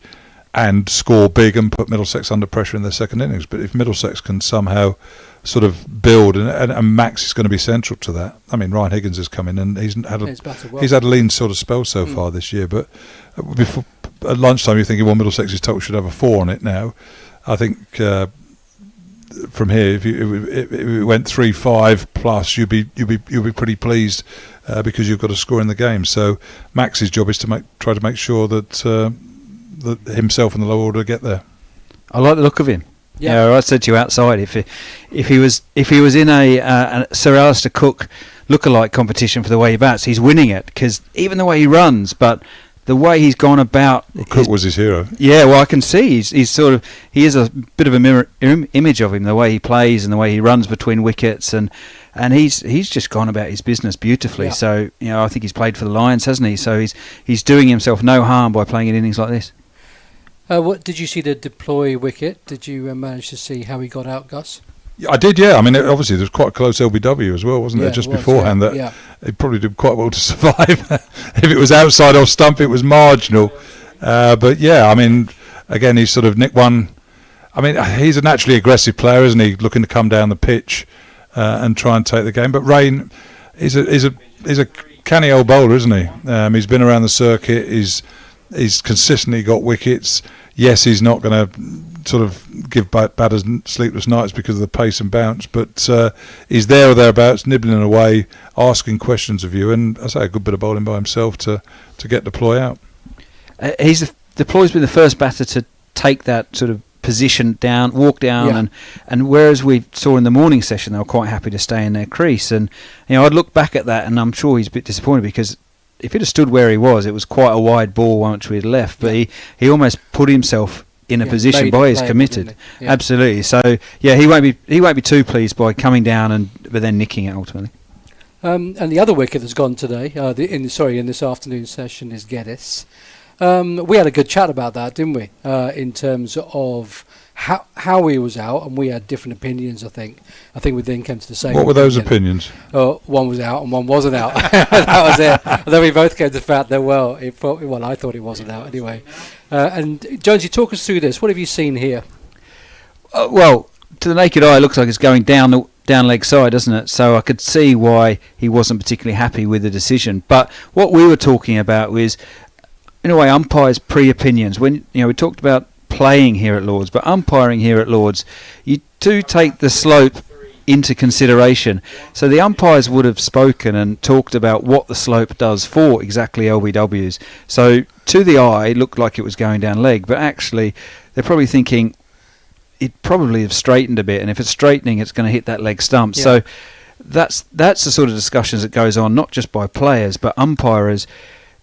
and score big and put Middlesex under pressure in their second innings. But if Middlesex can somehow sort of build, and Max is going to be central to that. I mean, Ryan Higgins has come in, and he's had a lean sort of spell so far this year. But before at lunchtime, you're thinking, well, Middlesex's total should have a 4 on it now. I think from here, if it went 3-5 plus, you'll be pretty pleased because you've got a score in the game. So Max's job is to try to make sure that that himself and the lower order get there. I like the look of him. Yeah, I said to you outside, if he was in a Sir Alistair Cook lookalike competition for the way he bats, he's winning it, because even the way he runs, but the way he's gone about. Well, Cook was his hero. Yeah, well, I can see he is a bit of a mirror image of him, the way he plays and the way he runs between wickets, and he's just gone about his business beautifully. Yeah. So I think he's played for the Lions, hasn't he? So he's doing himself no harm by playing in innings like this. What did you see the deploy wicket? Did you manage to see how he got out, Gus? Yeah, I did, yeah. I mean, obviously there was quite a close LBW as well, wasn't there? Just beforehand, that he probably did quite well to survive. If it was outside off stump, it was marginal. But yeah, I mean, again, he's sort of nicked one. I mean, he's a naturally aggressive player, isn't he? Looking to come down the pitch and try and take the game. But Raine is a canny old bowler, isn't he? He's been around the circuit. He's consistently got wickets. Yes, he's not going to sort of give batters sleepless nights because of the pace and bounce, but he's there or thereabouts, nibbling away, asking questions of you, and I say a good bit of bowling by himself to get deploy out. Deploy's been the first batter to take that sort of position down, walk down, and whereas we saw in the morning session they were quite happy to stay in their crease, and I'd look back at that, and I'm sure he's a bit disappointed because if he'd have stood where he was, it was quite a wide ball once we had left, but he almost put himself in a position by his committed. Yeah. Absolutely. So yeah, he won't be too pleased by coming down but then nicking it ultimately. And the other wicket that's gone today, in this afternoon session, is Geddes. We had a good chat about that, didn't we? In terms of how he was out, and we had different opinions. I think we then came to the same. What were those opinions? One was out and one wasn't out. That was it. And then we both came to the fact that I thought it wasn't out anyway. And Jonesy, talk us through this. What have you seen here? Well, to the naked eye, it looks like it's going down leg side, doesn't it? So I could see why he wasn't particularly happy with the decision. But what we were talking about was, in a way, umpires' pre-opinions. When we talked about playing here at Lords, but umpiring here at Lords, you do take the slope into consideration. So the umpires would have spoken and talked about what the slope does for exactly LBWs. So to the eye, it looked like it was going down leg, but actually they're probably thinking it probably have straightened a bit, and if it's straightening, it's going to hit that leg stump. Yeah. So that's the sort of discussions that goes on, not just by players, but umpires,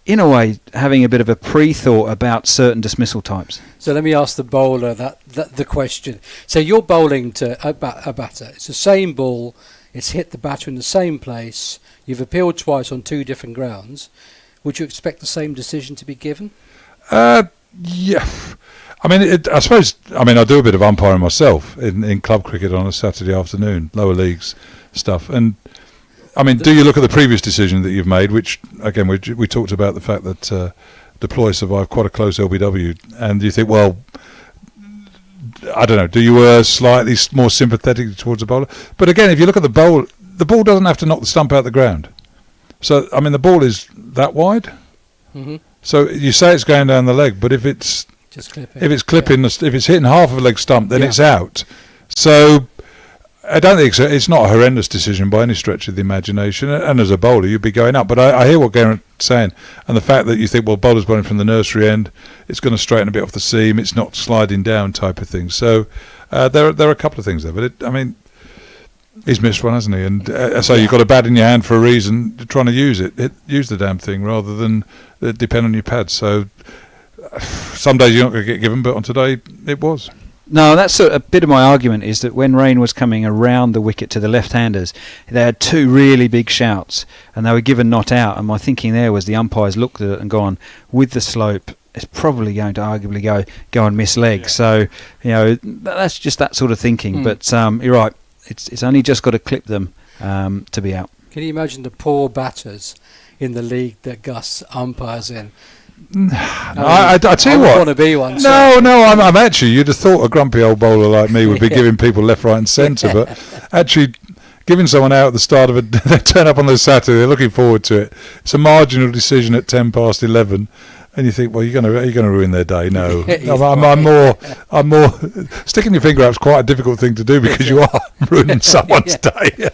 in a way, having a bit of a pre-thought about certain dismissal types. So let me ask the bowler the question. So you're bowling to a batter. It's the same ball. It's hit the batter in the same place. You've appealed twice on two different grounds. Would you expect the same decision to be given? Yeah. I mean, I do a bit of umpiring myself in club cricket on a Saturday afternoon, lower leagues stuff. And I mean, do you look at the previous decision that you've made, which, again, we talked about the fact that Deploy survived quite a close LBW, and you think, well, I don't know, do you slightly more sympathetic towards the bowler? But again, if you look at the ball doesn't have to knock the stump out the ground. So, I mean, the ball is that wide. Mm-hmm. So you say it's going down the leg, but if it's clipping, if it's hitting half of a leg stump, then it's out. So I don't think it's not a horrendous decision by any stretch of the imagination. And as a bowler, you'd be going up. But I hear what Garrett's saying, and the fact that you think, well, bowler's bowling from the nursery end, it's going to straighten a bit off the seam, it's not sliding down type of thing. So there are a couple of things there. But he's missed one, hasn't he? And you've got a bat in your hand for a reason. You're trying to use it. Use the damn thing rather than depend on your pads. So some days you're not going to get given, but on today it was. No, that's a bit of my argument, is that when Raine was coming around the wicket to the left-handers, they had two really big shouts and they were given not out, and my thinking there was the umpires looked at it and gone, with the slope, it's probably going to arguably go and miss leg. So, that's just that sort of thinking. But you're right, it's only just got to clip them to be out. Can you imagine the poor batters in the league that Gus umpires in? I tell you what. I want to be one. No, I'm actually. You'd have thought a grumpy old bowler like me would be giving people left, right, and centre, but actually giving someone out at the start of they turn up on the Saturday, they're looking forward to it. It's a marginal decision at 11:10, and you think, well, you're going to ruin their day. No, I'm more. Sticking your finger up is quite a difficult thing to do because you are ruining someone's day.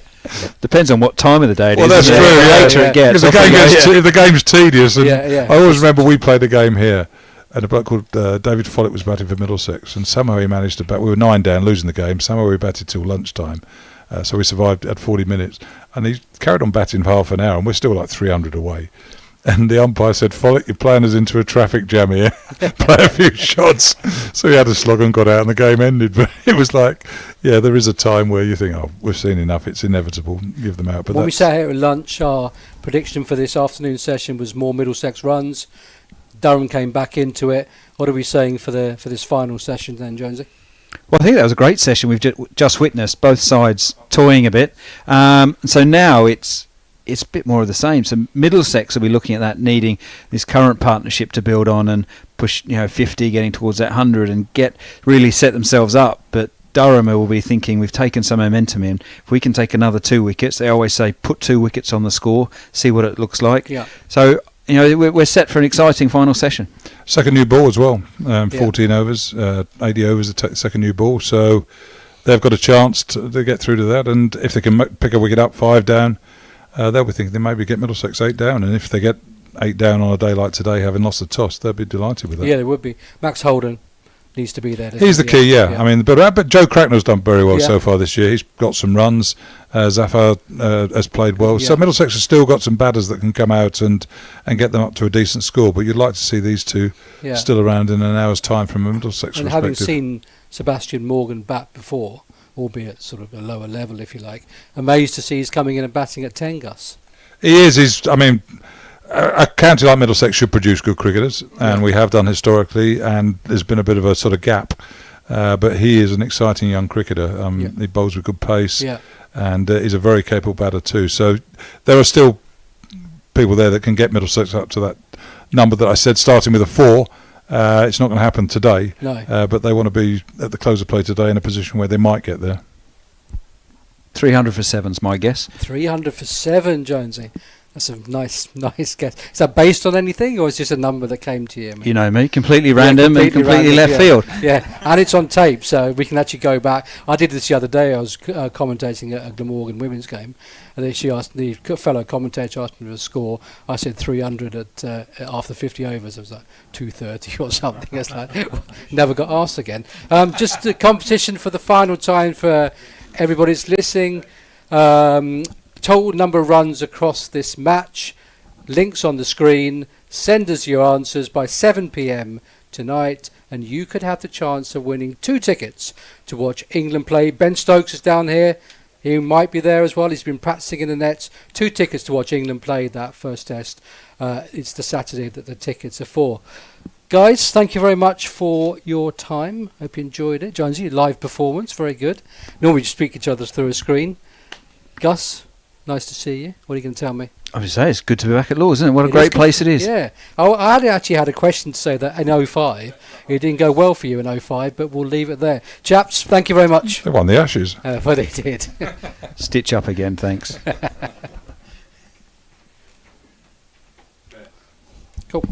Depends on what time of the day it is. Well, that's true. Later it gets. If the game's tedious, and I always remember we played a game here, and a bloke called David Follett was batting for Middlesex, and somehow he managed to bat. We were 9 down, losing the game. Somehow we batted till lunchtime, so we survived at 40 minutes, and he carried on batting for half an hour, and we're still like 300 away. And the umpire said, Follett, you're playing us into a traffic jam here. Play a few shots. So he had a slog and got out and the game ended. But it was like, there is a time where you think, we've seen enough, it's inevitable, give them out. But when we sat here at lunch, our prediction for this afternoon session was more Middlesex runs. Durham came back into it. What are we saying for this final session then, Jonesy? Well, I think that was a great session. We've just witnessed both sides toying a bit. So now it's a bit more of the same. So Middlesex will be looking at that, needing this current partnership to build on and push 50, getting towards that 100 and really set themselves up. But Durham will be thinking, we've taken some momentum in. If we can take another 2 wickets, they always say put 2 wickets on the score, see what it looks like. Yeah. So we're set for an exciting final session. Second new ball as well. 14 overs, 80 overs to take the second new ball. So they've got a chance to get through to that. And if they can pick a wicket up 5 down, they'll be thinking they maybe get Middlesex 8 down, and if they get 8 down on a day like today, having lost the toss, they'll be delighted with that. Yeah, they would be. Max Holden needs to be there. He's the key, yeah. I mean, but Joe Cracknell's done very well so far this year. He's got some runs. Zafar has played well. So Middlesex has still got some batters that can come out and get them up to a decent score. But you'd like to see these two still around in an hour's time from a Middlesex perspective. And having seen Sebastian Morgan bat before, albeit sort of a lower level, if you like, amazed to see he's coming in and batting at 10, Gus. He is. I mean, a county like Middlesex should produce good cricketers, and we have done historically, and there's been a bit of a sort of gap. But he is an exciting young cricketer. He bowls with good pace, and he's a very capable batter too. So there are still people there that can get Middlesex up to that number that I said, starting with a 4. It's not going to happen today, but they want to be at the close of play today in a position where they might get there. 300 for 7's my guess. 300 for 7, Jonesy. That's a nice guess. Is that based on anything, or is this a number that came to you? You know me, completely random and completely left field. Yeah, and it's on tape, so we can actually go back. I did this the other day. I was commentating at a Glamorgan women's game, and then the fellow commentator asked me for a score. I said 300 after 50 overs. It was like 230 or something. It's like never got asked again. Just the competition for the final time for everybody that's listening. Total number of runs across this match. Links on the screen. Send us your answers by 7 p.m. tonight, and you could have the chance of winning 2 tickets to watch England play. Ben Stokes is down here. He might be there as well. He's been practicing in the nets. 2 tickets to watch England play that first test. It's the Saturday that the tickets are for. Guys, thank you very much for your time. Hope you enjoyed it. Jonesy, live performance, very good. Normally you speak each other through a screen. Gus, nice to see you. What are you going to tell me? I would say it's good to be back at Lords, isn't it? What a great place it is. Yeah. I actually had a question to say that in 05, it didn't go well for you in 05, but we'll leave it there. Chaps, thank you very much. They won the Ashes. Well, they did. Stitch up again, thanks. Cool.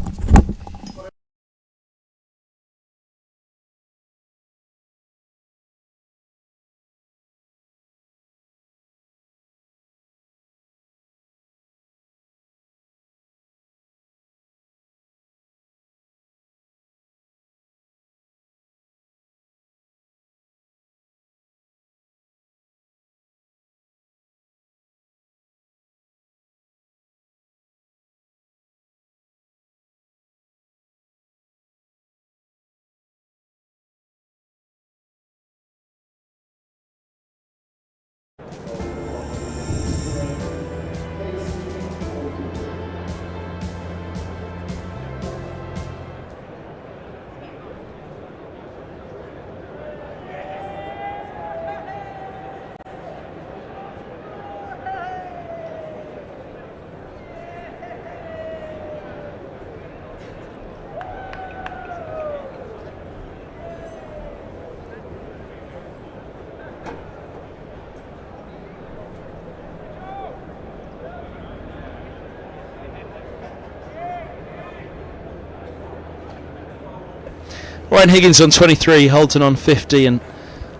Ryan Higgins on 23, Holden on 50, and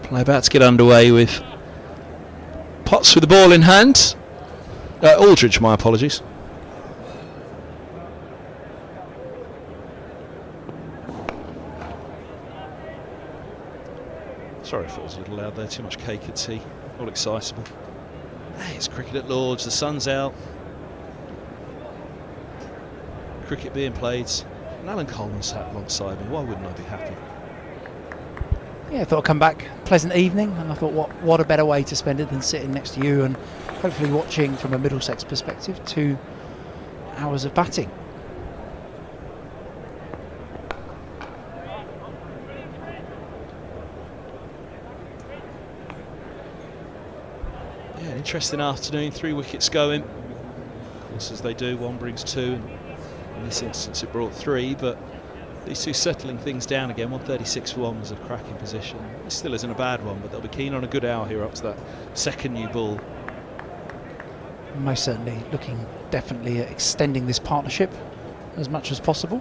play about to get underway with Potts with the ball in hand. Aldridge, my apologies. Sorry if it was a little loud there, too much cake and tea, all excitable. Hey, it's cricket at Lords, the sun's out. Cricket being played. And Alan Coleman sat alongside me. Why wouldn't I be happy? Yeah, I thought I'd come back. Pleasant evening, and I thought what a better way to spend it than sitting next to you and hopefully watching from a Middlesex perspective 2 hours of batting. Yeah, an interesting afternoon. 3 wickets going. Of course, as they do, one brings 2. In this instance it brought 3, but these two settling things down again. 136 for 1 was a cracking position. It still isn't a bad one, but they'll be keen on a good hour here up to that second new ball. Most certainly looking definitely at extending this partnership as much as possible.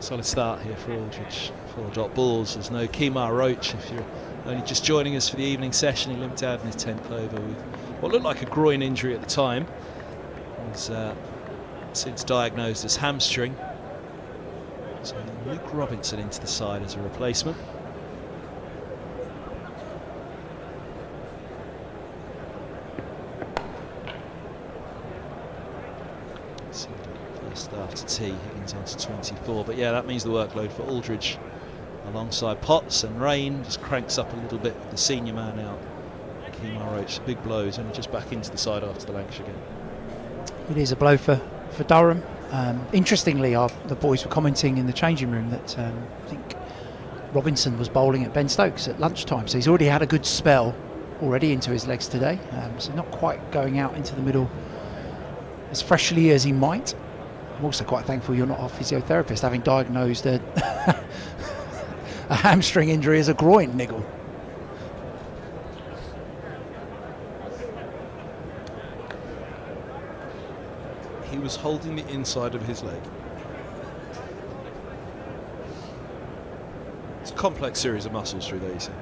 Solid start here for Aldridge. 4 dot balls. There's no Kemar Roach. If you're only just joining us for the evening session, he limped out in his 10th over with what looked like a groin injury at the time. He's since diagnosed as hamstring. So Luke Robinson into the side as a replacement. So first after tea, Higgins on to 24. But yeah, that means the workload for Aldridge alongside Potts and Raine just cranks up a little bit with the senior man out. Kemar Roach, big blows, and just back into the side after the Lancashire game. It is a blow for Durham. Interestingly, the boys were commenting in the changing room that I think Robinson was bowling at Ben Stokes at lunchtime, so he's already had a good spell already into his legs today, so not quite going out into the middle as freshly as he might. I'm also quite thankful you're not a physiotherapist, having diagnosed a hamstring injury as a groin niggle. He was holding the inside of his leg. It's a complex series of muscles through there, you see.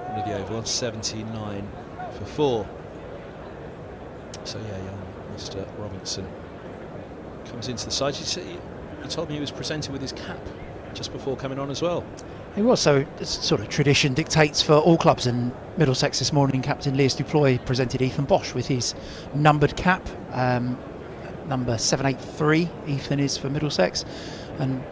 One of the over, 179 for 4. So yeah, young Mr. Robinson comes into the side. You told me he was presented with his cap just before coming on as well. He was, so sort of tradition dictates for all clubs, and Middlesex this morning, Captain Lewis Duploy presented Ethan Bosch with his numbered cap, number 783. Ethan is for Middlesex, and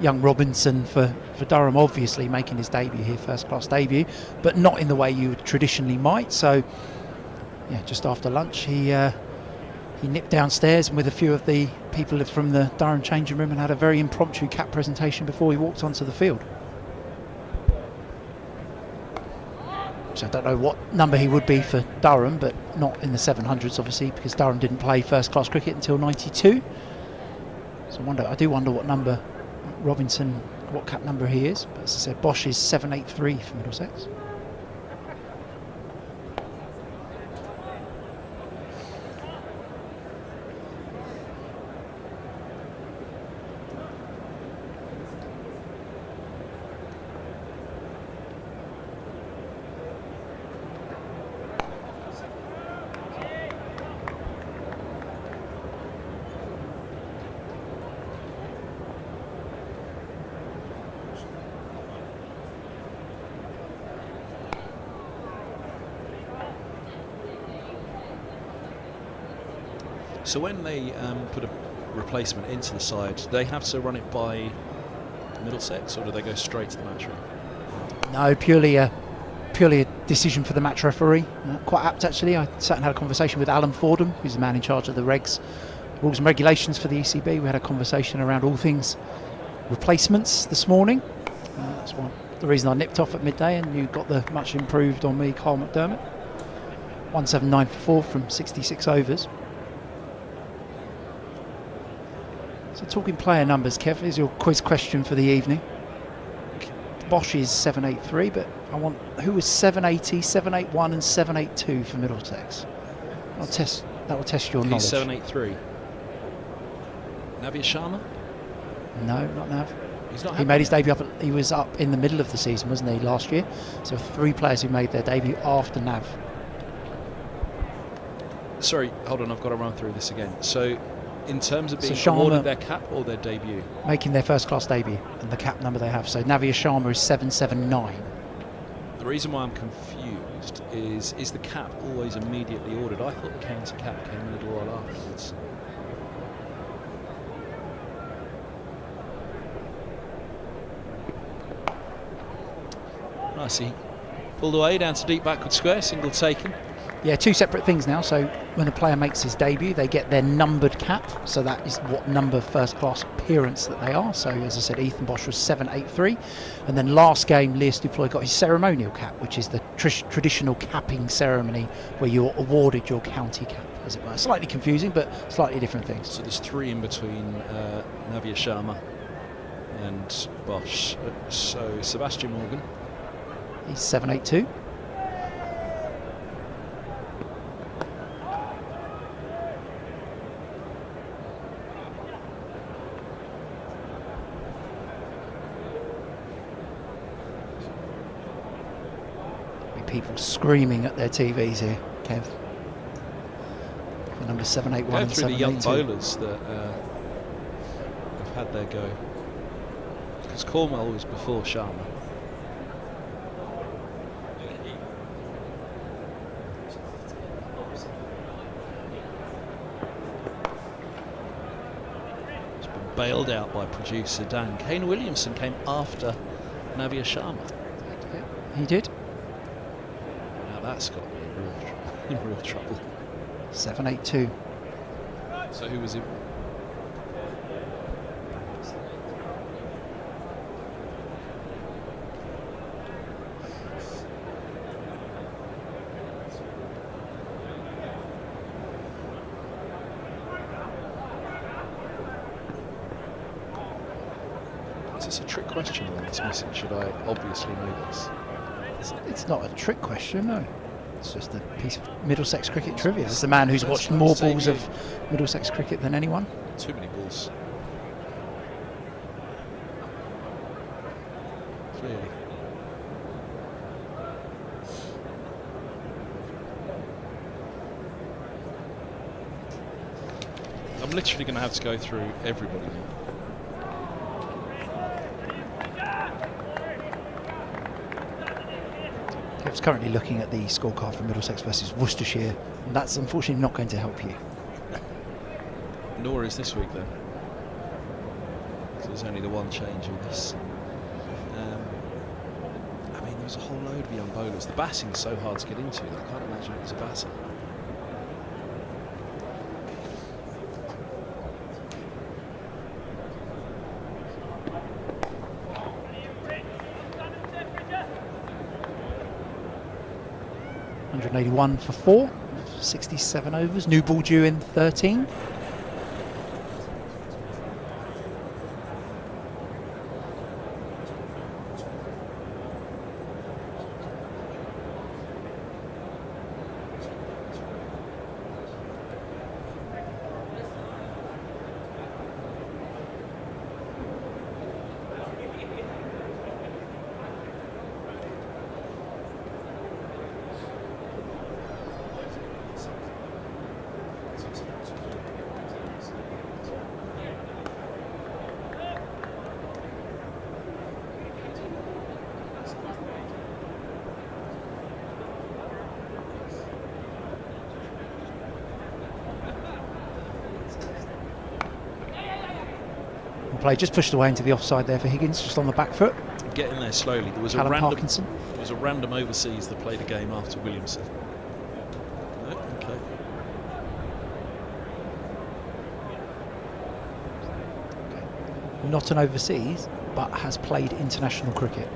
young Robinson for Durham, obviously making his debut here, first class debut, but not in the way you traditionally might. So yeah, just after lunch he nipped downstairs and with a few of the people from the Durham changing room and had a very impromptu cap presentation before he walked onto the field. So I don't know what number he would be for Durham, but not in the 700s obviously, because Durham didn't play first class cricket until 92. So I do wonder what number Robinson, what cap number he is. But as I said, Bosch is 783 for Middlesex. So when they put a replacement into the side, do they have to run it by Middlesex, or do they go straight to the match referee? No, purely a decision for the match referee. Quite apt actually. I sat and had a conversation with Alan Fordham, who's the man in charge of the rules and regulations for the ECB. We had a conversation around all things replacements this morning. That's the reason I nipped off at midday, and you got the much improved on me, Carl McDermott. 179 for 4 from 66 overs. So talking player numbers, Kev, is your quiz question for the evening. Bosch is 783, but I want who was 780, 781 and 782 for Middlesex. That will test your knowledge. 783. Navya Sharma? No, not Nav. He's not. He made his debut he was up in the middle of the season, wasn't he, last year? So 3 players who made their debut after Nav. Sorry, hold on, I've got to run through this again. So in terms of being Sharma awarded their cap or their debut? Making their first class debut and the cap number they have. So Navya Sharma is 779. The reason why I'm confused is the cap always immediately ordered? I thought the counter cap came a little while afterwards. I see. Pulled away down to deep backward square, single taken. Yeah, 2 separate things now. So when a player makes his debut, they get their numbered cap. So that is what number first class appearance that they are. So as I said, Ethan Bosch was 783. And then last game, Lewis Duploy got his ceremonial cap, which is the traditional capping ceremony where you're awarded your county cap, as it were. Slightly confusing, but slightly different things. So there's 3 in between Navya Sharma and Bosch. So Sebastian Morgan. He's 782. people screaming at their TVs here, Kev. For number 781 Go and through the young 782. bowlers that have had their go. Because Cornwell was before Sharma. It's been bailed out by producer Dan. Kane Williamson came after Navia Sharma. He did. Now that's got me in real trouble. 782. So who was it? Is this a trick question on this message? Should I obviously know this? It's not a trick question, no. It's just a piece of Middlesex cricket trivia. It's the man who's watched more balls of Middlesex cricket than anyone. Too many balls. Clearly. I'm literally going to have to go through everybody now. Kev's currently looking at the scorecard for Middlesex versus Worcestershire, and that's unfortunately not going to help you. Nor is this week then. So there's only the one change in this. I mean, there was a whole load of young bowlers. The batting's so hard to get into that I can't imagine it was a batter. .181 for 4, 67 overs, new ball due in 13. Play just pushed away into the offside there for Higgins, just on the back foot. Getting there slowly. There was Callum a random Parkinson. There was a random overseas that played a game after Williamson. No? Okay. Not an overseas, but has played international cricket.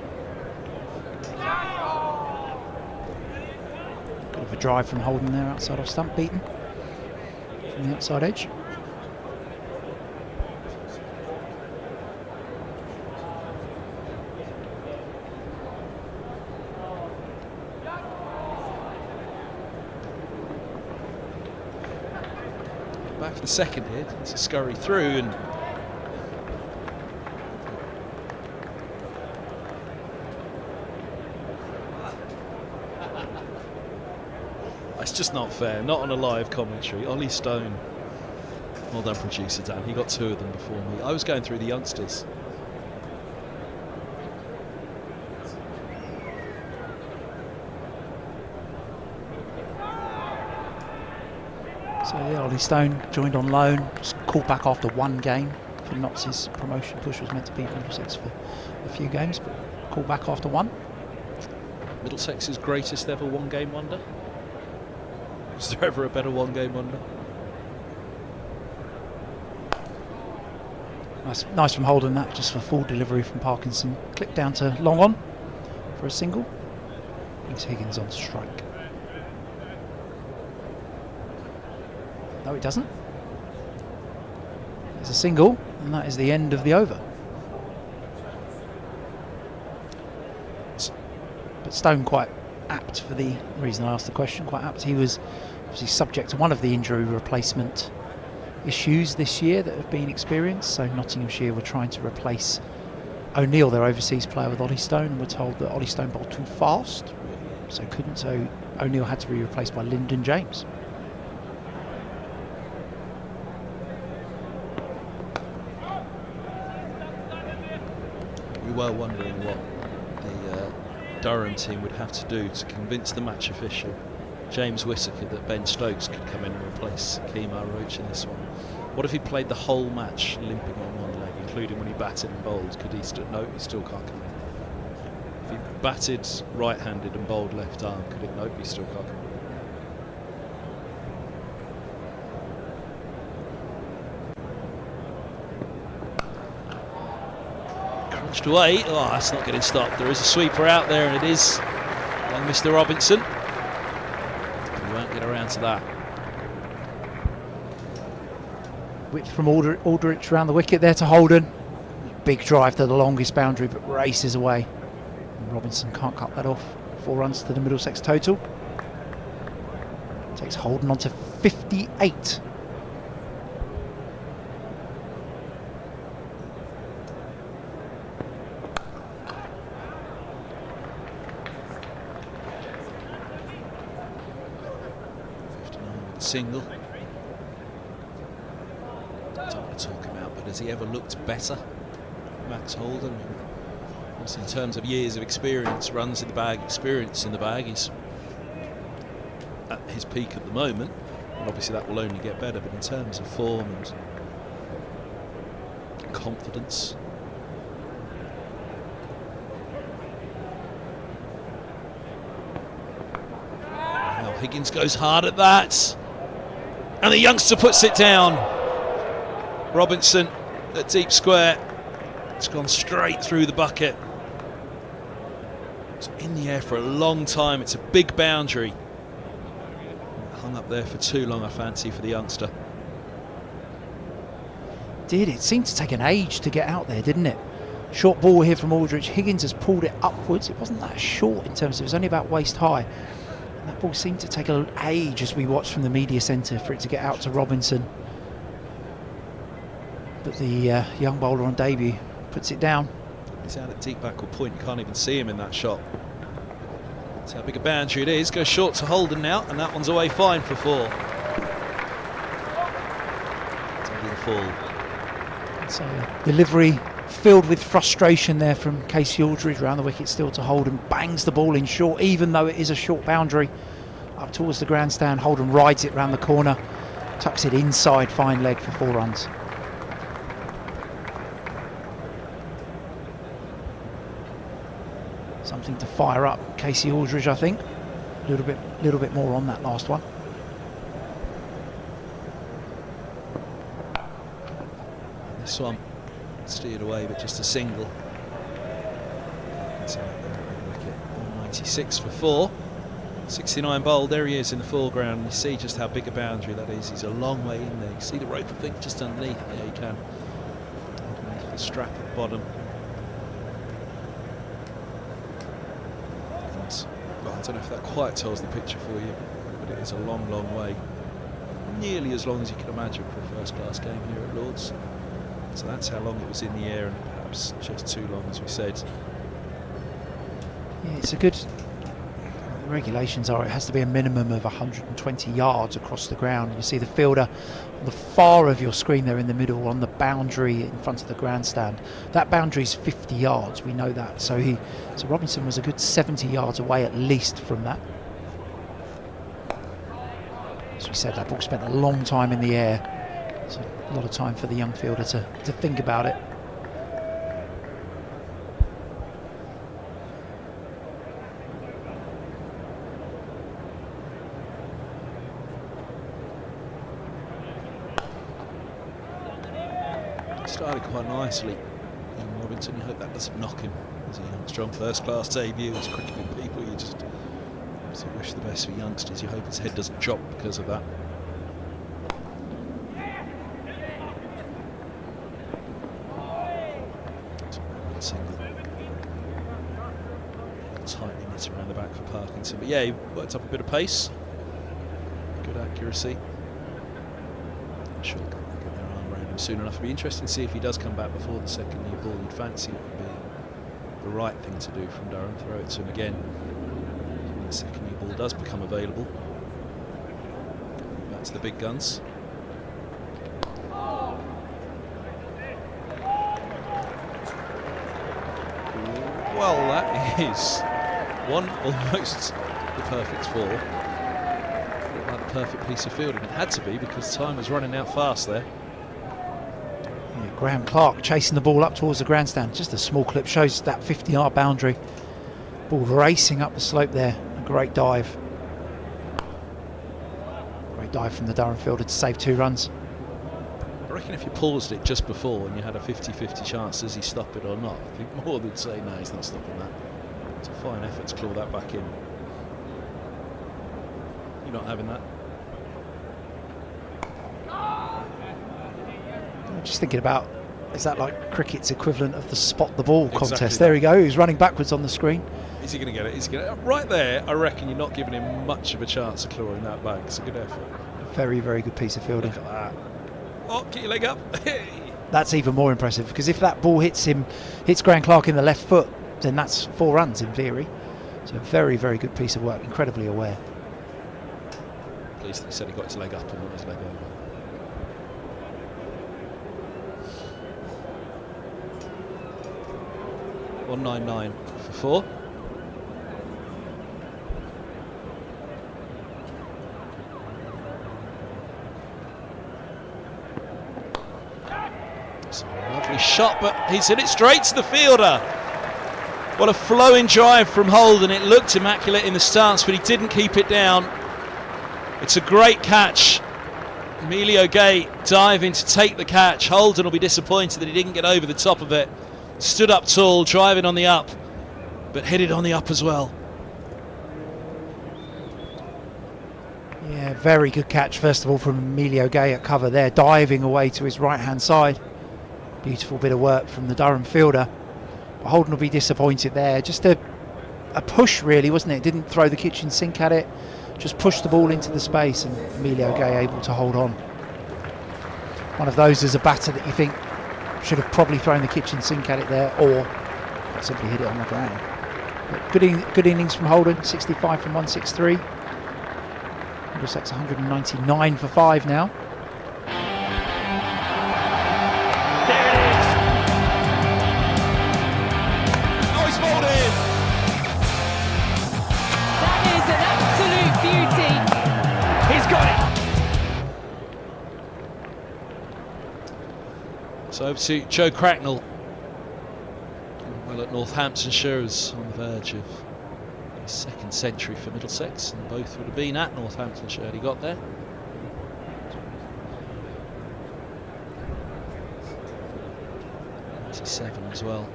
Bit of a drive from Holden there outside off stump, beaten from the outside edge. Back for the second hit. It's a scurry through and it's just not fair. Not on a live commentary. Ollie Stone. Well done, producer Dan. He got 2 of them before me. I was going through the youngsters. So yeah, Ollie Stone joined on loan, just called back after 1 game for Notts' promotion push. Was meant to be Middlesex for a few games, but called back after 1. Middlesex's greatest ever one-game wonder. Was there ever a better one-game wonder? Nice from Holden, that just for full delivery from Parkinson. Clipped down to long on for a single. Brings Higgins on to strike. No, it doesn't. There's a single, and that is the end of the over. But Stone quite apt for the reason I asked the question, quite apt. He was obviously subject to one of the injury replacement issues this year that have been experienced. So Nottinghamshire were trying to replace O'Neill, their overseas player, with Ollie Stone, and were told that Ollie Stone bowled too fast. So O'Neill had to be replaced by Lyndon James. We were wondering what the Durham team would have to do to convince the match official, James Whittaker, that Ben Stokes could come in and replace Kemar Roach in this one. What if he played the whole match limping on one leg, including when he batted and bowled? Could he still? No, he still can't come in. If he batted right-handed and bowled left arm, could it? Nope, he still can't come in. Crunched away. Oh, that's not getting stopped. There is a sweeper out there, and it is young Mr. Robinson. He won't get around to that. Whipped from Aldrich around the wicket there to Holden. Big drive to the longest boundary, but races away. And Robinson can't cut that off. 4 runs to the Middlesex total. Takes Holden on to 58. Single. I don't want to talk him out, but has he ever looked better, Max Holden? Obviously, in terms of years of experience, runs in the bag, experience in the bag, he's at his peak at the moment, and obviously that will only get better. But in terms of form and confidence, now Higgins goes hard at that. And the youngster puts it down. Robinson at deep square. It's gone straight through the bucket. It's in the air for a long time. It's a big boundary. Hung up there for too long, I fancy, for the youngster. It seemed to take an age to get out there, didn't it? Short ball here from Aldrich. Higgins has pulled it upwards. It wasn't that short in terms of, it was only about waist high. That ball seemed to take an age as we watched from the media centre for it to get out to Robinson. But the young bowler on debut puts it down. He's out at deep backward point. You can't even see him in that shot. That's how big a boundary it is. Goes short to Holden now, and that one's away fine for 4. Fall. It's a delivery filled with frustration there from Casey Aldridge around the wicket, still to Holden. Bangs the ball in short, even though it is a short boundary. Up towards the grandstand, Holden rides it round the corner, tucks it inside, fine leg for 4 runs. Something to fire up Casey Aldridge, I think. A little bit more on that last one. This one steered away, but just a single. It's out there at the wicket. 196 for 4. 69 bowled. There he is in the foreground. You see just how big a boundary that is. He's a long way in there. You see the rope, I think, just underneath. Yeah, you can. Underneath the strap at the bottom. And, well, I don't know if that quite tells the picture for you, but it is a long, long way. Nearly as long as you can imagine for a first-class game here at Lord's. So that's how long it was in the air, and perhaps just too long, as we said. Yeah, it's a good... The regulations are it has to be a minimum of 120 yards across the ground. You see the fielder on the far of your screen there in the middle on the boundary in front of the grandstand. That boundary is 50 yards, we know that. So Robinson was a good 70 yards away at least from that. As we said, that ball spent a long time in the air. So a lot of time for the young fielder to think about it. Started quite nicely. And Robinson, you hope that doesn't knock him. As a young, strong first-class debut, as cricketing people, you just wish the best for youngsters. You hope his head doesn't drop because of that. Single. Tightening it around the back for Parkinson. But yeah, he worked up a bit of pace. Good accuracy. I'm sure they'll get their arm around him soon enough. It'll be interesting to see if he does come back before the second new ball. You'd fancy it would be the right thing to do from Durham. Throw it to him again. second new ball does become available. Back to the big guns. Well, that is one almost the perfect four. Looked like the perfect piece of fielding. It had to be because time was running out fast there. Yeah, Graham Clark chasing the ball up towards the grandstand. Just a small clip shows that 50-yard boundary. Ball racing up the slope there. A great dive. Great dive from the Durham fielder to save 2 runs. I reckon if you paused it just before and you had a 50-50 chance, does he stop it or not? I think more would say no, he's not stopping that. It's a fine effort to claw that back in. You're not having that? I'm just thinking about, is that like cricket's equivalent of the spot the ball Exactly contest? that. There we go, he's running backwards on the screen. Is he going to get it? He's going to. Right there, I reckon you're not giving him much of a chance of clawing that back. It's a good effort. Very, very good piece of fielding. Look at that. Oh, get your leg up. Hey. That's even more impressive, because if that ball hits Graham Clark in the left foot, then that's 4 runs in theory. So very, very good piece of work, incredibly aware. Pleased that he said he got his leg up and not his leg over. .199 for 4. It's a lovely shot, but he's hit it straight to the fielder. What a flowing drive from Holden. It looked immaculate in the stance, but he didn't keep it down. It's a great catch. Emilio Gay diving to take the catch. Holden will be disappointed that he didn't get over the top of it. Stood up tall, driving on the up, but hit it on the up as well. Yeah, very good catch, first of all, from Emilio Gay at cover there, diving away to his right-hand side. Beautiful bit of work from the Durham fielder. But Holden will be disappointed there. Just a push, really, wasn't it? Didn't throw the kitchen sink at it. Just pushed the ball into the space, and Emilio Gay able to hold on. One of those as a batter that you think should have probably thrown the kitchen sink at it there, or simply hit it on the ground. But good innings from Holden, 65 from 163. Middlesex 199 for 5 now. So over to Joe Cracknell. Well, at Northamptonshire is on the verge of his 2nd century for Middlesex, and both would have been at Northamptonshire had he got there. .97 as well.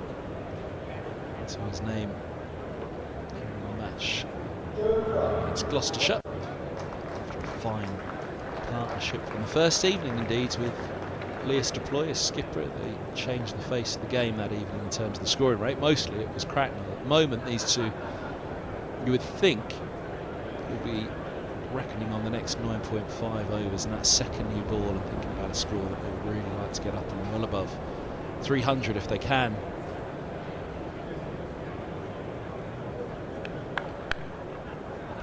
So his name in the match against Gloucestershire. After a fine partnership from the first evening, indeed, with Leas Deploy as skipper. They changed the face of the game that evening in terms of the scoring rate. Mostly it was Cracknell. At the moment, these two, you would think, will be reckoning on the next 9.5 overs, and that second new ball, and thinking about a score that they would really like to get up and well above 300 if they can.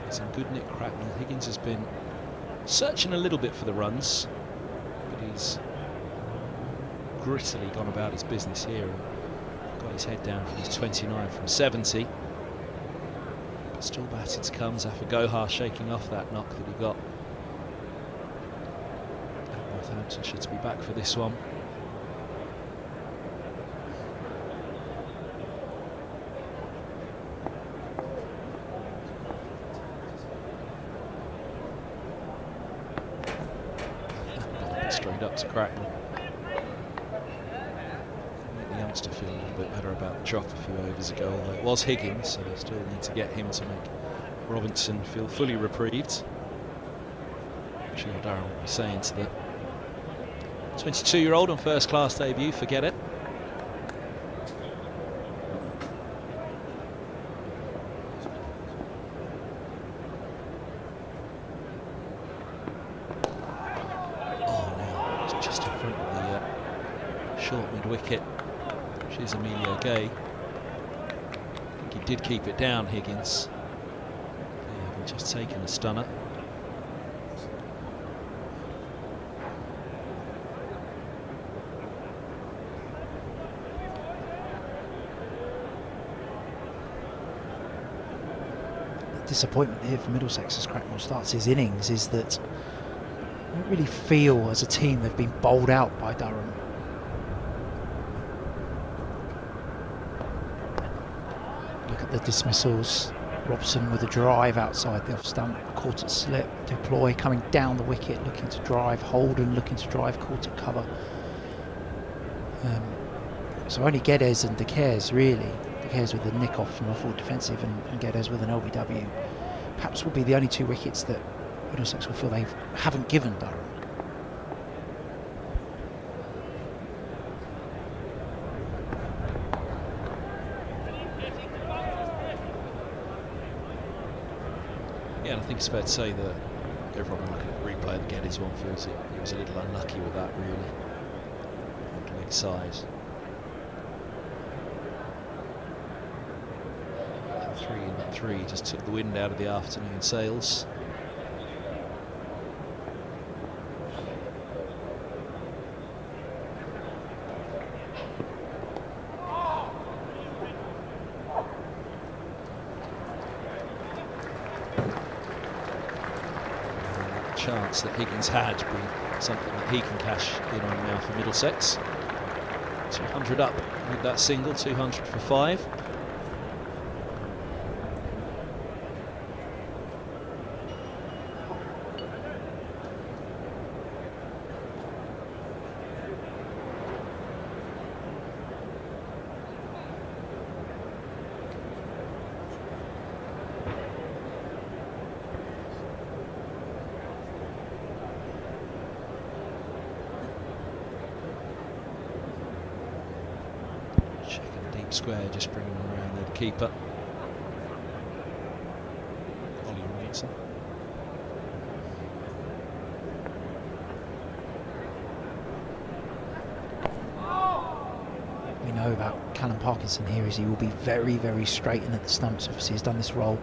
Some good Nick Cracknell. Higgins has been searching a little bit for the runs, but he's grittily gone about his business here and got his head down from his 29 from 70. But still batting to come. Zafar Gohar shaking off that knock that he got at Northamptonshire to be back for this one. Straight up to Cracknell. Make the youngster feel a little bit better about the drop a few overs ago, although it was Higgins, so they still need to get him to make Robinson feel fully reprieved. I'm sure Darren will be saying to the 22-year-old on first class debut, forget it. Short mid-wicket, which is Emilio Gay. I think he did keep it down, Higgins. just taken a stunner. Disappointment here for Middlesex as Cracknell starts his innings is that I don't really feel as a team they've been bowled out by Durham. Look at the dismissals. Robson with a drive outside the off stump, caught at slip. Deploy coming down the wicket looking to drive. Holden looking to drive, caught at cover. So only Geddes and De Caires really. De Caires with a nick off from a forward defensive and Geddes with an LBW. Perhaps will be the only 2 wickets that Middlesex will feel they haven't given Durham. Yeah, and I think it's fair to say that everyone looking at the replay of the Geddes one feels he was a little unlucky with that, really. Leg side. 3 and 3 just took the wind out of the afternoon sails. Chance that Higgins had been something that he can cash in on now for Middlesex. 200 up with that single, 200 for 5. Square, just bringing him around there, the keeper. Ollie Robson. We know about Callum Parkinson here is he will be very, very straight in at the stumps. Obviously he's done this role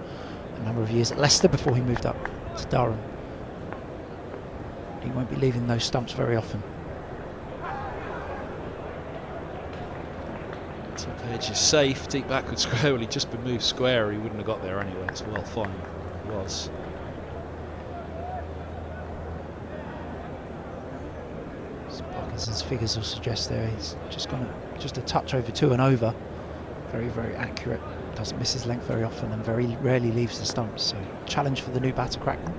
a number of years at Leicester before he moved up to Durham. He won't be leaving those stumps very often. Edge is safe, deep backward square. Well, he'd just been moved square, he wouldn't have got there anyway. It's well fine. It was. So Parkinson's figures will suggest there he's just gone just a touch over 2 and over. Very, very accurate. Doesn't miss his length very often and very rarely leaves the stumps. So challenge for the new batter, Cracknell.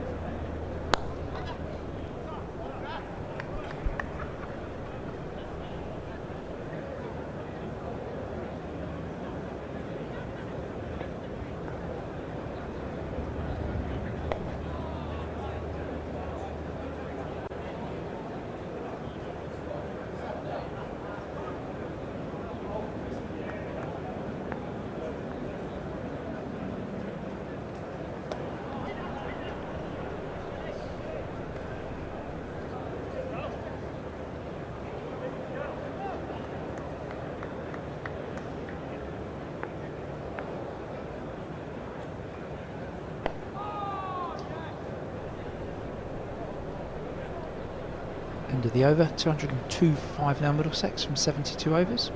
End of the over, 202 for 5 now Middlesex from 72 overs.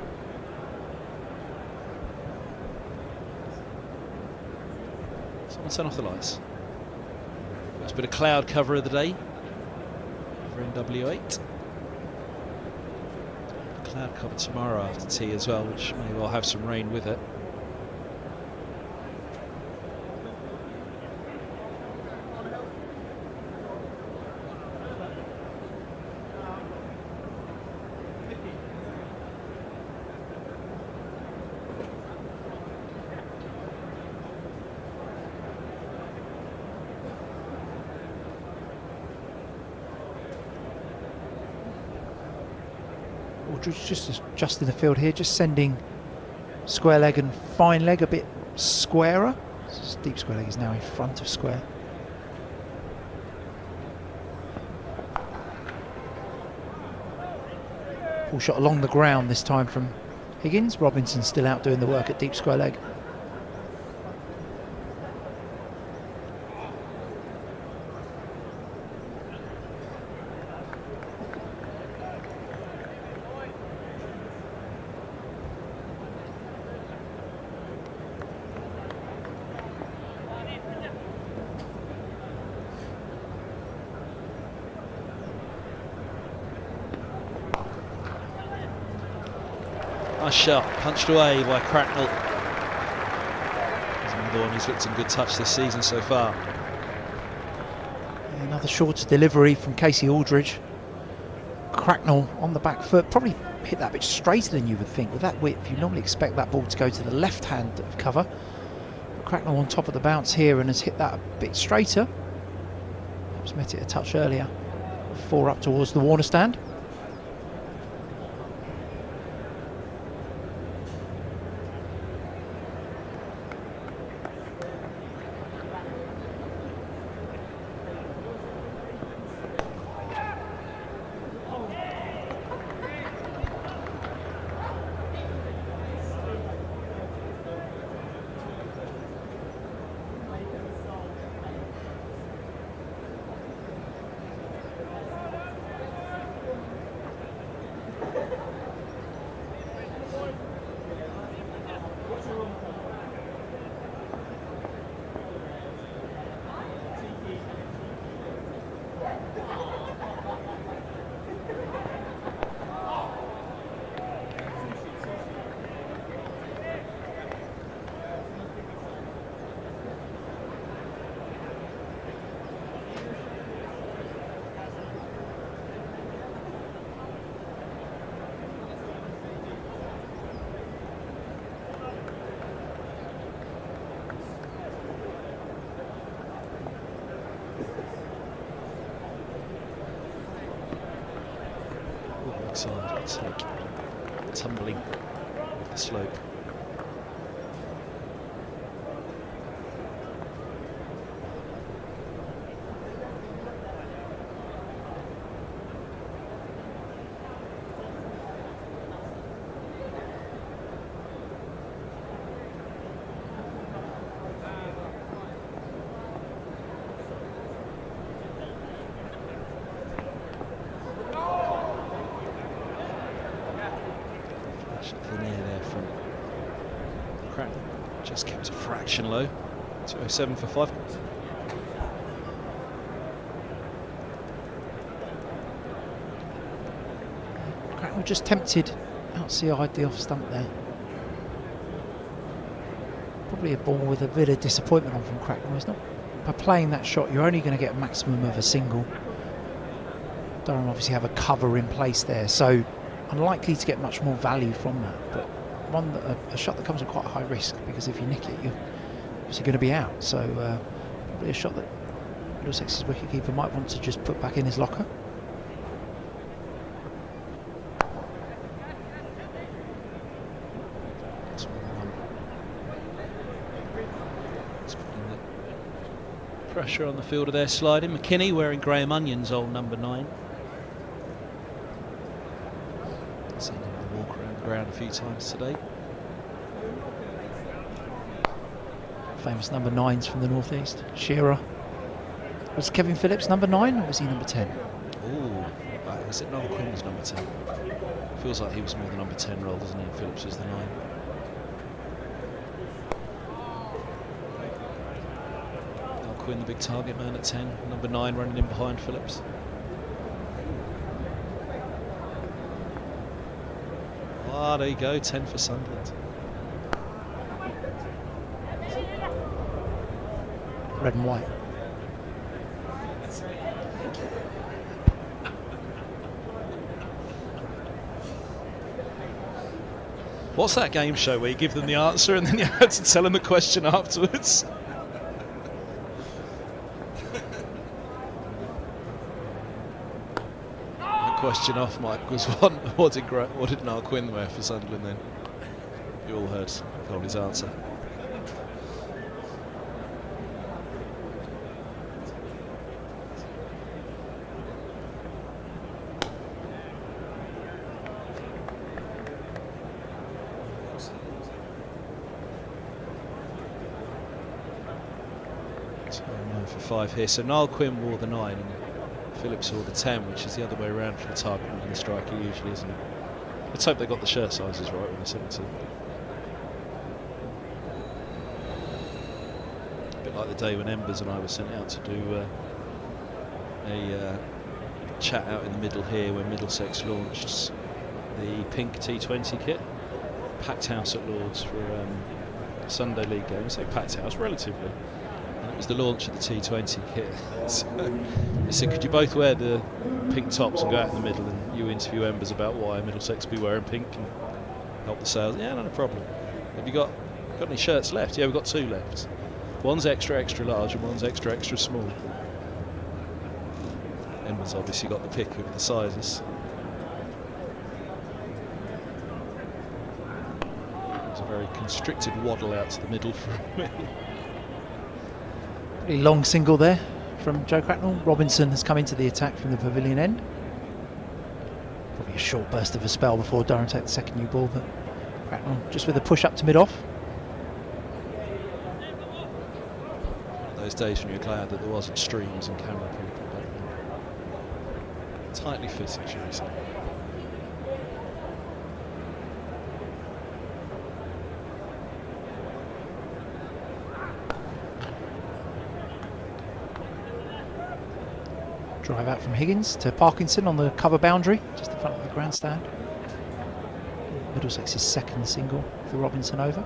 Someone turn off the lights. There's a bit of cloud cover of the day over NW8. Cloud cover tomorrow after tea as well, which may well have some rain with it. Just in the field here, just sending square leg and fine leg a bit squarer. So deep square leg is now in front of square. Full shot along the ground this time from Higgins. Robinson still out doing the work at deep square leg. Nice shot, punched away by Cracknell. He's another one who's looked in good touch this season so far. Another shorter delivery from Casey Aldridge. Cracknell on the back foot, probably hit that a bit straighter than you would think. With that width, you normally expect that ball to go to the left hand of cover. But Cracknell on top of the bounce here and has hit that a bit straighter. Perhaps met it a touch earlier. 4 up towards the Warner stand. Side, it's like tumbling with the slope. Just kept a fraction low. 207 for 5. Cracknell just tempted outside the off stump there. Probably a ball with a bit of disappointment on from Cracknell. It's not, by playing that shot, you're only going to get a maximum of a single. Durham obviously have a cover in place there, so unlikely to get much more value from that. But one that, a shot that comes with quite a high risk, because if you nick it, you're obviously going to be out. So probably a shot that Middlesex's wicketkeeper might want to just put back in his locker. It's putting the pressure on the fielder there, sliding. McKinney wearing Graham Onion's old number 9. Seen him walk around the ground a few times today. Famous number 9s from the northeast. Shearer. Was Kevin Phillips number 9 or was he number 10? Ooh, is it Noel Quinn was number 10? Feels like he was more the number 10 role, doesn't he? And Phillips was the 9. Noel Quinn, the big target man at 10. Number 9 running in behind Phillips. Ah, there you go, 10 for Sunderland. Red and white. What's that game show where you give them the answer and then you have to tell them the question afterwards? The question off mic was what did Noel Quinn wear for Sunderland then? You all heard Coley's answer. So 9 for 5 here. So Noel Quinn wore the 9 and Phillips wore the 10, which is the other way around for the target man and the striker usually, isn't it? Let's hope they got the shirt sizes right when they sent it to them. A bit like the day when Embers and I were sent out to do a chat out in the middle here when Middlesex launched the pink T20 kit. packed house at Lords for a Sunday League game. I say packed house, relatively. And it was the launch of the T20 kit. So they said, could you both wear the pink tops and go out in the middle, and you interview members about why Middlesex be wearing pink and help the sales? Yeah, no problem. Have you got any shirts left? Yeah, we've got 2 left. One's extra large and one's extra small. Emma's obviously got the pick of the sizes. It was a very constricted waddle out to the middle for me. Pretty long single there from Joe Cracknell. Robinson has come into the attack from the pavilion end. Probably a short burst of a spell before Durham take the second new ball, but Cracknell just with a push up to mid-off. Those days when you're glad that there wasn't streams and camera people back then. Tightly fitted, shall we say. Drive out from Higgins to Parkinson on the cover boundary, just in front of the grandstand. Middlesex's second single for Robinson over.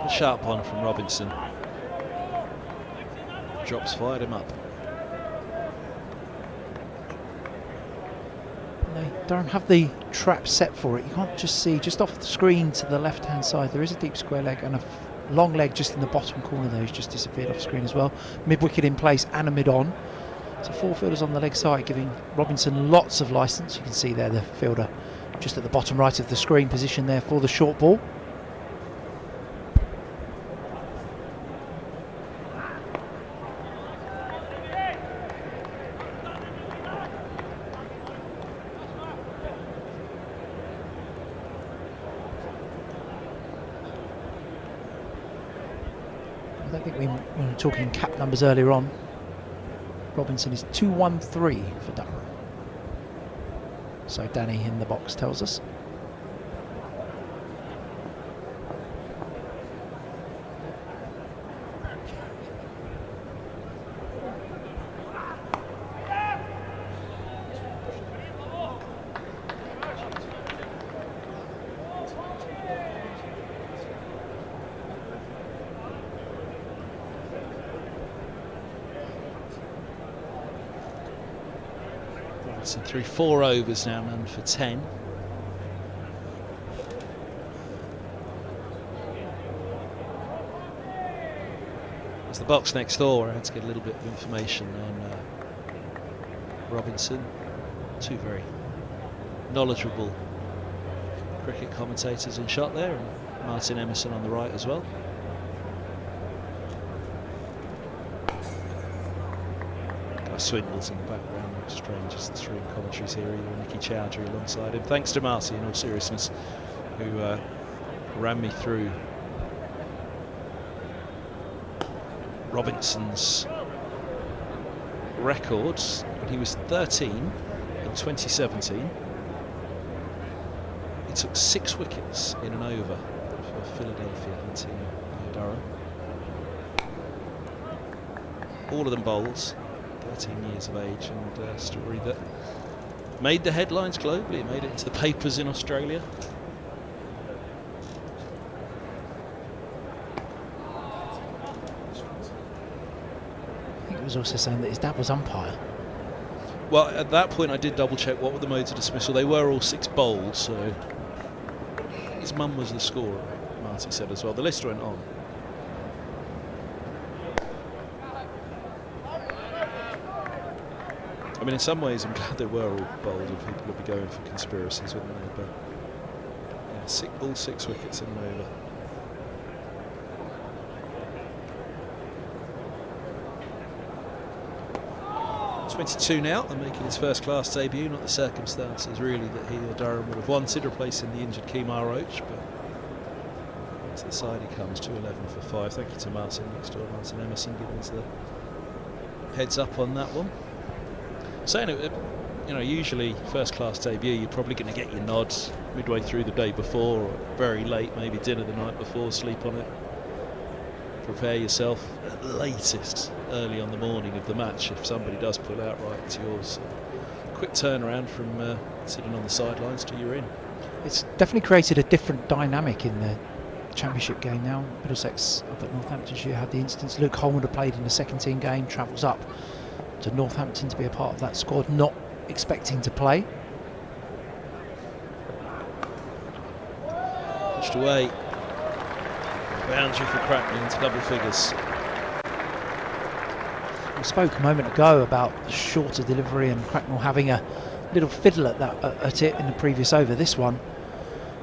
Sharp one from Robinson. Drops fired him up. Durham have the trap set for it. You can't just see, just off the screen to the left hand side, there is a deep square leg and a long leg just in the bottom corner there, who's just disappeared off screen as well. Mid wicket in place and a mid on. So 4 fielders on the leg side, giving Robinson lots of licence. You can see there the fielder just at the bottom right of the screen position there for the short ball. I don't think we were talking cap numbers earlier on. Robinson is 213 for Durham. So Danny in the box tells us. So through 4 overs now, none for 10. It's the box next door. I had to get a little bit of information on Robinson. 2 very knowledgeable cricket commentators in shot there, and Martin Emerson on the right as well. Swindles in the background, looks strange as the stream commentaries here. Nicky Chowdhury alongside him. Thanks to Marty, in all seriousness, who ran me through Robinson's records when he was 13 in 2017. He took 6 wickets in an over for Philadelphia hunting Durham. All of them bowls. 13 years of age, and a story that made the headlines globally. It made it into the papers in Australia. I think it was also saying that his dad was umpire. Well, at that point I did double check what were the modes of dismissal. They were all 6 bowls, so his mum was the scorer, Marty said as well. The list went on. mean, in some ways, I'm glad they were all bowled, and people would be going for conspiracies, wouldn't they? But yeah, all 6 wickets in an over. 22 now, and making his first class debut. Not the circumstances really that he or Durham would have wanted, replacing the injured Kemar Roach, but to the side he comes, 211 for 5. Thank you to Martin next door, Martin Emerson, giving us the heads up on that one. Saying it, you know, usually first class debut, you're probably going to get your nods midway through the day before, or very late, maybe dinner the night before, sleep on it. Prepare yourself at the latest early on the morning of the match. If somebody does pull out, right, it's yours. Quick turnaround from sitting on the sidelines to you're in. It's definitely created a different dynamic in the Championship game now. Middlesex up at Northamptonshire had the instance. Luke Holden had played in the second team game, travels up to Northampton to be a part of that squad, not expecting to play. Pushed away. Boundary for Cracknell into double figures. We spoke a moment ago about the shorter delivery and Cracknell having a little fiddle at it in the previous over. This one,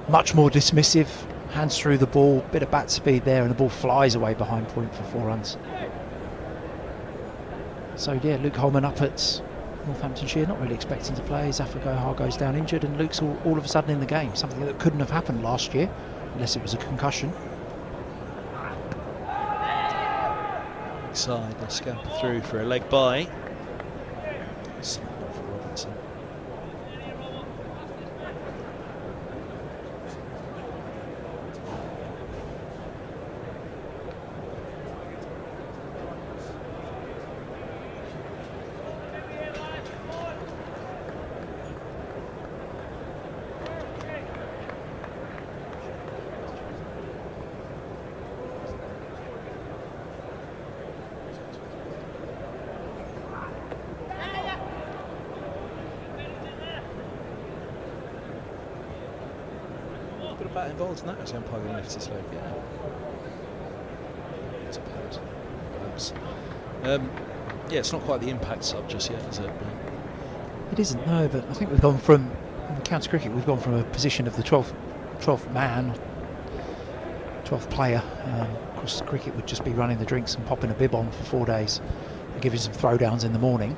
much more dismissive, hands through the ball, bit of bat speed there, and the ball flies away behind point for 4 runs. So yeah, Luke Holman up at Northamptonshire, not really expecting to play. Zafar Gohar goes down injured, and Luke's all of a sudden in the game, something that couldn't have happened last year, unless it was a concussion. Side, they'll scamper through for a leg bye. For Robinson. Bat involved in that as the umpire going to lift his leg, yeah. It's a pad, perhaps. Yeah, it's not quite the impact sub just yet, is it? It isn't, no, but I think we've gone from, in county cricket, we've gone from a position of the 12th man, 12th player. Of course, cricket would just be running the drinks and popping a bib on for 4 days and giving some throwdowns in the morning.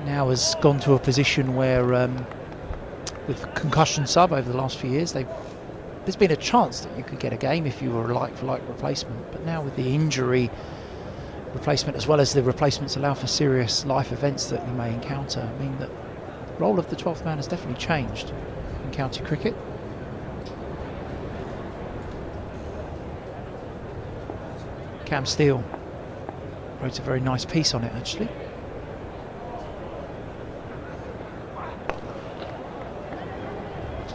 Now has gone to a position where with concussion sub over the last few years, there's been a chance that you could get a game if you were a like-for-like replacement, but now with the injury replacement as well as the replacements allow for serious life events that you may encounter, I mean that the role of the 12th man has definitely changed in county cricket. Cam Steele wrote a very nice piece on it actually.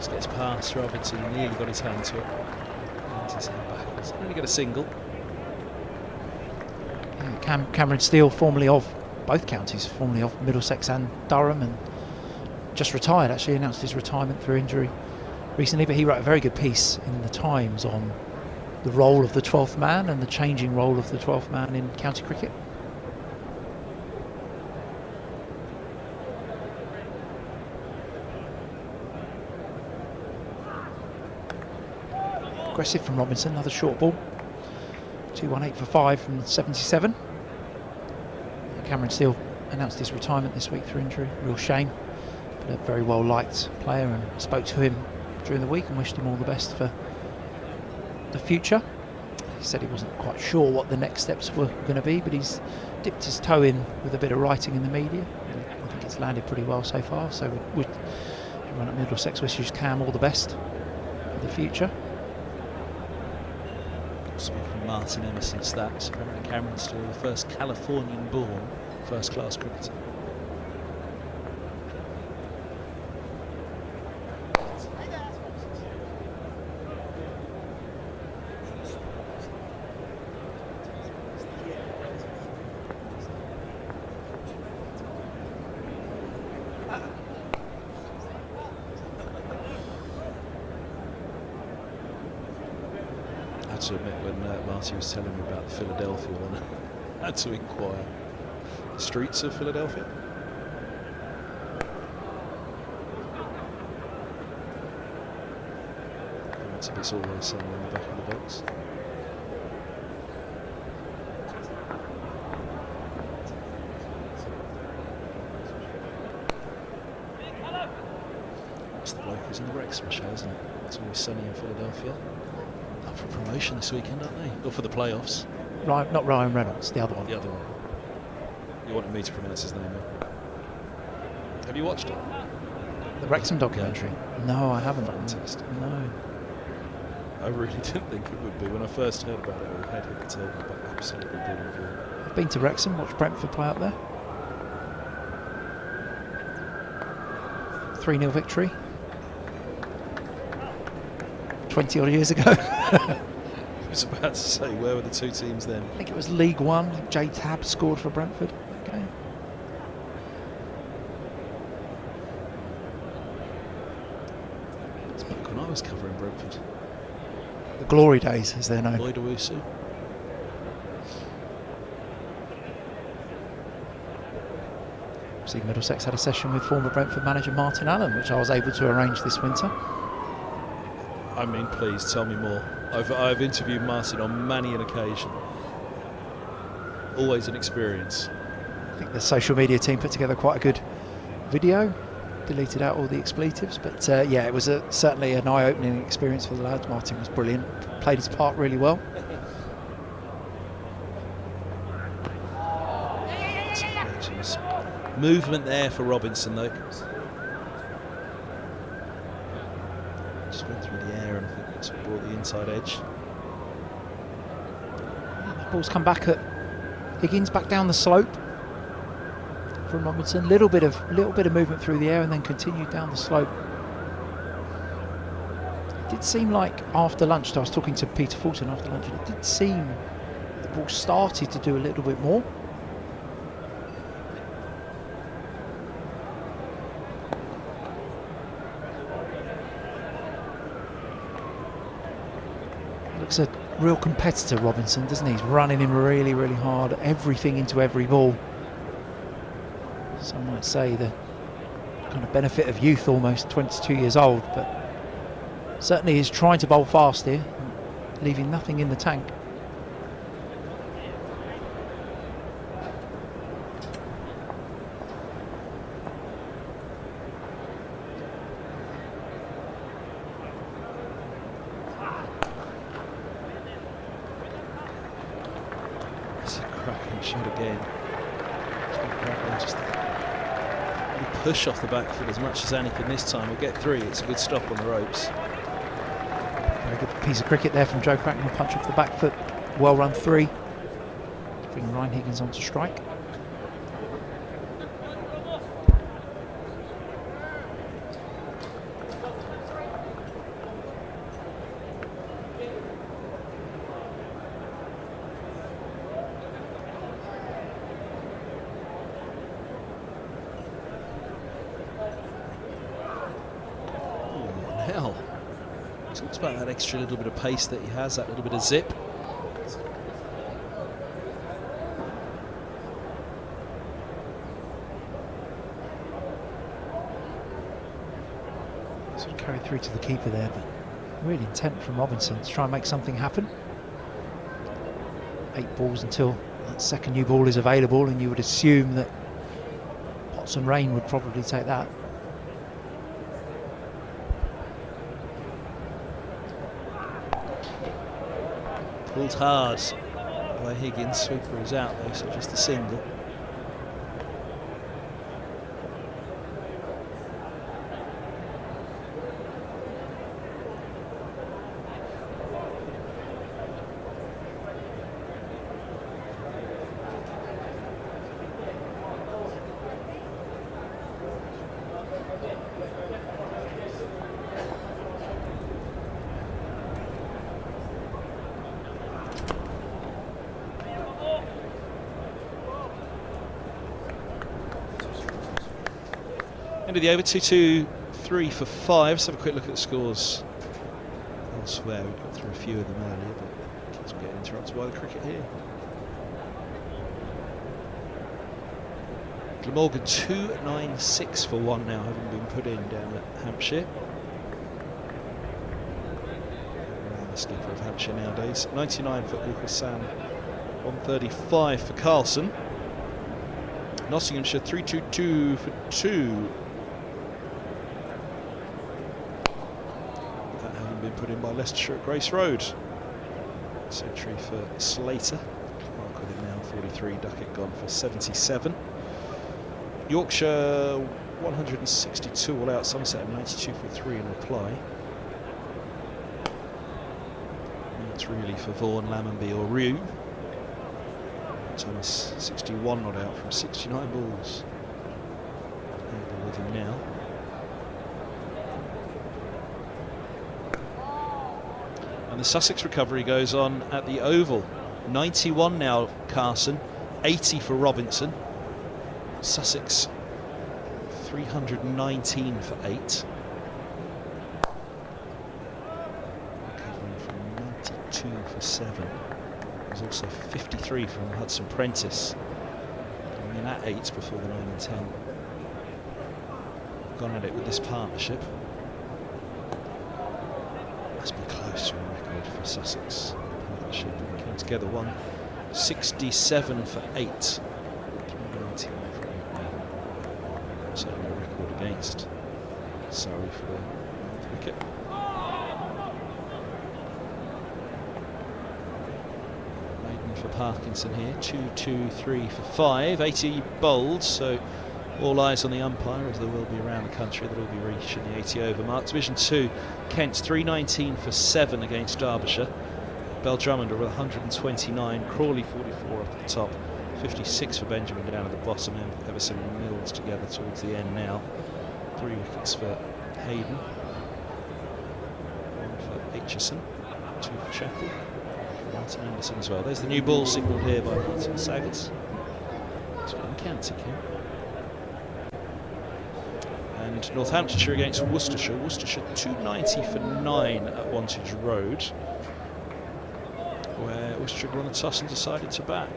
Gets past Robinson, he nearly got his hand to it. And his hand backwards. Only got a single. Yeah, Cameron Steele, formerly of both counties, formerly of Middlesex and Durham, and just retired actually, announced his retirement through injury recently, but he wrote a very good piece in the Times on the role of the 12th man and the changing role of the 12th man in county cricket. Aggressive from Robinson, another short ball. 218 for 5 from 77. Cameron Steele announced his retirement this week through injury. Real shame, but a very well liked player, and I spoke to him during the week and wished him all the best for the future. He said he wasn't quite sure what the next steps were going to be, but he's dipped his toe in with a bit of writing in the media, and I think it's landed pretty well so far. So everyone at Middlesex wishes Cam all the best for the future. Speaking of Martin Emerson stats, apparently Cameron's still the first Californian-born first-class cricketer. To admit when Marty was telling me about the Philadelphia one, Had to inquire. The streets of Philadelphia. It's always somewhere in the back of the box. It's the bloke who's in the Wrexham show, isn't it? It's always sunny in Philadelphia. Up for promotion this weekend, aren't they? Or for the playoffs. Right, not Ryan Reynolds, the other one. The other one. You wanted me to pronounce his name, yeah? Have you watched it? The Wrexham documentary? No, I haven't. Fantastic. No. I really didn't think it would be. When I first heard about it, I had him told me, but absolutely brilliant view. I've been to Wrexham, watched Brentford play up there. 3-0 victory. 20 odd years ago. I was about to say, where were the two teams then? I think it was League One. Jay Tabb scored for Brentford. Okay. It's back when I was covering Brentford. The glory days, as they're known. Lloyd Owusu. See, Middlesex had a session with former Brentford manager Martin Allen, which I was able to arrange this winter. I mean, please tell me more. I've interviewed Martin on many an occasion. Always an experience. I think the social media team put together quite a good video, deleted out all the expletives, but yeah, it was certainly an eye-opening experience for the lads. Martin was brilliant, played his part really well. Movement there for Robinson though. Just went through the air and I think it's brought the inside edge. The ball's come back at Higgins, back down the slope from Robinson. Little bit of movement through the air and then continued down the slope. It did seem like after lunch, I was talking to Peter Fulton after lunch, and it did seem the ball started to do a little bit more. Looks a real competitor, Robinson, doesn't he? He's running him really, really hard, everything into every ball. Some might say the kind of benefit of youth, almost 22 years old, but certainly he's trying to bowl fast here, leaving nothing in the tank. Push off the back foot as much as Anakin this time. We'll get three. It's a good stop on the ropes. Very good piece of cricket there from Joe Cracknell. Punch off the back foot. Well run three. Bring Ryan Higgins on to strike. Talks about that extra little bit of pace that he has, that little bit of zip. Sort of carried through to the keeper there, but really intent from Robinson to try and make something happen. 8 balls until that second new ball is available, and you would assume that Pots and Raine would probably take that. Pulled hard by Higgins. Sweeper is out though, so just a single. End of the over, 2-2, 3 for 5. Let's have a quick look at the scores elsewhere. We've got through a few of them earlier, but kids will get interrupted by the cricket here. Glamorgan 2.96 for one now, having been put in down at Hampshire. Around the skipper of Hampshire nowadays. 99 for Sam, 135 for Carlson. Nottinghamshire 322 for 2. That having been put in by Leicestershire at Grace Road. Century for Slater. Mark with it now, 43. Duckett gone for 77. Yorkshire 162 all out. Somerset 92 for 3 in reply. It's really for Vaughan, Lammonby or Rue. Thomas 61 not out from 69 balls. Able with him now. And the Sussex recovery goes on at the Oval. 91 now Carson, 80 for Robinson. Sussex 319 for 8. Recovering from 92 for 7. There's also 53 from Hudson Prentice. I mean, at 8 before the 9 and 10. Gone at it with this partnership. Must be close to a record for Sussex partnership. Came together 167 for 8. 319 for 8 now. Certainly a record against Surrey for the wicket. For Parkinson here, 2-2-3 for 5, 80 bowled, so all eyes on the umpire, as there will be around the country that will be reaching the 80 over mark. Division 2, Kent's 319 for 7 against Derbyshire. Beldrummond with 129, Crawley 44 up at the top, 56 for Benjamin down at the bottom, and Everson and Mills together towards the end now. 3 wickets for Hayden, 1 for Aitchison, 2 for Chappell. Martin Anderson as well. There's the new ball signalled here by Martin Saggers. It's from Cantic here. And Northamptonshire against Worcestershire. Worcestershire 290 for 9 at Wantage Road, where Worcestershire won the toss and decided to bat.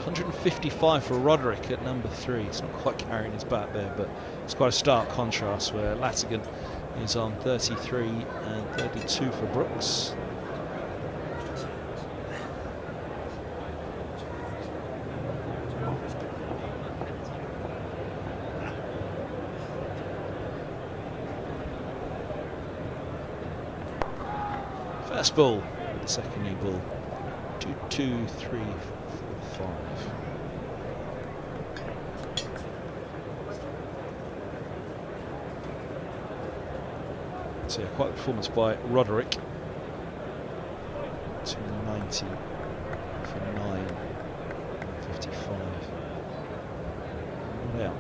155 for Roderick at number 3. It's not quite carrying his bat there, but it's quite a stark contrast where Latigan is on 33 and 32 for Brooks. First ball with the second new ball. 2, 2, 3, 4, 5. So yeah, quite a performance by Roderick. 290 for 9, 55. Not out.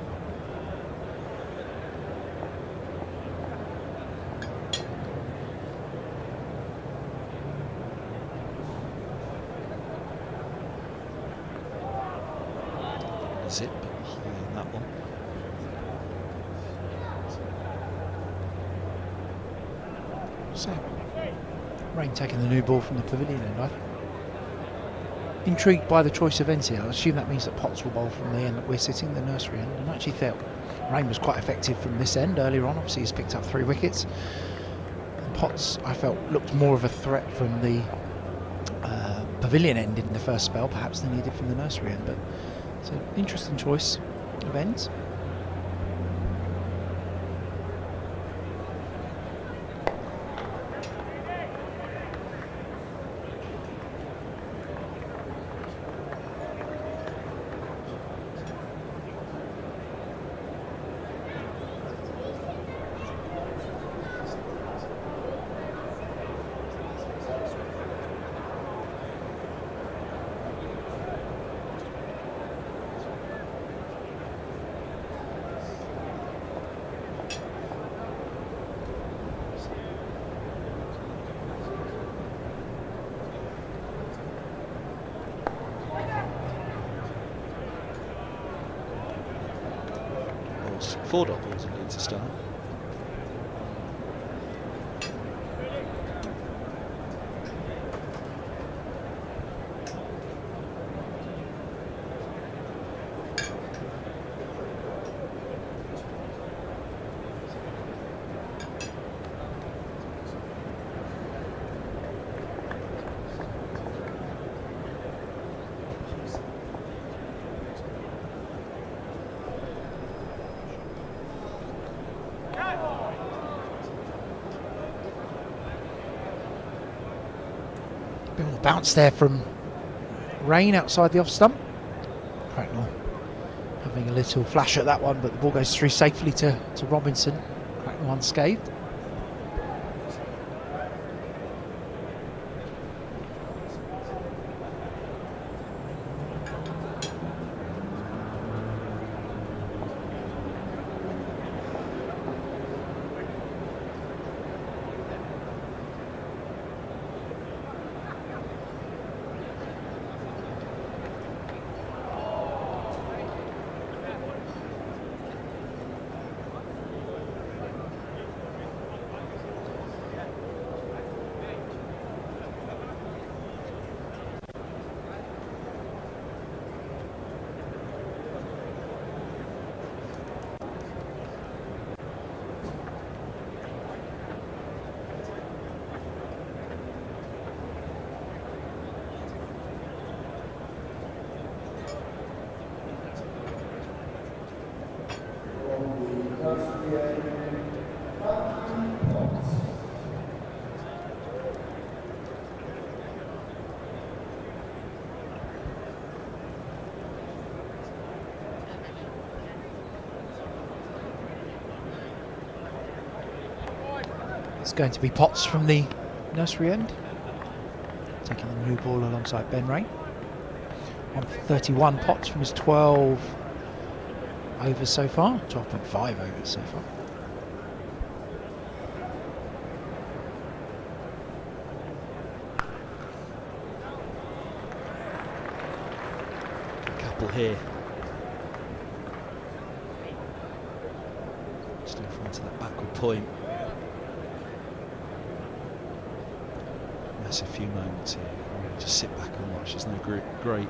Zip high on that one. So, Raine taking the new ball from the pavilion end. I'm intrigued by the choice of ends here. I assume that means that Potts will bowl from the end that we're sitting, the nursery end. And I actually felt Raine was quite effective from this end earlier on. Obviously, he's picked up 3 wickets. And Potts, I felt, looked more of a threat from the pavilion end in the first spell, perhaps, than he did from the nursery end. But it's an interesting choice of ends. Four dot balls indeed to start. Bit of a bounce there from Raine outside the off stump. Cracknell having a little flash at that one, but the ball goes through safely to Robinson. Cracknell unscathed. It's going to be Potts from the nursery end, taking the new ball alongside Ben Raine. On 31 Potts from his 12 overs so far, 12.5 overs so far. A couple here. Just in front of that backward point. There's a few moments here where you just sit back and watch. There's no great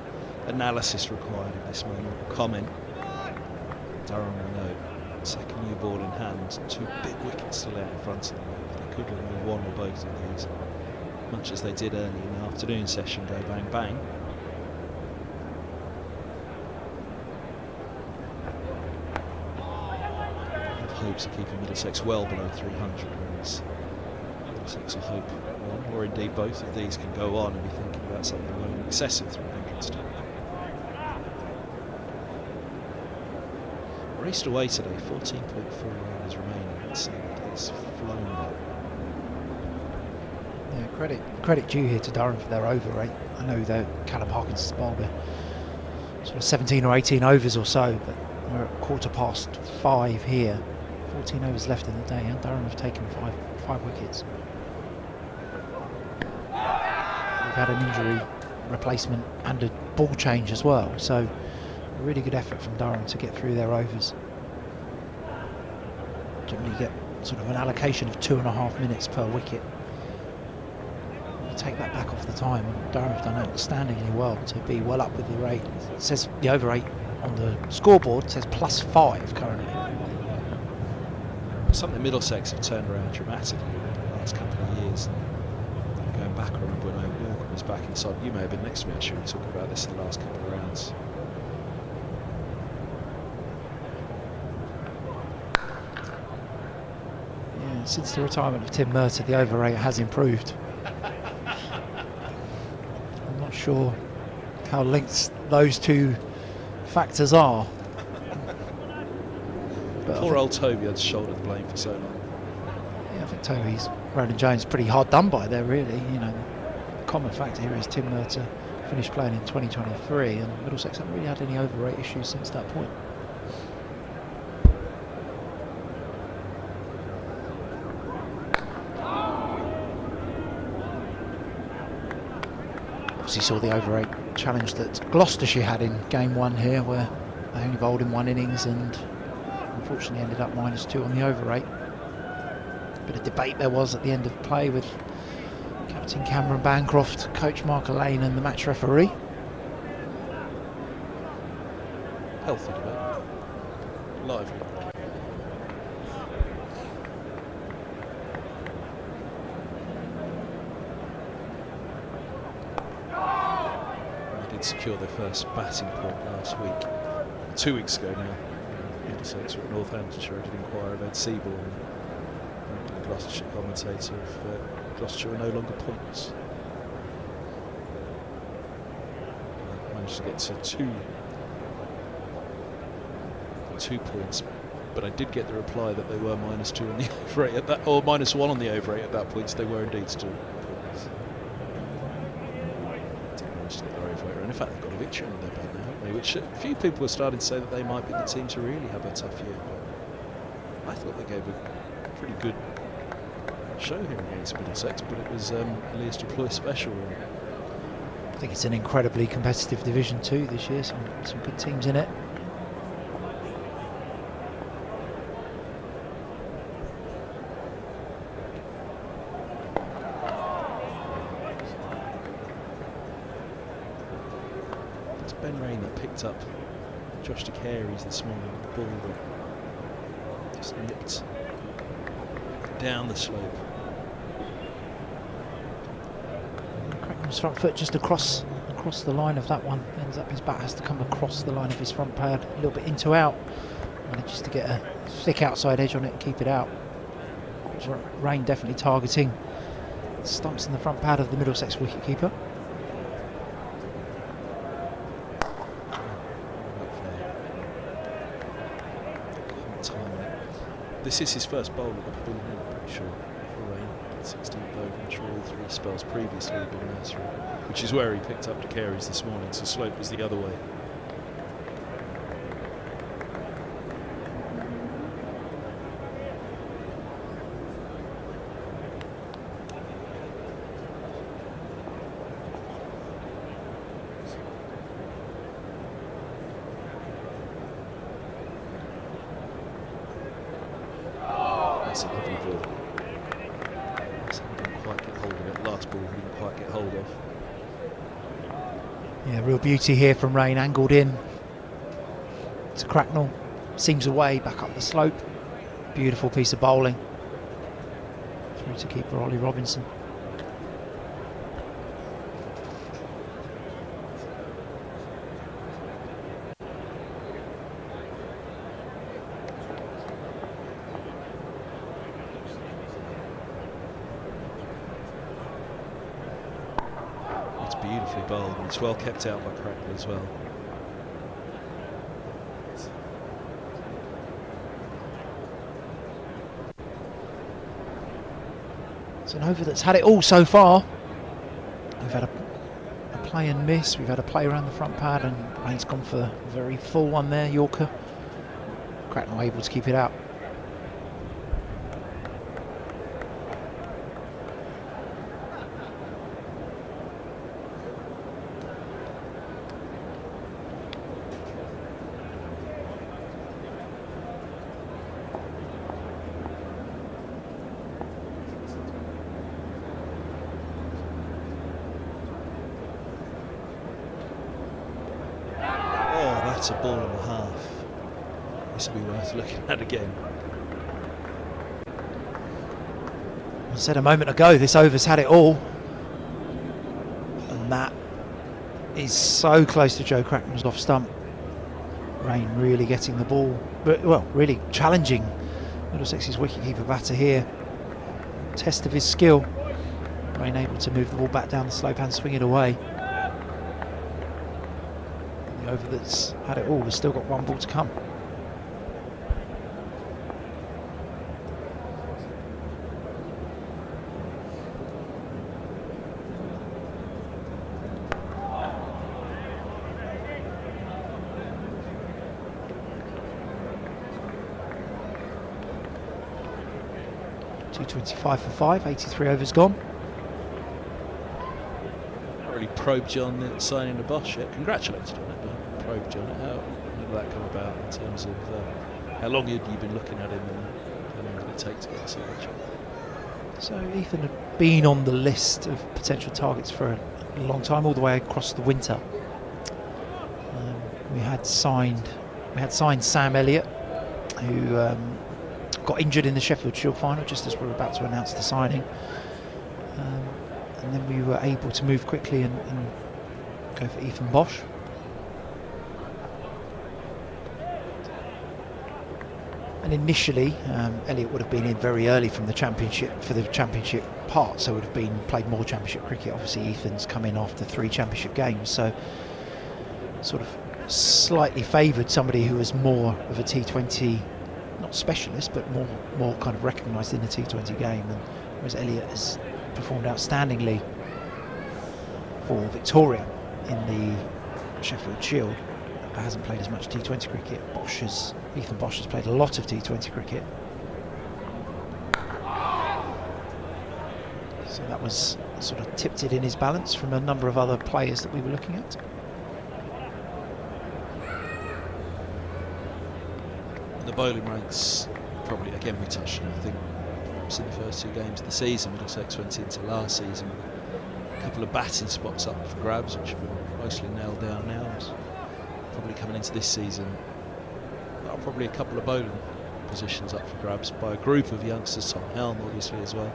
analysis required in this moment. Comment. Durham will know. Second new ball in hand. Two big wickets still out in front of them. They could remove one or both of these, much as they did early in the afternoon session. Go bang bang. Have hopes of keeping Middlesex well below 300 runs. Middlesex will hope one, or indeed both of these can go on and be thinking about something well in excess of 300 still. Raced away today, 14.4 hours remaining. It's flown by. Yeah, credit due here to Durham for their over rate. I know that Callum Parkinson's bowled sort of 17 or 18 overs or so, but we're at 5:15 here. 14 overs left in the day, and Durham have taken five wickets. We've had an injury replacement and a ball change as well, so a really good effort from Durham to get through their overs. Generally get sort of an allocation of 2.5 minutes per wicket. You take that back off the time, and Durham have done outstandingly well to be well up with the rate. It says the over rate on the scoreboard says +5 currently. Something Middlesex have turned around dramatically in the last couple of years. Going back, I remember when Owen Walker was back inside. You may have been next to me actually. We were talking about this in the last couple of rounds. Yeah, since the retirement of Tim Murtagh, the over rate has improved. I'm not sure how linked those two factors are. Poor old Toby had to shoulder the blame for so long. Yeah, I think Toby's Roland Jones pretty hard done by there, really. You know, the common factor here is Tim Murtagh finished playing in 2023, and Middlesex haven't really had any overrate issues since that point. Obviously saw the overrate challenge that Gloucestershire had in game one here, where they only bowled in one innings and unfortunately ended up -2 on the overrate. Bit of debate there was at the end of play with Captain Cameron Bancroft, Coach Mark Lane and the match referee. Healthy debate. Lively. They did secure their first batting point last week. 2 weeks ago now. Middlesex were at Northamptonshire. I did inquire about Seabourne. The Gloucestershire commentator of Gloucestershire are no longer pointless. managed to get to two points, but I did get the reply that they were -2 on the over 8 at that, or -1 on the over 8 at that point, so they were indeed still points. Didn't manage to get their over 8, and in fact they've got a victory under their belt now, haven't they? Which a few people were starting to say that they might be the team to really have a tough year. But I thought they gave a pretty good show here against Middlesex, but it was Elias Deploy special. I think it's an incredibly competitive Division 2 this year, some good teams in it. It's Ben Raine that picked up Josh De Caires this morning, the ball that just nipped down the slope. Cracknell's front foot just across the line of that one. Ends up his bat has to come across the line of his front pad, a little bit into out. Manages to get a thick outside edge on it and keep it out. Raine definitely targeting stumps in the front pad of the Middlesex wicketkeeper. This is his first bowl at the Pavilion, I'm pretty sure, for Raine. 16th over, I'm sure all 3 spells previously had been nursery, which is where he picked up De Caires this morning, so slope was the other way. That's a lovely ball. Didn't quite get hold of it. Last ball he didn't quite get hold of. Yeah, real beauty here from Raine, angled in to Cracknell. Seems away, back up the slope. Beautiful piece of bowling. Through to keeper Ollie Robinson. Beautifully bowled, and it's well kept out by Cracknell as well. It's an over that's had it all so far. We've had a play and miss, we've had a play around the front pad, and Raine's gone for a very full one there, Yorker. Cracknell able to keep it out. That's a ball and a half. This will be worth looking at again. I said a moment ago, this over's had it all. And that is so close to Joe Cracknell's off stump. Raine really getting the ball, but well, really challenging Middlesex's wicketkeeper batter here. Test of his skill. Raine able to move the ball back down the slope and swing it away. The over that's had it all has still got one ball to come. .225 for 5, 83 overs gone. Not really probed you on the signing of Bosch yet. Congratulated on it, but probed you on it. How did that come about in terms of how long had you been looking at him and how long did it take to get the signature? So Ethan had been on the list of potential targets for a long time, all the way across the winter. We had signed Sam Elliott, who got injured in the Sheffield Shield final just as we were about to announce the signing, and then we were able to move quickly and go for Ethan Bosch. And initially Elliott would have been in very early from the championship for the championship part, so would have been played more championship cricket. Obviously Ethan's come in after 3 championship games, so sort of slightly favoured somebody who was more of a T20, not specialist, but more kind of recognised in the T20 game, and whereas Elliott has performed outstandingly for Victoria in the Sheffield Shield, but hasn't played as much T20 cricket. Ethan Bosch has played a lot of T20 cricket. So that was sort of tipped it in his balance from a number of other players that we were looking at. The bowling ranks, probably again we touched on it, I think perhaps in the first 2 games of the season. Middlesex went into last season with a couple of batting spots up for grabs, which have been mostly nailed down now. And probably coming into this season, there are probably a couple of bowling positions up for grabs by a group of youngsters, Tom Helm obviously as well.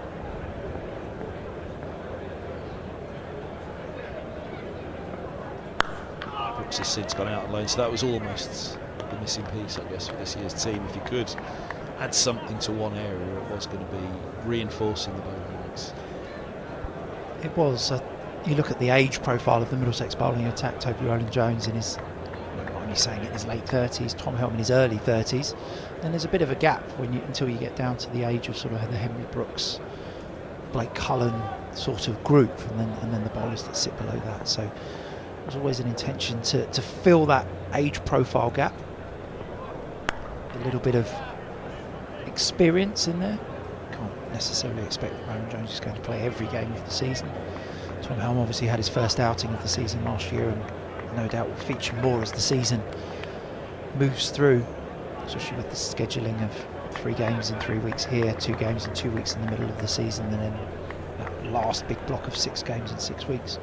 Brooks has since gone out on loan, so that was almost the missing piece, I guess, for this year's team. If you could add something to one area, it was going to be reinforcing the bowling ranks. It was. You look at the age profile of the Middlesex bowling attack. Toby Rowland-Jones in his, I'm only saying it, in his late 30s, Tom Helm in his early 30s. Then there's a bit of a gap until you get down to the age of sort of the Henry Brooks, Blake Cullen sort of group, and then the bowlers that sit below that. So it was always an intention to fill that age profile gap. A little bit of experience in there. Can't necessarily expect that Rowland-Jones is going to play every game of the season. Tom Helm obviously had his first outing of the season last year, and no doubt will feature more as the season moves through, especially with the scheduling of 3 games in 3 weeks here, 2 games in 2 weeks in the middle of the season, and then that last big block of 6 games in 6 weeks.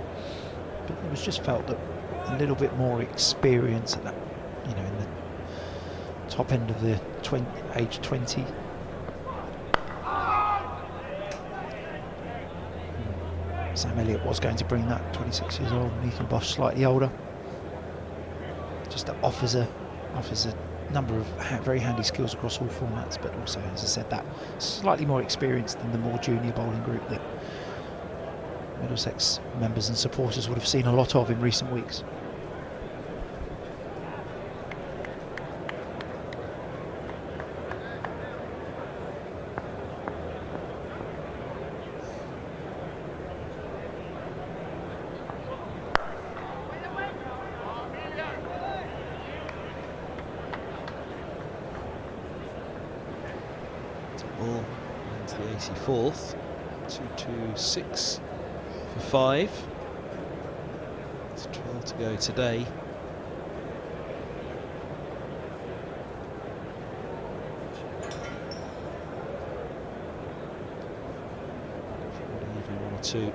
But it was just felt that a little bit more experience at that, in the top end of the age 20. Sam Elliott was going to bring that, 26 years old, and Ethan Bosch slightly older. Just that offers a number of very handy skills across all formats, but also, as I said, that slightly more experience than the more junior bowling group that Middlesex members and supporters would have seen a lot of in recent weeks. Ball into the 84th, 2-2-6 for 5. There's 12 to go today. Even 1 or 2. Even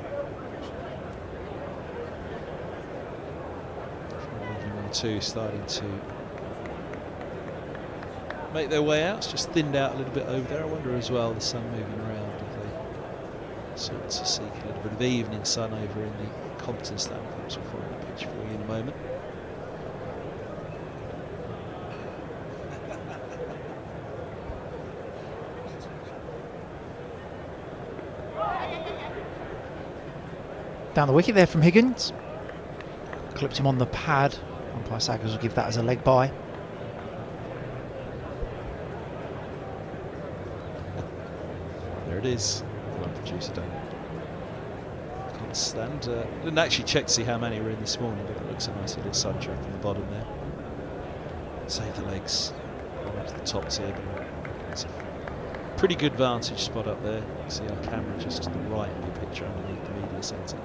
1 or 2 starting to make their way out. It's just thinned out a little bit over there. I wonder as well, the sun moving around, if they sort to seek a little bit of evening sun over in the Compton stand. Perhaps we'll find the pitch for you in a moment. Down the wicket there from Higgins. Clipped him on the pad. Umpire Saggers will give that as a leg bye. There it is. The producer can't stand. Didn't actually check to see how many were in this morning, but it looks a nice little sun track on the bottom there. Save the legs right to the top here, but it's a pretty good vantage spot up there. You can see our camera just to the right of the picture underneath the media centre.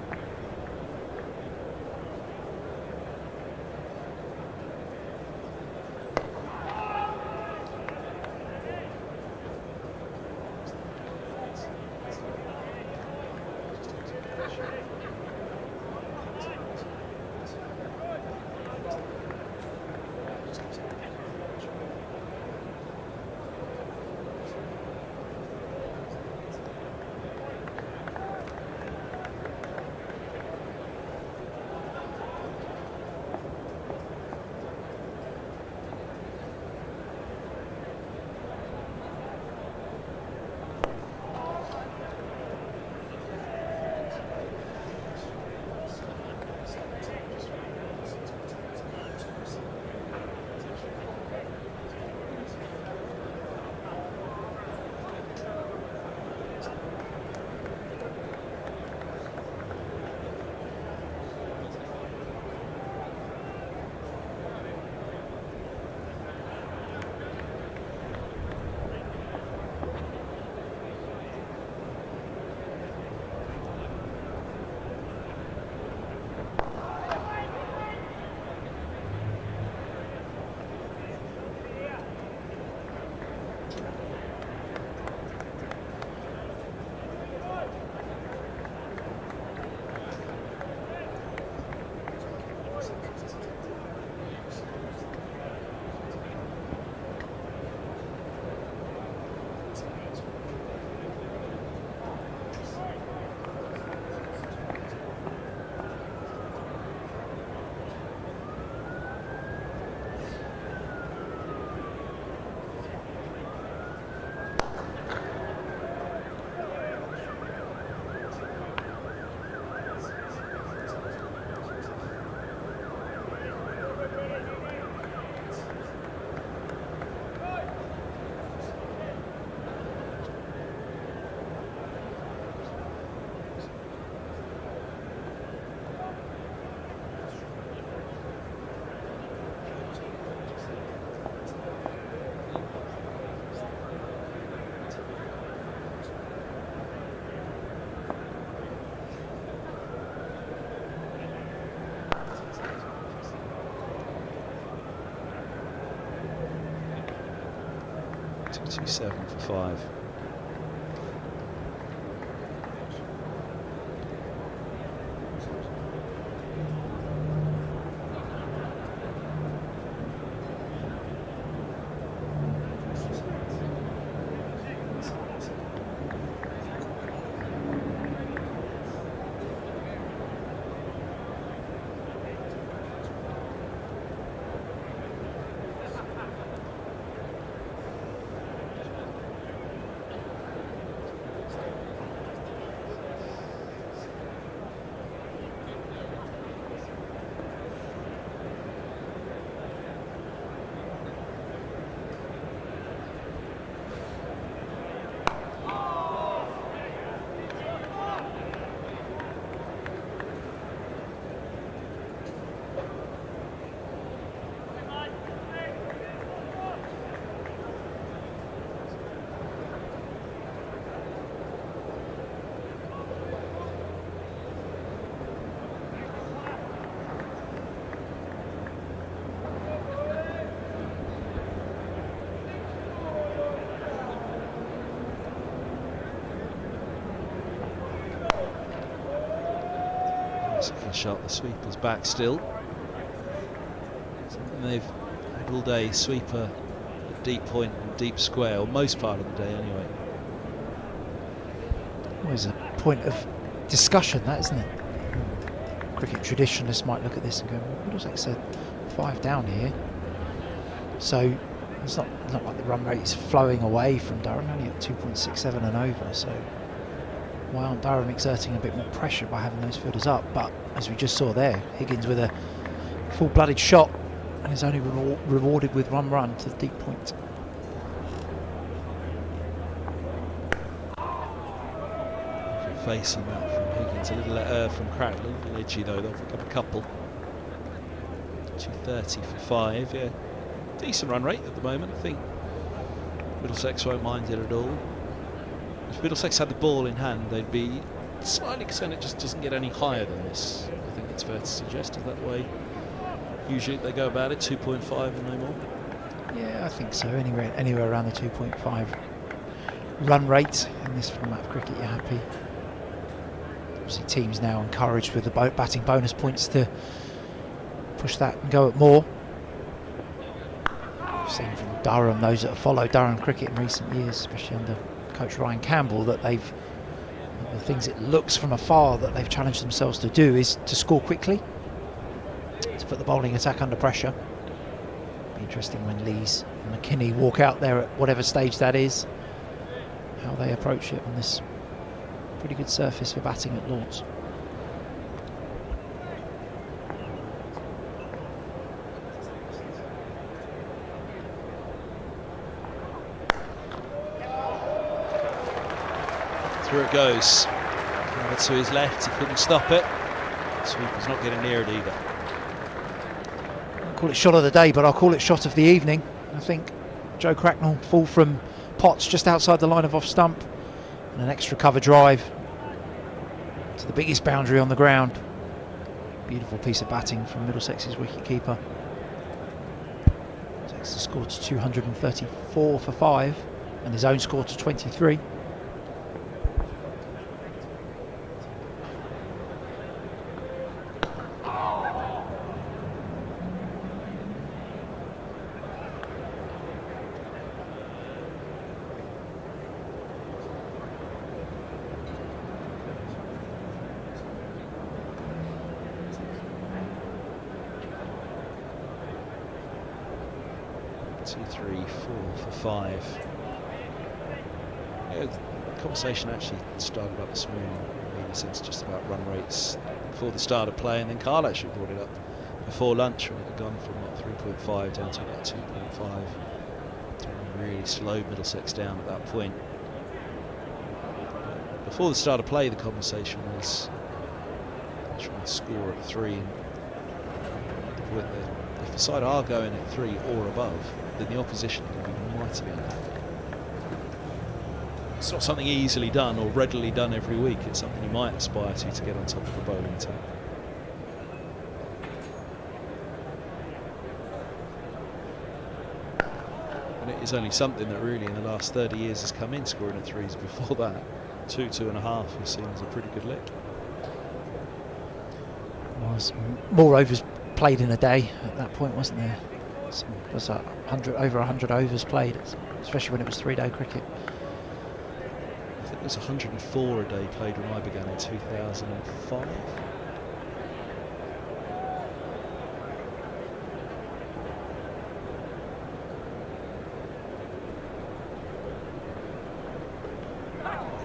2-7 for 5. Second shot, the sweeper's back still. Something they've had all day, sweeper at deep point and deep square, or most part of the day anyway. Always a point of discussion, that, isn't it? Cricket traditionalists might look at this and go, well, Middlesex said 5 down here. So it's not like the run rate is flowing away from Durham, only at 2.67 and over. So why aren't Durham exerting a bit more pressure by having those fielders up? But as we just saw there, Higgins with a full-blooded shot and is only rewarded with 1 run to the deep point. Facing that from Higgins, a little from Crackle, a little edgy though, they'll pick up a couple. 230 for 5, yeah. Decent run rate at the moment, I think Middlesex won't mind it at all. If Middlesex had the ball in hand, they'd be slightly concerned it just doesn't get any higher than this. I think it's fair to suggest it that way. Usually they go about it, 2.5 and no more. Yeah, I think so. Anywhere around the 2.5 run rate in this format of cricket, you're happy. Obviously, teams now encouraged with the batting bonus points to push that and go at more. We've seen from Durham, those that have followed Durham cricket in recent years, especially under Coach Ryan Campbell, that the things it looks from afar that they've challenged themselves to do is to score quickly, to put the bowling attack under pressure. Be interesting when Lees and McKinney walk out there at whatever stage that is, how they approach it on this pretty good surface for batting at Lord's. Through it goes. To his left, he couldn't stop it. Sweeper's not getting near it either. I'll call it shot of the day, but I'll call it shot of the evening. I think Joe Cracknell fall from Potts just outside the line of off stump, and an extra cover drive to the biggest boundary on the ground. Beautiful piece of batting from Middlesex's wicketkeeper. Takes the score to 234 for 5, and his own score to 23. Conversation actually started up this morning, in a sense, just about run rates before the start of play, and then Carl actually brought it up before lunch when it had gone from what, 3.5 down to about 2.5. Really slowed Middlesex down at that point. Before the start of play, the conversation was trying to score at 3. And the point that if the side are going at 3 or above, then the opposition can be mighty unhappy. It's not something easily done or readily done every week. It's something you might aspire to get on top of the bowling attack. And it is only something that really in the last 30 years has come in, scoring at threes. Before that, 2.5 was seen as a pretty good lick. Well, some more overs played in a day at that point, wasn't there? There was over 100 overs played, especially when it was 3-day cricket. I think it was 104 a day played when I began in 2005.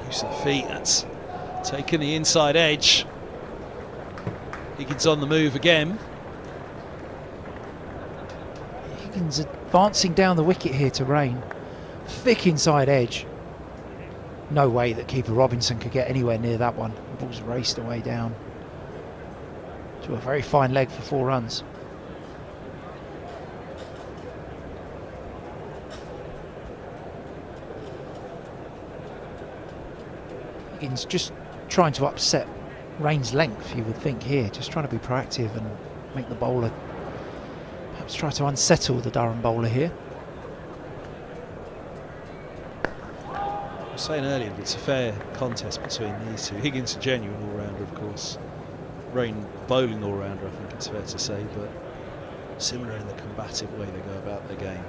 Use of the feet, that's taking the inside edge. Higgins on the move again. Higgins advancing down the wicket here to Raine. Thick inside edge. No way that keeper Robinson could get anywhere near that one. The ball's raced away down to a very fine leg for 4 runs. Higgins just trying to upset Raine's length, you would think here, just trying to be proactive and make the bowler perhaps try to unsettle the Durham bowler here. I was saying earlier that it's a fair contest between these two. Higgins a genuine all-rounder, of course. Raine bowling all-rounder, I think it's fair to say, but similar in the combative way they go about their game.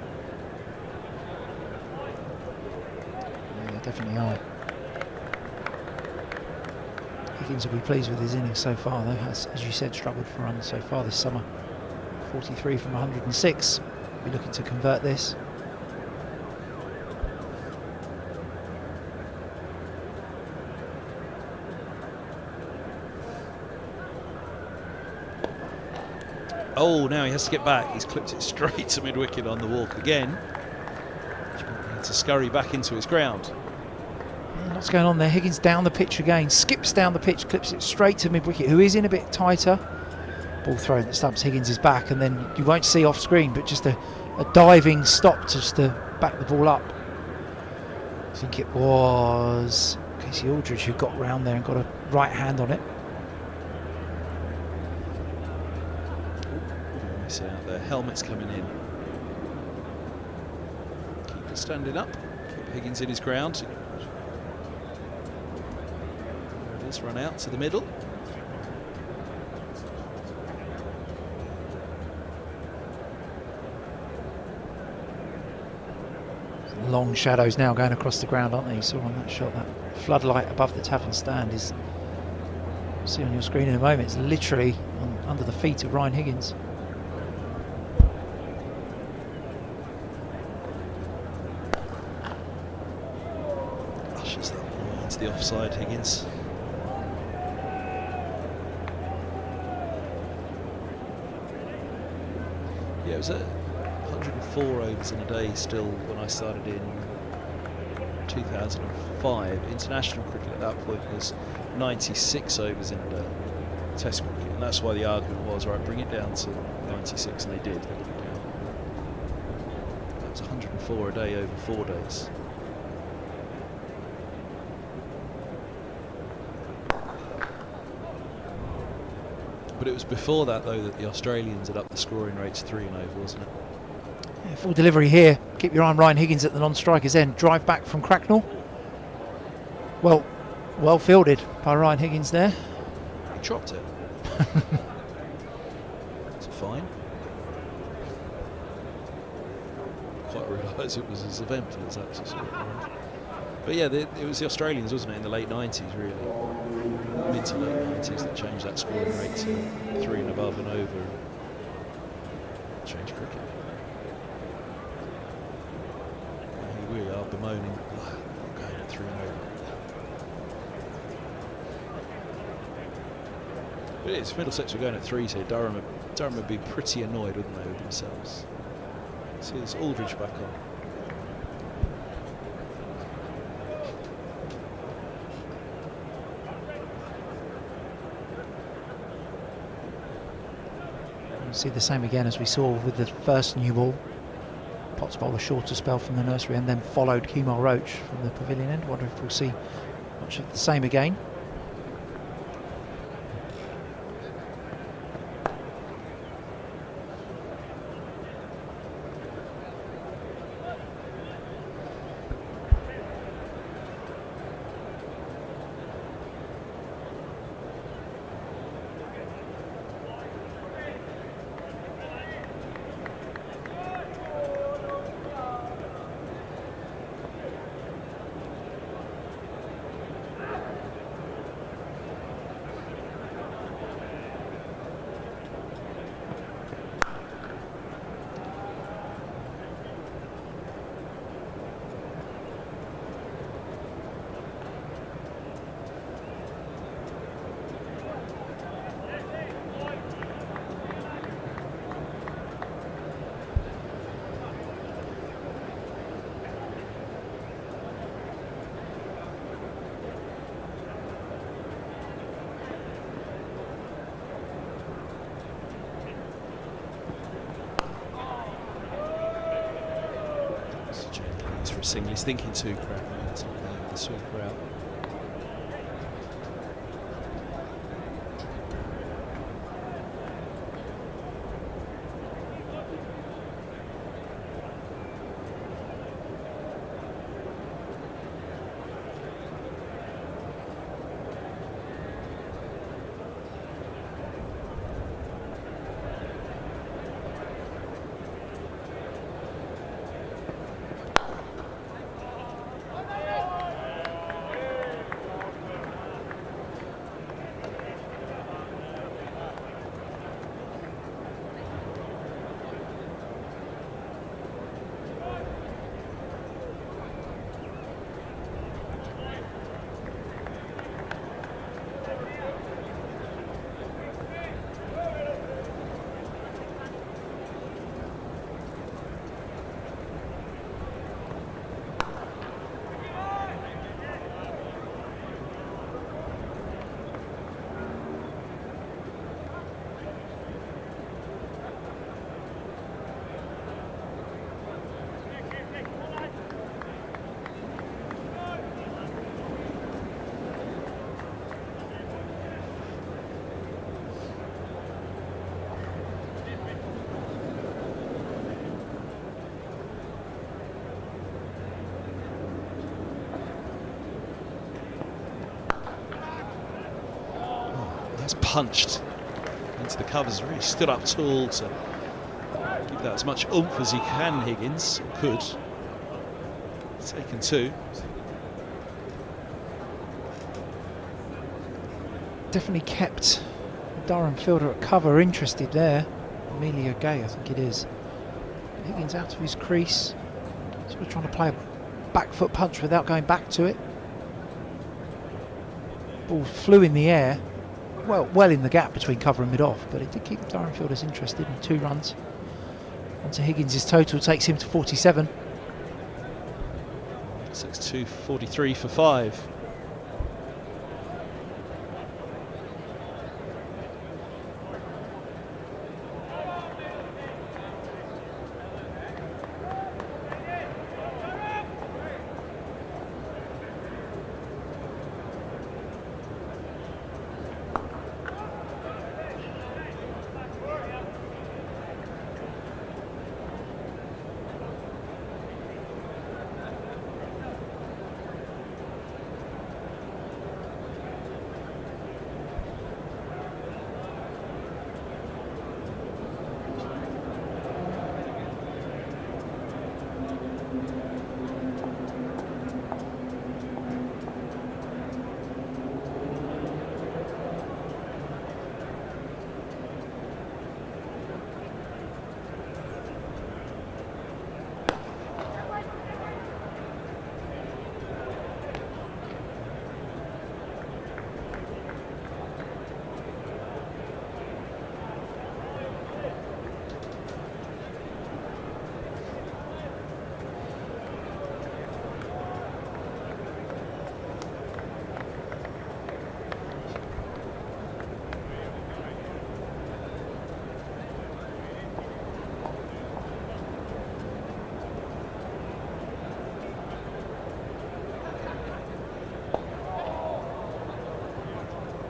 Yeah, they definitely are. Higgins will be pleased with his innings so far, though. Has, as you said, struggled for runs so far this summer. 43 from 106. Be looking to convert this. Oh, now he has to get back. He's clipped it straight to mid-wicket on the walk again. He needs to scurry back into his ground. What's going on there? Higgins down the pitch again, skips down the pitch, clips it straight to mid-wicket, who is in a bit tighter. Ball thrown that stumps Higgins' back, and then you won't see off screen, but just a diving stop just to back the ball up. I think it was Casey Aldridge who got round there and got a right hand on it. Missing out there. Helmet's coming in. Keeper standing up. Keep Higgins in his ground. Run out to the middle. Long shadows now going across the ground, aren't they? You saw on that shot, that floodlight above the tavern stand is, you'll see on your screen in a moment, it's literally under the feet of Ryan Higgins. Pushes that ball into the offside, Higgins. Yeah, it was at 104 overs in a day still when I started in 2005. International cricket at that point was 96 overs in a day, Test cricket, and that's why the argument was, right, bring it down to 96, and they did. They put it down. That was 104 a day over 4 days. But it was before that, though, that the Australians had upped the scoring rate to 3 and over, wasn't it? Yeah, full delivery here. Keep your eye on Ryan Higgins at the non-striker's end. Drive back from Cracknell. Well fielded by Ryan Higgins there. He dropped it. It's a fine. Quite realise it was as eventful as that. Sort of. But yeah, it was the Australians, wasn't it, in the late 90s, really. Mid to late 90s that changed that scoring rate to 3 and above and over. And changed cricket. And here we are bemoaning going at 3 and over. But it is, Middlesex were going at 3s here. Durham would be pretty annoyed, wouldn't they, with themselves. So here's Aldridge back on. See the same again as we saw with the first new ball. Potts bowled a shorter spell from the nursery and then followed Kemar Roach from the pavilion end. Wonder if we'll see much of the same again. Higgins for a single. He's thinking too Cracknell. It's not the sweeper out. Punched into the covers, really stood up tall to give that as much oomph as he can. Higgins could. Taken two. Definitely kept Durham fielder at cover interested there. Amelia Gay, I think it is. Higgins out of his crease, sort of trying to play a back foot punch without going back to it. Ball flew in the air. Well in the gap between cover and mid-off, but it did keep Durham fielders interested in 2 runs. Onto Higgins' total takes him to 47. 6-2, 43 for 5.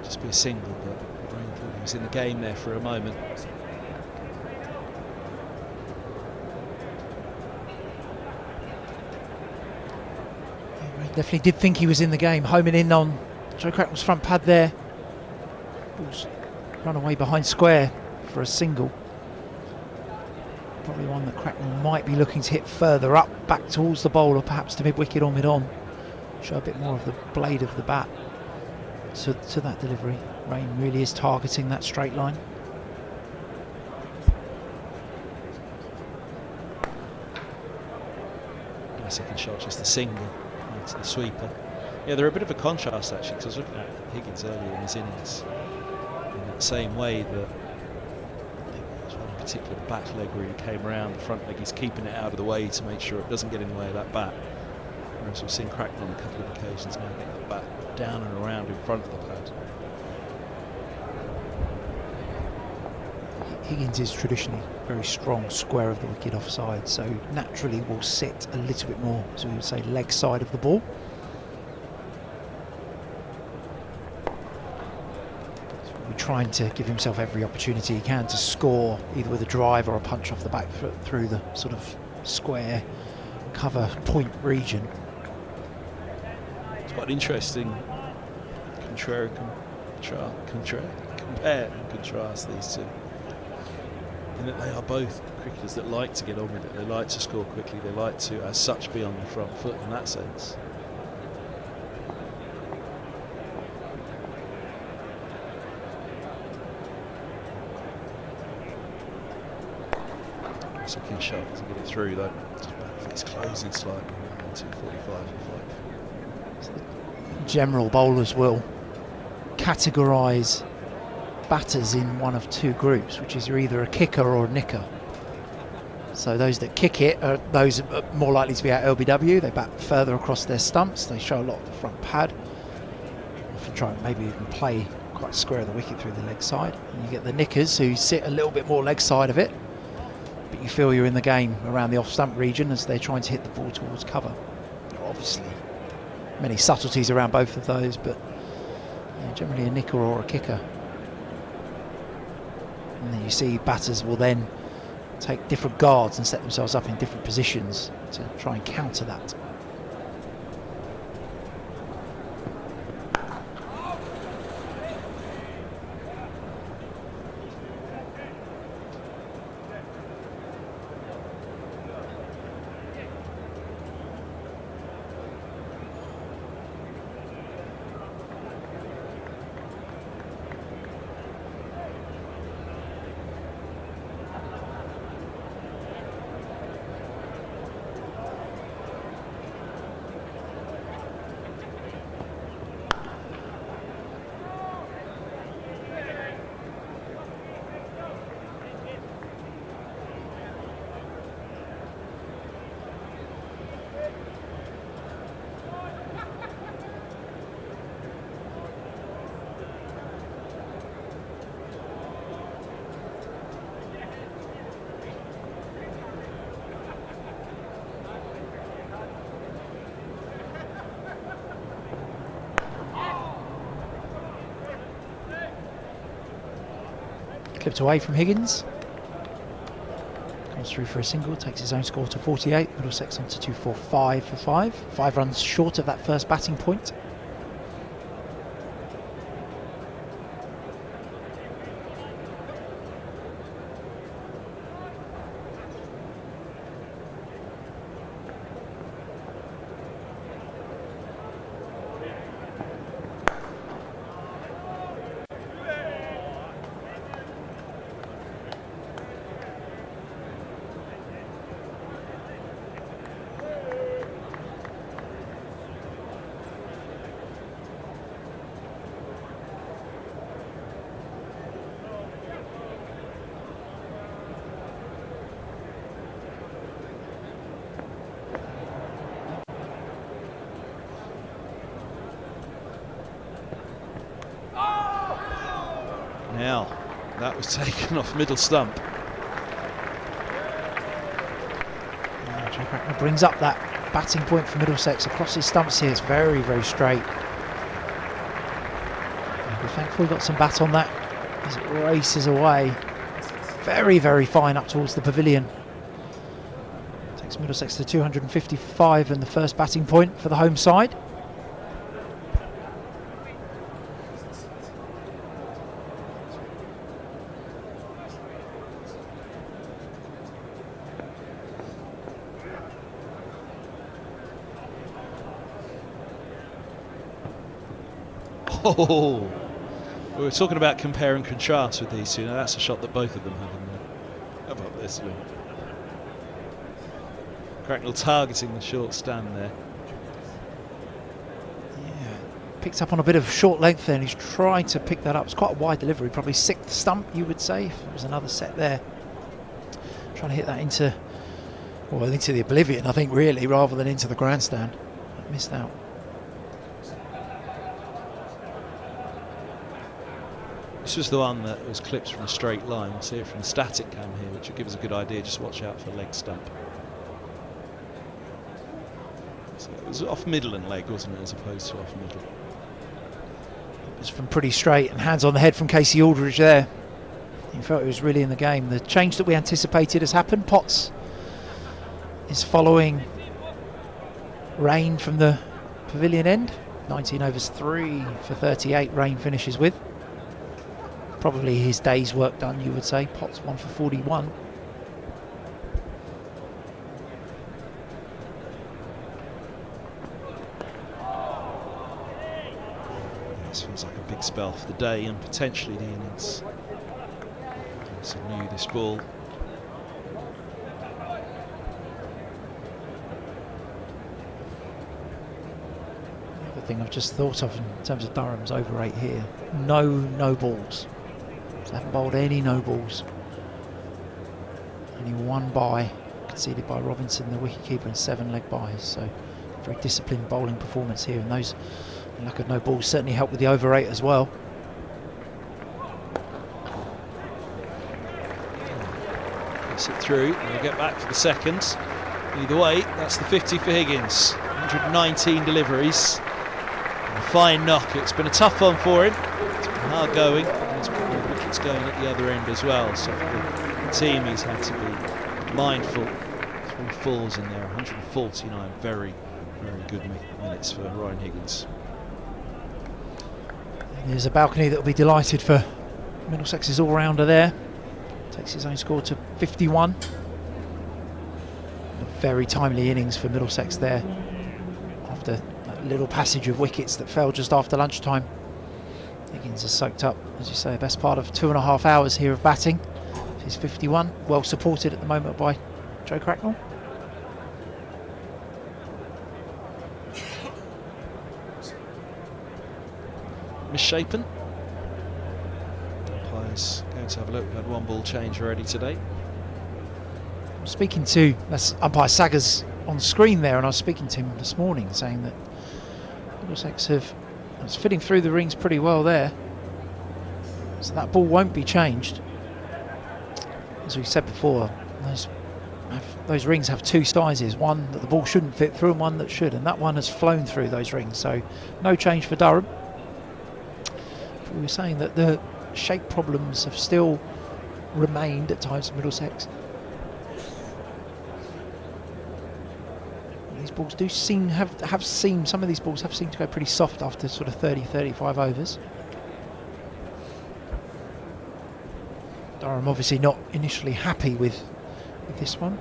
Just be a single, but Raine thought he was in the game there for a moment. He definitely did think he was in the game, homing in on Joe Cracknell's front pad there. Ball's run away behind square for a single. Probably one that Cracknell might be looking to hit further up, back towards the bowl, or perhaps to mid-wicket or mid-on. Show a bit more of the blade of the bat to that delivery. Raine really is targeting that straight line. Second shot, just a single into the sweeper. Yeah, they're a bit of a contrast actually, because I was looking at Higgins earlier in his innings in that same way, that I think there was one in particular, the back leg really came around, the front leg he's keeping it out of the way to make sure it doesn't get in the way of that bat. Whereas we've seen Cracknell on a couple of occasions now get that bat down and around in front of the pad. Higgins is traditionally very strong square of the wicket offside, so naturally will sit a little bit more, as we would say, leg side of the ball. So we're trying to give himself every opportunity he can to score, either with a drive or a punch off the back foot through the sort of square cover point region. It's quite an interesting compare and contrast these two, in that they are both cricketers that like to get on with it. They like to score quickly. They like to, as such, be on the front foot in that sense. Second shot to get it through though. It's closing slightly. 245 and 5. General bowlers will categorise batters in one of two groups, which is you're either a kicker or a nicker. So those that kick it are those are more likely to be at LBW. They bat further across their stumps. They show a lot of the front pad. Often try and maybe even play quite square of the wicket through the leg side. And you get the nickers who sit a little bit more leg side of it, but you feel you're in the game around the off stump region as they're trying to hit the ball towards cover. Obviously many subtleties around both of those, but generally a nicker or a kicker. And then you see batters will then take different guards and set themselves up in different positions to try and counter that. Clipped away from Higgins. Comes through for a single, takes his own score to 48. Middlesex on to 245 for 5. 5 runs short of that first batting point. Now, that was taken off middle stump. Joe Cracknell brings up that batting point for Middlesex across his stumps here. It's very, very straight. And we're thankful he got some bat on that as it races away. Very, very fine up towards the pavilion. Takes Middlesex to 255 and the first batting point for the home side. Oh, we were talking about compare and contrast with these two. Now that's a shot that both of them have in there. How about this? Look. Cracknell targeting the short stand there. Yeah, picked up on a bit of short length there and he's trying to pick that up. It's quite a wide delivery, probably 6th stump you would say if there was another set there. Trying to hit that into the oblivion, I think, really, rather than into the grandstand. Missed out. This was the one that was clipped from a straight line. We'll see it from the static cam here, which will give us a good idea. Just watch out for leg stump. So it was off middle and leg, wasn't it, as opposed to off middle. It was from pretty straight, and hands on the head from Casey Aldridge there. He felt he was really in the game. The change that we anticipated has happened. Potts is following Raine from the pavilion end. 19 overs 3 for 38 Raine finishes with. Probably his day's work done, you would say. Potts 1 for 41. This feels like a big spell for the day and potentially the innings. So new this ball. The thing I've just thought of in terms of Durham's over 8 here, no balls. So they haven't bowled any no balls. Only one bye conceded by Robinson, the wicketkeeper, and 7 leg byes. So very disciplined bowling performance here, and those lack of no balls certainly helped with the over 8 as well. It through, and we'll get back for the second. Either way, that's the 50 for Higgins. 119 deliveries. And a fine knock. It's been a tough one for him. It's been hard going, and there's been more wickets going at the other end as well. So for the team, he's had to be mindful. 3 falls in there, 149. Very, very good minutes for Ryan Higgins. There's a balcony that will be delighted for Middlesex's all-rounder there. Takes his own score to 51. A very timely innings for Middlesex there after that little passage of wickets that fell just after lunchtime. Higgins has soaked up, as you say, the best part of 2.5 hours here of batting. He's 51, well supported at the moment by Joe Cracknell. Misshapen. Umpire's going to have a look. We've had 1 ball change already today. I'm speaking to, that's umpire Saggers on screen there, and I was speaking to him this morning saying that Middlesex it's fitting through the rings pretty well there. So that ball won't be changed. As we said before, those rings have 2 sizes, one that the ball shouldn't fit through and one that should, and that one has flown through those rings, so no change for Durham. But we were saying that the shape problems have still remained at times for Middlesex. These balls do seem some of these balls have seemed to go pretty soft after sort of 30-35 overs. Durham obviously not initially happy with this one.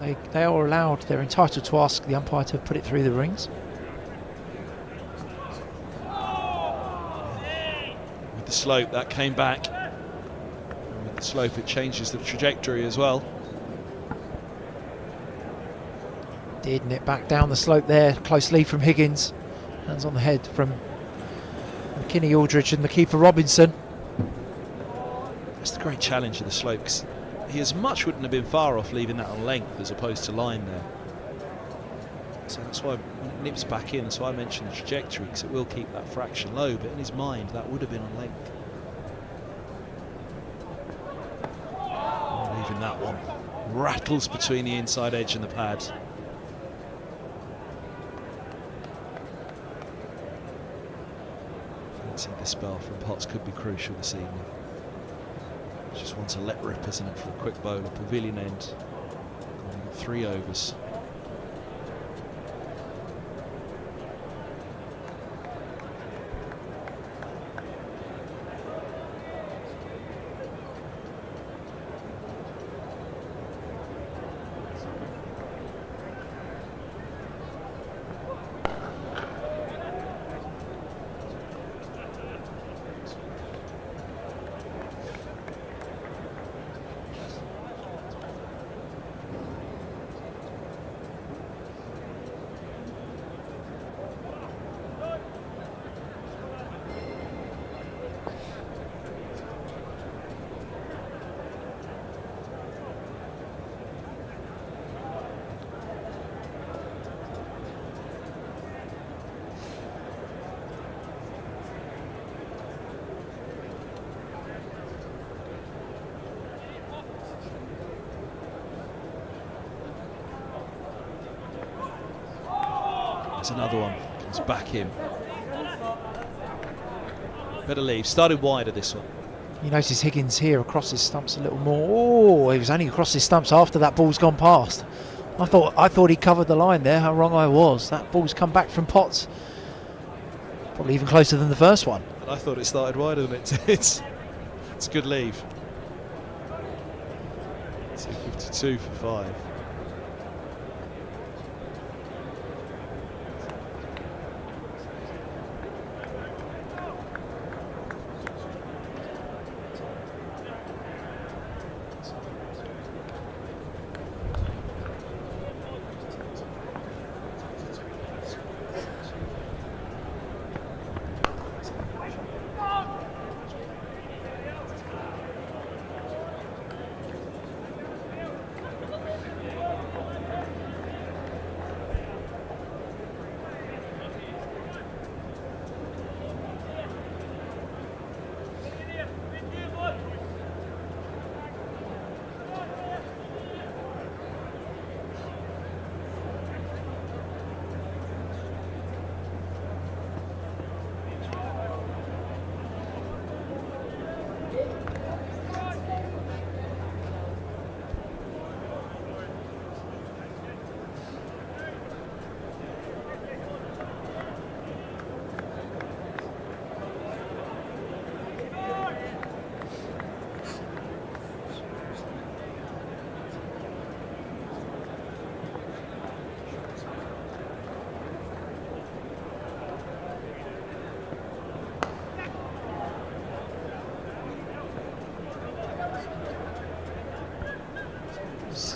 They are allowed, they're entitled to ask the umpire to put it through the rings. With the slope, that came back. And with the slope, it changes the trajectory as well. Did nip back down the slope there, close lead from Higgins. Hands on the head from McKinney Aldridge and the keeper Robinson. That's the great challenge of the slope, 'cause he as much wouldn't have been far off leaving that on length as opposed to line there. So that's why when it nips back in, that's why I mentioned the trajectory, because it will keep that fraction low, but in his mind that would have been on length. Oh, leaving that one. Rattles between the inside edge and the pad. Fancy the spell from Potts could be crucial this evening. Just wants a let rip, isn't it, for a quick bowler, pavilion end. 3 overs. There's another one. Comes back in. Better leave. Started wider this one. You notice Higgins here across his stumps a little more. Oh, he was only across his stumps after that ball's gone past. I thought he covered the line there. How wrong I was. That ball's come back from Potts. Probably even closer than the first one. And I thought it started wider than it did. It's a good leave. 252 for 5.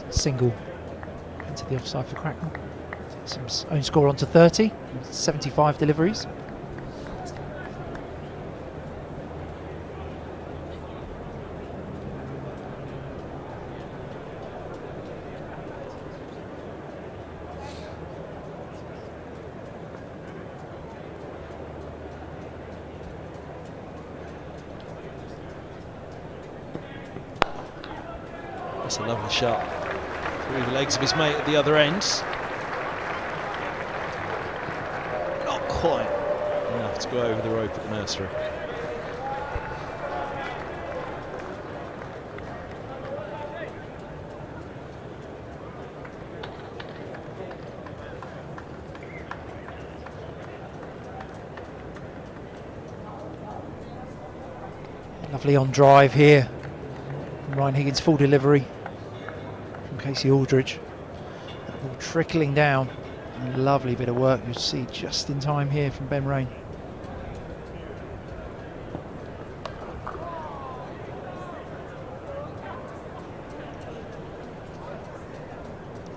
Single into the offside for Cracknell. His own score on to 30, 75 deliveries. That's a lovely shot. Through the legs of his mate at the other end. Not quite enough to go over the rope at the nursery. Lovely on drive here. Ryan Higgins full delivery. Casey Aldridge, that ball trickling down. A lovely bit of work you'll see just in time here from Ben Raine.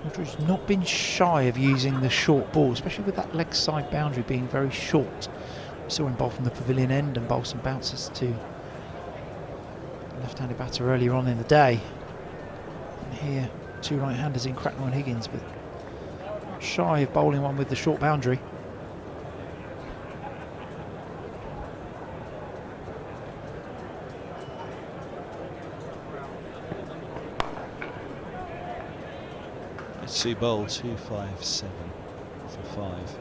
Aldridge's not been shy of using the short ball, especially with that leg side boundary being very short. We saw him bowl from the pavilion end and bowl some bounces to the left-handed batter earlier on in the day. And here, two right-handers in Cracknell and Higgins, but not shy of bowling one with the short boundary. Let's see, bowl 257 for 5.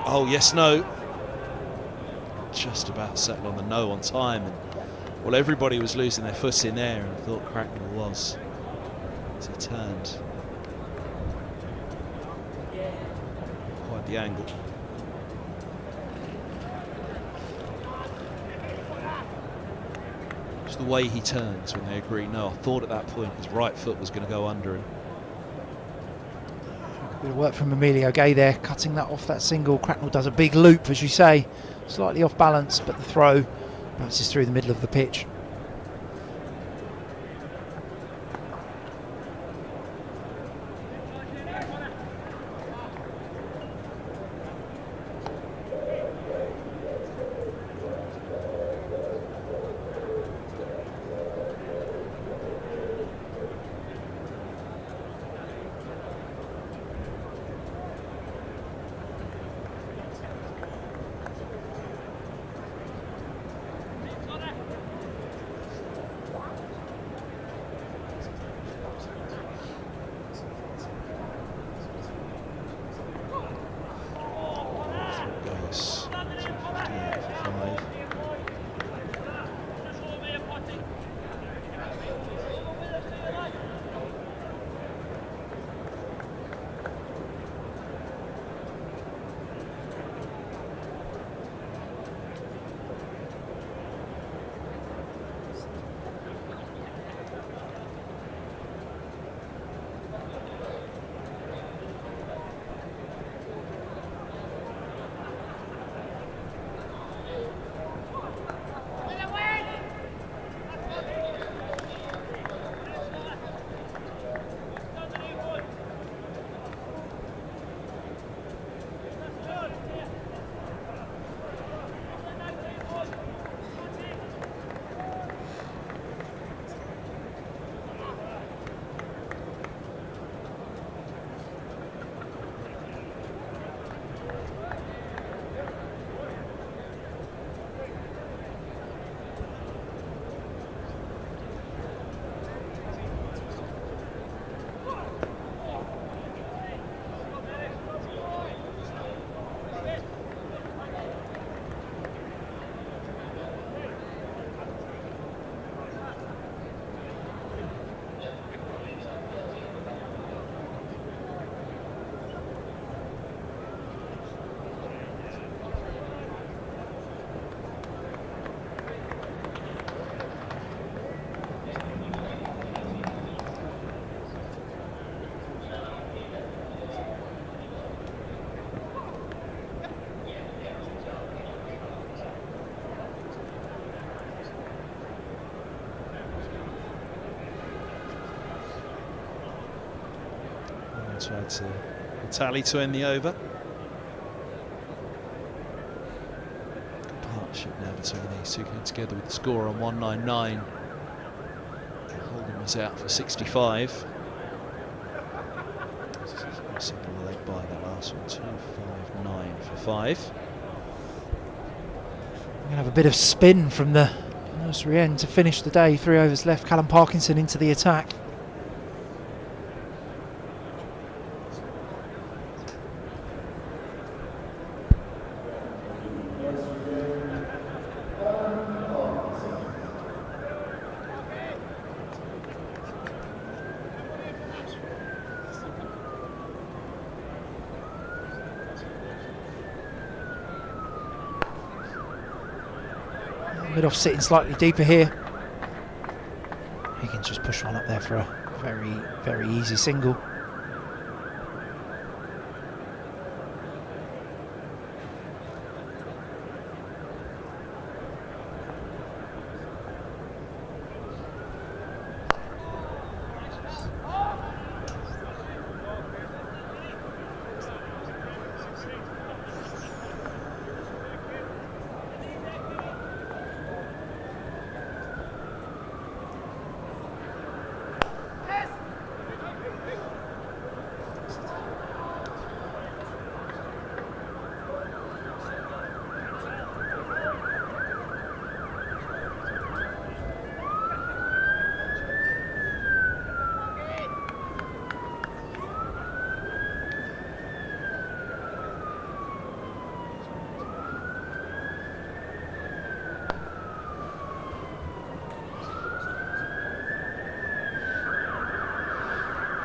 Oh, yes, no. Just about settled on the no on time. And, well, everybody was losing their foot in there, and I thought Cracknell was. So he turned. Quite the angle. Just the way he turns when they agree. No, I thought at that point his right foot was going to go under him. A bit of work from Emilio Gay there, cutting that off that single. Cracknell does a big loop, as you say, slightly off balance, but the throw bounces through the middle of the pitch. Tried to tally to end the over. Good partnership now between these two, coming together with the score on 199. Holden was out for 65. Single leg by that last one, 259 for 5. We're going to have a bit of spin from the nursery end to finish the day. 3 overs left. Callum Parkinson into the attack. Mid-off sitting slightly deeper here. He can just push one up there for a very, very easy single.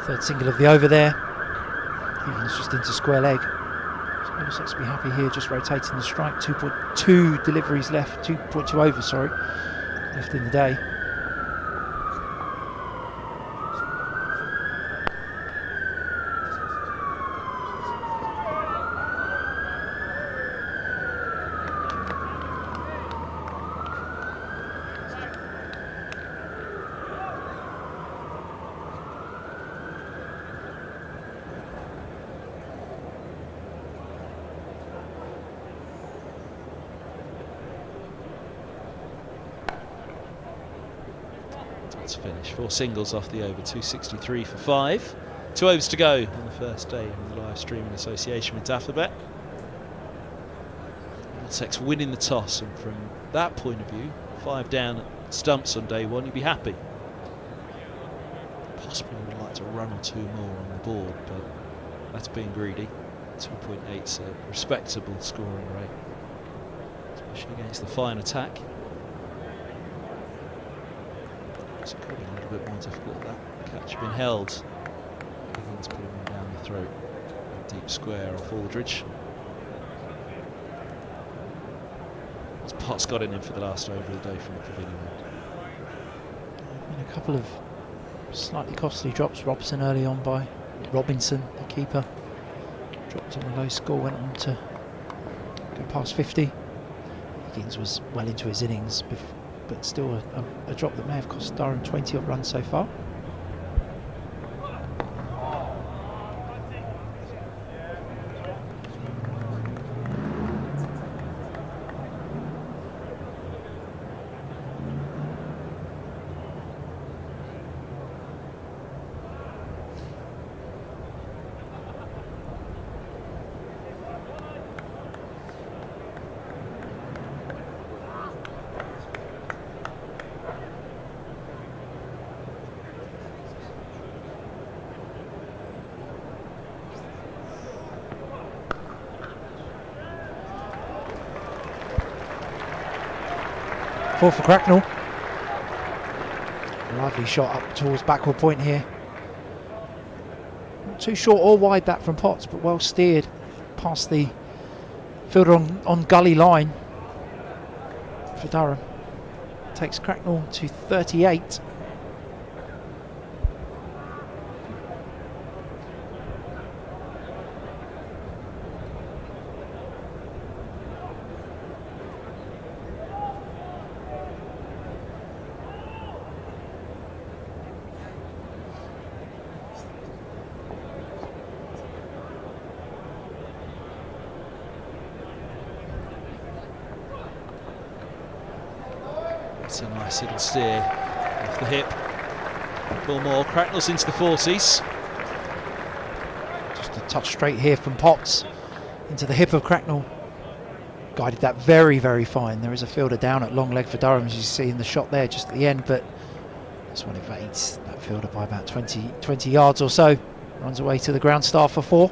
Third single of the over there. Evans just into square leg. So Middlesex will be happy here, just rotating the strike. 2.2 deliveries left, 2.2 overs, sorry, left in the day. to finish. 4 singles off the over, 263 for 5. 2 overs to go on the first day of the live stream in association with Dapperbet. Middlesex winning the toss, and from that point of view, 5 down at stumps on day 1, you'd be happy. Possibly would like to run or 2 more on the board, but that's being greedy. 2.8 is a respectable scoring rate, especially against the fine attack. So it could be a little bit more difficult. That catch been held. Higgins putting him down the throat. A deep square off Aldridge. Potts got in for the last over of the day from the pavilion end. And a couple of slightly costly drops. Robson early on by Robinson, the keeper. Dropped on a low score, went on to go past 50. Higgins was well into his innings, but still a drop that may have cost Durham 20 odd runs so far. Four for Cracknell. Lively shot up towards backward point here. Not too short or wide that from Potts, but well steered past the fielder on gully line for Durham. Takes Cracknell to 38. It's a nice little steer off the hip. 4 more. Cracknell's into the 40s. Just a touch straight here from Potts into the hip of Cracknell. Guided that very, very fine. There is a fielder down at long leg for Durham, as you see in the shot there just at the end, but this one evades that fielder by about 20 yards or so. Runs away to the ground star for 4.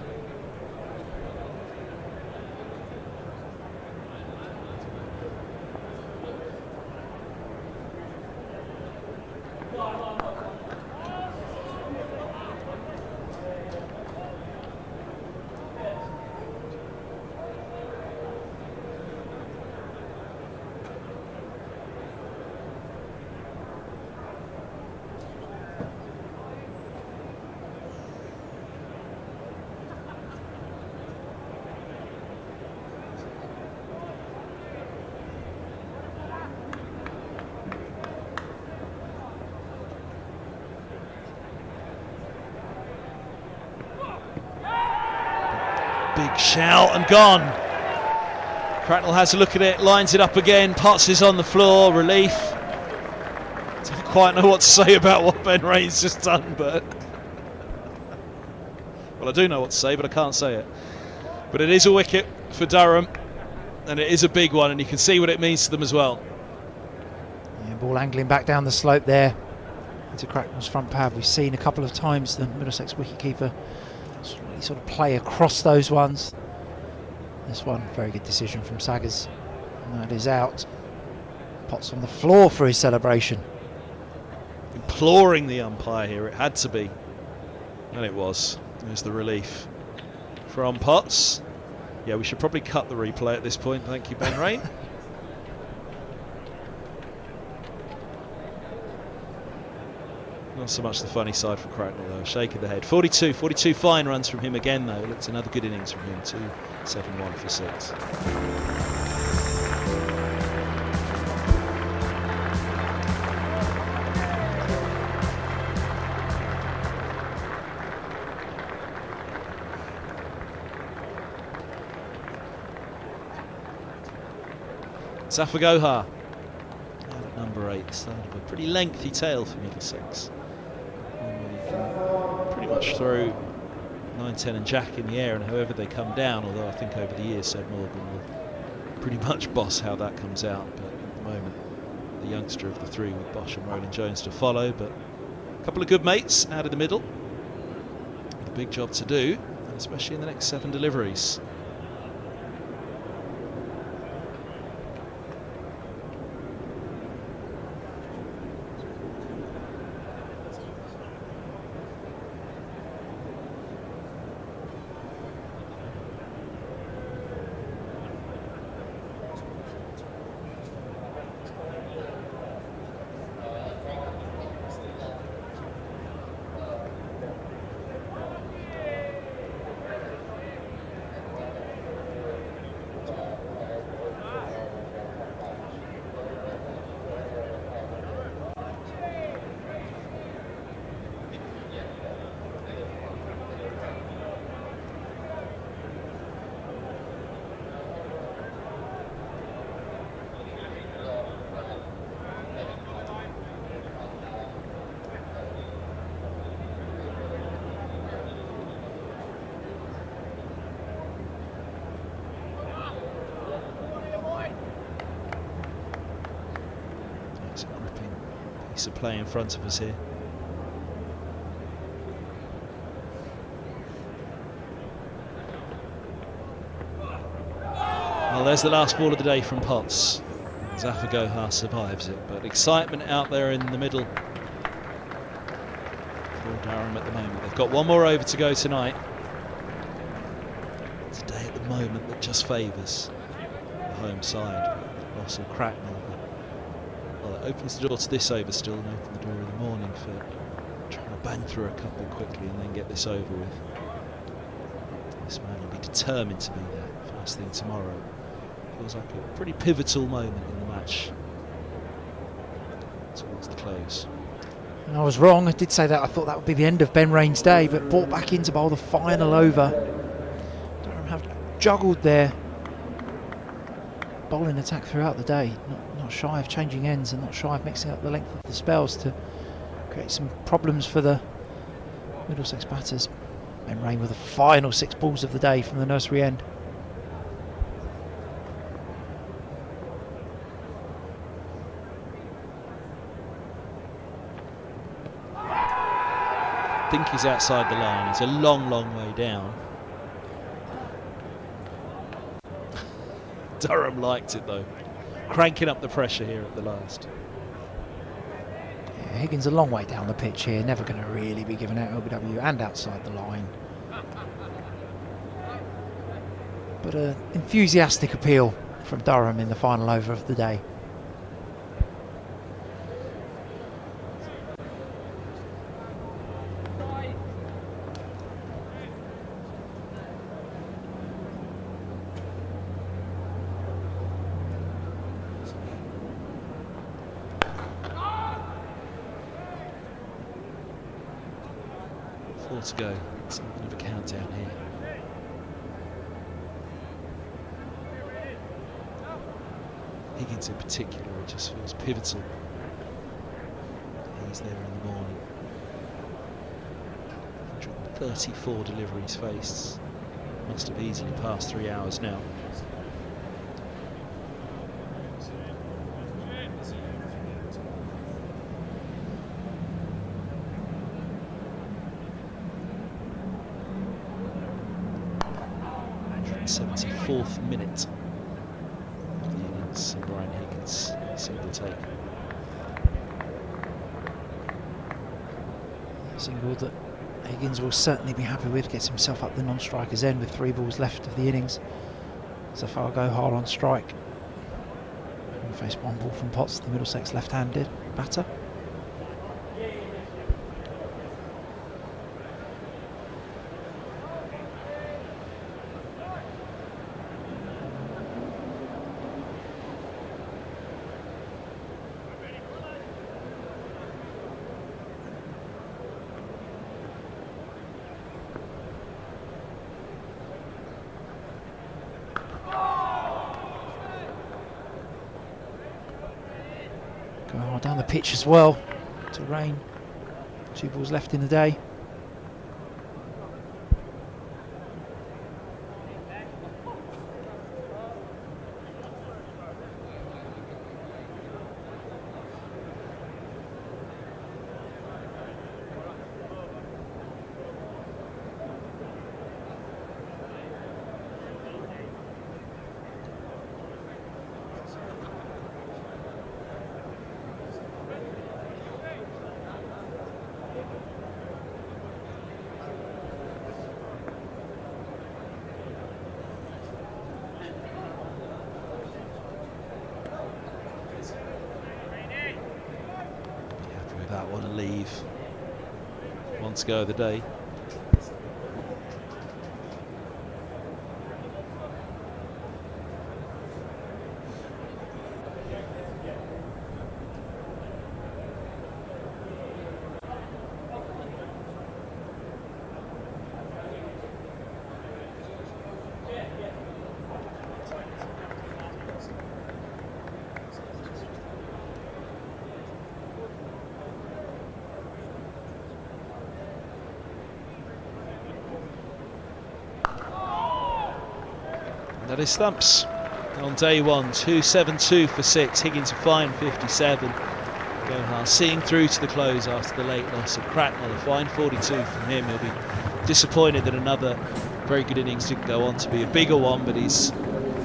Big shout and gone. Cracknell has a look at it, lines it up again. Potts is on the floor, relief. Don't quite know what to say about what Ben Raine's just done, but well, I do know what to say, but I can't say it. But it is a wicket for Durham, and it is a big one, and you can see what it means to them as well. Yeah, ball angling back down the slope there into Cracknell's front pad. We've seen a couple of times the Middlesex wicketkeeper sort of play across those ones. This one, very good decision from Saggers, and that is out. Potts on the floor for his celebration. Imploring the umpire here, it had to be, and it was. There's the relief from Potts. Yeah, we should probably cut the replay at this point. Thank you, Ben Raine. Not so much the funny side for Cracknell though, shake of the head. 42 fine runs from him again though. It's another good innings from him, 2-7-1 for 6. Safagoha at number 8. the start of a pretty lengthy tale for Middlesex. You can pretty much throw 9, 10 and Jack in the air and however they come down, although I think over the years Seb Morgan will pretty much boss how that comes out, but at the moment the youngster of the three with Bosch and Roland Jones to follow, but a couple of good mates out of the middle with a big job to do, especially in the next 7 deliveries. Of play in front of us here. Well, there's the last ball of the day from Potts. Zafagoha survives it, but excitement out there in the middle for Durham at the moment. They've got one more over to go tonight. It's a day at the moment that just favours the home side. Loss of Cracknell. Well, it opens the door to this over still, and open the door in the morning for trying to bang through a couple quickly and then get this over with. This man will be determined to be there first thing tomorrow. Feels like a pretty pivotal moment in the match towards the close. And I was wrong, I did say that I thought that would be the end of Ben Raine's day, but brought back in to bowl the final over. Durham have juggled their bowling attack throughout the day, not shy of changing ends and not shy of mixing up the length of the spells to create some problems for the Middlesex batters. Ben Raine with the final 6 balls of the day from the nursery end. I think he's outside the line. He's a long, long way down. Durham liked it though, cranking up the pressure here at the last. Yeah, Higgins a long way down the pitch here, never going to really be given out LBW and outside the line. But an enthusiastic appeal from Durham in the final over of the day. To go. Something of a countdown here. Higgins in particular, it just feels pivotal. He's there in the morning. 134 deliveries faced. Must have easily passed 3 hours now. Fourth minute of the innings, and Brian Higgins single take. A single that Higgins will certainly be happy with, gets himself up the non-striker's end with 3 balls left of the innings. Zafagoha hard on strike. And face 1 ball from Potts, the Middlesex left-handed batter. Far down the pitch as well to Raine. 2 balls left in the day. That one to leave. One to go of the day. That is stumps on day one. 272 for 6. Higgins a fine 57. Gohar seeing through to the close after the late loss of Cracknell. A fine 42 from him. He'll be disappointed that another very good innings didn't go on to be a bigger one, but he's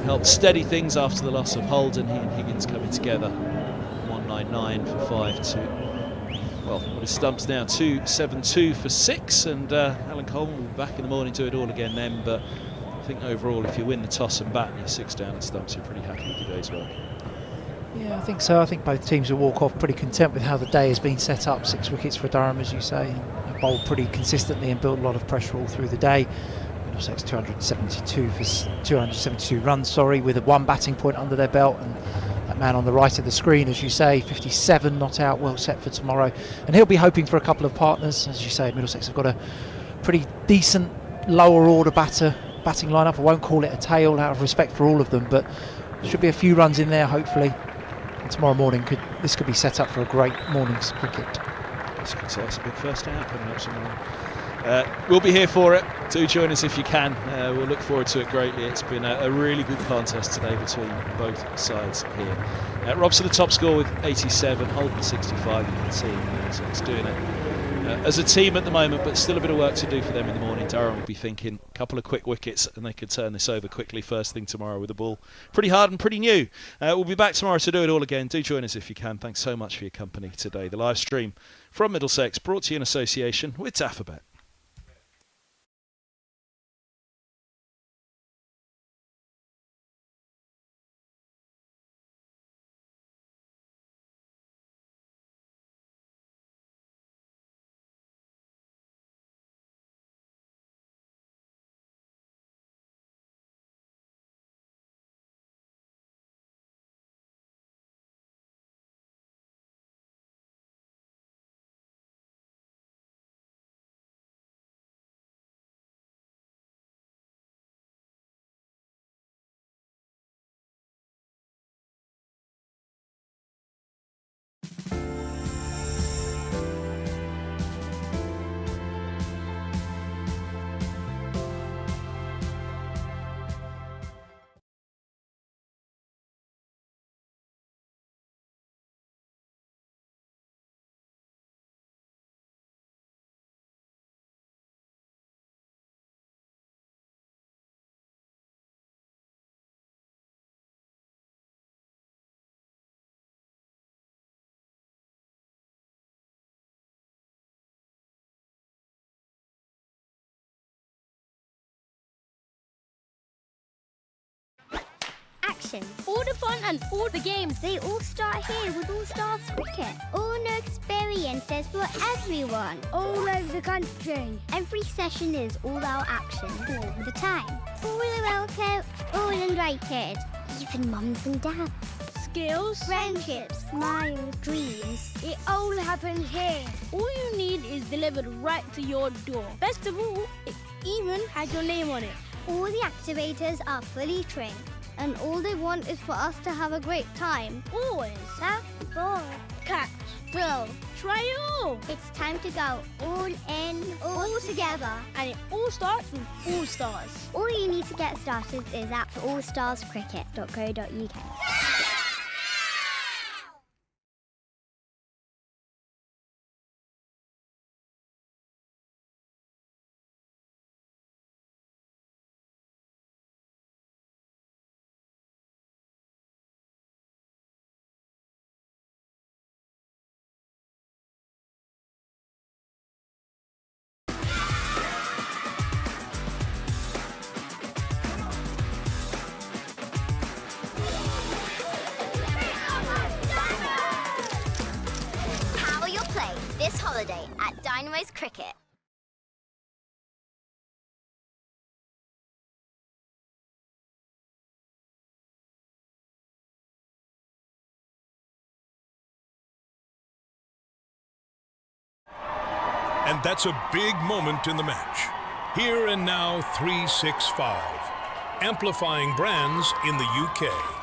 helped steady things after the loss of Holden. He and Higgins coming together. 199 for 5-2. Well, what is stumps now? 272 for 6, and Alan Coleman will be back in the morning to do it all again then, but I think overall, if you win the toss and bat and you're 6 down at stumps, you're pretty happy with your day's work. Yeah, I think so. I think both teams will walk off pretty content with how the day has been set up. 6 wickets for Durham, as you say, and bowled pretty consistently and built a lot of pressure all through the day. Middlesex 272 runs, with a 1 batting point under their belt, and that man on the right of the screen, as you say, 57 not out, well set for tomorrow. And he'll be hoping for a couple of partners. As you say, Middlesex have got a pretty decent lower order batting lineup. I won't call it a tail out of respect for all of them, but there should be a few runs in there hopefully. And tomorrow morning this could be set up for a great morning's cricket. That's good. So that's a big first day out coming up tomorrow. We'll be here for it. Do join us if you can. We'll look forward to it greatly. It's been a really good contest today between both sides here. Robson the top score with 87, Holden 65. You can see Middlesex doing it as a team at the moment, but still a bit of work to do for them in the morning. Durham will be thinking a couple of quick wickets and they could turn this over quickly first thing tomorrow with the ball pretty hard and pretty new. We'll be back tomorrow to do it all again. Do join us if you can. Thanks so much for your company today. The live stream from Middlesex brought to you in association with Tafabet. Action. All the fun and all the games, they all start here with All Stars Cricket. All new experiences for everyone. All over the country. Every session is all-out action all the time. All welcome, all invited. Even mums and dads. Skills, friendships, smiles, dreams. It all happens here. All you need is delivered right to your door. Best of all, it even has your name on it. All the activators are fully trained, and all they want is for us to have a great time. Always have ball, catch, throw, try it all. It's time to go all in, all together, and it all starts with All Stars. All you need to get started is at allstarscricket.co.uk. Power your play this holiday at Dynamo's Cricket. And that's a big moment in the match. Here and now 365. Amplifying brands in the UK.